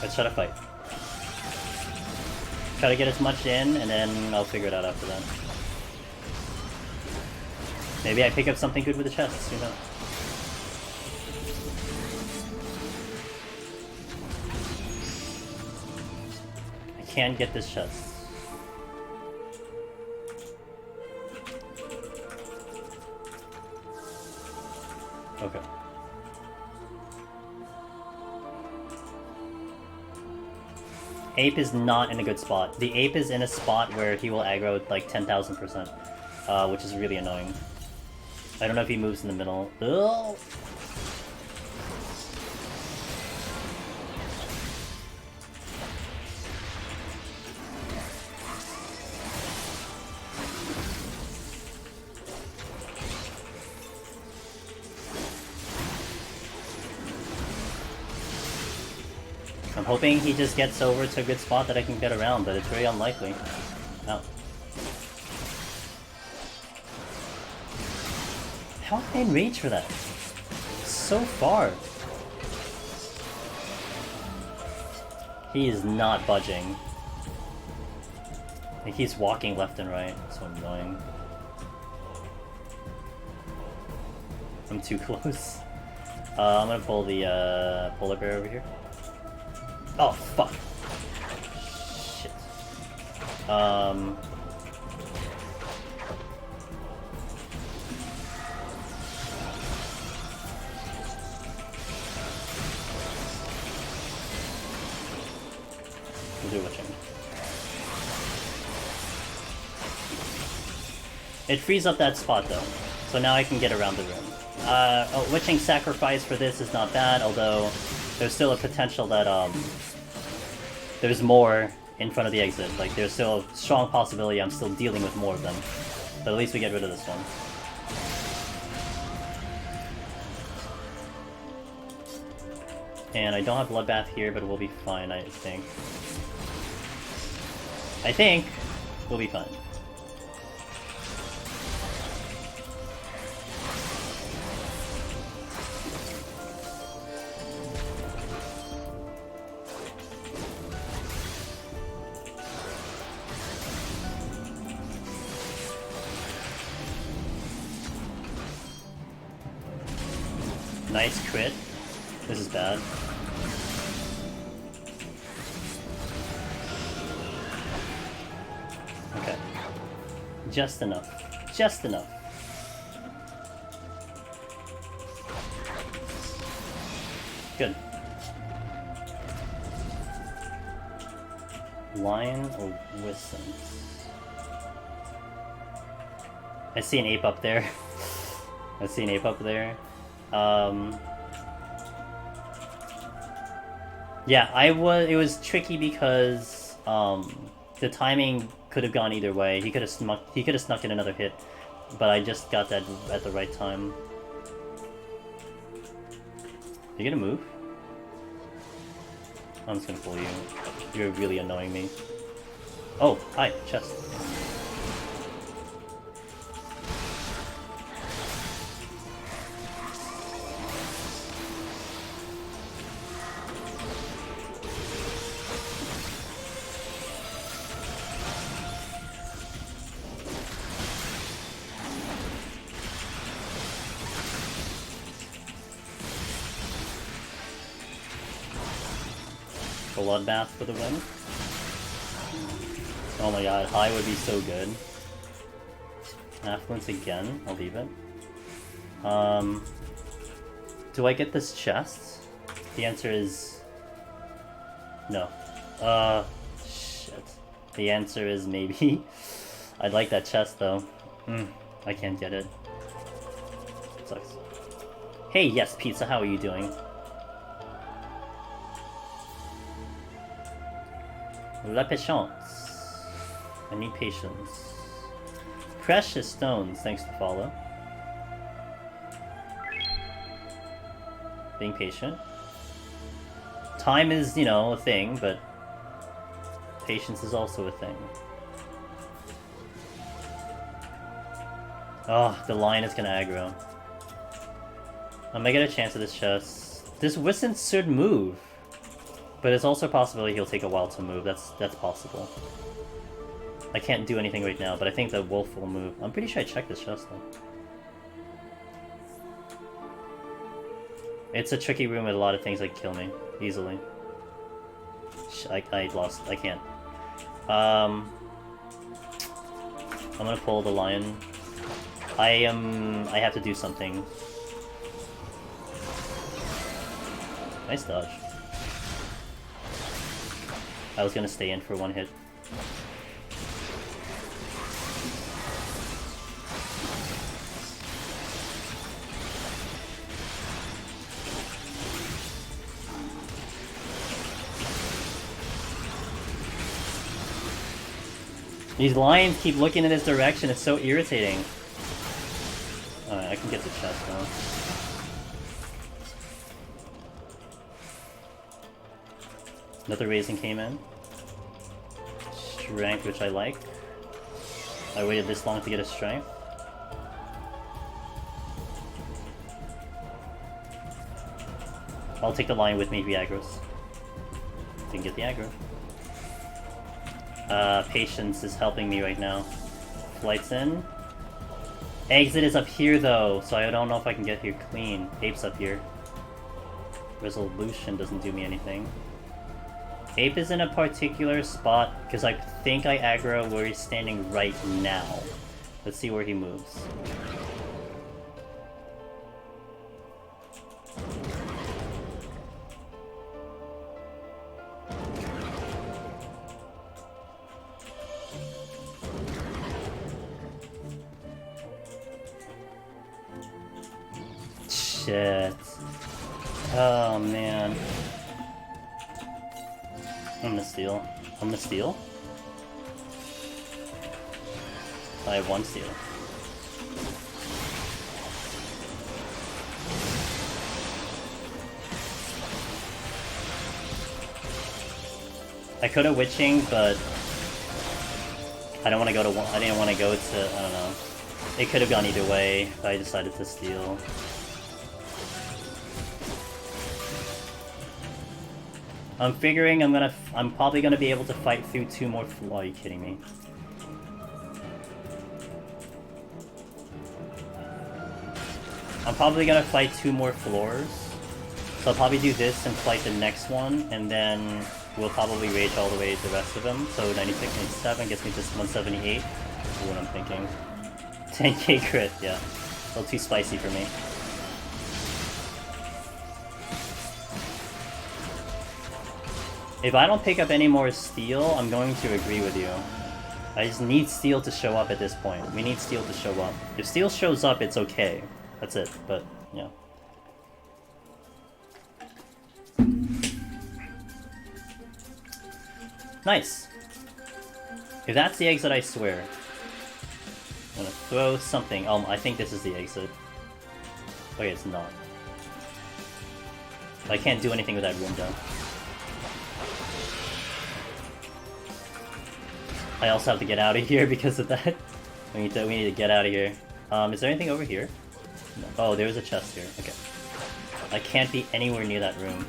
Let's try to fight. Try to get as much in, and then I'll figure it out after that. Maybe I pick up something good with the chests, who knows? I can get this chest. Okay. Ape is not in a good spot. The ape is in a spot where he will aggro like 10,000%, which is really annoying. I don't know if he moves in the middle. Ugh. I'm hoping he just gets over to a good spot that I can get around, but it's very unlikely. Oh. How am I in range for that? So far. He is not budging. Like, he's walking left and right. So annoying. I'm too close. I'm gonna pull the polar bear over here. Oh, fuck. Shit. We'll do witching. It frees up that spot, though. So now I can get around the room. Oh, witching sacrifice for this is not bad, although there's still a potential that, there's more in front of the exit. Like, there's still a strong possibility I'm still dealing with more of them. But at least we get rid of this one. And I don't have Bloodbath here, but we'll be fine, I think. I think we'll be fine. Nice crit. This is bad. Okay. Just enough. Just enough. Good. Lion or Wisent? I see an ape up there. I see an ape up there. Yeah, it was tricky because the timing could have gone either way. He could have snuck in another hit, but I just got that at the right time. You gonna move? I'm just gonna pull you. You're really annoying me. Oh, hi, chest. Bloodbath for the win. Oh my god, high would be so good. Affluence again, I'll leave it. Do I get this chest? The answer is... no. Shit. The answer is maybe. I'd like that chest though. I can't get it. Sucks. Hey, yes, Pizza, how are you doing? La patience. I need patience. Precious stones, thanks to follow. Being patient. Time is, you know, a thing, but patience is also a thing. Oh, the lion is gonna aggro. I'm gonna get a chance at this chest. This Wisent should move. But it's also a possibility he'll take a while to move. That's possible. I can't do anything right now, but I think the wolf will move. I'm pretty sure I checked this chest though. It's a tricky room with a lot of things that kill me easily. I lost. I can't. I'm gonna pull the lion. I have to do something. Nice dodge. I was gonna stay in for one hit. These lions keep looking in his direction, it's so irritating. Alright, I can get the chest now. Another raising came in. Strength, which I like. I waited this long to get a strength. I'll take the lion with me if he aggroes. Didn't get the aggro. Patience is helping me right now. Flight's in. Exit is up here though, so I don't know if I can get here clean. Ape's up here. Resolution doesn't do me anything. Ape is in a particular spot, because I think I aggro where he's standing right now. Let's see where he moves. Shit. Oh man. I'm gonna steal. I'm gonna steal? I have one steal. I could have witching, but I don't want to go to one. I didn't want to go to. I don't know. It could have gone either way, but I decided to steal. I'm figuring I'm probably gonna be able to fight through 2 more floors. Are you kidding me? I'm probably gonna fight 2 more floors. So I'll probably do this and fight the next one, and then we'll probably rage all the way to the rest of them. So 96, 97 gets me to 178. Is what I'm thinking. 10k crit, yeah. A little too spicy for me. If I don't pick up any more steel, I'm going to agree with you. I just need steel to show up at this point. We need steel to show up. If steel shows up, it's okay. That's it, but, yeah. Nice. If that's the exit, I swear. I'm gonna throw something. I think this is the exit. Okay, it's not. I can't do anything with that room though. I also have to get out of here because of that. We need to get out of here. Is there anything over here? No. Oh, there is a chest here. Okay. I can't be anywhere near that room.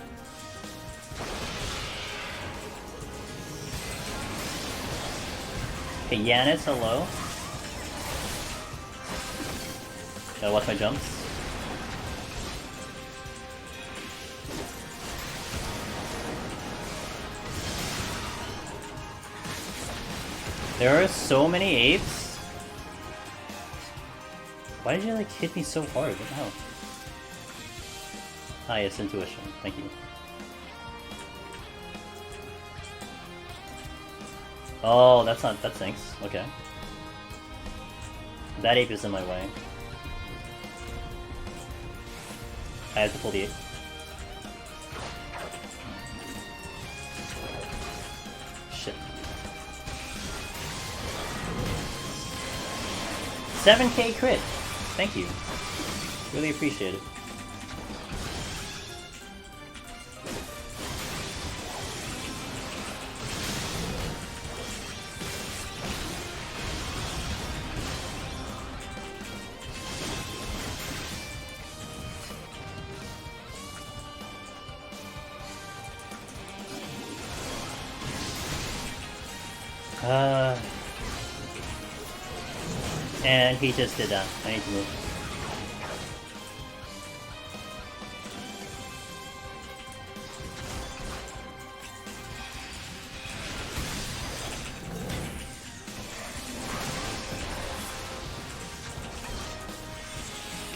Hey, Yanis, hello. Gotta watch my jumps. There are so many apes. Why did you like hit me so hard? What the hell? Ah, yes, intuition. Thank you. Oh, that's not. That stinks. Okay. That ape is in my way. I have to pull the ape. Shit. 7K crit! Thank you. Really appreciate it. And he just did that. I need to move.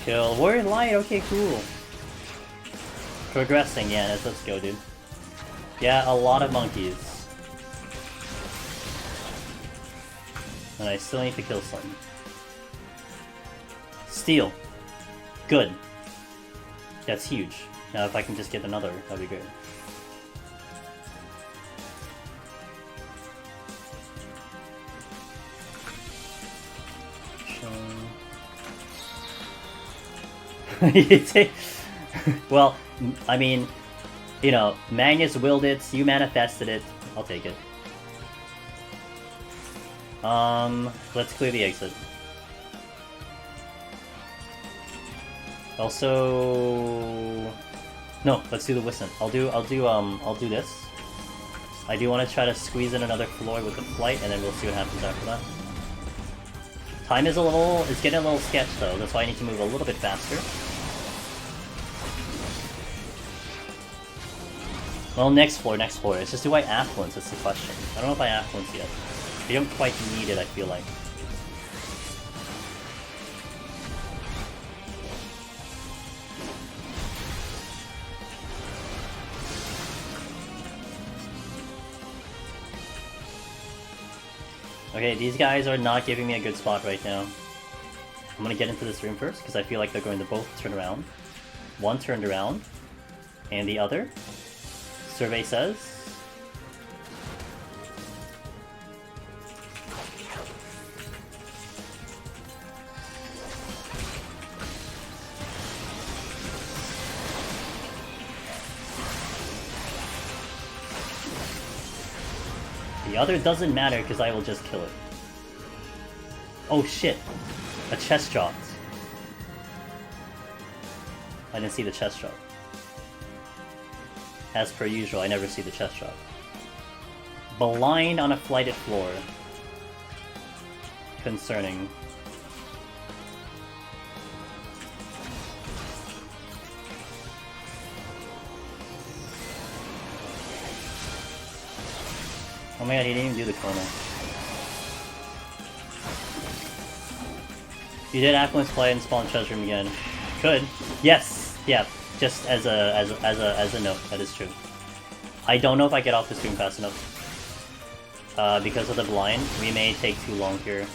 Kill. We're in light. Okay, cool. Progressing. Yeah, let's go, dude. Yeah, a lot of monkeys. And I still need to kill some. Steel. Good. That's huge. Now if I can just get another, that'd be good. Well, I mean, you know, Magnus willed it, you manifested it. I'll take it. Let's clear the exit. Also, no, let's do the Wisdom. I'll do this. I do want to try to squeeze in another floor with the flight, and then we'll see what happens after that. Time is it's getting a little sketch though. That's why I need to move a little bit faster. Well, next floor. It's just, do I affluence? That's the question. I don't know if I affluence yet. We don't quite need it, I feel like. Okay, these guys are not giving me a good spot right now. I'm gonna get into this room first, because I feel like they're going to both turn around. One turned around, and the other, survey says... The other doesn't matter because I will just kill it. Oh shit! A chest dropped. I didn't see the chest drop. As per usual, I never see the chest drop. Blind on a flighted floor. Concerning. Oh my god, he didn't even do the corner. You did affluence play and spawn treasure room again. Could. Yes! Yeah, just as a note, that is true. I don't know if I get off this room fast enough. Because of the blind, we may take too long here.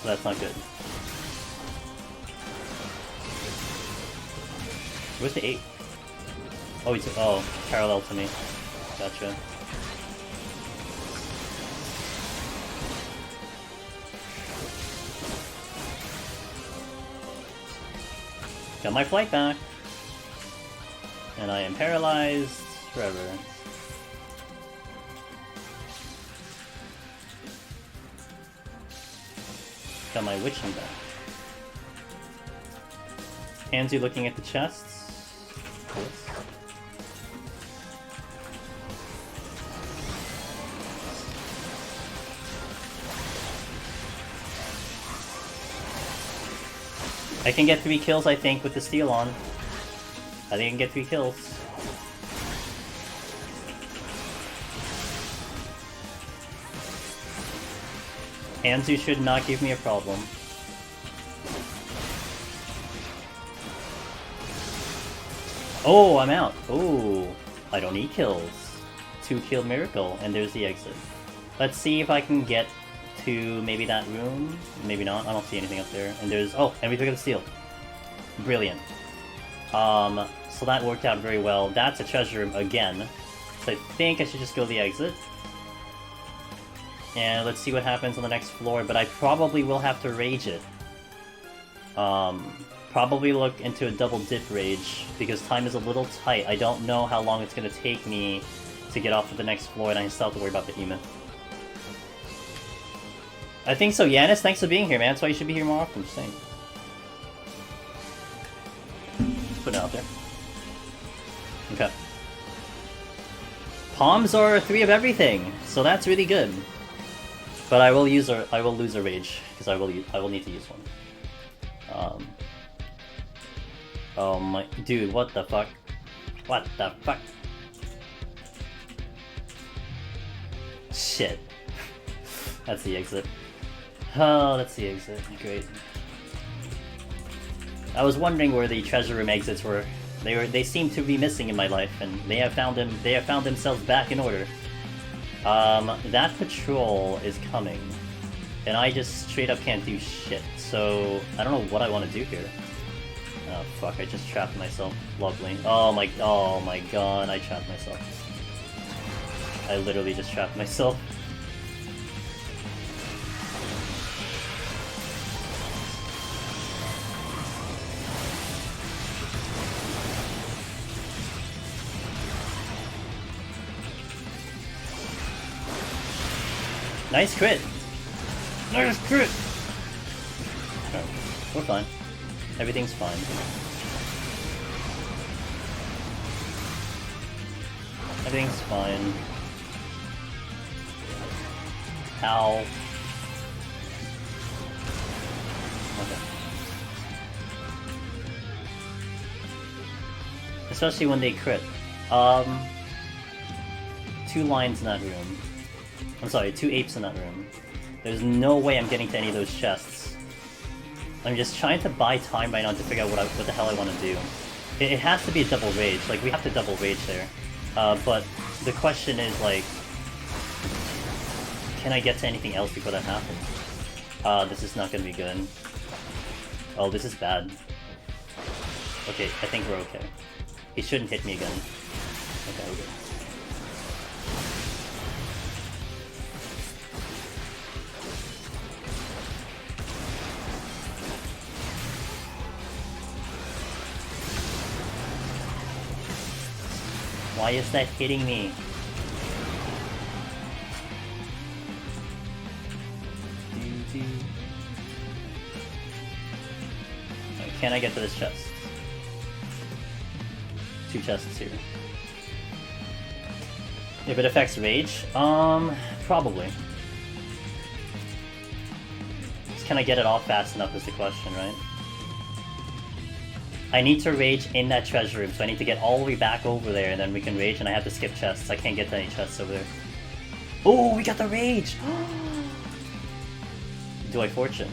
So that's not good. Where's the 8? Oh, he's parallel to me. Gotcha. Got my flight back. And I am paralyzed forever. Got my witching back. Handsy looking at the chests. Cool. I can get 3 kills, I think, with the steel on. I think I can get 3 kills. Hanzu should not give me a problem. Oh, I'm out. Oh, I don't need kills. 2 kill miracle, and there's the exit. Let's see if I can get to maybe that room. Maybe not. I don't see anything up there. And there's and we took the steel. Brilliant. So that worked out very well. That's a treasure room again. So I think I should just go the exit. And let's see what happens on the next floor, but I probably will have to rage it. Probably look into a double dip rage, because time is a little tight. I don't know how long it's going to take me to get off to the next floor, and I still have to worry about Behemoth. I think so, Yanis, thanks for being here, man. That's why you should be here more often, just saying. Just put it out there. Okay. Palms are 3 of everything, so that's really good. But I will lose a rage, because I will need to use one. Oh my dude, what the fuck? What the fuck? Shit. That's the exit. Oh, that's the exit. Great. I was wondering where the treasure room exits were. They seem to be missing in my life, and they have found themselves back in order. That patrol is coming, and I just straight up can't do shit, so I don't know what I want to do here. Oh fuck, I just trapped myself. Lovely. Oh my god, I trapped myself. I literally just trapped myself. Nice crit! Nice crit! Oh, we're fine. Everything's fine. Everything's fine. Ow. Okay. Especially when they crit. 2 lines in that room. I'm sorry, 2 apes in that room. There's no way I'm getting to any of those chests. I'm just trying to buy time right now to figure out what the hell I want to do. It has to be a double rage, like we have to double rage there. But the question is like, can I get to anything else before that happens? This is not gonna be good. Oh, this is bad. Okay, I think we're okay. He shouldn't hit me again. Okay, we're good. Why is that hitting me? Right, can I get to this chest? 2 chests here. If it affects rage? Probably. Just can I get it off fast enough is the question, right? I need to rage in that treasure room, so I need to get all the way back over there, and then we can rage, and I have to skip chests. I can't get to any chests over there. Oh, we got the rage! Do I fortune?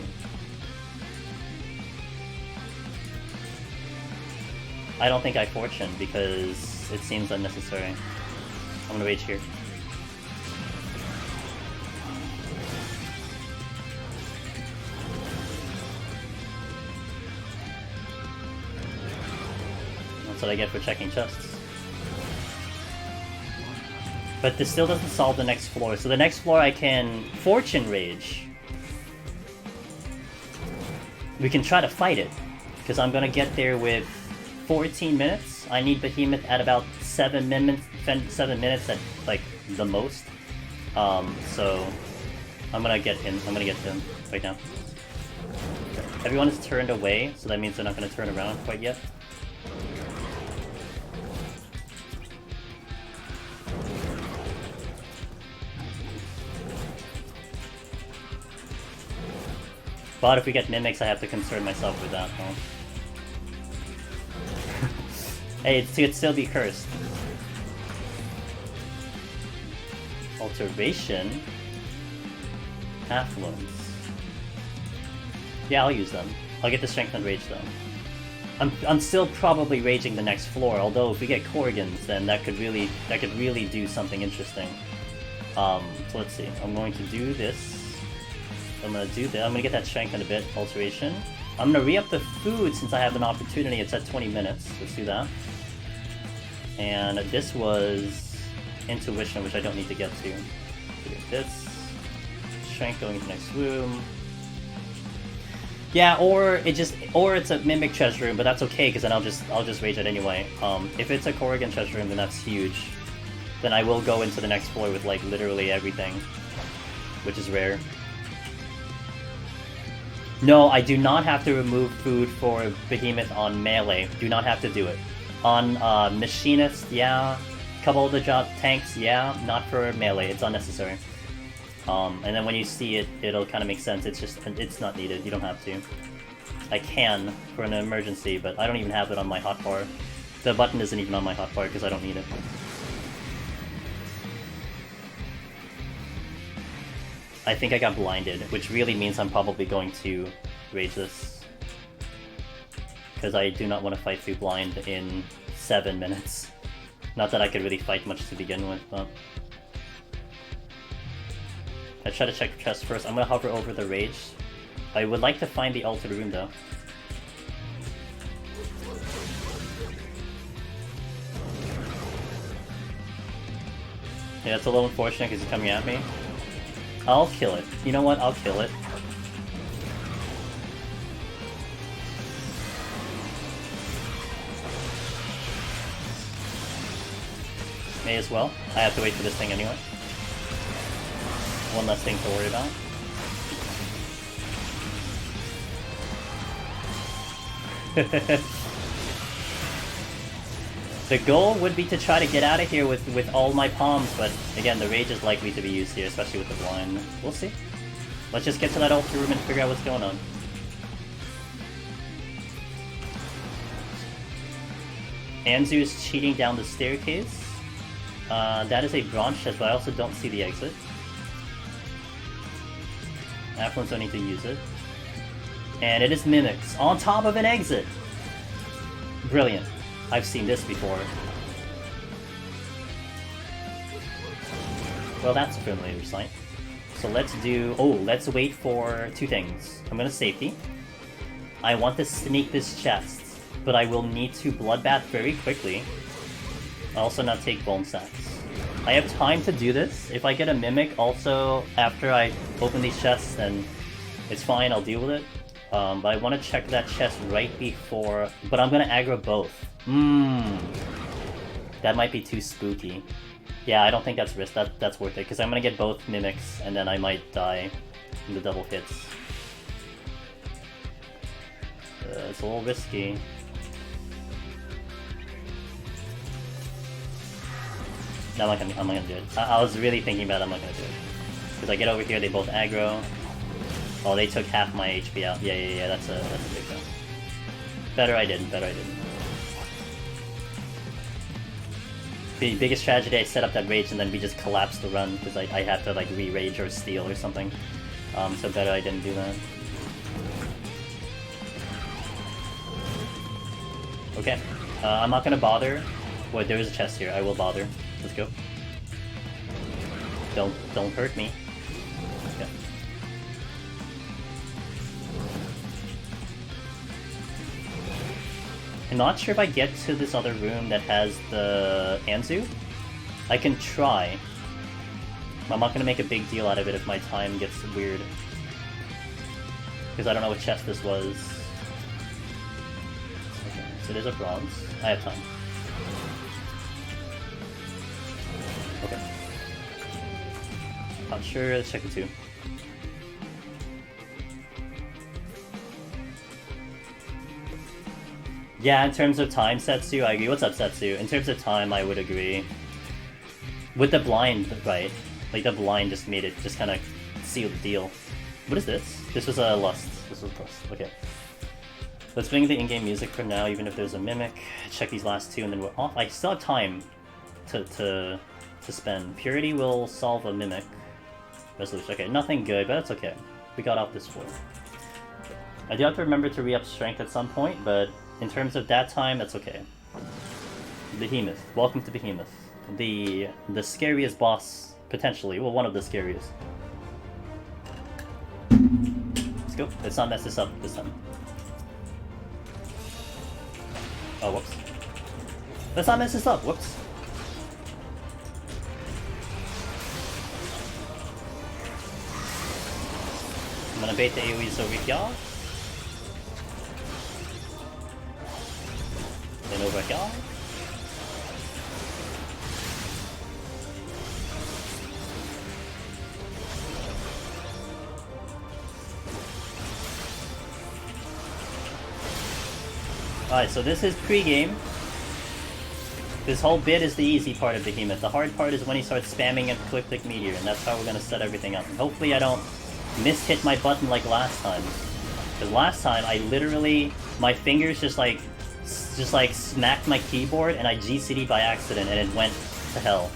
I don't think I fortune, because it seems unnecessary. I'm gonna rage here. That's what I get for checking chests. But this still doesn't solve the next floor. So the next floor I can Fortune Rage. We can try to fight it, because I'm gonna get there with 14 minutes. I need Behemoth at about 7 minutes at like the most. So I'm gonna get him. I'm gonna get him right now. Everyone is turned away, so that means they're not gonna turn around quite yet. But if we get mimics, I have to concern myself with that, though. Hey, it could still be cursed. Alteration. Affluence. Yeah, I'll use them. I'll get the Strengthened Rage, though. I'm still probably raging the next floor, although if we get Corrigans, then that could really do something interesting. So let's see. I'm going to do this. I'm gonna do that. I'm gonna get that strengthened a bit. Alteration. I'm gonna re-up the food since I have an opportunity. It's at 20 minutes. Let's do that. And this was intuition, which I don't need to get to. This strength going into next room. Yeah, or it's a mimic treasure room, but that's okay because then I'll just rage it anyway. If it's a Corrigan treasure room, then that's huge. Then I will go into the next floor with like literally everything, which is rare. No, I do not have to remove food for Behemoth on melee. Do not have to do it. On Machinist, yeah. Couple of the tanks, yeah. Not for melee. It's unnecessary. And then when you see it, it'll kind of make sense. It's not needed. You don't have to. I can for an emergency, but I don't even have it on my hotbar. The button isn't even on my hotbar because I don't need it. I think I got blinded, which really means I'm probably going to rage this. Because I do not want to fight through blind in 7 minutes. Not that I could really fight much to begin with, but... I try to check chest first. I'm gonna hover over the rage. I would like to find the altered room though. Yeah, it's a little unfortunate because he's coming at me. I'll kill it. You know what? I'll kill it. May as well. I have to wait for this thing anyway. One less thing to worry about. The goal would be to try to get out of here with all my palms, but again, the rage is likely to be used here, especially with the blind. We'll see. Let's just get to that altar room and figure out what's going on. Anzu is cheating down the staircase. That is a bronze chest, but I also don't see the exit. Affluence don't need to use it. And it is Mimics on top of an exit! Brilliant. I've seen this before. Well, that's a familiar sight. So let's do... Oh, let's wait for 2 things. I'm gonna safety. I want to sneak this chest, but I will need to bloodbath very quickly. I'll also not take bone sacks. I have time to do this. If I get a mimic also after I open these chests, then it's fine, I'll deal with it. But I want to check that chest right before... But I'm gonna aggro both. That might be too spooky. Yeah, I don't think that's risk. That's worth it, because I'm gonna get both mimics, and then I might die in the double hits. It's a little risky. No, I'm not gonna do it. I was really thinking about it, I'm not gonna do it. Because I get over here, they both aggro. Oh, they took half my HP out. Yeah, that's a big deal. Better I didn't. The biggest tragedy, I set up that rage and then we just collapsed the run because I had to like re-rage or steal or something. So better I didn't do that. Okay, I'm not gonna bother. Wait, there is a chest here. I will bother. Let's go. Don't hurt me. Okay. I'm not sure if I get to this other room that has the Anzu. I can try. I'm not gonna make a big deal out of it if my time gets weird. Because I don't know what chest this was. Okay, so there's a bronze. I have time. Okay. Not sure, let's check the two. Yeah, in terms of time, Setsu, I agree. What's up, Setsu? In terms of time, I would agree. With the blind, right? Like, the blind just made it, just kind of sealed the deal. What is this? This was a Lust. This was Lust. Okay. Let's bring the in-game music for now, even if there's a Mimic. Check these last two, and then we're off. I still have time to spend. Purity will solve a Mimic. Resolution. Okay, nothing good, but that's okay. We got off this floor. I do have to remember to re-up strength at some point, but in terms of that time, that's okay. Behemoth. Welcome to Behemoth. The scariest boss, potentially. Well, one of the scariest. Let's go. Let's not mess this up this time. Oh, whoops. Let's not mess this up. Whoops. I'm gonna bait the AoEs over here. Then over here. Alright, so this is pre-game. This whole bit is the easy part of Behemoth. The hard part is when he starts spamming a click Meteor, and that's how we're gonna set everything up. And hopefully I don't mishit my button like last time. Because last time I literally, my fingers just like smacked my keyboard and I GCD'd by accident and it went to hell.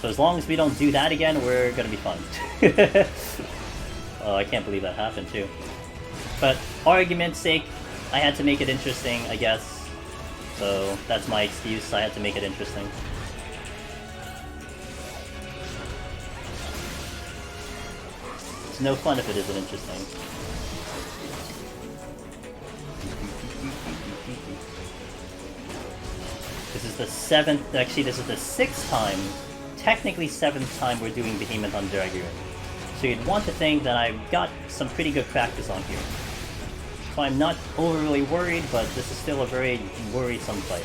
So as long as we don't do that again, we're gonna be fine. Oh, I can't believe that happened too. But argument's sake, I had to make it interesting, I guess. So that's my excuse, I had to make it interesting. It's no fun if it isn't interesting. This is the seventh, actually this is the sixth time, technically seventh time we're doing Behemoth on DRG. So you'd want to think that I've got some pretty good practice on here. So I'm not overly worried, but this is still a very worrisome fight.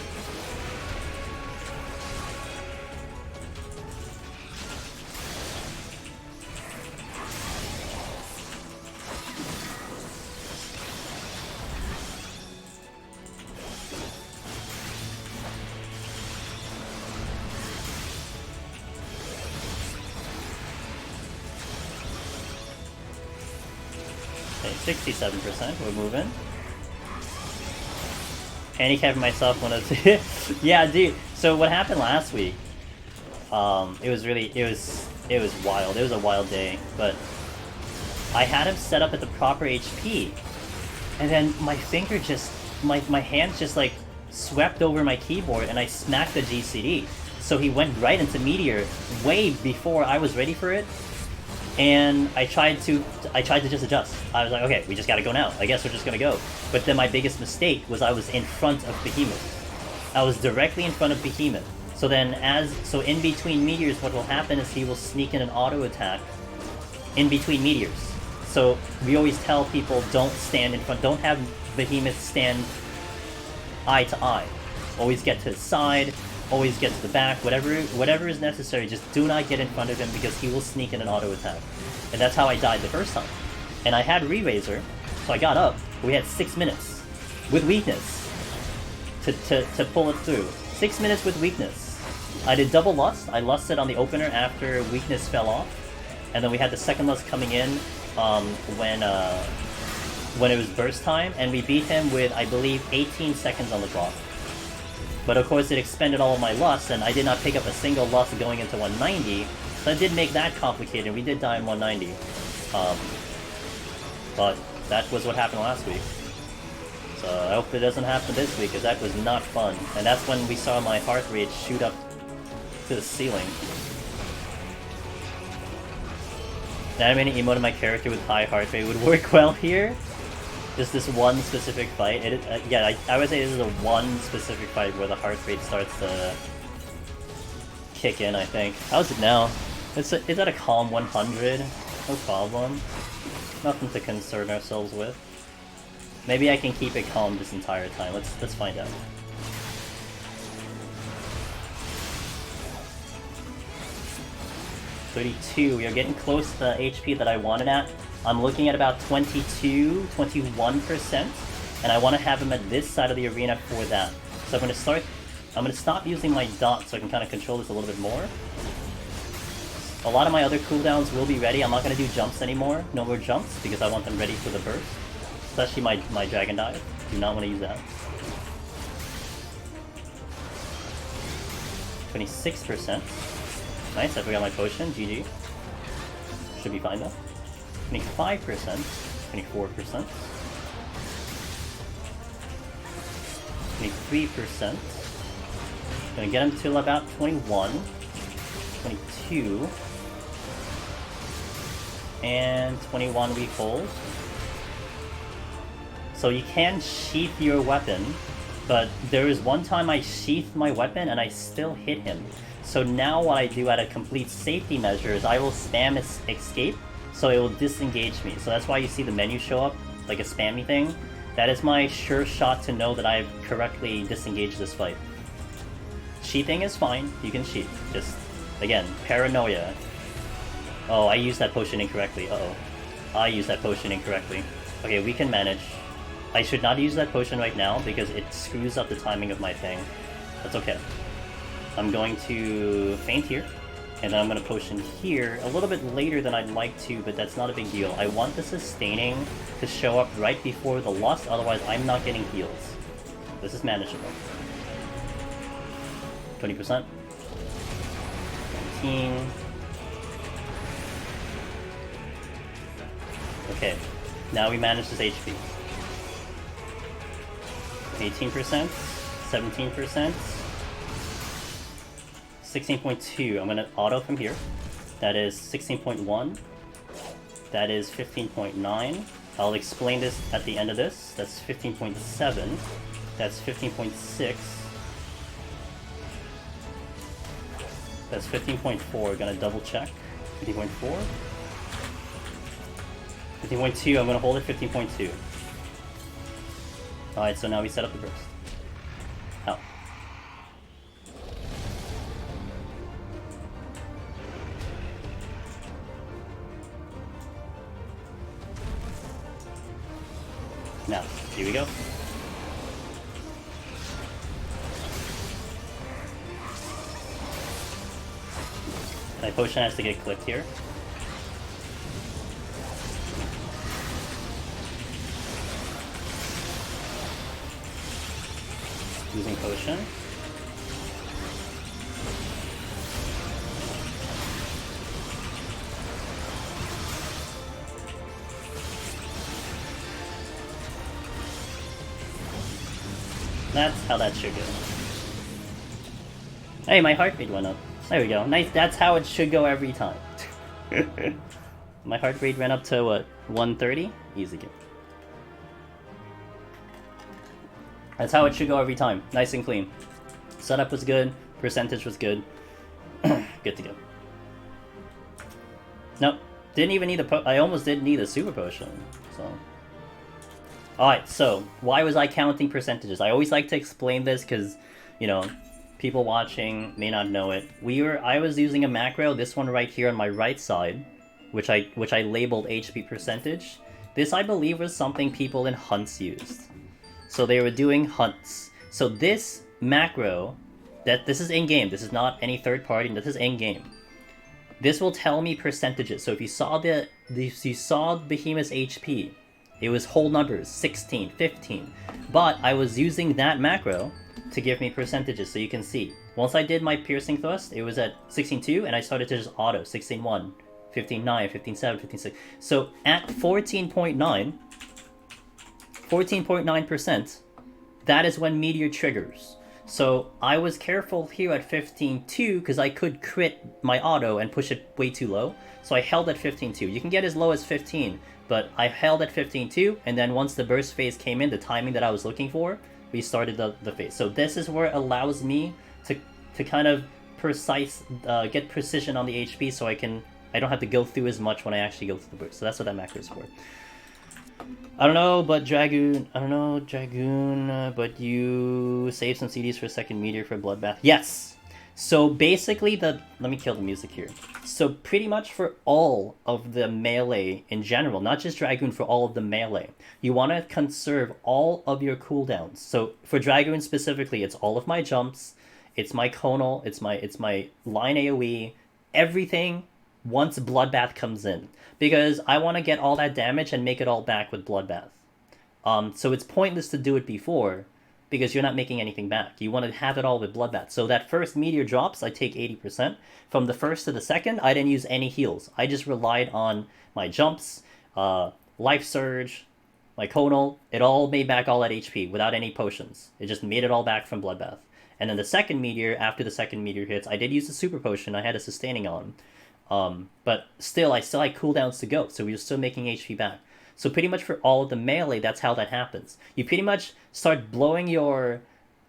Okay, 67%, we're moving. Handicapping myself when it's yeah, dude. So what happened last week? It was wild. It was a wild day, but I had him set up at the proper HP, and then my finger just, my hand just like swept over my keyboard, and I smacked the GCD. So he went right into Meteor way before I was ready for it. And I tried to just adjust. I was like, okay, we just gotta go now. I guess we're just gonna go. But then my biggest mistake was I was in front of Behemoth. I was directly in front of Behemoth. So then so in between meteors, what will happen is he will sneak in an auto attack in between meteors. So we always tell people don't stand in front, don't have Behemoth stand eye to eye. Always get to the side, always get to the back, whatever is necessary, just do not get in front of him because he will sneak in an auto attack. And that's how I died the first time. And I had Re-Razor, so I got up. We had 6 minutes with weakness to pull it through. 6 minutes with weakness. I did double Lust. I lusted on the opener after weakness fell off. And then we had the second Lust coming in when it was burst time, and we beat him with, I believe, 18 seconds on the clock. But of course it expended all of my Lust, and I did not pick up a single Lust going into 190, so it did make that complicated. We did die in 190. But that was what happened last week. So I hope it doesn't happen this week, because that was not fun. And that's when we saw my heart rate shoot up to the ceiling. The animating emote of my character with high heart rate would work well here. Just this one specific fight. Yeah, I would say this is the one specific fight where the heart rate starts to kick in, I think. How's it now? It's at a calm 100. No problem. Nothing to concern ourselves with. Maybe I can keep it calm this entire time. Let's find out. $32. We are getting close to the HP that I wanted at. I'm looking at about 22, 21%, and I want to have him at this side of the arena for that. So I'm going to stop using my dot so I can kind of control this a little bit more. A lot of my other cooldowns will be ready. I'm not going to do jumps anymore. No more jumps, because I want them ready for the burst. Especially my Dragon Dive. Do not want to use that. 26%. Nice, I forgot my potion. GG. Should be fine though. 25%. 24%. 23%. Gonna get him till about 21. 22. And 21 we hold. So you can sheath your weapon, but there is one time I sheathed my weapon and I still hit him. So now what I do at a complete safety measure is I will spam escape, so it will disengage me. So that's why you see the menu show up, like a spammy thing. That is my sure shot to know that I've correctly disengaged this fight. Sheathing is fine, you can sheath. Just, again, paranoia. Oh, I used that potion incorrectly, uh-oh. I used that potion incorrectly. Okay, we can manage. I should not use that potion right now because it screws up the timing of my thing. That's okay. I'm going to feint here, and then I'm going to potion here a little bit later than I'd like to, but that's not a big deal. I want the sustaining to show up right before the lust, otherwise I'm not getting heals. This is manageable. 20%. 19. Okay, now we manage this HP. 18%, 17%, 16.2. I'm gonna auto from here. That is 16.1. That is 15.9. I'll explain this at the end of this. That's 15.7. That's 15.6. That's 15.4. Gonna double check. 15.4. 15.2. I'm gonna hold it 15.2. Alright, so now we set up the burst. Out. Now, here we go. My potion has to get clipped here. Using potion. That's how that should go. Hey, my heart rate went up. There we go. Nice. That's how it should go every time. My heart rate went up to what? 130? Easy game. That's how it should go every time. Nice and clean. Setup was good. Percentage was good. Good to go. Nope. Didn't even need a I almost didn't need a super potion. So. Alright, so why was I counting percentages? I always like to explain this because, you know, people watching may not know it. I was using a macro, this one right here on my right side, which I labeled HP percentage. This, I believe, was something people in hunts used. So they were doing hunts. So this macro, this is in-game, this is not any third party, this is in-game. This will tell me percentages. So if you saw Behemoth's HP, it was whole numbers, 16, 15. But I was using that macro to give me percentages, so you can see. Once I did my piercing thrust, it was at 16.2, and I started to just auto, 16.1, 15.9, 15.7, 15.6. So at 14.9, 14.9%, that is when Meteor triggers. So I was careful here at 15.2 because I could crit my auto and push it way too low. So I held at 15.2. You can get as low as 15, but I held at 15.2, and then once the burst phase came in, the timing that I was looking for, we started the phase. So this is where it allows me to kind of get precision on the HP, so I don't have to go through as much when I actually go through the burst. So that's what that macro is for. I don't know, Dragoon, but you save some CDs for a second meteor for Bloodbath. Yes! So basically let me kill the music here. So pretty much for all of the melee in general, not just Dragoon, for all of the melee, you want to conserve all of your cooldowns. So for Dragoon specifically, it's all of my jumps, it's my conal, it's my line AoE, everything once Bloodbath comes in. Because I want to get all that damage and make it all back with Bloodbath. So it's pointless to do it before, because you're not making anything back. You want to have it all with Bloodbath. So that first meteor drops, I take 80%. From the first to the second, I didn't use any heals. I just relied on my jumps, life surge, my conal. It all made back all that HP without any potions. It just made it all back from Bloodbath. And then the second meteor, after the second meteor hits, I did use the super potion. I had a sustaining on. But still, I still had cooldowns to go, so we were still making HP back. So pretty much for all of the melee, that's how that happens. You pretty much start blowing your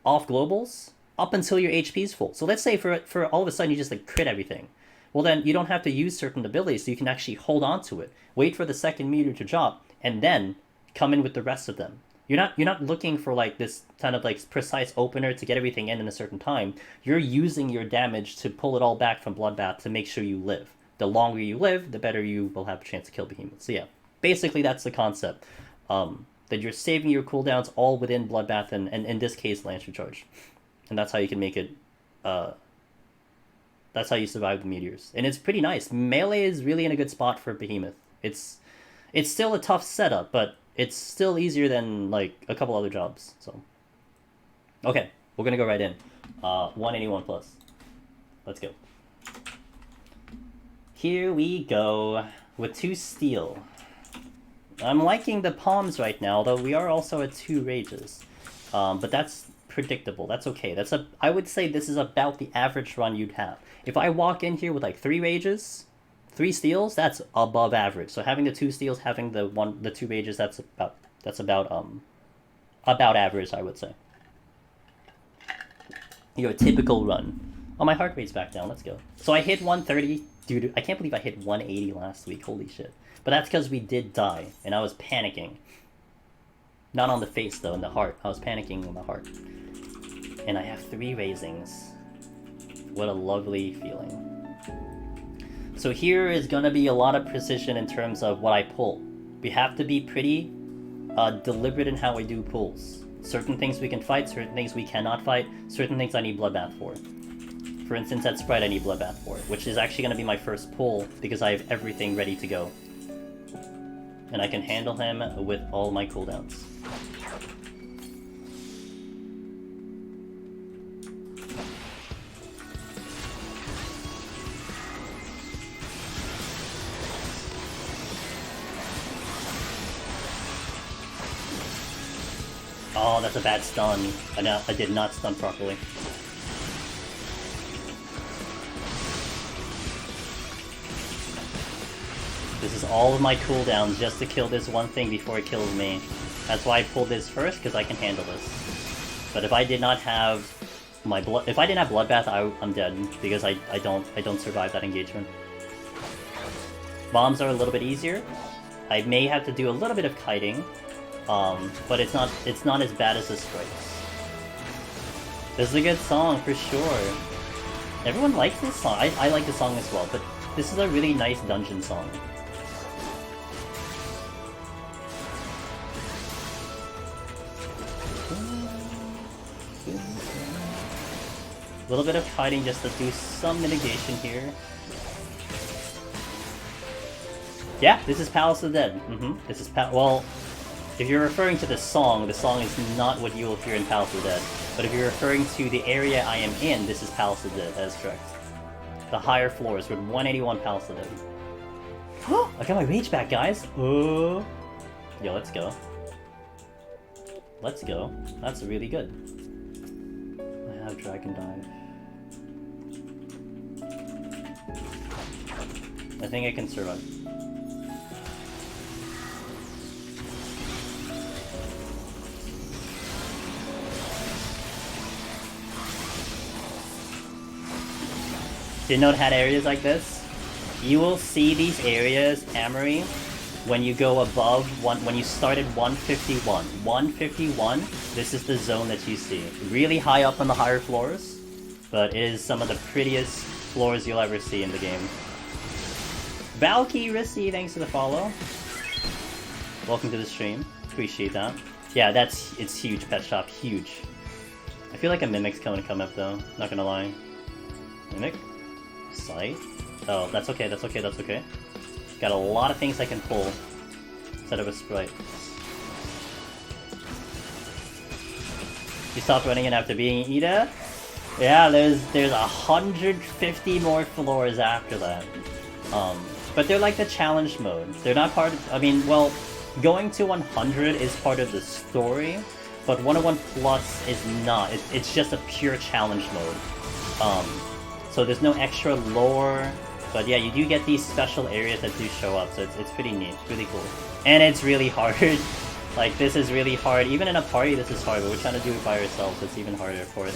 off globals up until your HP is full. So let's say for all of a sudden you just like crit everything. Well, then you don't have to use certain abilities, so you can actually hold on to it. Wait for the second meteor to drop, and then come in with the rest of them. You're not looking for like this kind of like precise opener to get everything in a certain time. You're using your damage to pull it all back from Bloodbath to make sure you live. The longer you live, the better you will have a chance to kill Behemoth. So yeah, basically that's the concept. That you're saving your cooldowns all within Bloodbath and in this case Lancer Charge. And that's how you can make it, that's how you survive the meteors. And it's pretty nice. Melee is really in a good spot for Behemoth. It's still a tough setup, but it's still easier than like a couple other jobs. So okay, we're gonna go right in. 181 plus. Let's go. Here we go with 2 steel. I'm liking the palms right now, although we are also at 2 rages. But that's predictable. That's okay. I would say this is about the average run you'd have. If I walk in here with like 3 rages, 3 steals, that's above average. So having the 2 steals, having the 2 rages, that's about average, I would say. Your typical run. Oh, my heart rate's back down. Let's go. So I hit 130. Dude, I can't believe I hit 180 last week. Holy shit. But that's because we did die, and I was panicking. Not on the face, though, in the heart. I was panicking in the heart. And I have 3 raisings. What a lovely feeling. So here is going to be a lot of precision in terms of what I pull. We have to be pretty deliberate in how we do pulls. Certain things we can fight, certain things we cannot fight, certain things I need Bloodbath for. For instance, that Sprite I need Bloodbath for, which is actually going to be my first pull because I have everything ready to go. And I can handle him with all my cooldowns. Oh, that's a bad stun. I did not stun properly. This is all of my cooldowns just to kill this one thing before it kills me. That's why I pulled this first, because I can handle this. But if I did not have if I didn't have Bloodbath, I'm dead, because I don't survive that engagement. Bombs are a little bit easier. I may have to do a little bit of kiting, but it's not as bad as the strikes. This is a good song for sure. Everyone likes this song. I like the song as well, but this is a really nice dungeon song. A little bit of kiting just to do some mitigation here. Yeah, this is Palace of the Dead. This is well, if you're referring to the song is not what you will hear in Palace of the Dead. But if you're referring to the area I am in, this is Palace of the Dead. That is correct. The higher floors with 181 Palace of the Dead. I got my rage back, guys. Yo, let's go. Let's go. That's really good. I have Dragon Dive. I think I can survive. Did not had areas like this? You will see these areas, Amory, when you go above when you start at 151. 151, this is the zone that you see. Really high up on the higher floors, but it is some of the prettiest floors you'll ever see in the game. Valky Rissy, thanks for the follow. Welcome to the stream. Appreciate that. Yeah, it's huge, Pet Shop, huge. I feel like a Mimic's gonna come up though, not gonna lie. Mimic? Sight? Oh, that's okay, that's okay, that's okay. Got a lot of things I can pull instead of a Sprite. You stopped running it after being Ida? Yeah, there's 150 more floors after that. But they're like the challenge mode. They're not part of, I mean, well, going to 100 is part of the story, but 101 Plus is not. It's just a pure challenge mode. So there's no extra lore, but yeah, you do get these special areas that do show up, so it's pretty neat, really cool. And it's really hard. Like, this is really hard. Even in a party, this is hard, but we're trying to do it by ourselves, so it's even harder for it.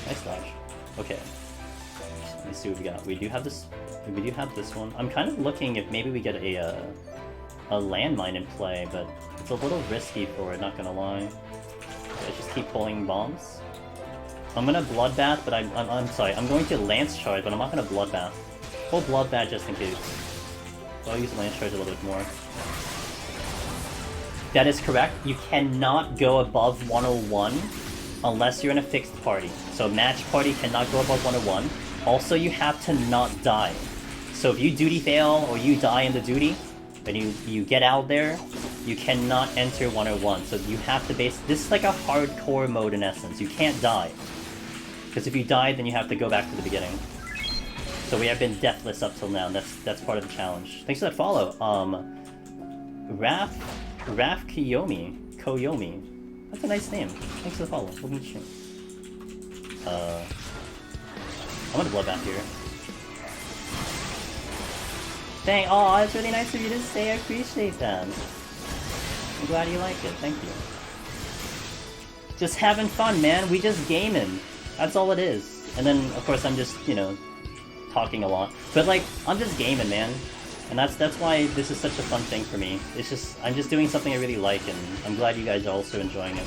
Nice dodge. Okay. Let me see what we got. We do have this one. I'm kind of looking if maybe we get a landmine in play, but it's a little risky for it, not gonna lie. I just keep pulling bombs. I'm gonna Bloodbath, but I'm sorry, I'm going to Lance Charge, but I'm not gonna Bloodbath. Pull Bloodbath just in case. So I'll use Lance Charge a little bit more. That is correct. You cannot go above 101 unless you're in a fixed party. So match party cannot go above 101. Also, you have to not die. So if you duty fail or you die in the duty, and you get out there, you cannot enter 101. So you have to this is like a hardcore mode in essence. You can't die. Because if you die, then you have to go back to the beginning. So we have been deathless up till now. That's part of the challenge. Thanks for that follow. Raf Koyomi. That's a nice name. Thanks for the follow. Welcome to the stream. I'm gonna Bloodbath here. Dang, oh, that's really nice of you to say. I appreciate that. I'm glad you like it. Thank you. Just having fun, man. We just gaming. That's all it is. And then, of course, I'm just, you know, talking a lot. But, like, I'm just gaming, man. And that's why this is such a fun thing for me. It's just, I'm just doing something I really like, and I'm glad you guys are also enjoying it.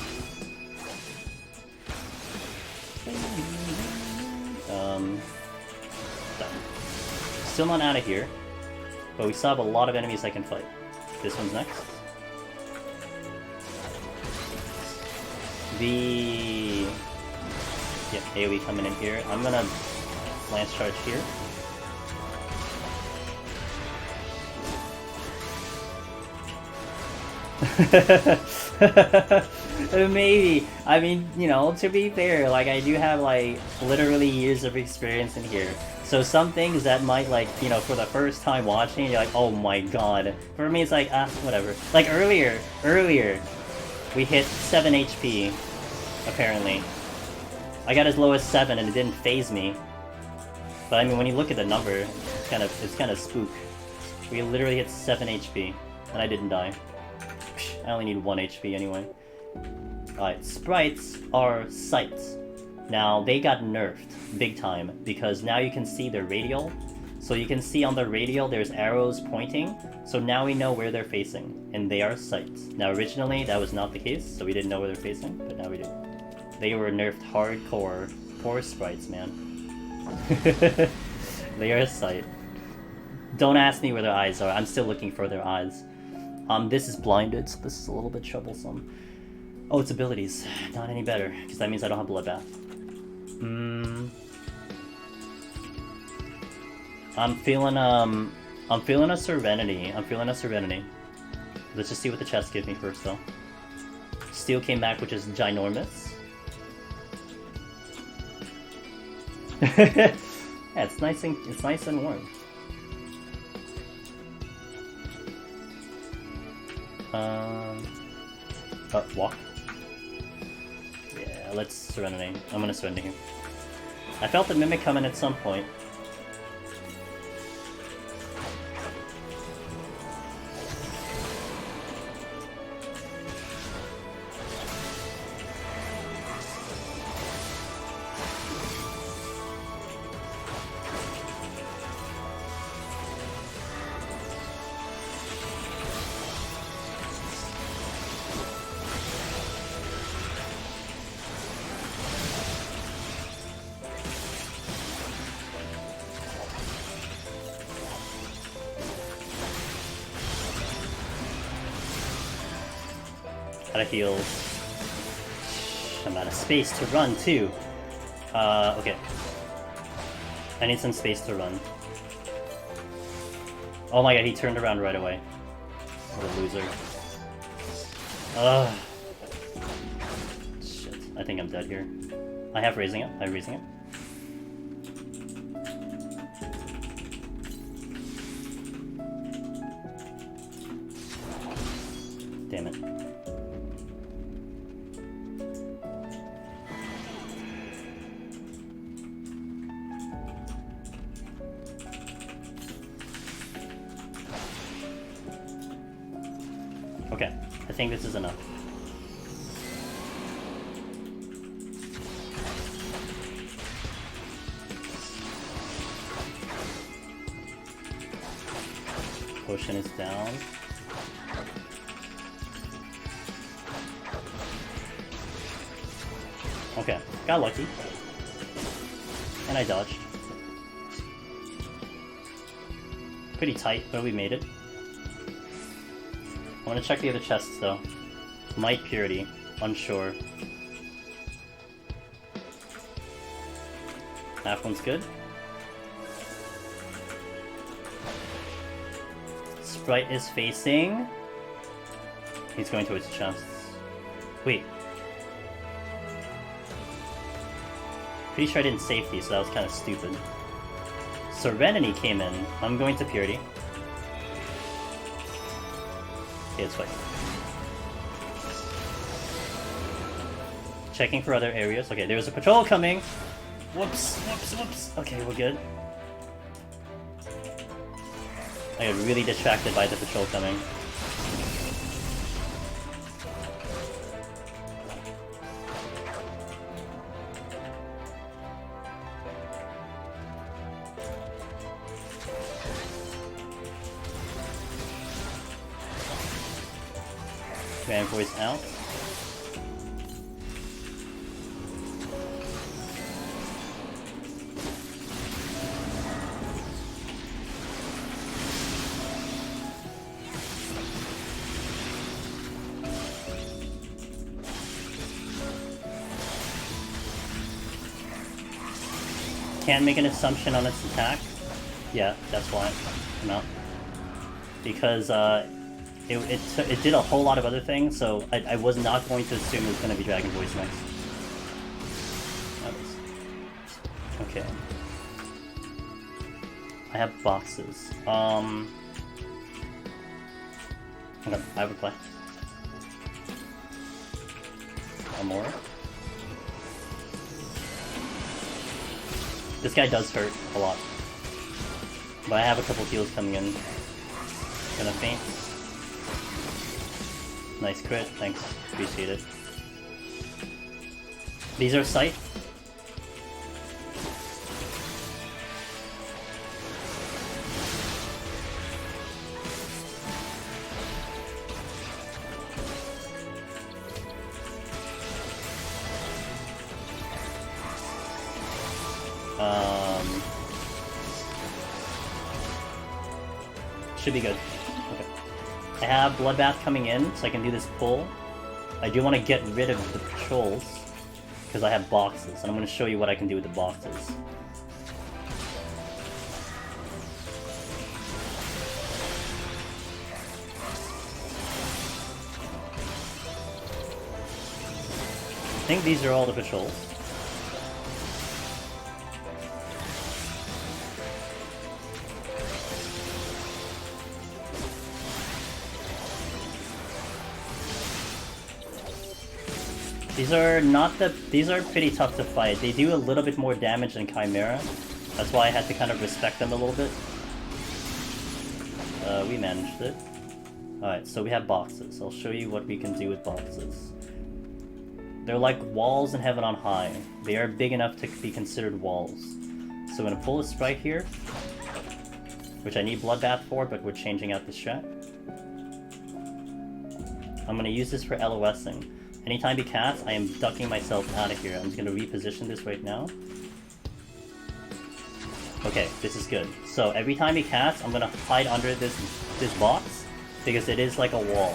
Done. Still not out of here. But we still have a lot of enemies I can fight. This one's next. Yep, AoE coming in here. I'm gonna Lance Charge here. Maybe. I mean, you know, to be fair, like, I do have, like, literally years of experience in here. So some things that might, like, you know, for the first time watching, you're like, oh my god. For me, it's like, whatever. Like, earlier, we hit 7 HP, apparently. I got as low as 7 and it didn't phase me. But I mean, when you look at the number, it's kind of spook. We literally hit 7 HP, and I didn't die. I only need 1 HP anyway. Alright, sprites are sights. Now, they got nerfed big time, because now you can see their radial. So you can see on the radial there's arrows pointing, so now we know where they're facing, and they are sights. Now originally that was not the case, so we didn't know where they're facing, but now we do. They were nerfed hardcore. Poor sprites, man. They are a sight. Don't ask me where their eyes are, I'm still looking for their eyes. This is blinded, so this is a little bit troublesome. Oh, it's abilities. Not any better, because that means I don't have Bloodbath. I'm feeling a Serenity. Let's just see what the chest gives me first, though. Steel came back, which is ginormous. Yeah, it's nice and warm. Walk. Yeah, let's Serenity. I'm gonna surrender here. I felt the Mimic coming at some point. Gotta heal. I'm out of space to run too. Okay. I need some space to run. Oh my god, he turned around right away. What a loser. Ugh. Shit, I think I'm dead here. I have raising it. I'm raising it. Damn it. Okay, I think this is enough. Potion is down. Okay, got lucky. And I dodged. Pretty tight, but we made it. I want to check the other chests though. Might Purity, unsure. Half one's good. Sprite is facing. He's going towards the chests. Wait. Pretty sure I didn't safety, so that was kind of stupid. Serenity came in. I'm going to Purity. Okay, it's fine. Checking for other areas. Okay, there's a patrol coming! Whoops, whoops, whoops! Okay, we're good. I got really distracted by the patrol coming. Grand voice out. Can't make an assumption on its attack. Yeah, that's why I'm out. Because it did a whole lot of other things, so I was not going to assume it was going to be Dragon Voice next. Okay. I have boxes. Okay, I have a play. One more. This guy does hurt a lot. But I have a couple heals coming in. Gonna faint. Nice crit, thanks. Appreciate it. These are sight. Should be good. Okay. I have Bloodbath coming in, so I can do this pull. I do want to get rid of the patrols, because I have boxes, and I'm going to show you what I can do with the boxes. I think these are all the patrols. These are pretty tough to fight. They do a little bit more damage than Chimera. That's why I had to kind of respect them a little bit. We managed it. Alright, so we have boxes. I'll show you what we can do with boxes. They're like walls in Heaven on High. They are big enough to be considered walls. So I'm gonna pull a sprite here, which I need Bloodbath for, but we're changing out the strat. I'm gonna use this for LOSing. Anytime he casts, I am ducking myself out of here. I'm just gonna reposition this right now. Okay, this is good. So every time he casts, I'm gonna hide under this box, because it is like a wall.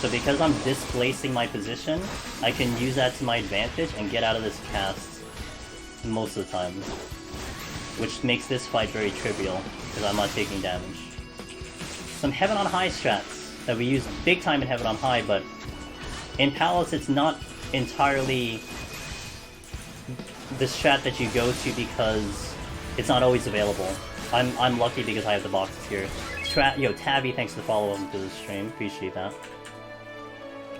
So because I'm displacing my position, I can use that to my advantage and get out of this cast most of the time. Which makes this fight very trivial, because I'm not taking damage. Some Heaven on High strats that we use big time in Heaven on High, but in Palace it's not entirely the strat that you go to because it's not always available. I'm lucky because I have the boxes here. Yo, Tabby, thanks for the follow-up to the stream. Appreciate that.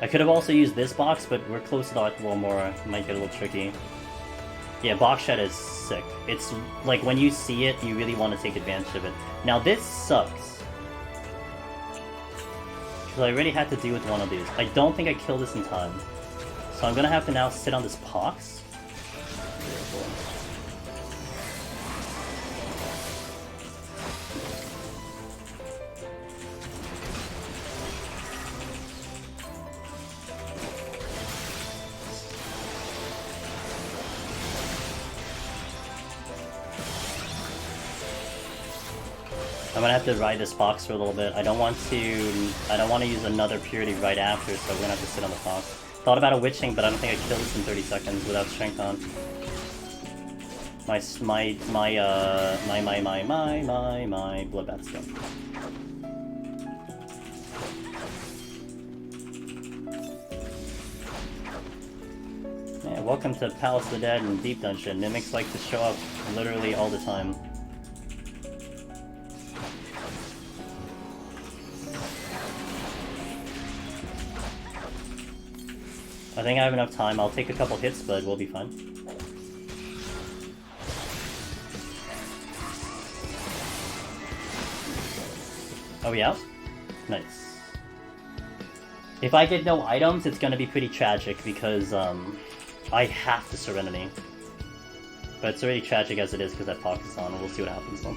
I could have also used this box, but we're close to that little more. It might get a little tricky. Yeah, box shot is sick. It's like when you see it, you really want to take advantage of it. Now this sucks, because I already had to deal with one of these. I don't think I killed this in time, so I'm gonna have to now sit on this pox. I'm gonna have to ride this box for a little bit. I don't want to use another purity right after, so we're gonna have to sit on the box. Thought about a witching, but I don't think I killed this in 30 seconds without strength on. My bloodbath's done. Yeah, welcome to Palace of the Dead and Deep Dungeon. Mimics like to show up literally all the time. I think I have enough time. I'll take a couple hits, but we'll be fine. Are we out? Nice. If I get no items, it's gonna be pretty tragic because I have to Serenity. But it's already tragic as it is because that Pox is on, and we'll see what happens though.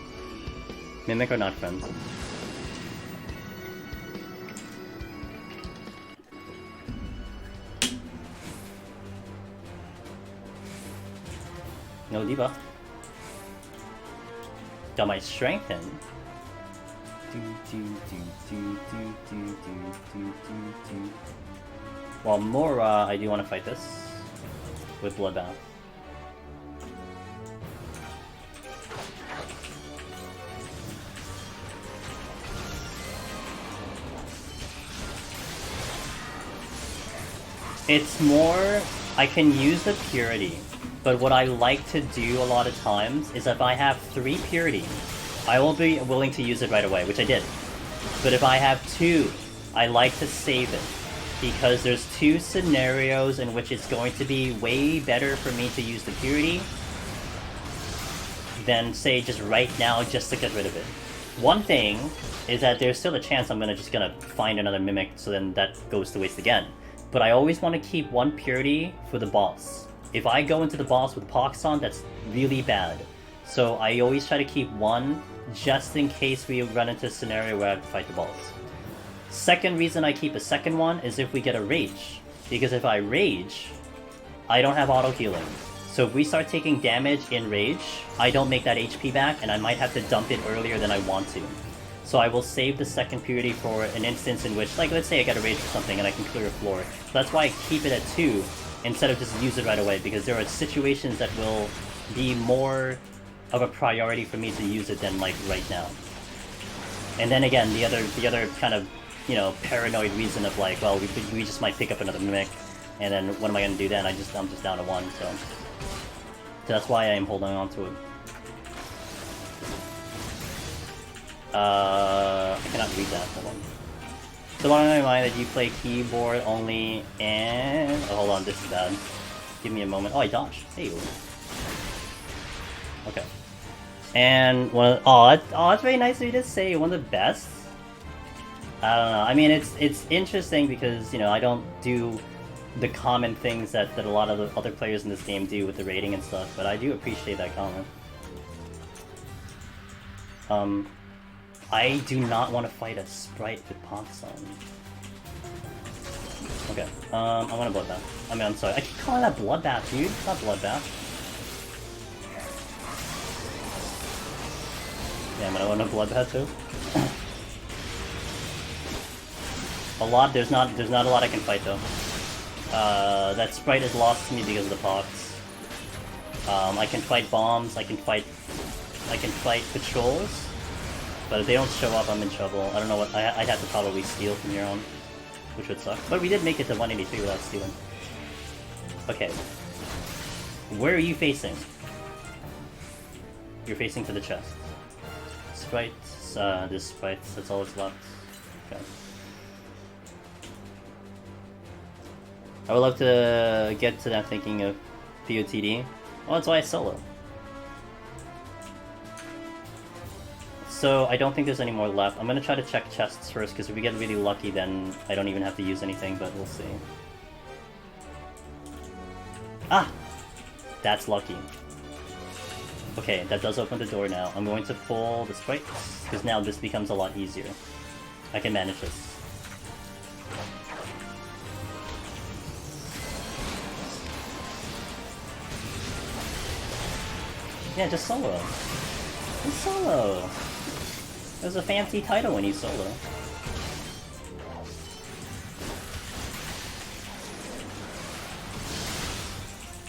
Mimic are not friends. No debuff. Got my strength in. While Mora, I do want to fight this with Bloodbath. It's more, I can use the Purity. But what I like to do a lot of times is if I have 3 Purity, I will be willing to use it right away, which I did. But if I have 2, I like to save it. Because there's 2 scenarios in which it's going to be way better for me to use the Purity than, say, just right now just to get rid of it. One thing is that there's still a chance I'm just gonna find another Mimic, so then that goes to waste again. But I always want to keep 1 Purity for the boss. If I go into the boss with Pox on, that's really bad. So I always try to keep 1, just in case we run into a scenario where I have to fight the boss. Second reason I keep a second one is if we get a Rage. Because if I Rage, I don't have auto healing. So if we start taking damage in Rage, I don't make that HP back, and I might have to dump it earlier than I want to. So I will save the second Purity for an instance in which, like, let's say I get a Rage or something and I can clear a floor. So that's why I keep it at 2, instead of just use it right away, because there are situations that will be more of a priority for me to use it than, like, right now. And then again, the other kind of, you know, paranoid reason of like, well, we just might pick up another Mimic, and then what am I gonna do then? I'm just down to 1, so that's why I am holding on to it. I cannot read that, hold on. So I want to remind that you play keyboard only and... Oh, hold on, this is bad. Give me a moment. Oh, I dodged. Hey. Okay. And one of... that's very nice of you to say. One of the best? I don't know. I mean, it's interesting because, you know, I don't do the common things that a lot of the other players in this game do with the rating and stuff, but I do appreciate that comment. I do not want to fight a sprite with pox on. Okay, I want a bloodbath. I mean, I'm sorry. I keep calling that bloodbath, dude. It's not bloodbath. Yeah, but I want a bloodbath too. There's not a lot I can fight though. That sprite is lost to me because of the pox. I can fight bombs. I can fight patrols. But if they don't show up, I'm in trouble. I don't know what... I'd have to probably steal from here on, which would suck. But we did make it to 183 without stealing. Okay. Where are you facing? You're facing to the chest. Sprites, this sprites, that's all that's left. Okay. I would love to get to that thinking of PoTD. Well, that's why I solo. So I don't think there's any more left. I'm gonna try to check chests first, because if we get really lucky, then I don't even have to use anything, but we'll see. Ah! That's lucky. Okay, that does open the door now. I'm going to pull the sprites, because now this becomes a lot easier. I can manage this. Yeah, just solo. Just solo. There's a fancy title when you solo.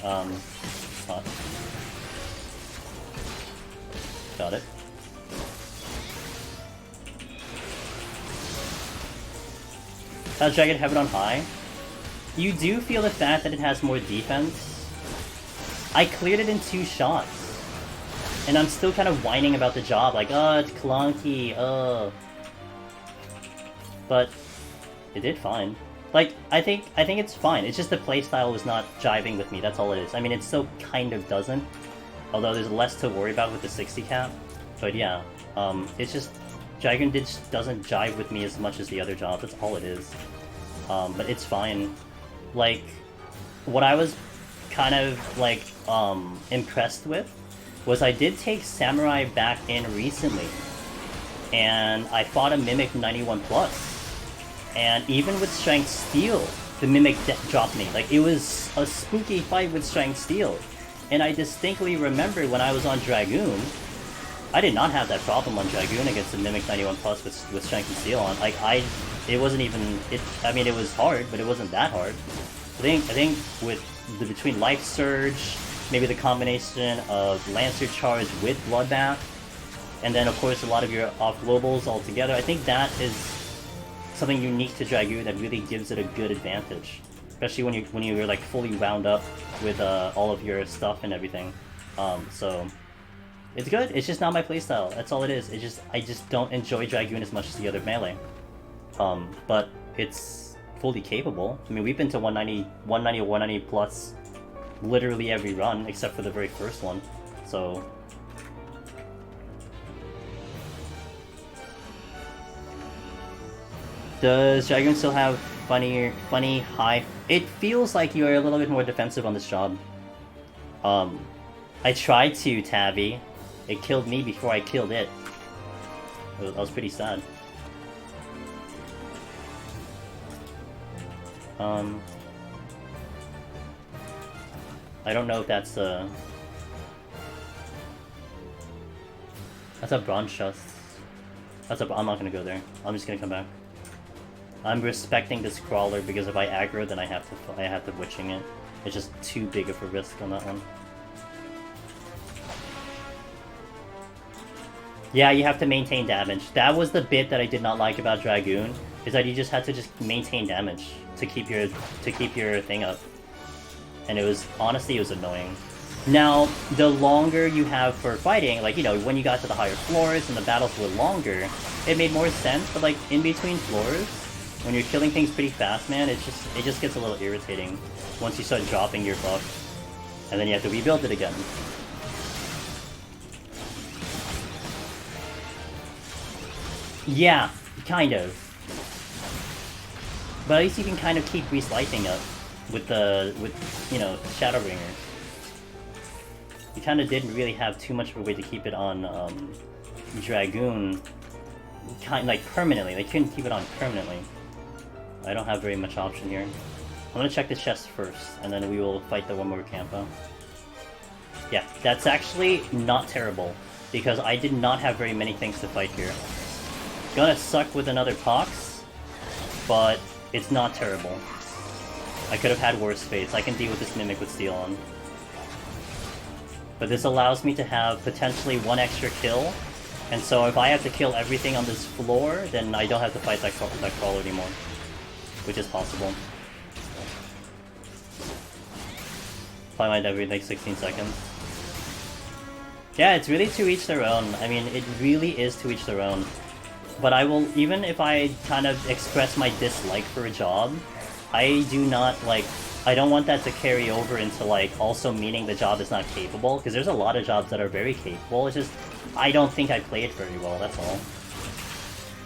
Spot. Got it. How's Dragon Heaven on high? You do feel the fact that it has more defense. I cleared it in 2 shots. And I'm still kind of whining about the job, like, oh, it's clunky, But it did fine. Like, I think it's fine. It's just the playstyle is not jiving with me, that's all it is. I mean, it still kind of doesn't. Although there's less to worry about with the 60 cap. But yeah, it's just... Dragon doesn't jive with me as much as the other jobs, that's all it is. But it's fine. Like, what I was kind of, like, impressed with was I did take Samurai back in recently, and I fought a Mimic 91+, and even with Strength Steel, the Mimic dropped me. Like, it was a spooky fight with Strength Steel, and I distinctly remember when I was on Dragoon, I did not have that problem on Dragoon against the Mimic 91+ with Strength and Steel on. Like, it wasn't even, I mean, it was hard, but it wasn't that hard. I think with between Life Surge, maybe the combination of Lancer Charge with Bloodbath, and then of course a lot of your off-globals all together, I think that is something unique to Dragoon that really gives it a good advantage. Especially when you're like fully wound up with all of your stuff and everything. So it's good, it's just not my playstyle, that's all it is. I just don't enjoy Dragoon as much as the other melee. But it's fully capable. I mean, we've been to 190 plus literally every run, except for the very first one, so... Does Dragoon still have funny high... It feels like you are a little bit more defensive on this job. I tried to, Tabby. It killed me before I killed it. That was pretty sad. I don't know if that's a bronze chest. I'm not gonna go there. I'm just gonna come back. I'm respecting this crawler because if I aggro, then I have to witching it. It's just too big of a risk on that one. Yeah, you have to maintain damage. That was the bit that I did not like about Dragoon, is that you just had to maintain damage to keep your thing up. And honestly, it was annoying. Now, the longer you have for fighting, like, you know, when you got to the higher floors and the battles were longer, it made more sense, but like, in between floors, When you're killing things pretty fast, man, it just gets a little irritating once you start dropping your buff. And then you have to rebuild it again. Yeah, kind of. But at least you can kind of keep reslicing up with you know, Shadowbringer. You kind of didn't really have too much of a way to keep it on Dragoon, like permanently. They couldn't keep it on permanently. I don't have very much option here. I'm gonna check the chest first, and then we will fight the one more Campo. Yeah, that's actually not terrible, because I did not have very many things to fight here. Gonna suck with another Pox, but it's not terrible. I could have had worse fates. I can deal with this Mimic with Steel on. But this allows me to have potentially one extra kill, and so if I have to kill everything on this floor, then I don't have to fight that crawler anymore, which is possible. Probably might every like 16 seconds. Yeah, it's really to each their own. I mean, it really is to each their own. But I will, even if I kind of express my dislike for a job, I do not, like, I don't want that to carry over into, like, also meaning the job is not capable, because there's a lot of jobs that are very capable. It's just, I don't think I play it very well, that's all.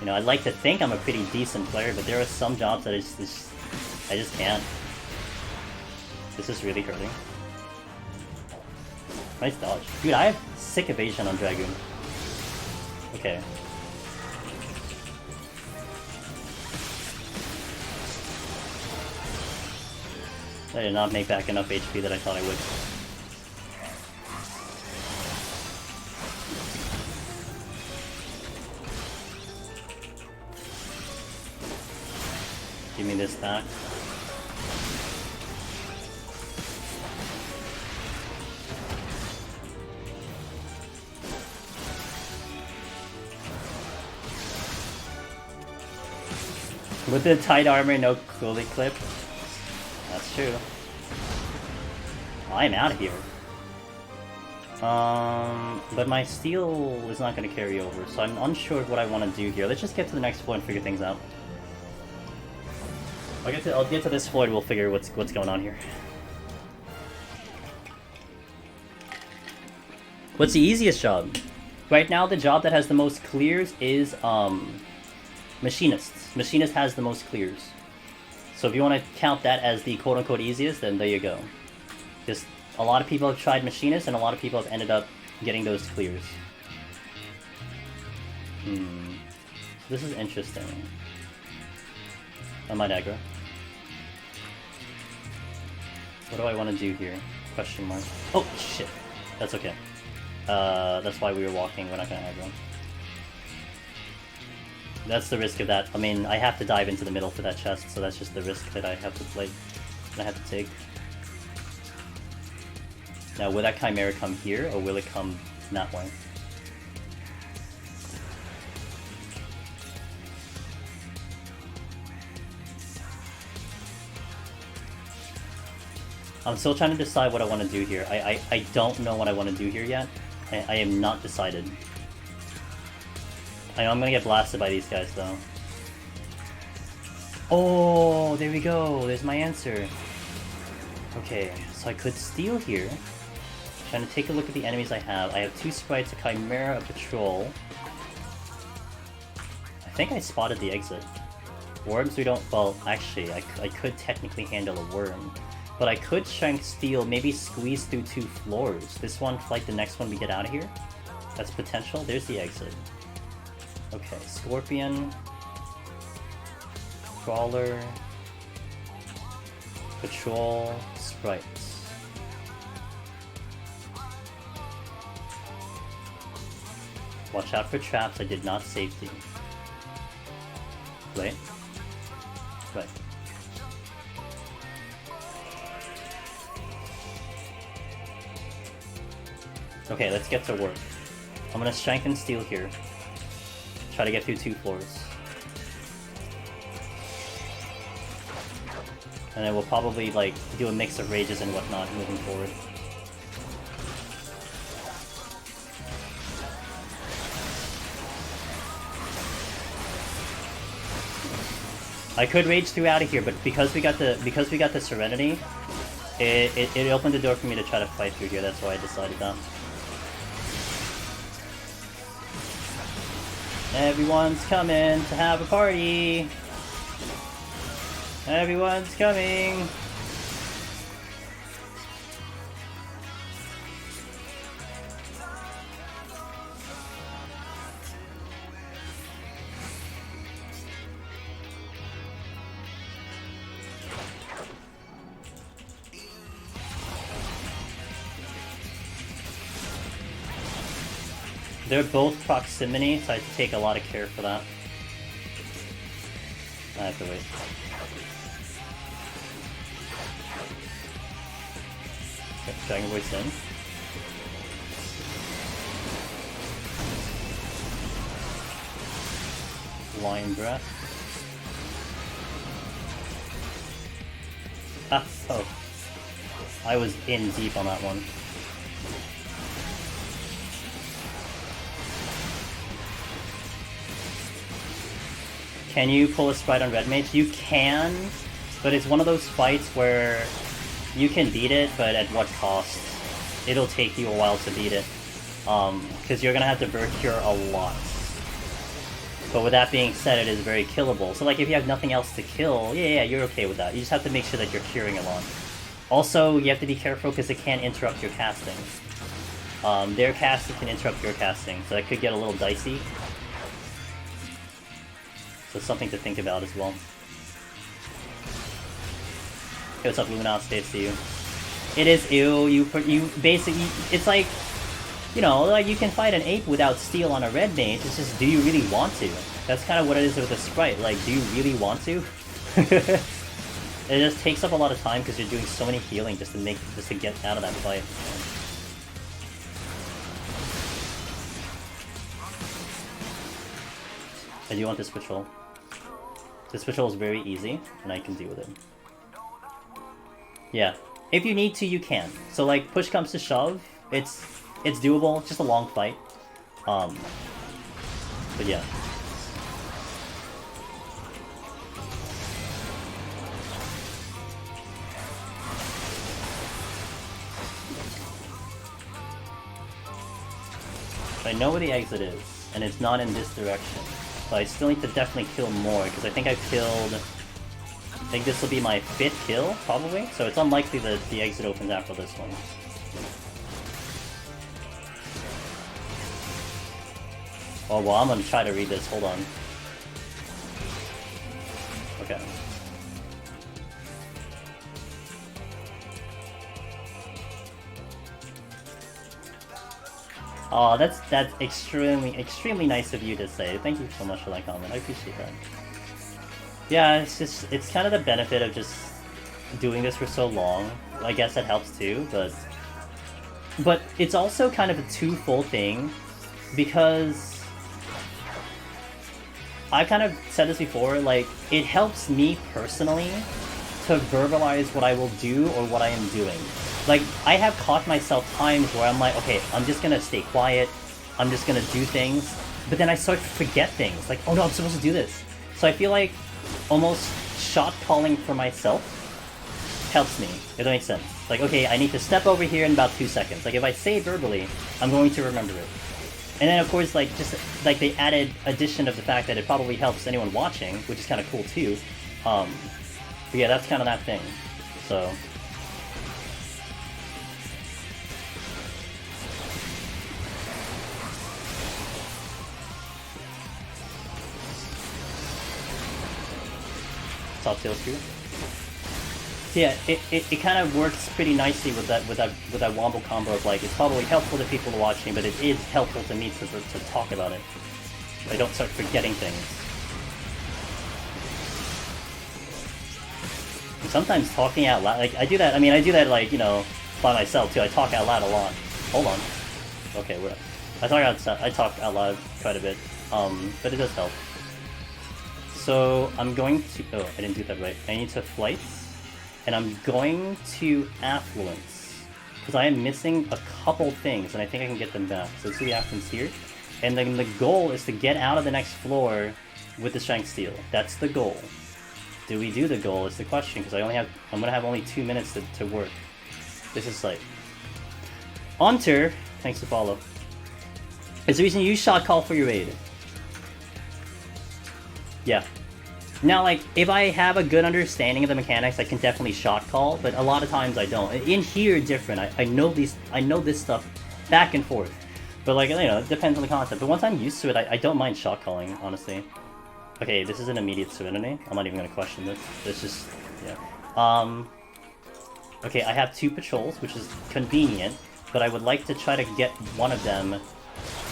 You know, I'd like to think I'm a pretty decent player, but there are some jobs that I just can't. This is really hurting. Nice dodge. Dude, I have sick evasion on Dragoon. Okay. I did not make back enough HP that I thought I would. Give me this back. With the tight armor, no coolie clip. That's true. I'm out of here. But my steel is not going to carry over, so I'm unsure of what I want to do here. Let's just get to the next floor and figure things out. I'll get to this floor and we'll figure what's going on here. What's the easiest job? Right now, the job that has the most clears is Machinist. Machinist has the most clears. So if you want to count that as the quote-unquote easiest, then there you go. Just a lot of people have tried Machinist, and a lot of people have ended up getting those clears. This is interesting. I might aggro. What do I want to do here? Question mark. Oh, shit. That's okay. That's why we were walking. We're not going to aggro. That's the risk of that. I mean, I have to dive into the middle for that chest, so that's just the risk that I have to play. I have to take. Now, will that Chimera come here, or will it come that way? I'm still trying to decide what I want to do here. I don't know what I want to do here yet. I am not decided. I know I'm gonna get blasted by these guys, though. Oh, there we go. There's my answer. Okay, so I could steal here. Trying to take a look at the enemies I have. I have 2 sprites, a Chimera, a Patrol. I think I spotted the exit. Worms we don't... Well, actually, I could technically handle a worm. But I could Shank Steal, maybe squeeze through 2 floors. This one, like the next one we get out of here. That's potential. There's the exit. Okay, Scorpion, Crawler, Patrol, Sprites. Watch out for traps, I did not safety. Wait. Right. Okay, let's get to work. I'm gonna Shank and Steal here. Try to get through 2 floors. And then we'll probably, like, do a mix of rages and whatnot moving forward. I could rage through out of here, but because we got the Serenity, it opened the door for me to try to fight through here. That's why I decided that. Everyone's coming to have a party. Everyone's coming. They're both proximity, so I have to take a lot of care for that. I have to wait. Okay, Dragon Voice in. Lion Breath. Ah, oh. I was in deep on that one. Can you pull a Sprite on Red Mage? You can, but it's one of those fights where you can beat it, but at what cost? It'll take you a while to beat it. Because you're gonna have to Bird Cure a lot. But with that being said, it is very killable. So like if you have nothing else to kill, yeah, you're okay with that. You just have to make sure that you're curing a lot. Also, you have to be careful because it can interrupt your casting. Their casting can interrupt your casting, so that could get a little dicey. So something to think about as well. Hey, what's up, Luna? States to you. It is ew. You basically, it's like, you know, like you can fight an ape without steel on a red mage. It's just, do you really want to? That's kind of what it is with a sprite. Like, do you really want to? It just takes up a lot of time because you're doing so many healing just to get out of that fight. I do want this patrol. This patrol is very easy, and I can deal with it. Yeah. If you need to, you can. So, like, push comes to shove, it's doable. It's just a long fight. But yeah. I know where the exit is, and it's not in this direction. So I still need to definitely kill more, because I think I've killed... I think this will be my 5th kill, probably. So it's unlikely that the exit opens after this one. Oh, well, I'm gonna try to read this. Hold on. Okay. Oh, that's extremely nice of you to say. Thank you so much for that comment. I appreciate that. Yeah, it's kind of the benefit of just doing this for so long. I guess that helps too, but it's also kind of a twofold thing, because I've kind of said this before, like, it helps me personally to verbalize what I will do or what I am doing. Like, I have caught myself times where I'm like, okay, I'm just gonna stay quiet, I'm just gonna do things, but then I start to forget things, like, oh no, I'm supposed to do this. So I feel like almost shot calling for myself helps me, if that makes sense. Like, okay, I need to step over here in about 2 seconds. Like, if I say it verbally, I'm going to remember it. And then, of course, like, just, like, the added addition of the fact that it probably helps anyone watching, which is kind of cool, too. But yeah, that's kind of that thing. So... Top tail screw. Yeah, it kind of works pretty nicely with that wombo combo of, like, it's probably helpful to people watching, but it is helpful to me to talk about it. I don't start forgetting things. And sometimes talking out loud, like, I do that, like, you know, by myself too. I talk out loud a lot. Hold on. Okay, I talk out loud quite a bit. But it does help. So I'm going to... Oh, I didn't do that right. I need to flight. And I'm going to affluence. Because I am missing a couple things, and I think I can get them back. So let's do the affluence here. And then the goal is to get out of the next floor with the Shank Steel. That's the goal. do we do the goal is the question, because I'm gonna have only 2 minutes to work. This is like... Onter, thanks to follow. Is the reason you use shot call for your raid. Yeah. Now, like, if I have a good understanding of the mechanics, I can definitely shot call, but a lot of times I don't. In here, different. I know this stuff back and forth. But, like, you know, it depends on the concept. But once I'm used to it, I don't mind shot calling, honestly. Okay, this is an immediate Serenity. I'm not even gonna question this. It's just, yeah. Okay, I have 2 patrols, which is convenient, but I would like to try to get one of them.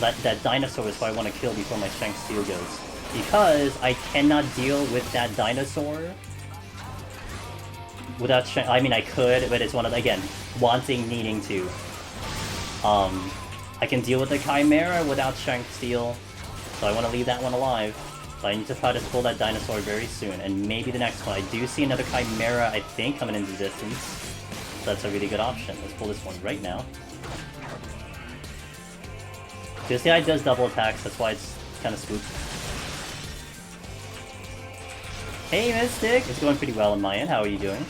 That dinosaur is what I want to kill before my Strength Steel goes. Because I cannot deal with that dinosaur without strength. I mean, I could, but it's one of the, again, needing to. I can deal with the Chimera without Strength Steel, so I want to leave that one alive. But I need to try to pull that dinosaur very soon, and maybe the next one. I do see another Chimera, I think, coming into the distance. So that's a really good option. Let's pull this one right now. This guy does double attacks, that's why it's kind of spooked. Hey Mystic! It's going pretty well on my end, how are you doing?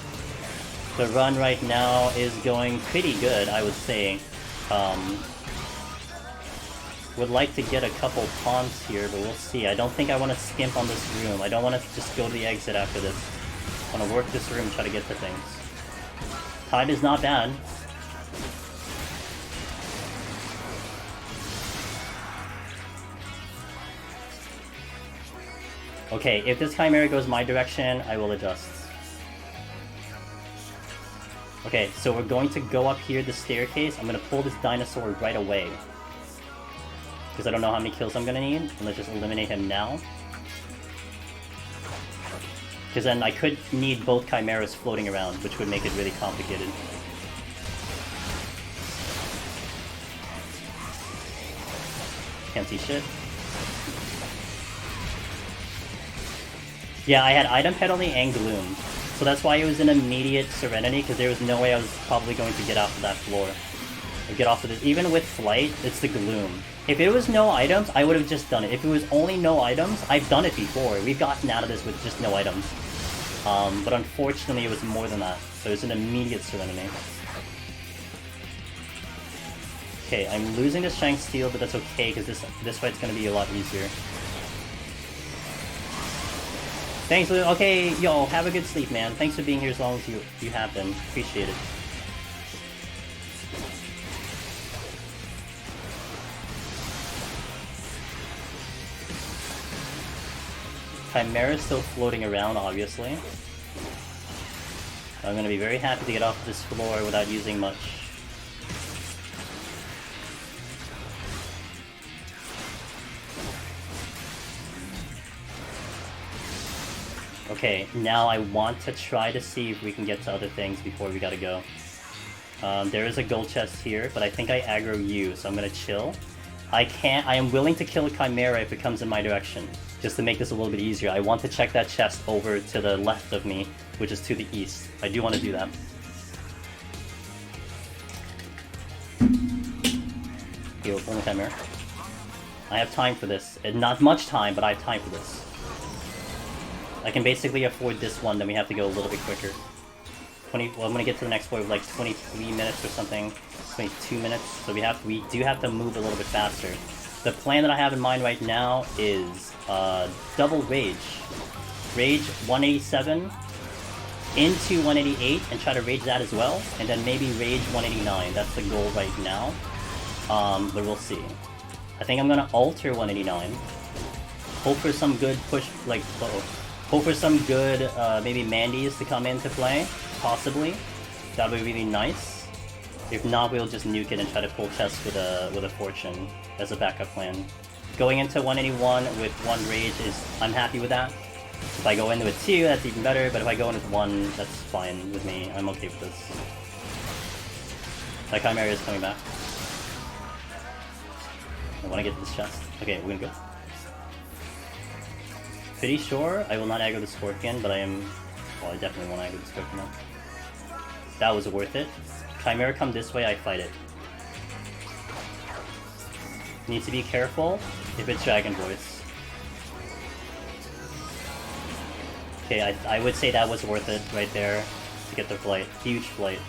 The run right now is going pretty good, I would say. Would like to get a couple pawns here, but we'll see. I don't think I want to skimp on this room. I don't want to just go to the exit after this. I want to work this room, try to get to things. Time is not bad. Okay, if this Chimera goes my direction, I will adjust. Okay, so we're going to go up here the staircase. I'm going to pull this dinosaur right away. Because I don't know how many kills I'm going to need. And let's just eliminate him now. Because then I could need both Chimeras floating around, which would make it really complicated. Can't see shit. Yeah, I had Item Penalty and Gloom. So that's why it was an immediate Serenity, because there was no way I was probably going to get off of that floor. Or get off of this. Even with Flight, it's the Gloom. If it was no items, I would have just done it. If it was only no items, I've done it before. We've gotten out of this with just no items. But unfortunately it was more than that. So it was an immediate Serenity. Okay, I'm losing the Strength Steel, but that's okay, because this fight's going to be a lot easier. Thanks, Lou. Okay, yo, have a good sleep, man. Thanks for being here as long as you have been. Appreciate it. Chimera's still floating around, obviously. I'm gonna be very happy to get off this floor without using much. Okay, now I want to try to see if we can get to other things before we gotta go. There is a gold chest here, but I think I aggro you, so I'm gonna chill. I am willing to kill a Chimera if it comes in my direction, just to make this a little bit easier. I want to check that chest over to the left of me, which is to the east. I do want to do that. Okay, we're pulling Chimera. I have time for this. Not much time, but I have time for this. I can basically afford this one, then we have to go a little bit quicker. Well, I'm gonna get to the next point with like 23 minutes or something. 22 minutes, so we do have to move a little bit faster. The plan that I have in mind right now is double Rage. Rage 187 into 188 and try to Rage that as well, and then maybe Rage 189. That's the goal right now. But we'll see. I think I'm gonna alter 189. Hope for some good push, like, hope for some good, maybe Mandy's to come into play, possibly. That would be really nice. If not, we'll just nuke it and try to pull chests with a Fortune as a backup plan. Going into 181 with 1 Rage I'm happy with that. If I go in with 2, that's even better, but if I go in with 1, that's fine with me. I'm okay with this. That Chimera is coming back. I want to get to this chest. Okay, we're gonna go. Pretty sure I will not aggro the Scorpion, but I am... Well, I definitely want to aggro the Scorpion now. That was worth it. Chimera come this way, I fight it. Need to be careful if it's Dragon Voice. Okay, I would say that was worth it right there to get the flight. Huge flight.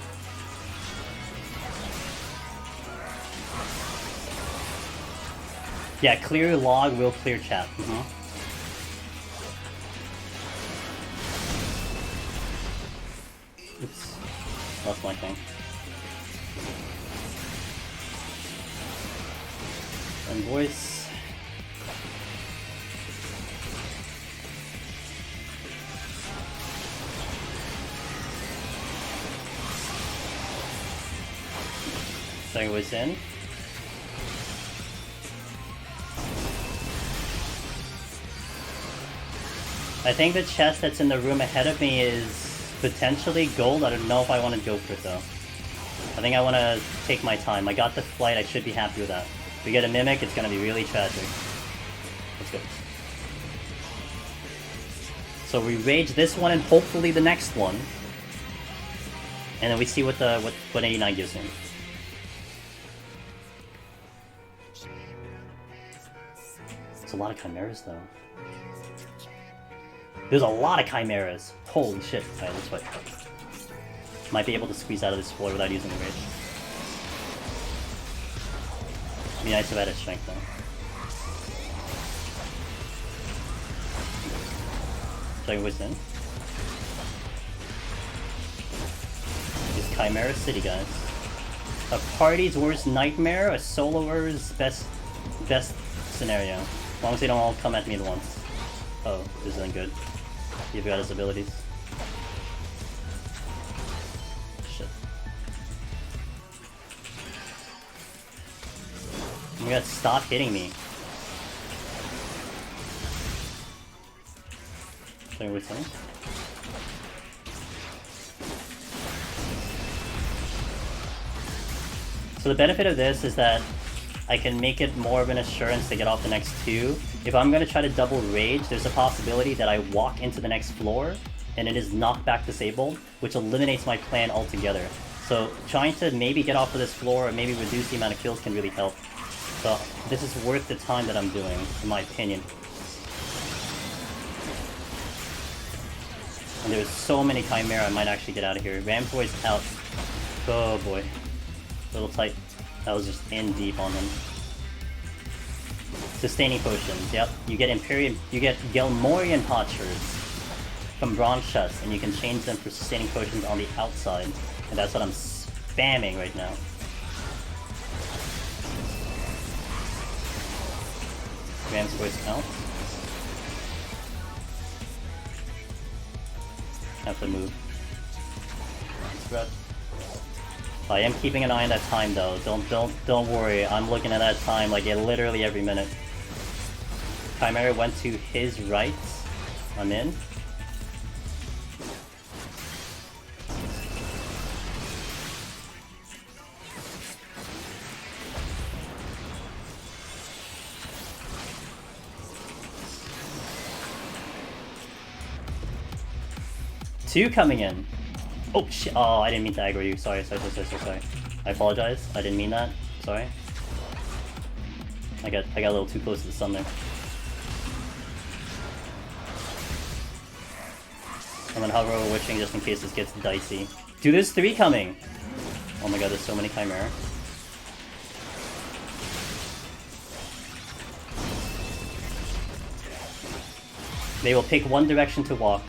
Yeah, clear log will clear chat. Oops. Lost my thing. And voice. Second voice in. I think the chest that's in the room ahead of me is potentially gold. I don't know if I want to go for it though. I think I want to take my time. I got the flight, I should be happy with that. If we get a Mimic, it's going to be really tragic. Let's go. So we rage this one and hopefully the next one. And then we see what 89 gives me. It's a lot of chimeras though. There's a lot of chimeras. Holy shit. Alright, let's fight. Might be able to squeeze out of this floor without using the rage. It'd be nice if I had a strength though. Second voice in. This Chimera City, guys. A party's worst nightmare, a soloer's best scenario. As long as they don't all come at me at once. Oh, this isn't good. You've got his abilities. Shit. Oh my god, stop hitting me. Second voice in. So the benefit of this is that I can make it more of an assurance to get off the next two. If I'm going to try to double rage, there's a possibility that I walk into the next floor and it is knockback disabled, which eliminates my plan altogether. So trying to maybe get off of this floor or maybe reduce the amount of kills can really help. So this is worth the time that I'm doing, in my opinion. And there's so many Chimera, I might actually get out of here. Ramboy's out. Oh boy. A little tight. That was just in deep on him. Sustaining potions, yep. You get Gelmorian Potshers from bronze chests, and you can change them for sustaining potions on the outside. And that's what I'm spamming right now. Ram's voice out. Have to move. Scrap. I am keeping an eye on that time though. Don't worry. I'm looking at that time like literally every minute. Chimera went to his right. I'm in. Two coming in. Oh shit! Oh, I didn't mean to aggro you. Sorry. I apologize. I didn't mean that. Sorry. I got a little too close to the sun there. I'm gonna hover over witching just in case this gets dicey. Dude, there's three coming. Oh my god, there's so many Chimera. They will pick one direction to walk.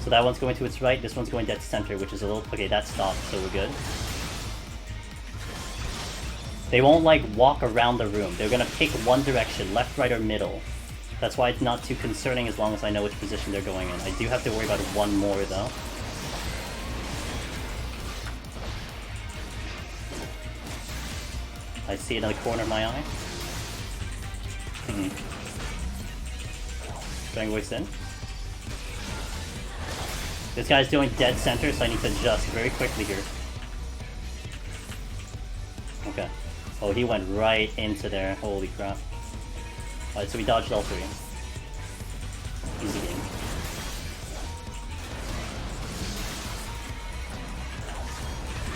So that one's going to its right, this one's going dead center, which is a little... Okay, that stopped, so we're good. They won't, like, walk around the room. They're gonna pick one direction, left, right, or middle. That's why it's not too concerning as long as I know which position they're going in. I do have to worry about one more, though. I see it in the corner of my eye. Dragon Voice in. This guy's doing dead center, so I need to adjust very quickly here. Okay. Oh, he went right into there. Holy crap. Alright, so we dodged all three. Easy game.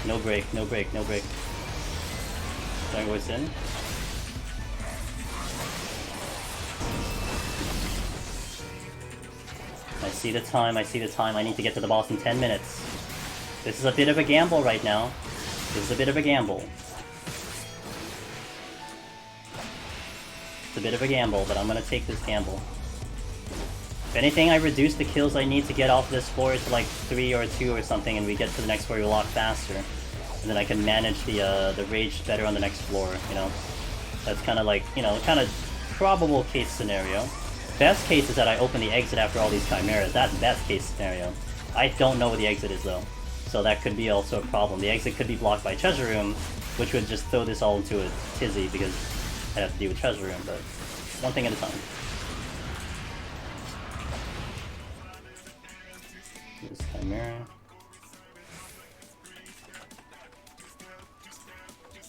No break, no break, no break. Dragon Voice in. I see the time, I see the time. I need to get to the boss in 10 minutes. This is a bit of a gamble right now. This is a bit of a gamble. It's a bit of a gamble, but I'm gonna take this gamble. If anything, I reduce the kills I need to get off this floor to like 3 or 2 or something, and we get to the next floor a lot faster. And then I can manage the rage better on the next floor, you know? That's kind of like, you know, kind of probable case scenario. Best case is that I open the exit after all these chimeras. That's best case scenario. I don't know what the exit is though. So that could be also a problem. The exit could be blocked by treasure room, which would just throw this all into a tizzy because I have to deal with treasure room, but one thing at a time. This chimera.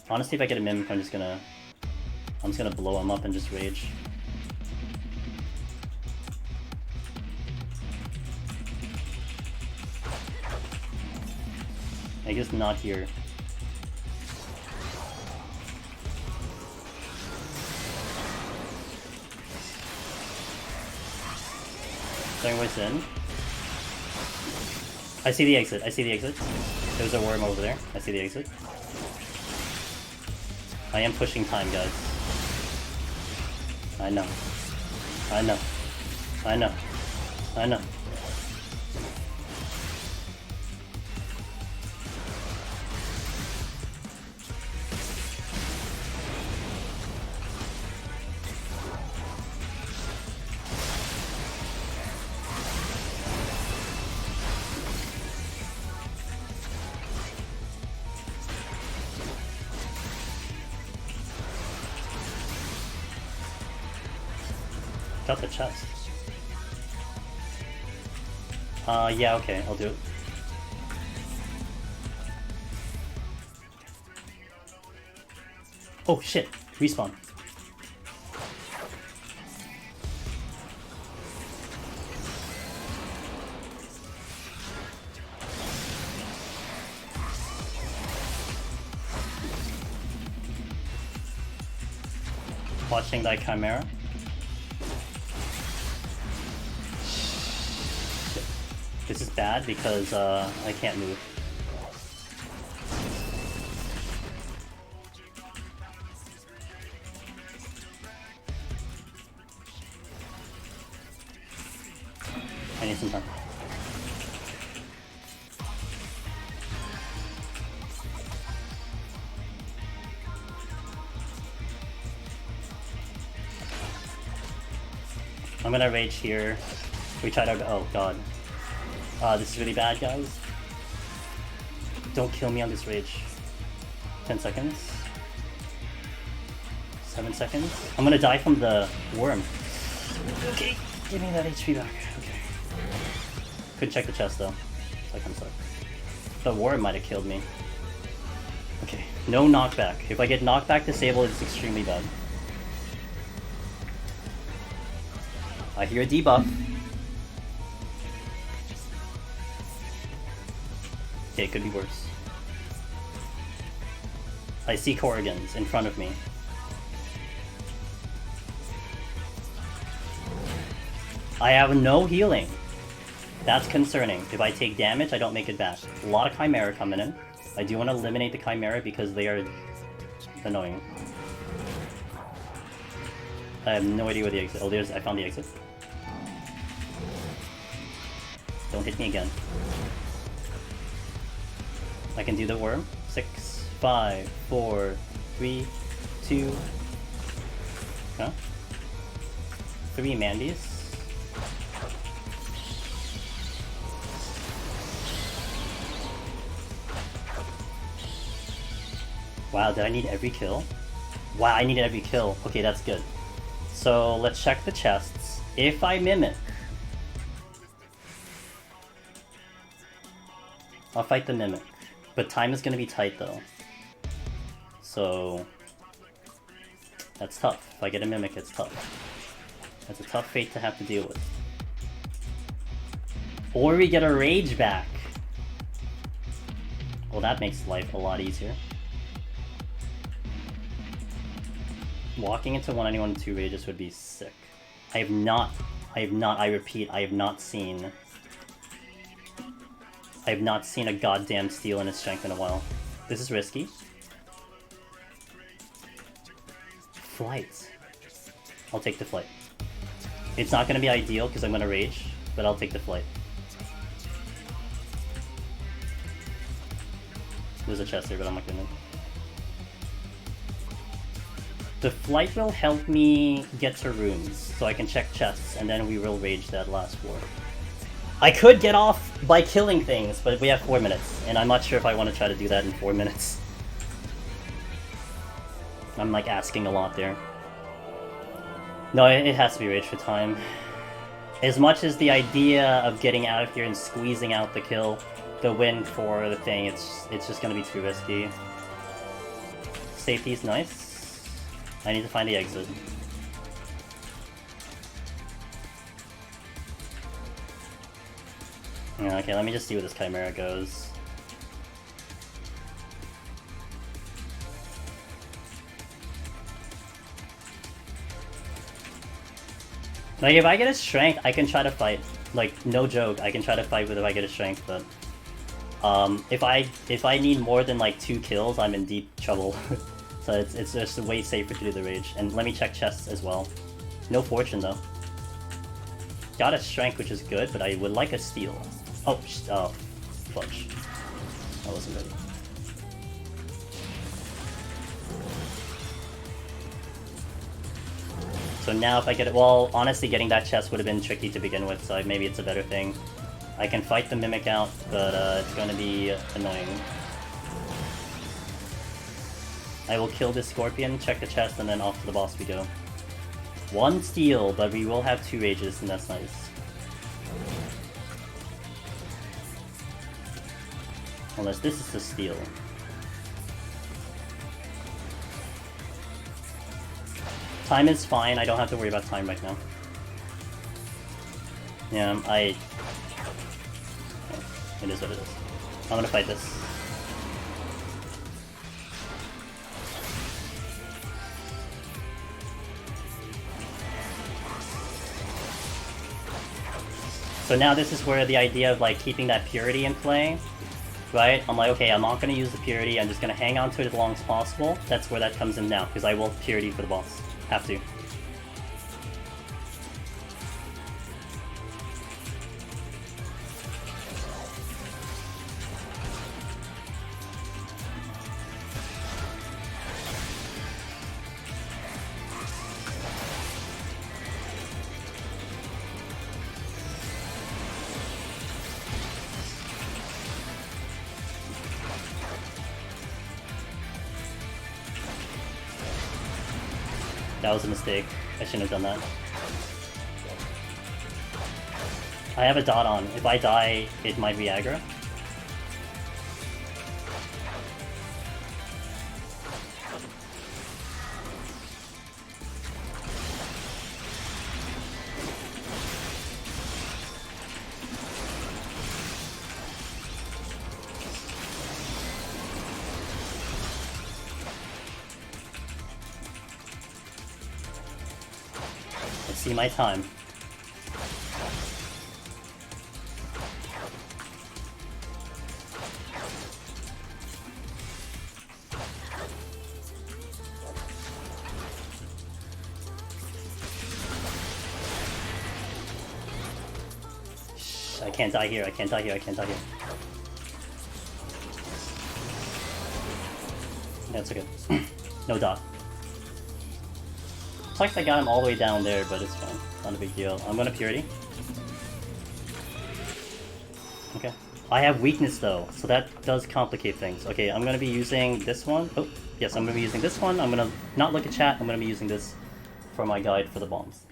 Honestly, if I get a mimic, I'm just gonna blow him up and just rage. I guess not here. Starting what's in. I see the exit. I see the exit. There's a worm over there. I see the exit. I am pushing time, guys. I know. I know. I know. I know. Got the chest. Yeah, okay, I'll do it. Oh shit, respawn. Watching that chimera. This is bad because I can't move. I need some time. I'm gonna rage here. We tried our— oh god. This is really bad, guys. Don't kill me on this rage. 10 seconds. 7 seconds. I'm gonna die from the worm. Okay, give me that HP back. Okay. Couldn't check the chest though. So I kinda suck. The worm might have killed me. Okay, no knockback. If I get knockback disabled, it's extremely bad. I hear a debuff. Okay, it could be worse. I see Corrigans in front of me. I have no healing. That's concerning. If I take damage, I don't make it back. A lot of Chimera coming in. I do want to eliminate the Chimera because they are annoying. I have no idea where the exit— oh, there's— I found the exit. Don't hit me again. I can do the worm. 6, 5, 4, 3, 2. Huh? 3 Mandies. Wow, did I need every kill? Wow, I needed every kill. Okay, that's good. So let's check the chests. If I mimic, I'll fight the mimic. But time is gonna be tight though. So that's tough. If I get a mimic, it's tough. That's a tough fate to have to deal with. Or we get a rage back. Well, that makes life a lot easier. Walking into 191 and 2 rages would be sick. I I repeat, I have not seen a goddamn steal in his strength in a while. This is risky. Flight. I'll take the flight. It's not gonna be ideal because I'm gonna rage, but I'll take the flight. There's a chest here, but I'm not gonna. The flight will help me get to rooms, so I can check chests, and then we will rage that last war. I could get off by killing things, but we have 4 minutes, and I'm not sure if I want to try to do that in 4 minutes. I'm like asking a lot there. No, it has to be rage for time. As much as the idea of getting out of here and squeezing out the kill, the win for the thing, it's just gonna be too risky. Safety's nice. I need to find the exit. Yeah, okay, let me just see where this Chimera goes. Like, if I get a strength, I can try to fight. Like, no joke, I can try to fight with if I get a strength, but... if I need more than, like, 2 kills, I'm in deep trouble. So it's just way safer to do the rage. And let me check chests as well. No fortune, though. Got a strength, which is good, but I would like a steal. Oh, fudge. I wasn't ready. So now if I get it, well, honestly getting that chest would have been tricky to begin with, so maybe it's a better thing. I can fight the Mimic out, but it's going to be annoying. I will kill this Scorpion, check the chest, and then off to the boss we go. 1 steal, but we will have 2 rages, and that's nice. Unless this is the steal. Time is fine, I don't have to worry about time right now. Yeah, it is what it is. I'm gonna fight this. So now this is where the idea of like keeping that purity in play, right? I'm like, okay, I'm not gonna use the purity, I'm just gonna hang on to it as long as possible. That's where that comes in now, because I will purity for the boss. Have to. That was a mistake. I shouldn't have done that. I have a dot on. If I die, it might re-aggro. See my time. Shh, I can't die here, I can't die here, I can't die here. Yeah, it's okay. No dot. Sucks I got him all the way down there, but it's fine. Not a big deal. I'm gonna purity. Okay. I have weakness though, so that does complicate things. Okay, I'm gonna be using this one. Oh, yes, I'm gonna be using this one. I'm gonna not look at chat. I'm gonna be using this for my guide for the bombs.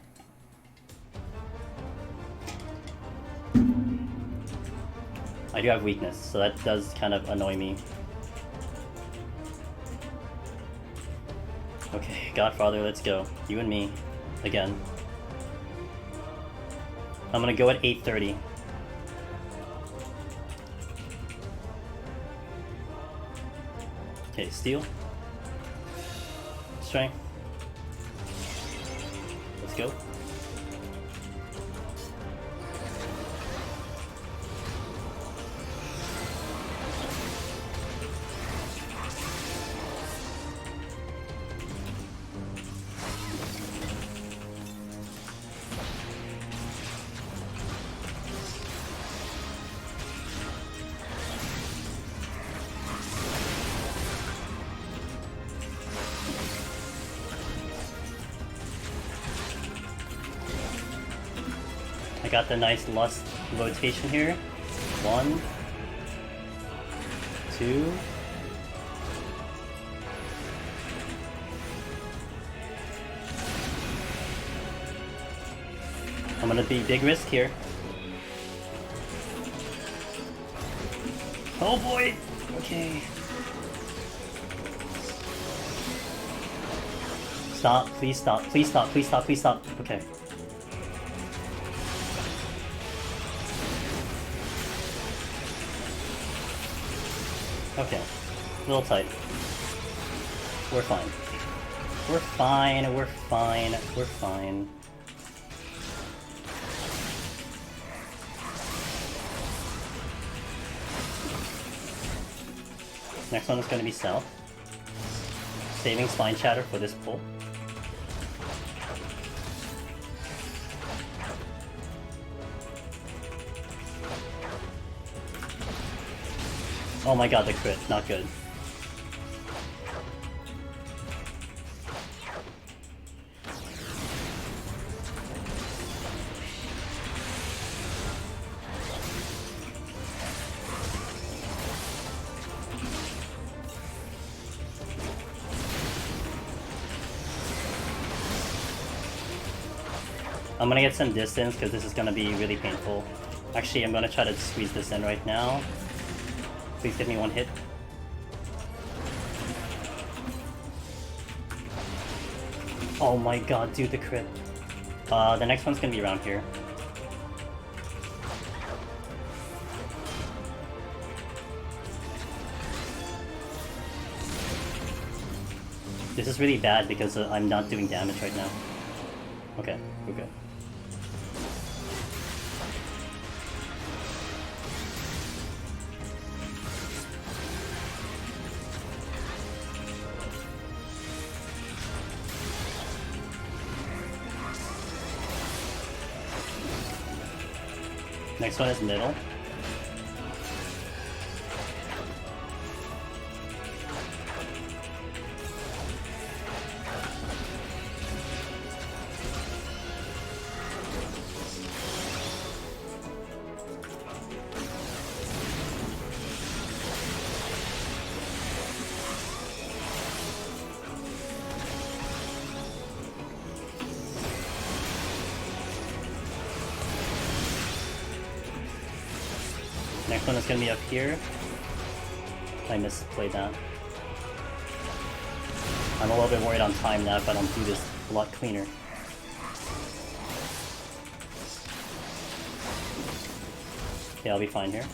I do have weakness, so that does kind of annoy me. Okay, Godfather, let's go. You and me. Again. I'm gonna go at 8:30. Okay, steal. Strength. Let's go. I got the nice lust rotation here. 1, 2. I'm gonna be big risk here. Oh boy! Okay. Stop, please stop, please stop, please stop, please stop. Okay. Okay. A little tight. We're fine. We're fine, we're fine, we're fine. Next one is going to be south. Saving Spine Chatter for this pull. Oh my god, the crit. Not good. I'm gonna get some distance because this is gonna be really painful. Actually, I'm gonna try to squeeze this in right now. Please give me one hit. Oh my god, dude, the crit. The next one's gonna be around here. This is really bad because I'm not doing damage right now. Okay, we're good. Next one is middle. Next one is gonna be up here. I misplayed that. I'm a little bit worried on time now if I don't do this a lot cleaner. Okay, I'll be fine here.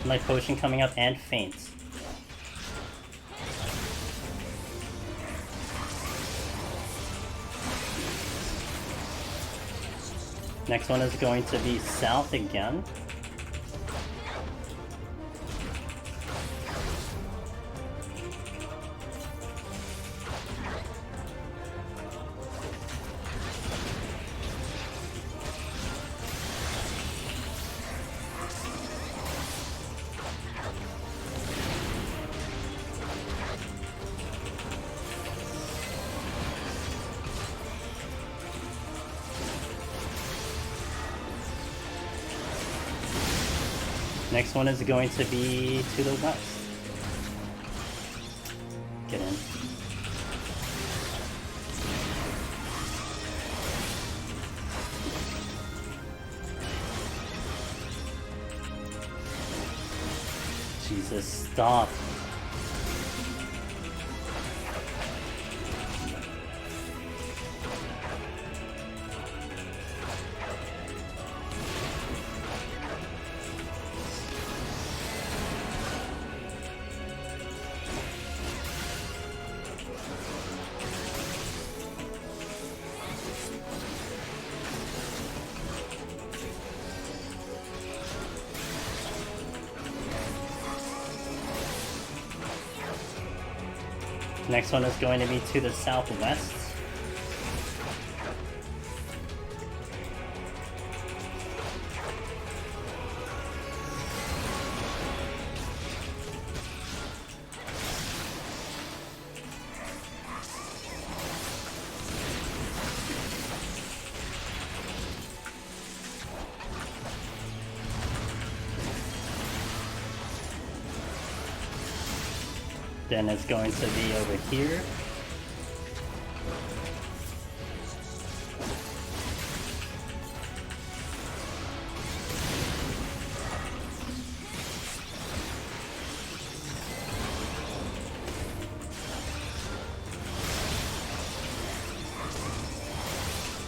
My potion coming up and faint. Next one is going to be south again. Next one is going to be to the west. Get in. Jesus, stop. Next one is going to be to the southwest. Then it's going to be over here.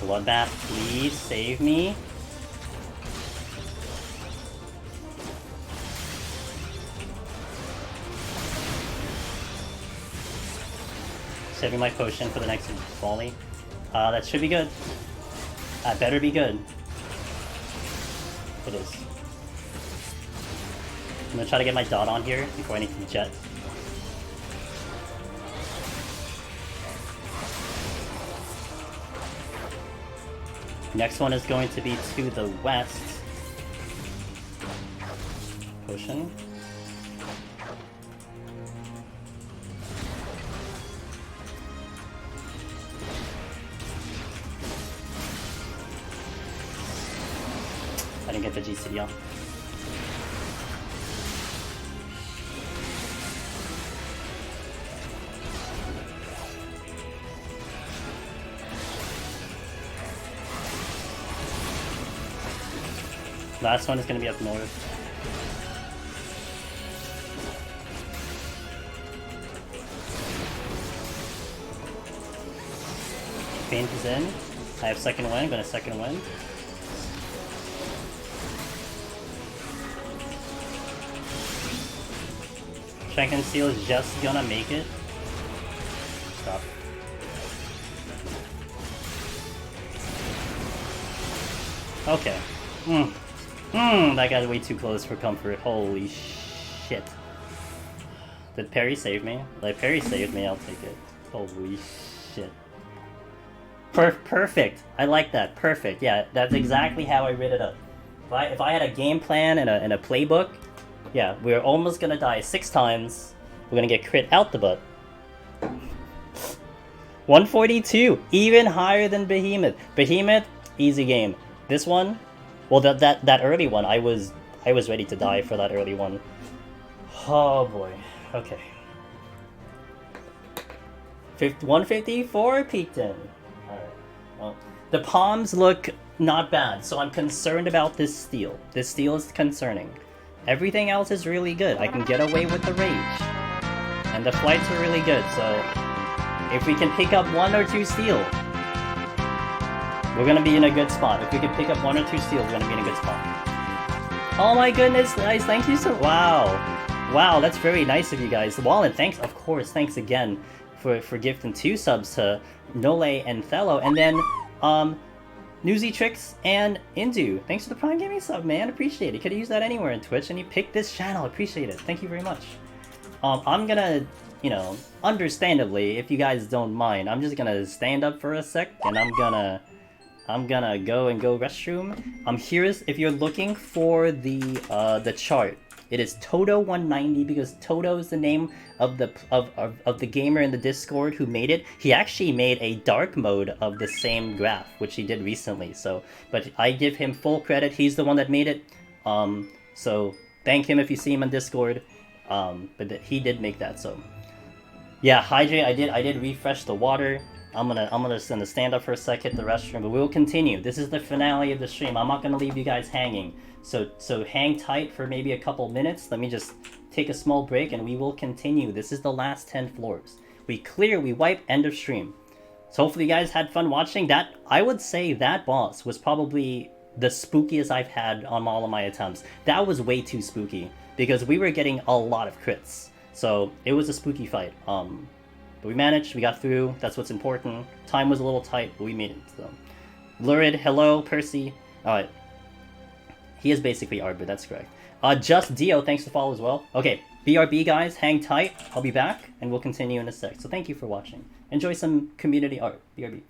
Bloodbath, please save me. Saving my potion for the next volley. That should be good. That better be good. It is. I'm gonna try to get my dot on here before I need to jet. Next one is going to be to the west. Potion. I didn't get the GCD on. Last one is going to be up north. Paint is in. I have second wind, going to second wind. Shank and Seal is just gonna make it. Stop. Okay. That got way too close for comfort. Holy shit. Did Perry save me? Like, Perry saved me, I'll take it. Holy shit. Perfect. I like that. Perfect. Yeah, that's exactly how I read it up. If I had a game plan and a playbook, yeah, we're almost gonna die 6 times. We're gonna get crit out the butt. 142, even higher than Behemoth. Behemoth, easy game. This one, well, that early one, I was ready to die for that early one. Oh boy. Okay. 154 peeked in. Alright. Well, the palms look not bad, so I'm concerned about this steal. This steal is concerning. Everything else is really good. I can get away with the rage. And the flights are really good, so if we can pick up 1 or 2 steal, we're gonna be in a good spot. If we can pick up 1 or 2 steals, we're gonna be in a good spot. Oh my goodness, guys, thank you so wow. Wow, that's very nice of you guys. Wallen, thanks, of course, thanks again for gifting 2 subs to Nole and Thello. And then Newsy Tricks and Indu. Thanks for the Prime Gaming sub, man. Appreciate it. You could have used that anywhere in Twitch, and you picked this channel. Appreciate it. Thank you very much. I'm gonna, you know, understandably, if you guys don't mind, I'm just gonna stand up for a sec, and I'm gonna go restroom. Here's, if you're looking for the chart, it is Toto190 because Toto is the name of the gamer in the Discord who made it. He actually made a dark mode of the same graph, which he did recently. So, but I give him full credit. He's the one that made it. So thank him if you see him on Discord. But he did make that. So yeah, hydrate. I did refresh the water. I'm gonna stand up for a sec, hit the restroom, but we'll continue. This is the finale of the stream. I'm not gonna leave you guys hanging. So hang tight for maybe a couple minutes. Let me just take a small break and we will continue. This is the last 10 floors. We wipe, end of stream. So hopefully you guys had fun watching that. I would say that boss was probably the spookiest I've had on all of my attempts. That was way too spooky because we were getting a lot of crits. So it was a spooky fight. But we managed, we got through, that's what's important. Time was a little tight, but we made it. So. Lurid, hello, Percy. Alright. He is basically Arbor, that's correct. Just Dio, thanks for the follow as well. Okay, BRB guys, hang tight. I'll be back, and we'll continue in a sec. So thank you for watching. Enjoy some community art. BRB.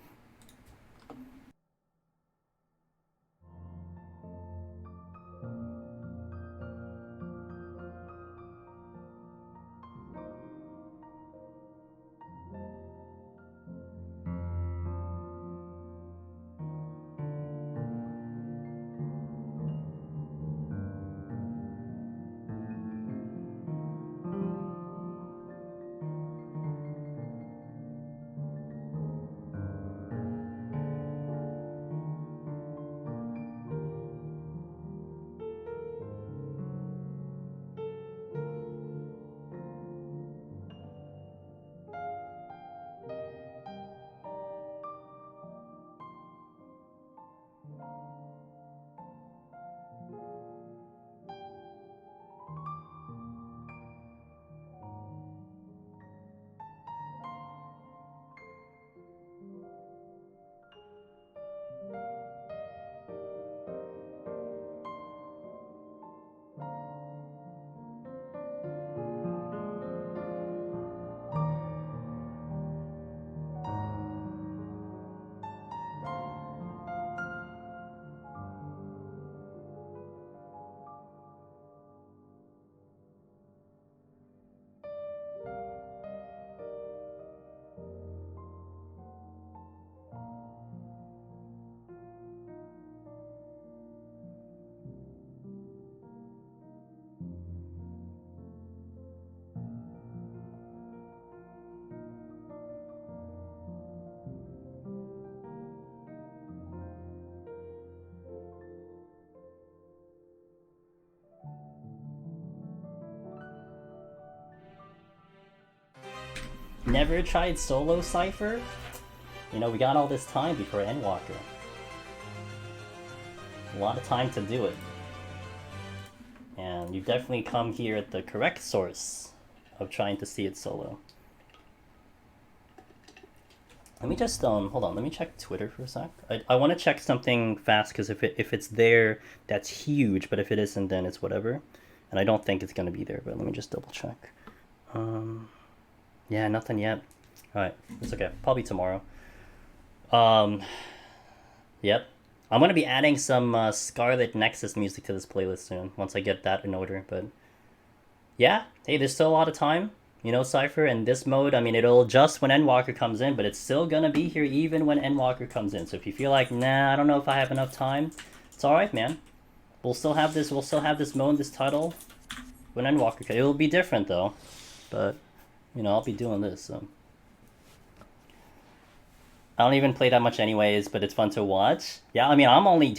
Never tried solo Cypher? You know, we got all this time before Endwalker. A lot of time to do it. And you've definitely come here at the correct source of trying to see it solo. Let me just, hold on, let me check Twitter for a sec. I want to check something fast, because if it's there, that's huge, but if it isn't, then it's whatever. And I don't think it's going to be there, but let me just double check. Yeah, nothing yet. Alright, it's okay. Probably tomorrow. Yep. I'm going to be adding some Scarlet Nexus music to this playlist soon, once I get that in order, but... Yeah, hey, there's still a lot of time. You know, Cypher, in this mode, I mean, it'll adjust when Endwalker comes in, but it's still gonna be here even when Endwalker comes in. So if you feel like, nah, I don't know if I have enough time, it's alright, man. We'll still have this mode, this title, when Endwalker comes. It'll be different, though. But, you know, I'll be doing this, so... I don't even play that much anyways, but it's fun to watch. Yeah, I mean, I'm only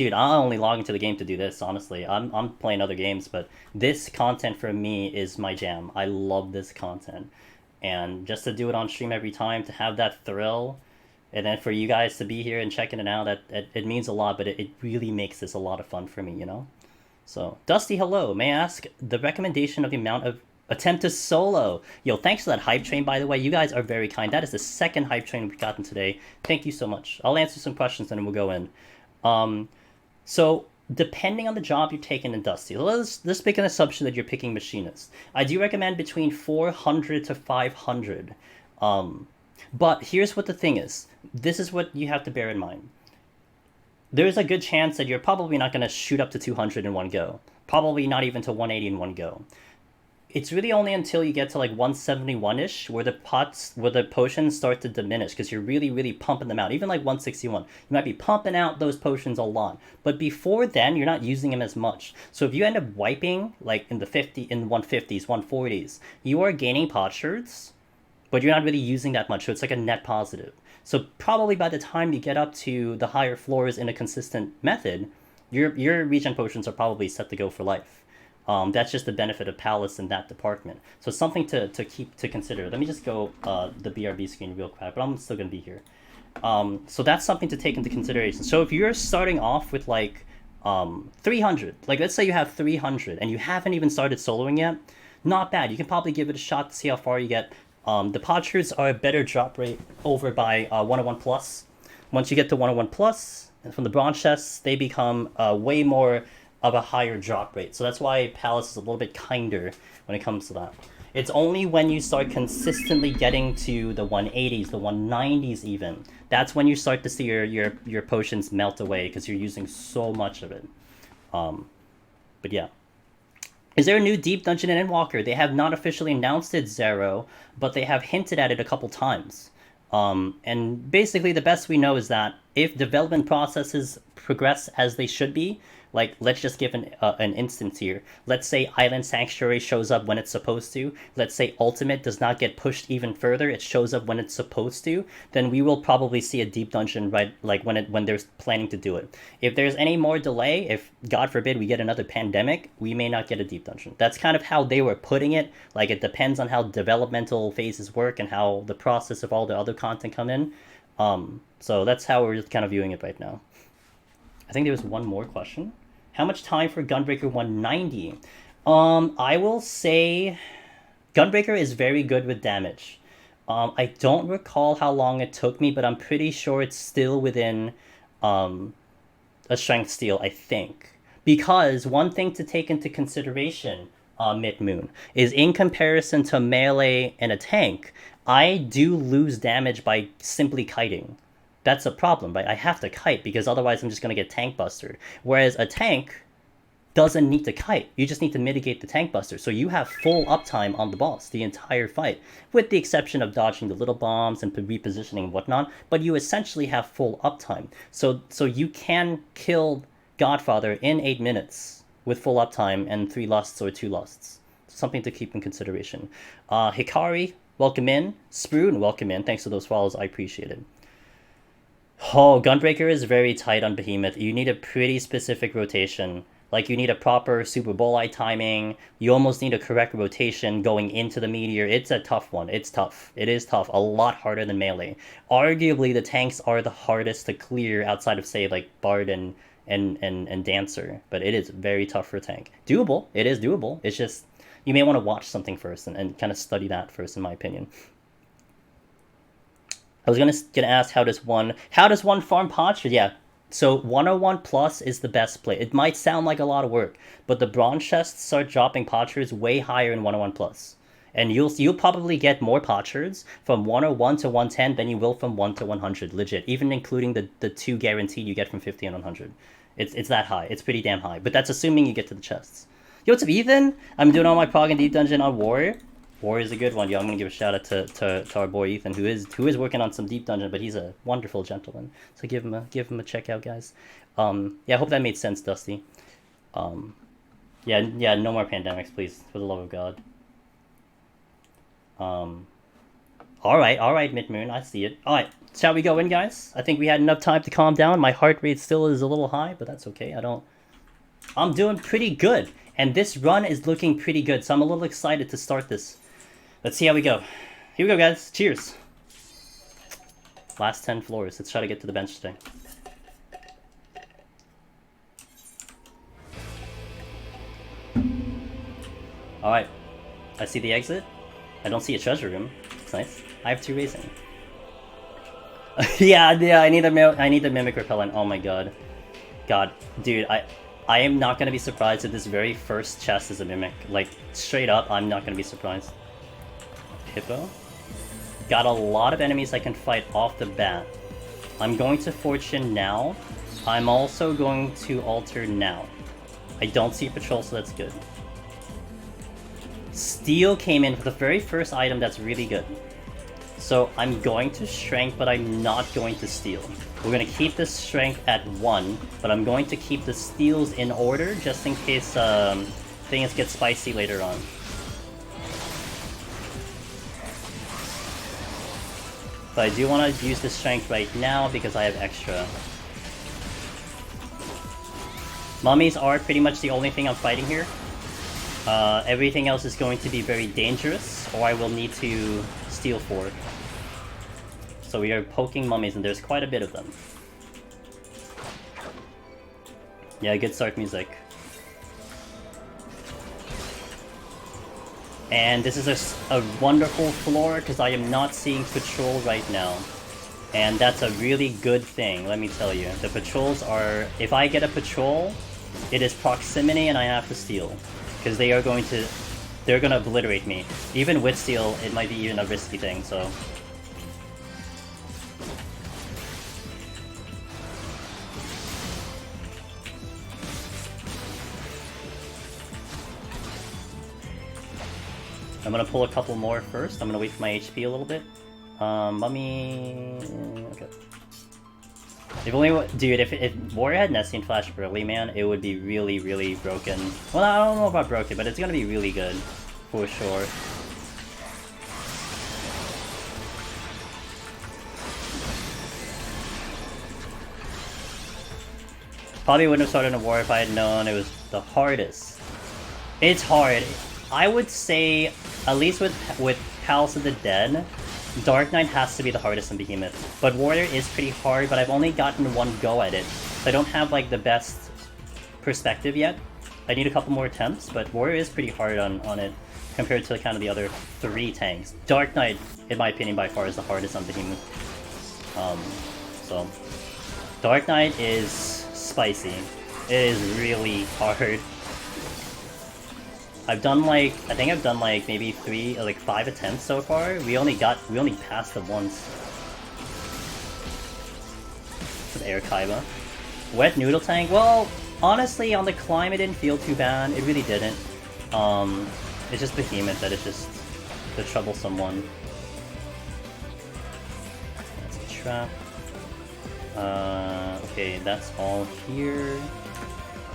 logging into the game to do this, honestly. I'm playing other games, but this content for me is my jam. I love this content. And just to do it on stream every time, to have that thrill, and then for you guys to be here and checking it out, it means a lot, but it really makes this a lot of fun for me, you know? So, Dusty, hello. May I ask the recommendation of the amount of attempt to solo? Yo, thanks for that hype train, by the way. You guys are very kind. That is the second hype train we've gotten today. Thank you so much. I'll answer some questions and then we'll go in. So depending on the job you're taking in Dusty, let's make an assumption that you're picking machinist. I do recommend between 400 to 500. But here's what the thing is. This is what you have to bear in mind. There's a good chance that you're probably not going to shoot up to 200 in one go. Probably not even to 180 in one go. It's really only until you get to like 171-ish where the potions start to diminish, because you're really, really pumping them out. Even like 161, you might be pumping out those potions a lot. But before then, you're not using them as much. So if you end up wiping like in the 150s, 140s, you are gaining pot shards, but you're not really using that much. So it's like a net positive. So probably by the time you get up to the higher floors in a consistent method, your regen potions are probably set to go for life. That's just the benefit of Palace in that department. So something to consider. Let me just go the BRB screen real quick, but I'm still going to be here. So that's something to take into consideration. So if you're starting off with like 300, like let's say you have 300 and you haven't even started soloing yet, not bad. You can probably give it a shot to see how far you get. The pod shards are a better drop rate over by 101 plus. Once you get to 101 plus, and from the bronze chests, they become way more of a higher drop rate. So that's why Palace is a little bit kinder when it comes to that. It's only when you start consistently getting to the 180s, the 190s even, that's when you start to see your potions melt away because you're using so much of it. But yeah. Is there a new deep dungeon in Endwalker? They have not officially announced it, Zero, but they have hinted at it a couple times. And basically the best we know is that if development processes progress as they should be, like, let's just give an instance here. Let's say Island Sanctuary shows up when it's supposed to. Let's say Ultimate does not get pushed even further. It shows up when it's supposed to. Then we will probably see a deep dungeon right like when there's planning to do it. If there's any more delay, if God forbid we get another pandemic, we may not get a deep dungeon. That's kind of how they were putting it. Like, it depends on how developmental phases work and how the process of all the other content come in. So that's how we're just kind of viewing it right now. I think there was one more question. How much time for Gunbreaker 190? I will say Gunbreaker is very good with damage. I don't recall how long it took me, but I'm pretty sure it's still within a Strength Steel, I think. Because one thing to take into consideration, Mid-Moon, is in comparison to melee and a tank, I do lose damage by simply kiting. That's a problem, right? I have to kite because otherwise I'm just going to get tank bustered. Whereas a tank doesn't need to kite. You just need to mitigate the tank buster. So you have full uptime on the boss the entire fight, with the exception of dodging the little bombs and repositioning and whatnot, but you essentially have full uptime. So you can kill Godfather in 8 minutes with full uptime and 3 lusts or 2 lusts. Something to keep in consideration. Hikari, welcome in. Sproon, welcome in. Thanks for those follows. I appreciate it. Oh, Gunbreaker is very tight on Behemoth. You need a pretty specific rotation. Like, you need a proper Super Bolide timing. You almost need a correct rotation going into the meteor. It's a tough one. It's tough. It is tough. A lot harder than melee. Arguably, the tanks are the hardest to clear outside of, say, like, Bard and Dancer. But it is very tough for a tank. Doable. It is doable. It's just, you may want to watch something first and kind of study that first, in my opinion. I was gonna ask, how does one farm Pochard? Yeah. So 101 plus is the best play. It might sound like a lot of work, but the bronze chests start dropping Pochards way higher in 101 plus. And you'll probably get more Pochards from 101 to 110 than you will from 1 to 100, legit. Even including the 2 guaranteed you get from 50 and 100. It's that high. It's pretty damn high. But that's assuming you get to the chests. Yo, what's up, Ethan? I'm doing all my prog and deep dungeon on Warrior. Warrior's a good one. Yo, I'm gonna give a shout out to our boy Ethan, who is working on some deep dungeon, but he's a wonderful gentleman. So give him a check out, guys. Yeah, I hope that made sense, Dusty. Yeah, no more pandemics, please, for the love of God. All right, Mid-Moon, I see it. All right, shall we go in, guys? I think we had enough time to calm down. My heart rate still is a little high, but that's okay. I'm doing pretty good, and this run is looking pretty good, so I'm a little excited to start this. Let's see how we go. Here we go, guys. Cheers. Last 10 floors. Let's try to get to the bench today. Alright. I see the exit. I don't see a treasure room. It's nice. I have 2 raising. yeah, I need the mimic repellent. Oh my god. God, dude, I am not gonna be surprised if this very first chest is a mimic. Like, straight up, I'm not gonna be surprised. Hippo. Got a lot of enemies I can fight off the bat. I'm going to Fortune now. I'm also going to Alter now. I don't see Patrol, so that's good. Steel came in for the very first item. That's really good. So I'm going to Strength, but I'm not going to Steel. We're going to keep the Strength at 1, but I'm going to keep the Steels in order just in case things get spicy later on. But I do want to use the Strength right now because I have extra. Mummies are pretty much the only thing I'm fighting here. Everything else is going to be very dangerous, or I will need to steal for. So we are poking mummies, and there's quite a bit of them. Yeah, good start music. And this is a wonderful floor, because I am not seeing Patrol right now. And that's a really good thing, let me tell you. The Patrols are... If I get a Patrol, it is proximity and I have to steal. Because they are going to... They're going to obliterate me. Even with steal, it might be even a risky thing, so... I'm gonna pull a couple more first. I'm gonna wait for my HP a little bit. Mummy... Okay. If only... Dude, if Warrior had Nesting Flash early, man, it would be really, really broken. Well, I don't know about broken, but it's gonna be really good. For sure. Probably wouldn't have started a war if I had known it was the hardest. It's hard. I would say, at least with Palace of the Dead, Dark Knight has to be the hardest in Behemoth. But Warrior is pretty hard, but I've only gotten one go at it. So I don't have like the best perspective yet. I need a couple more attempts, but Warrior is pretty hard on it compared to kind of the other 3 tanks. Dark Knight, in my opinion, by far is the hardest on Behemoth. So Dark Knight is spicy. It is really hard. I think I've done like maybe 5 attempts so far. We only passed it once. With Air Kaiba. Wet Noodle Tank, well, honestly on the climb it didn't feel too bad. It really didn't. It's just Behemoth that is just the troublesome one. That's a trap. Okay, that's all here.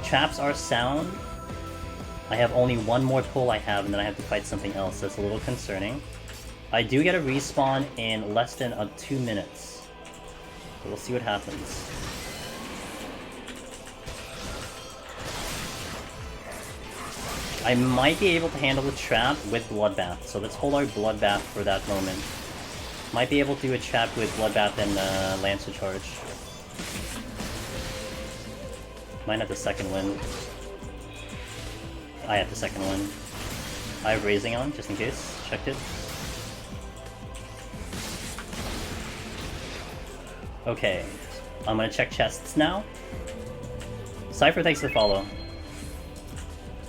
Traps are sound. I have only one more pull I have, and then I have to fight something else. That's a little concerning. I do get a respawn in less than 2 minutes. So we'll see what happens. I might be able to handle the trap with Bloodbath, so let's hold our Bloodbath for that moment. Might be able to do a trap with Bloodbath and Lancer Charge. Might have the second win. I have the second win. I have Raising on, just in case. Checked it. Okay. I'm gonna check chests now. Cypher, thanks for the follow.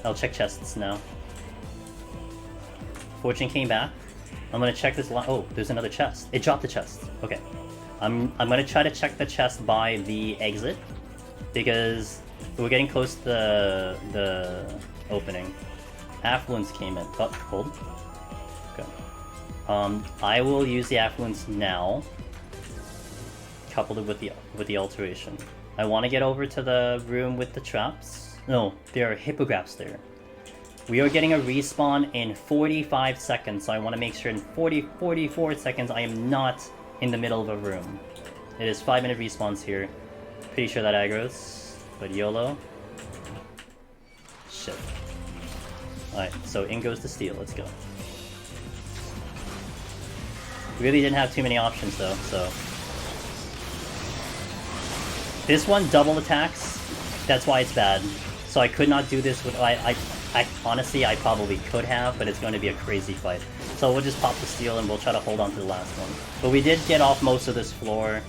I'll check chests now. Fortune came back. I'm gonna check this line. Oh, there's another chest. It dropped the chest. Okay. I'm gonna try to check the chest by the exit, because we're getting close to the opening. Affluence came in. Oh, hold. Okay. I will use the Affluence now, coupled it with the alteration. I want to get over to the room with the traps. No, there are hippogriffs there. We are getting a respawn in 45 seconds, so I want to make sure in 44 seconds I am not in the middle of a room. It is 5-minute respawns here. Pretty sure that aggro's, but YOLO. Shit. Alright, so in goes the steal, let's go. Really didn't have too many options though, so... This one double attacks, that's why it's bad. So I could not do this with... I honestly, I probably could have, but it's going to be a crazy fight. So we'll just pop the steal and we'll try to hold on to the last one. But we did get off most of this floor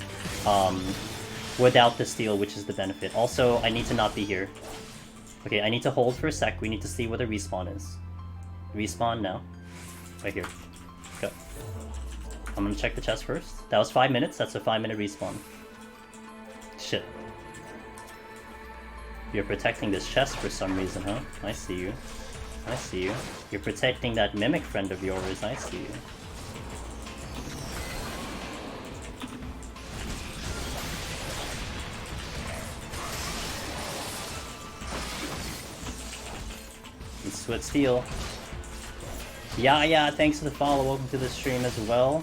without the steal, which is the benefit. Also, I need to not be here. Okay, I need to hold for a sec. We need to see where the respawn is. Respawn now. Right here. Go. I'm gonna check the chest first. That was 5 minutes. That's a 5-minute respawn. Shit. You're protecting this chest for some reason, huh? I see you. I see you. You're protecting that mimic friend of yours. I see you. Sweat Steel. Yeah, thanks for the follow. Welcome to the stream as well.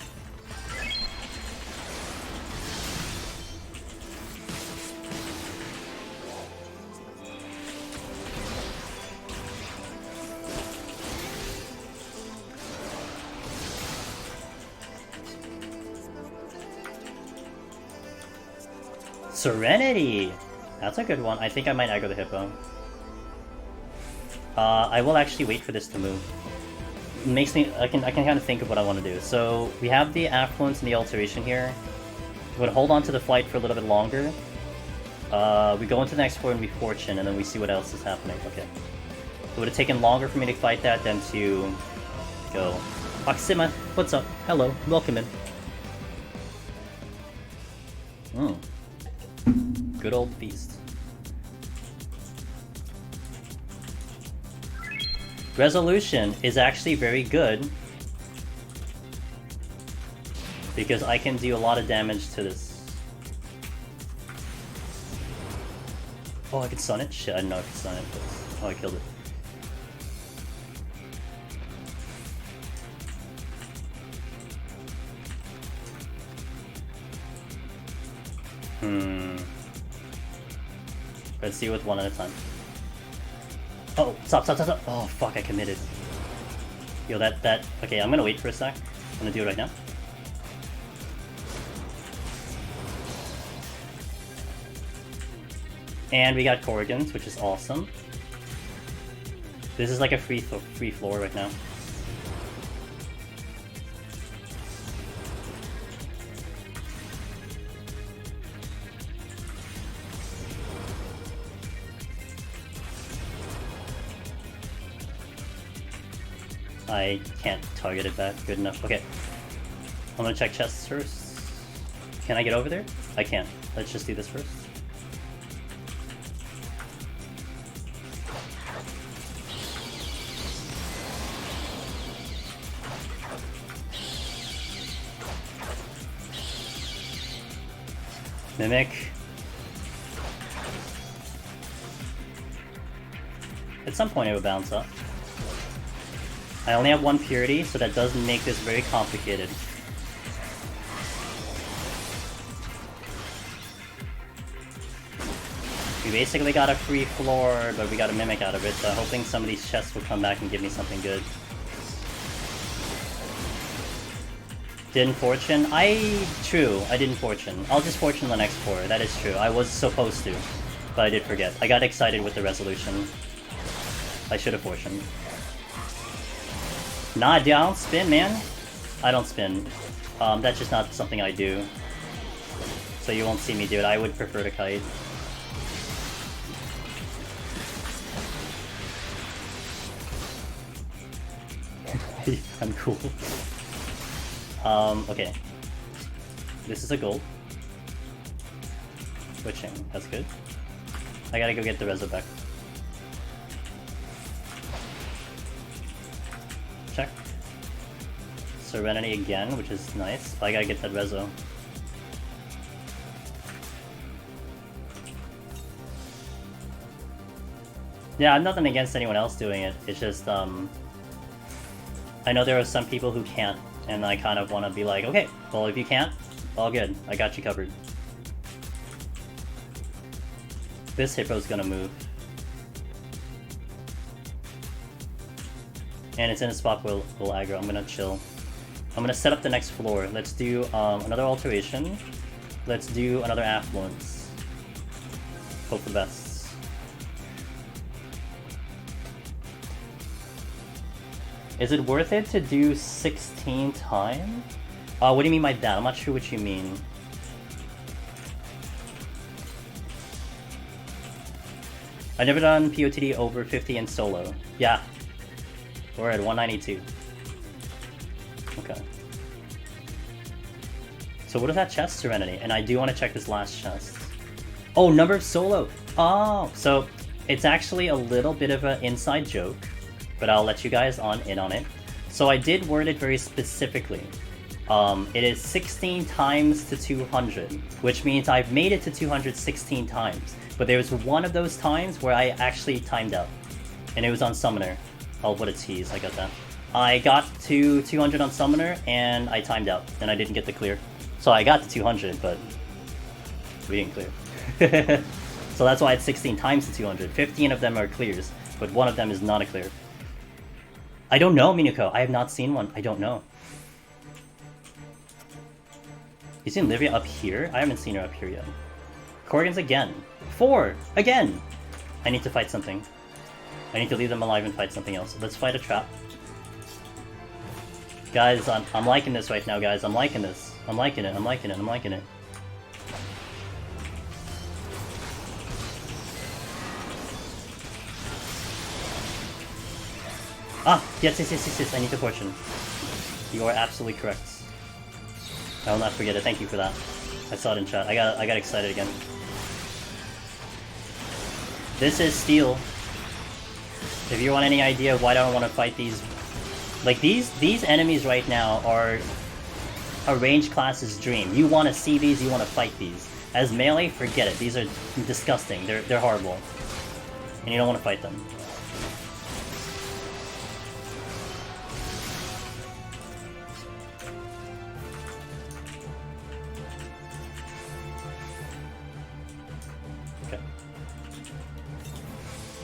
Serenity! That's a good one. I think I might aggro the hippo. I will actually wait for this to move. It makes me... I can kind of think of what I want to do. So, we have the Affluence and the Alteration here. We're going to hold on to the flight for a little bit longer. We go into the next floor and we Fortune, and then we see what else is happening. Okay. It would have taken longer for me to fight that than to go. Oxima, what's up? Hello, welcome in. Good old beast. Resolution is actually very good because I can do a lot of damage to this. Oh, I could stun it? Shit, I didn't know I could stun it. Oh, I killed it. Let's see with one at a time. Oh, stop. Oh, fuck, I committed. Yo, that... Okay, I'm gonna wait for a sec. I'm gonna do it right now. And we got Corrigans, which is awesome. This is like a free floor right now. I can't target it back good enough. Okay. I'm gonna check chests first. Can I get over there? I can't. Let's just do this first. Mimic. At some point it will bounce up. I only have one purity, so that does make this very complicated. We basically got a free floor, but we got a Mimic out of it, so hoping some of these chests will come back and give me something good. Didn't fortune? True, I didn't fortune. I'll just fortune the next 4, that is true. I was supposed to, but I did forget. I got excited with the resolution. I should have fortuned. Nah, dude, I don't spin, man. I don't spin. That's just not something I do. So you won't see me do it. I would prefer to kite. I'm cool. Okay. This is a gold. Switching. That's good. I gotta go get the reso back. Check. Serenity again, which is nice. But I gotta get that reso. Yeah, I'm nothing against anyone else doing it. It's just, I know there are some people who can't, and I kind of want to be like, okay, well, if you can't, all good. I got you covered. This hippo's gonna move. And it's in a spot where we'll aggro. I'm gonna chill. I'm gonna set up the next floor. Let's do another alteration. Let's do another affluence. Hope for the best. Is it worth it to do 16 times? What do you mean by that? I'm not sure what you mean. I've never done PoTD over 50 in solo. Yeah. We're at 192. Okay. So what is that chest, Serenity? And I do want to check this last chest. Oh, number of solo! Oh! So, it's actually a little bit of an inside joke, but I'll let you guys in on it. So I did word it very specifically. It is 16 times to 200, which means I've made it to 216 times. But there was one of those times where I actually timed out, and it was on Summoner. Oh, what a tease, I got that. I got to 200 on Summoner, and I timed out, and I didn't get the clear. So I got to 200, but we didn't clear. So that's why it's 16 times to 200. 15 of them are clears, but one of them is not a clear. I don't know, Minuko. I have not seen one. I don't know. You seen Livia up here? I haven't seen her up here yet. Corgans again. 4! Again! I need to fight something. I need to leave them alive and fight something else. Let's fight a trap. Guys, I'm liking this right now, guys. I'm liking this. I'm liking it. I'm liking it. I'm liking it. Ah! Yes, yes, yes, yes, yes. I need to fortune. You are absolutely correct. I will not forget it. Thank you for that. I saw it in chat. I got excited again. This is steel. If you want any idea of why I don't want to fight these... Like, these enemies right now are a range class's dream. You want to see these, you want to fight these. As melee, forget it. These are disgusting. They're horrible. And you don't want to fight them. Okay.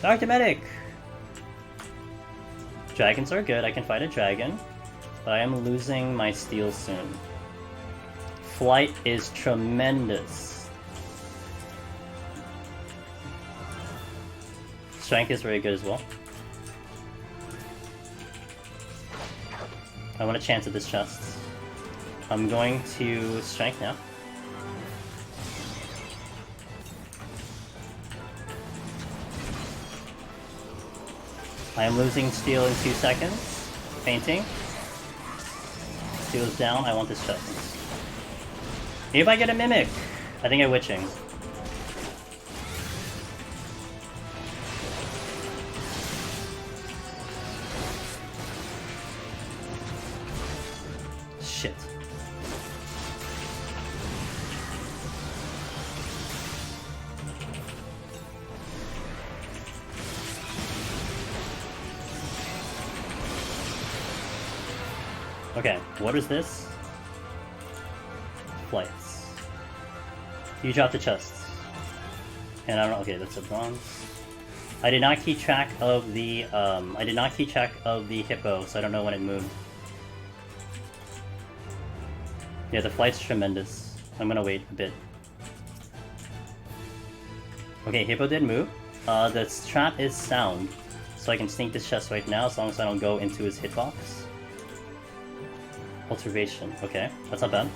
Dr. Medic! Dragons are good, I can fight a dragon, but I am losing my steel soon. Flight is tremendous. Strength is very good as well. I want a chance at this chest. I'm going to strength now. I am losing steel in 2 seconds. Fainting. Steel is down. I want this chest. If I get a mimic! I think I'm witching. Shit. Okay, what is this? Flights. You drop the chests. And I don't know, okay, that's a bronze. I did not keep track of the, hippo, so I don't know when it moved. Yeah, the flight's tremendous. I'm gonna wait a bit. Okay, hippo did move. The trap is sound, so I can sneak this chest right now as long as I don't go into his hitbox. Alteration, okay, that's not bad.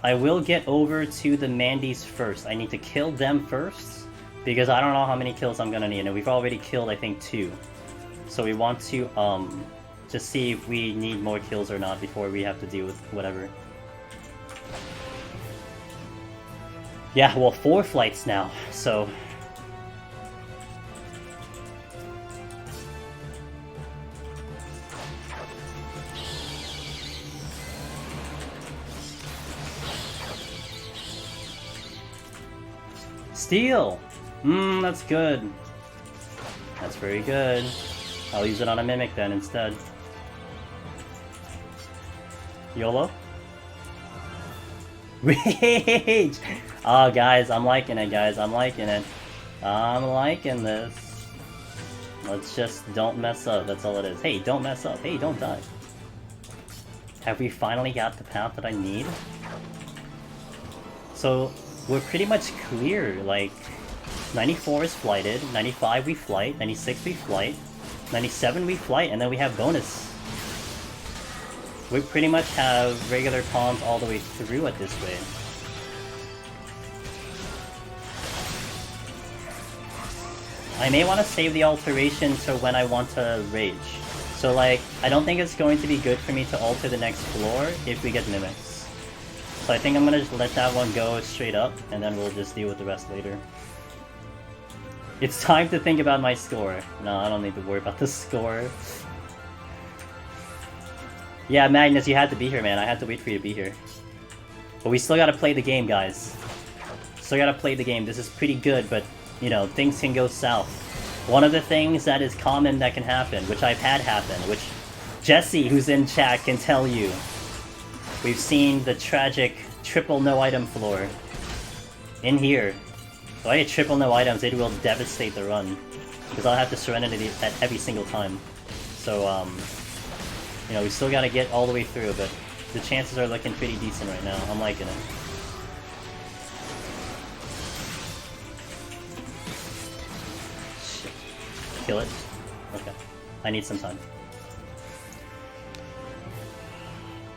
I will get over to the Mandies first. I need to kill them first, because I don't know how many kills I'm gonna need, and we've already killed, I think, 2. So we want to, just see if we need more kills or not before we have to deal with whatever. Yeah, well, 4 flights now, so... Steel! That's good. That's very good. I'll use it on a Mimic then instead. YOLO? Rage! Oh, guys, I'm liking it, guys. I'm liking it. I'm liking this. Let's just don't mess up. That's all it is. Hey, don't mess up. Hey, don't die. Have we finally got the path that I need? So, we're pretty much clear. Like, 94 is flighted, 95 we flight, 96 we flight, 97 we flight, and then we have bonus. We pretty much have regular pawns all the way through at this rate. I may want to save the alteration to when I want to rage. So like, I don't think it's going to be good for me to alter the next floor if we get mimics. So I think I'm gonna just let that one go straight up, and then we'll just deal with the rest later. It's time to think about my score. No, I don't need to worry about the score. Yeah, Magnus, you had to be here, man. I had to wait for you to be here. But we still gotta play the game, guys. Still gotta play the game. This is pretty good, but, you know, things can go south. One of the things that is common that can happen, which I've had happen, which Jesse, who's in chat, can tell you. We've seen the tragic triple no item floor. In here. If I get triple no items, it will devastate the run. Because I'll have to Serenity at every single time. So, you know, we still gotta get all the way through, but the chances are looking pretty decent right now. I'm liking it. Shit. Kill it? Okay. I need some time.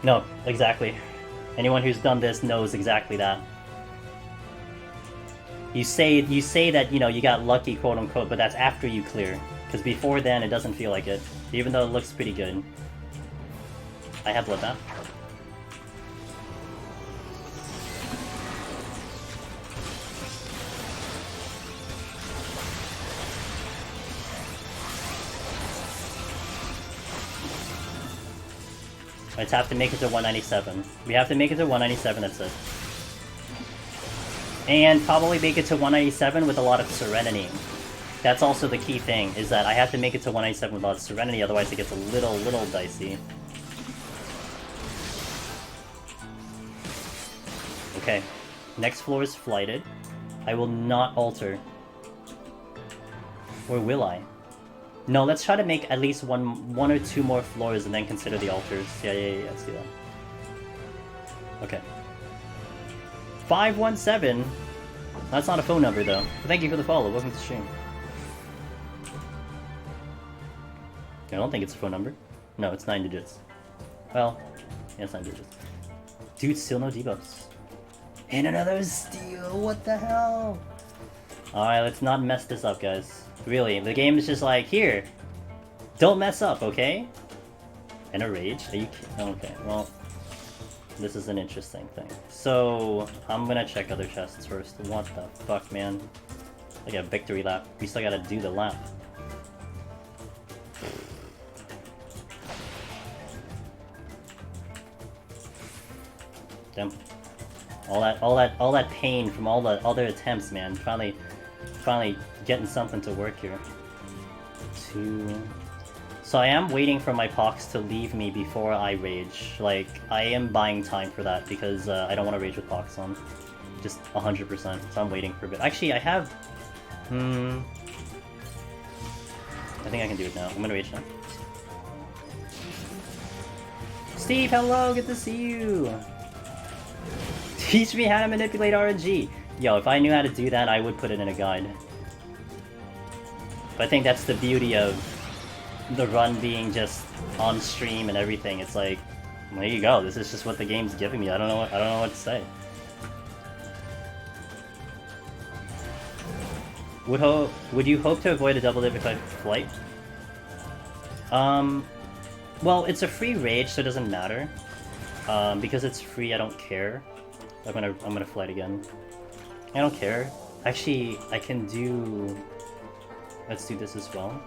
No, exactly. Anyone who's done this knows exactly that. You say that, you know, you got lucky, quote unquote, but that's after you clear. Because before then, it doesn't feel like it. Even though it looks pretty good. I have bloodbath. I just have to make it to 197. We have to make it to 197, that's it. And probably make it to 197 with a lot of Serenity. That's also the key thing, is that I have to make it to 197 with a lot of Serenity, otherwise it gets a little dicey. Okay, next floor is flighted. I will not alter. Or will I? No, let's try to make at least one or two more floors and then consider the altars. Yeah, let's do that. Okay. 517? That's not a phone number, though. But thank you for the follow. Welcome to the stream. I don't think it's a phone number. No, it's 9 digits. Well, yeah, it's 9 digits. Dude, still no debuffs. And another steal! What the hell? Alright, let's not mess this up, guys. Really, the game is just like, here! Don't mess up, okay? And a rage? Are you kidding? Okay, well... This is an interesting thing. So, I'm gonna check other chests first. What the fuck, man? Like a victory lap. We still gotta do the lap. Damn. All that pain from all the other attempts, man. Finally getting something to work here. 2... So I am waiting for my Pox to leave me before I rage. Like, I am buying time for that because I don't want to rage with Pox on. Just 100%. So I'm waiting for a bit. Actually, I have... I think I can do it now. I'm gonna rage now. Steve, hello! Good to see you! Teach me how to manipulate RNG! Yo, if I knew how to do that, I would put it in a guide. But I think that's the beauty of the run being just on stream and everything. It's like, there you go. This is just what the game's giving me. I don't know what to say. Would you hope to avoid a double dip if I flight? Well, it's a free rage, so it doesn't matter. Because it's free, I don't care. I'm gonna flight again. I don't care. Actually, I can do... Let's do this as well.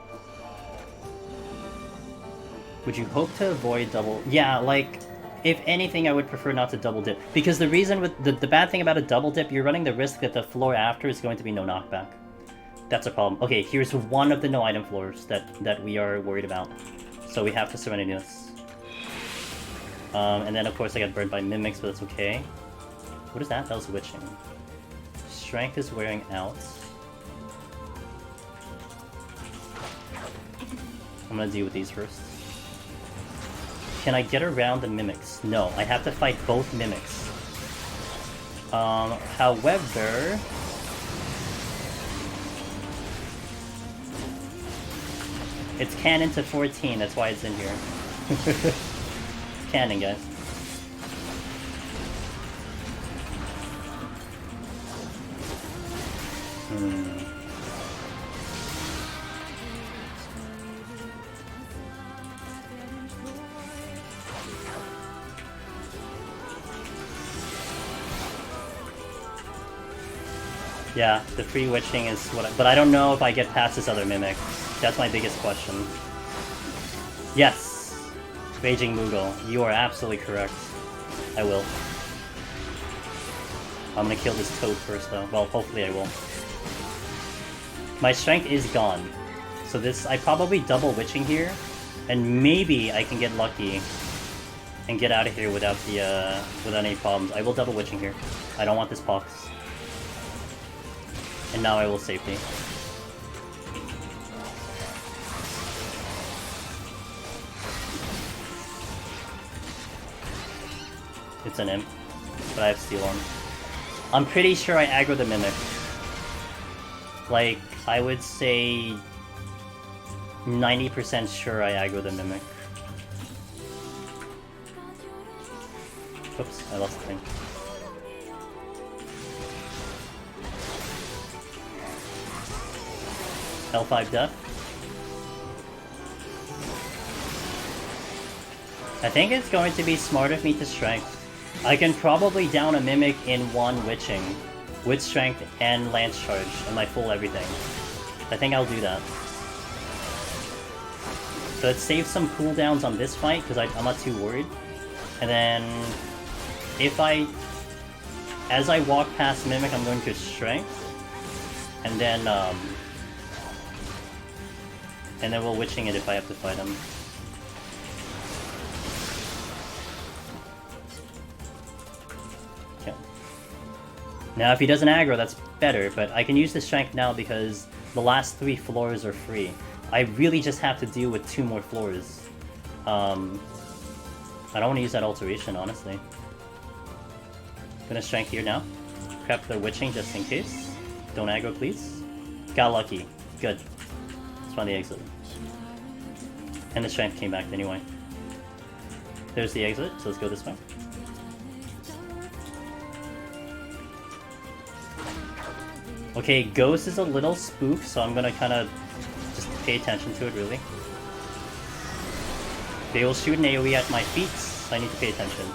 Would you hope to avoid double... Yeah, like, if anything, I would prefer not to double dip. Because the reason with... The bad thing about a double dip, you're running the risk that the floor after is going to be no knockback. That's a problem. Okay, here's one of the no item floors that we are worried about. So we have to Serenity this. And then, of course, I got burned by Mimics, but that's okay. What is that? That was Witching. Strength is wearing out. I'm gonna deal with these first. Can I get around the Mimics? No, I have to fight both Mimics. However... It's canon to 14, that's why it's in here. It's canon, guys. Yeah, the free witching is what but I don't know if I get past this other mimic. That's my biggest question. Yes! Raging Moogle, you are absolutely correct. I will. I'm gonna kill this toad first though. Well, hopefully I will. My strength is gone. So this, I probably double witching here, and maybe I can get lucky and get out of here without the without any problems. I will double witching here. I don't want this pox. And now I will safety. It's an imp, but I have steal on. I'm pretty sure I aggro the mimic. Like, I would say 90% sure I aggro the mimic. Oops, I lost the thing. L5 death. I think it's going to be smart of me to strength. I can probably down a mimic in one witching with strength and lance charge and my full everything. I think I'll do that. So it saves some cooldowns on this fight because I'm not too worried. And then if as I walk past mimic, I'm going to strength, and then we'll witching it if I have to fight him. Okay. Now if he doesn't aggro, that's better, but I can use the strength now because the last 3 floors are free. I really just have to deal with 2 more floors. I don't want to use that alteration, honestly. Gonna strength here now. Prep the witching just in case. Don't aggro, please. Got lucky. Good. Let's find the exit. And the strength came back anyway. There's the exit, so let's go this way. Okay, Ghost is a little spooked, so I'm gonna kind of just pay attention to it, really. They will shoot an AoE at my feet, so I need to pay attention.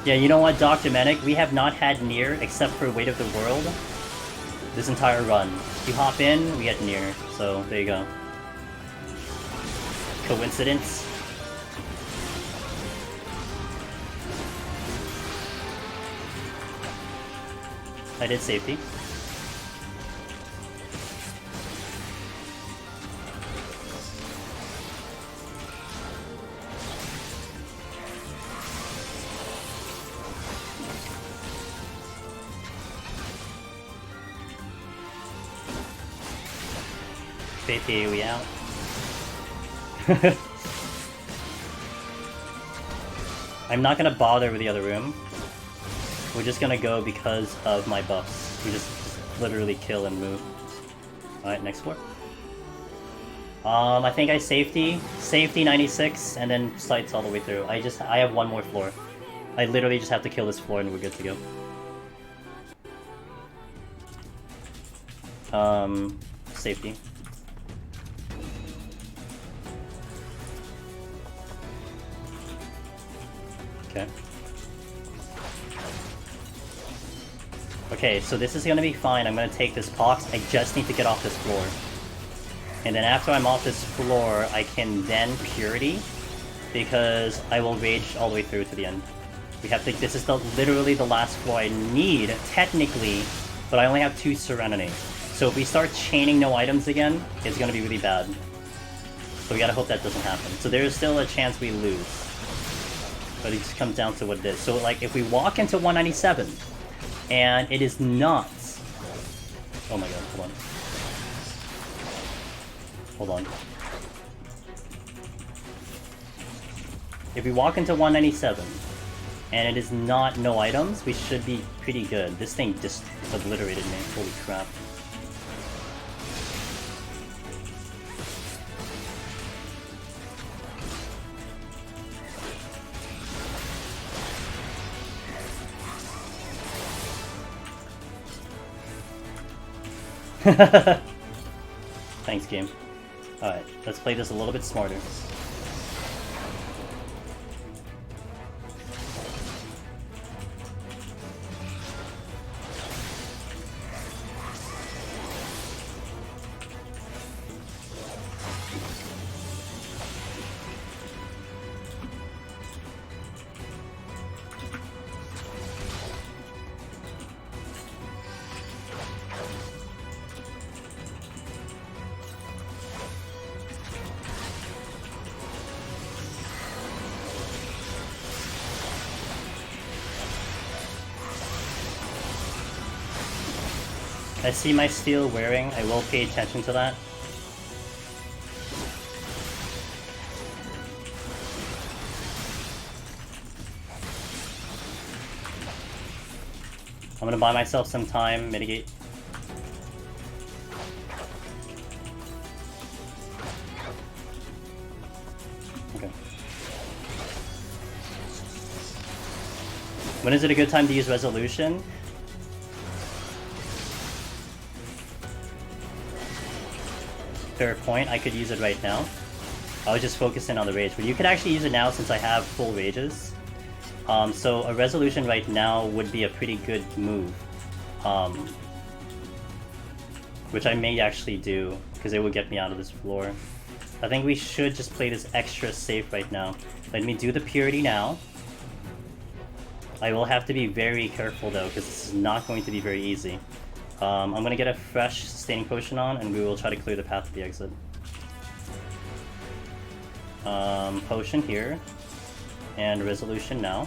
Yeah, you know what, Dr. Medic? We have not had near, except for Weight of the World, this entire run. If you hop in, we get near, so there you go. Coincidence? I did safety. Faith AoE out. I'm not gonna bother with the other room. We're just gonna go because of my buffs. We just literally kill and move. Alright, next floor. I think I safety 96, and then sights all the way through. I have one more floor. I literally just have to kill this floor and we're good to go. Safety. Okay. Okay, so this is gonna be fine. I'm gonna take this box. I just need to get off this floor. And then after I'm off this floor, I can then Purity, because I will rage all the way through to the end. We have to, this is literally the last floor I need, technically, but I only have 2 Serenity. So if we start chaining no items again, it's gonna be really bad. So we gotta hope that doesn't happen. So there is still a chance we lose. But it just comes down to what it is. So like, if we walk into 197, and it is not... Oh my god, hold on. Hold on. If we walk into 197, and it is not no items, we should be pretty good. This thing just obliterated me. Holy crap. Thanks, game. Alright, let's play this a little bit smarter. I see my steel wearing, I will pay attention to that. I'm gonna buy myself some time, mitigate. Okay. When is it a good time to use resolution? Fair point, I could use it right now. I was just focusing on the rage, but you could actually use it now since I have full rages. So a resolution right now would be a pretty good move. Which I may actually do, because it would get me out of this floor. I think we should just play this extra safe right now. Let me do the purity now. I will have to be very careful though, because this is not going to be very easy. I'm going to get a fresh sustaining potion on, and we will try to clear the path to the exit. Potion here, and resolution now.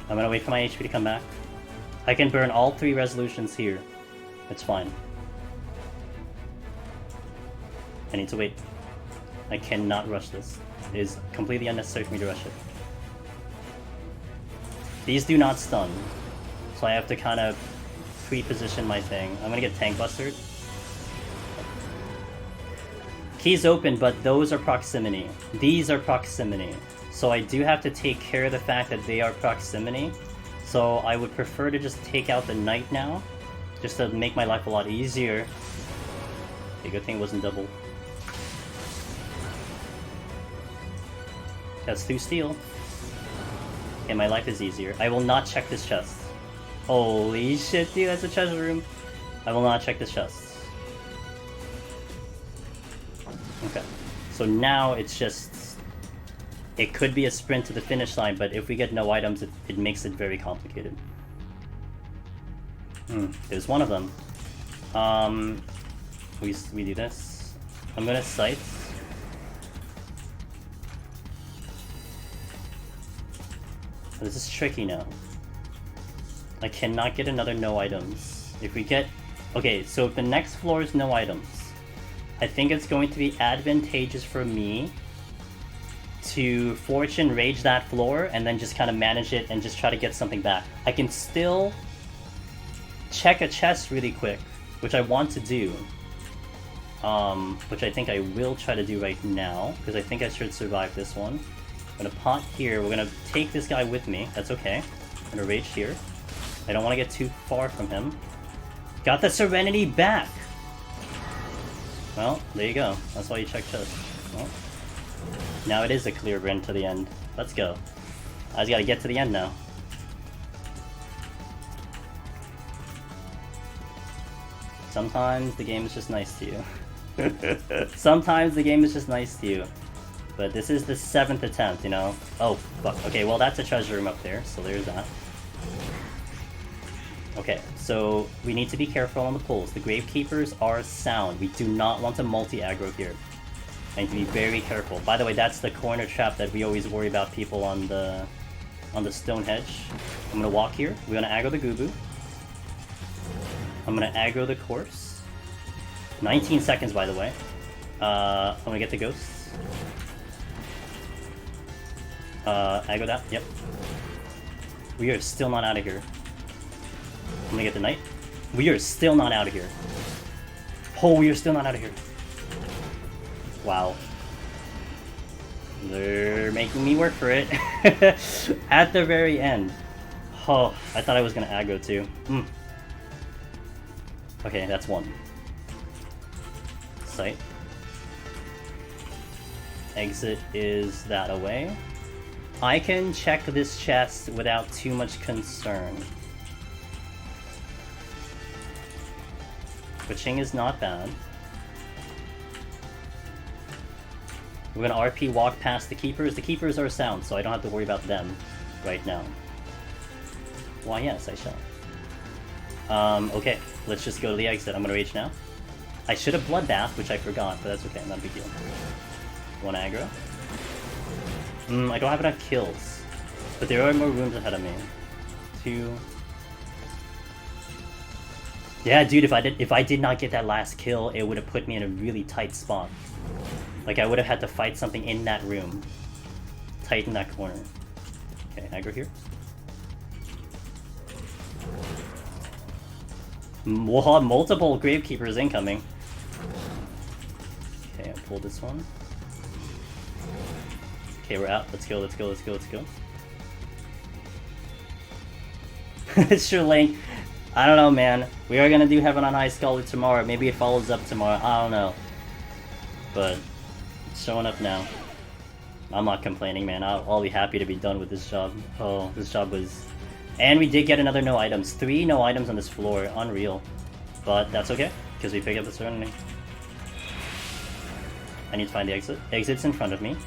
I'm going to wait for my HP to come back. I can burn all 3 resolutions here. It's fine. I need to wait. I cannot rush this. It is completely unnecessary for me to rush it. These do not stun, so I have to kind of pre-position my thing. I'm gonna get tank bustered. Keys open, but those are proximity. These are proximity. So I do have to take care of the fact that they are proximity. So I would prefer to just take out the knight now, just to make my life a lot easier. Okay, good thing it wasn't double. That's 2 steel. Okay, my life is easier. I will not check this chest. Holy shit, dude, that's a treasure room. I will not check this chest. Okay, so now it's just... It could be a sprint to the finish line, but if we get no items, it makes it very complicated. There's one of them. We do this. I'm gonna sight. This is tricky now. I cannot get another no items. If we get... Okay, so if the next floor is no items, I think it's going to be advantageous for me to Fortune Rage that floor and then just kind of manage it and just try to get something back. I can still check a chest really quick, which I want to do. Which I think I will try to do right now, because I think I should survive this one. I'm gonna pot here. We're gonna take this guy with me. That's okay. I'm gonna rage here. I don't want to get too far from him. Got the Serenity back! Well, there you go. That's why you check chest. Well, now it is a clear run to the end. Let's go. I just gotta get to the end now. Sometimes the game is just nice to you. Sometimes the game is just nice to you. But this is the 7th attempt, you know? Oh, fuck. Okay, well that's a treasure room up there, so there's that. Okay, so we need to be careful on the pulls. The Gravekeepers are sound. We do not want to multi-aggro here. I need to be very careful. By the way, that's the corner trap that we always worry about people on the stone hedge. I'm gonna walk here. We're gonna aggro the Gubu. I'm gonna aggro the Corpse. 19 seconds, by the way. I'm gonna get the Ghosts. Aggro that. Yep. We are still not out of here. I'm gonna get the Knight. We are still not out of here. Oh, we are still not out of here. Wow. They're making me work for it. At the very end. Oh, I thought I was gonna aggro too. Okay, that's one. Sight. Exit is that away. I can check this chest without too much concern. Switching is not bad. We're gonna RP walk past the Keepers. The Keepers are sound, so I don't have to worry about them right now. Why, yes, I shall. Okay, let's just go to the exit. I'm gonna rage now. I should have Bloodbath, which I forgot, but that's okay, not a big deal. One aggro. I don't have enough kills, but there are more rooms ahead of me. 2. Yeah, dude, if I did not get that last kill, it would have put me in a really tight spot. Like, I would have had to fight something in that room. Tight in that corner. Okay, aggro here. We'll have multiple Gravekeepers incoming. Okay, I'll pull this one. Okay, we're out. Let's go, let's go, let's go, let's go. Sure, Link. I don't know, man. We are gonna do Heaven on High Scholar tomorrow. Maybe it follows up tomorrow. I don't know. But it's showing up now. I'm not complaining, man. I'll be happy to be done with this job. Oh, this job was... And we did get another no items. 3 no items on this floor. Unreal. But that's okay, because we pick up the Serenity. I need to find the exit. Exit's in front of me.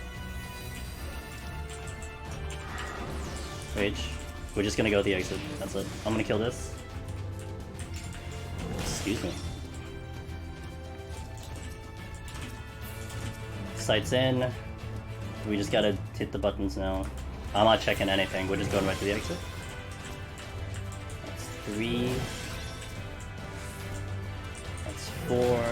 Rage. We're just gonna go the exit. That's it. I'm gonna kill this. Excuse me. Sights in. We just gotta hit the buttons now. I'm not checking anything. We're just going right to the exit. That's 3. That's 4.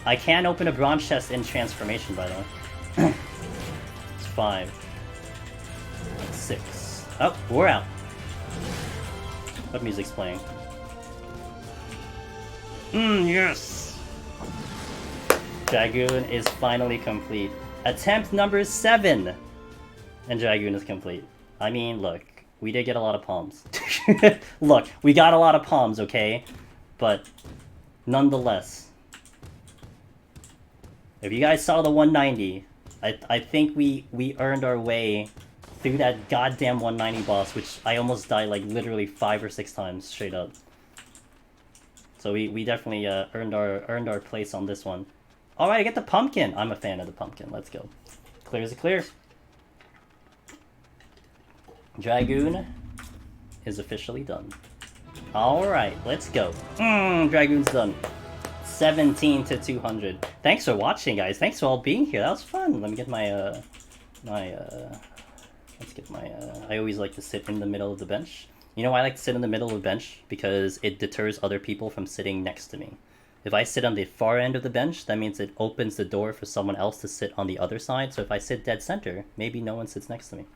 I can open a bronze chest in transformation, by the way. It's 5. That's 6. Oh, we're out. What music's playing? Yes! Dragoon is finally complete. Attempt number 7! And Dragoon is complete. I mean, look, we did get a lot of palms. Look, we got a lot of palms, okay? But, nonetheless. If you guys saw the 190, I think we earned our way through that goddamn 190 boss, which I almost died like literally 5 or 6 times straight up. So we definitely earned our place on this one. All right, I get the pumpkin. I'm a fan of the pumpkin. Let's go. Clear as a clear. Dragoon is officially done. Alright, let's go. Dragoon's done. 17 to 200. Thanks for watching, guys. Thanks for all being here. That was fun. Let me get my, let's get my, I always like to sit in the middle of the bench. You know why I like to sit in the middle of the bench? Because it deters other people from sitting next to me. If I sit on the far end of the bench, that means it opens the door for someone else to sit on the other side. So if I sit dead center, maybe no one sits next to me.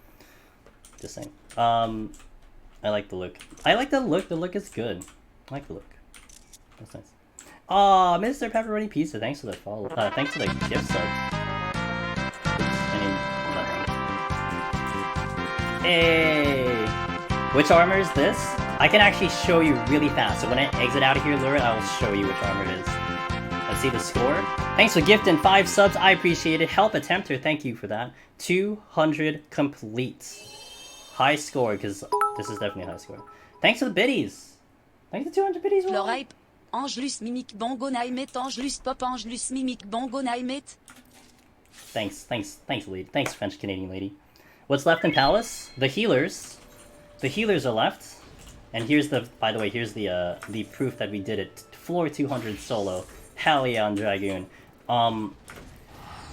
Just saying. I like the look. I like the look. The look is good. I like the look. That's nice. Aw, Mr. Pepperoni Pizza. Thanks for the follow. Thanks for the gift sub. Hey! Which armor is this? I can actually show you really fast. So when I exit out of here, Lurid, I will show you which armor it is. Let's see the score. Thanks for gifting 5 subs. I appreciate it. Help Attempter. Thank you for that. 200 complete. High score, because this is definitely a high score. Thanks for the biddies. Thanks for 200 biddies. L'oreille. Angelus mimic bongo naimet. Angelus pop. Angelus mimic bongo naimet. Thanks, lady. Thanks, French Canadian lady. What's left in Palace? The healers. The healers are left. And here's the, by the way, here's the proof that we did it. Floor 200 solo. Hell yeah on Dragoon.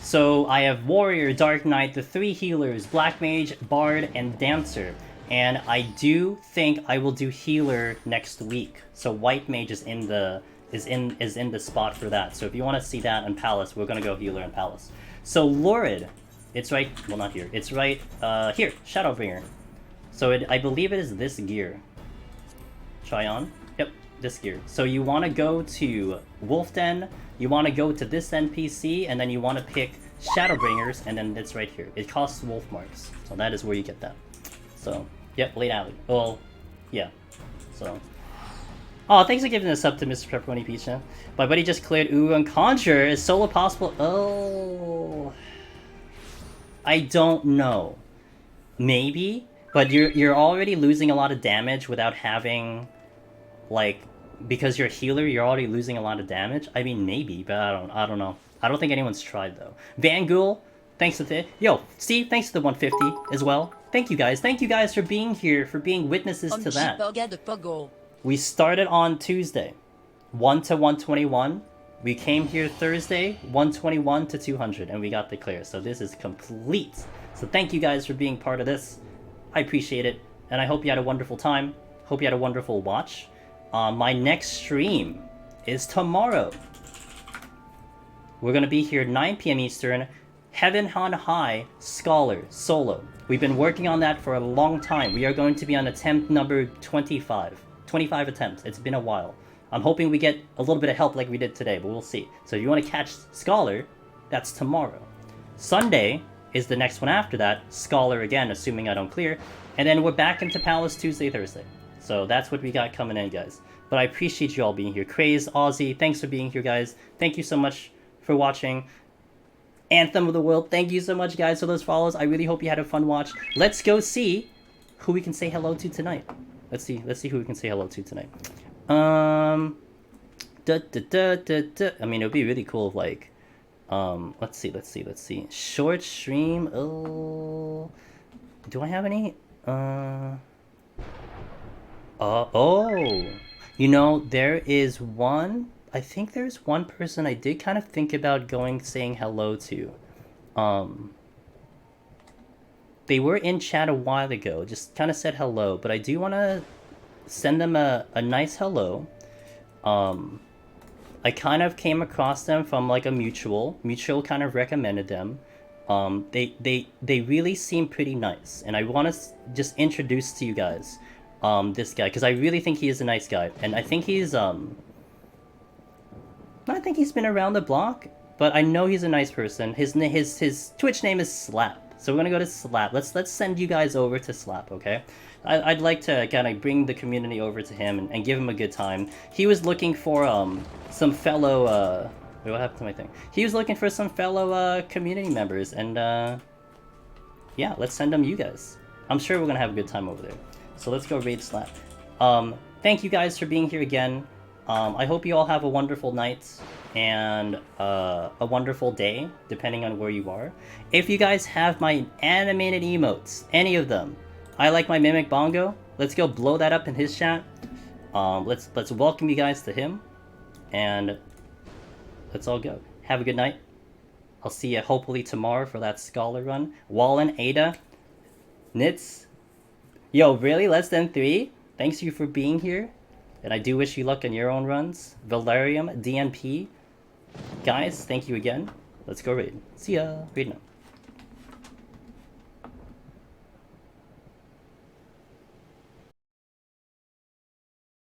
So I have Warrior, Dark Knight, the 3 healers, Black Mage, Bard, and Dancer. And I do think I will do healer next week. So White Mage is in the spot for that. So if you want to see that in Palace, we're gonna go healer in Palace. So Lurid, it's right, well not here, it's right here, Shadowbringer. So I believe it is this gear. Try on? Yep, this gear. So you want to go to Wolf Den, you want to go to this NPC, and then you want to pick Shadowbringers, and then it's right here. It costs wolf marks, so that is where you get that. So, yep, late alley. Well, yeah. So, oh, thanks for giving this up to Mr. Pepperoni Pizza. My buddy just cleared Ooh and Conjure. Is solo possible? Oh, I don't know. Maybe, but you're already losing a lot of damage without having, like, because you're a healer, you're already losing a lot of damage. I mean, maybe, but I don't know. I don't think anyone's tried though. Van Ghoul, thanks to the Steve, thanks to the 150 as well. Thank you guys for being here, for being witnesses to that. We started on Tuesday, 1 to 121. We came here Thursday, 121 to 200, and we got the clear. So this is complete. So thank you guys for being part of this. I appreciate it, and I hope you had a wonderful time. Hope you had a wonderful watch. My next stream is tomorrow. We're gonna be here 9 p.m. Eastern. Heaven on High Scholar solo. We've been working on that for a long time. We are going to be on attempt number 25. 25 attempts. It's been a while. I'm hoping we get a little bit of help like we did today, but we'll see. So if you want to catch Scholar, that's tomorrow. Sunday is the next one after that. Scholar again, assuming I don't clear. And then we're back into Palace Tuesday, Thursday. So that's what we got coming in, guys. But I appreciate you all being here. Craze, Aussie, thanks for being here, guys. Thank you so much for watching. Anthem of the World, thank you so much, guys, for those follows. I really hope you had a fun watch. Let's go see who we can say hello to tonight. Let's see who we can say hello to tonight. I mean, it would be really cool if, like, let's see. Short stream, oh. Do I have any? Oh. You know, there is one, I think there's one person I did kind of think about saying hello to. They were in chat a while ago, just kind of said hello, but I do want to send them a nice hello. I kind of came across them from like a mutual kind of recommended them. They really seem pretty nice, and I want to just introduce to you guys this guy, because I really think he is a nice guy, and I think he's I think he's been around the block, but I know he's a nice person. His Twitch name is Slap, so we're gonna go to Slap. Let's send you guys over to Slap, okay? I'd like to kind of bring the community over to him and give him a good time. He was looking for some fellow wait, what happened to my thing? He was looking for some fellow community members, and yeah, let's send them you guys. I'm sure we're gonna have a good time over there. So let's go raid Slap. Thank you guys for being here again. I hope you all have a wonderful night and a wonderful day, depending on where you are. If you guys have my animated emotes, any of them, I like my Mimic Bongo. Let's go blow that up in his chat. Let's welcome you guys to him, and let's all go. Have a good night. I'll see you hopefully tomorrow for that scholar run. Wallen, Ada, Nitz. Yo, really? Less than 3? Thanks you for being here. And I do wish you luck in your own runs. Valerium, DNP. Guys, thank you again. Let's go raid. See ya. Raid now.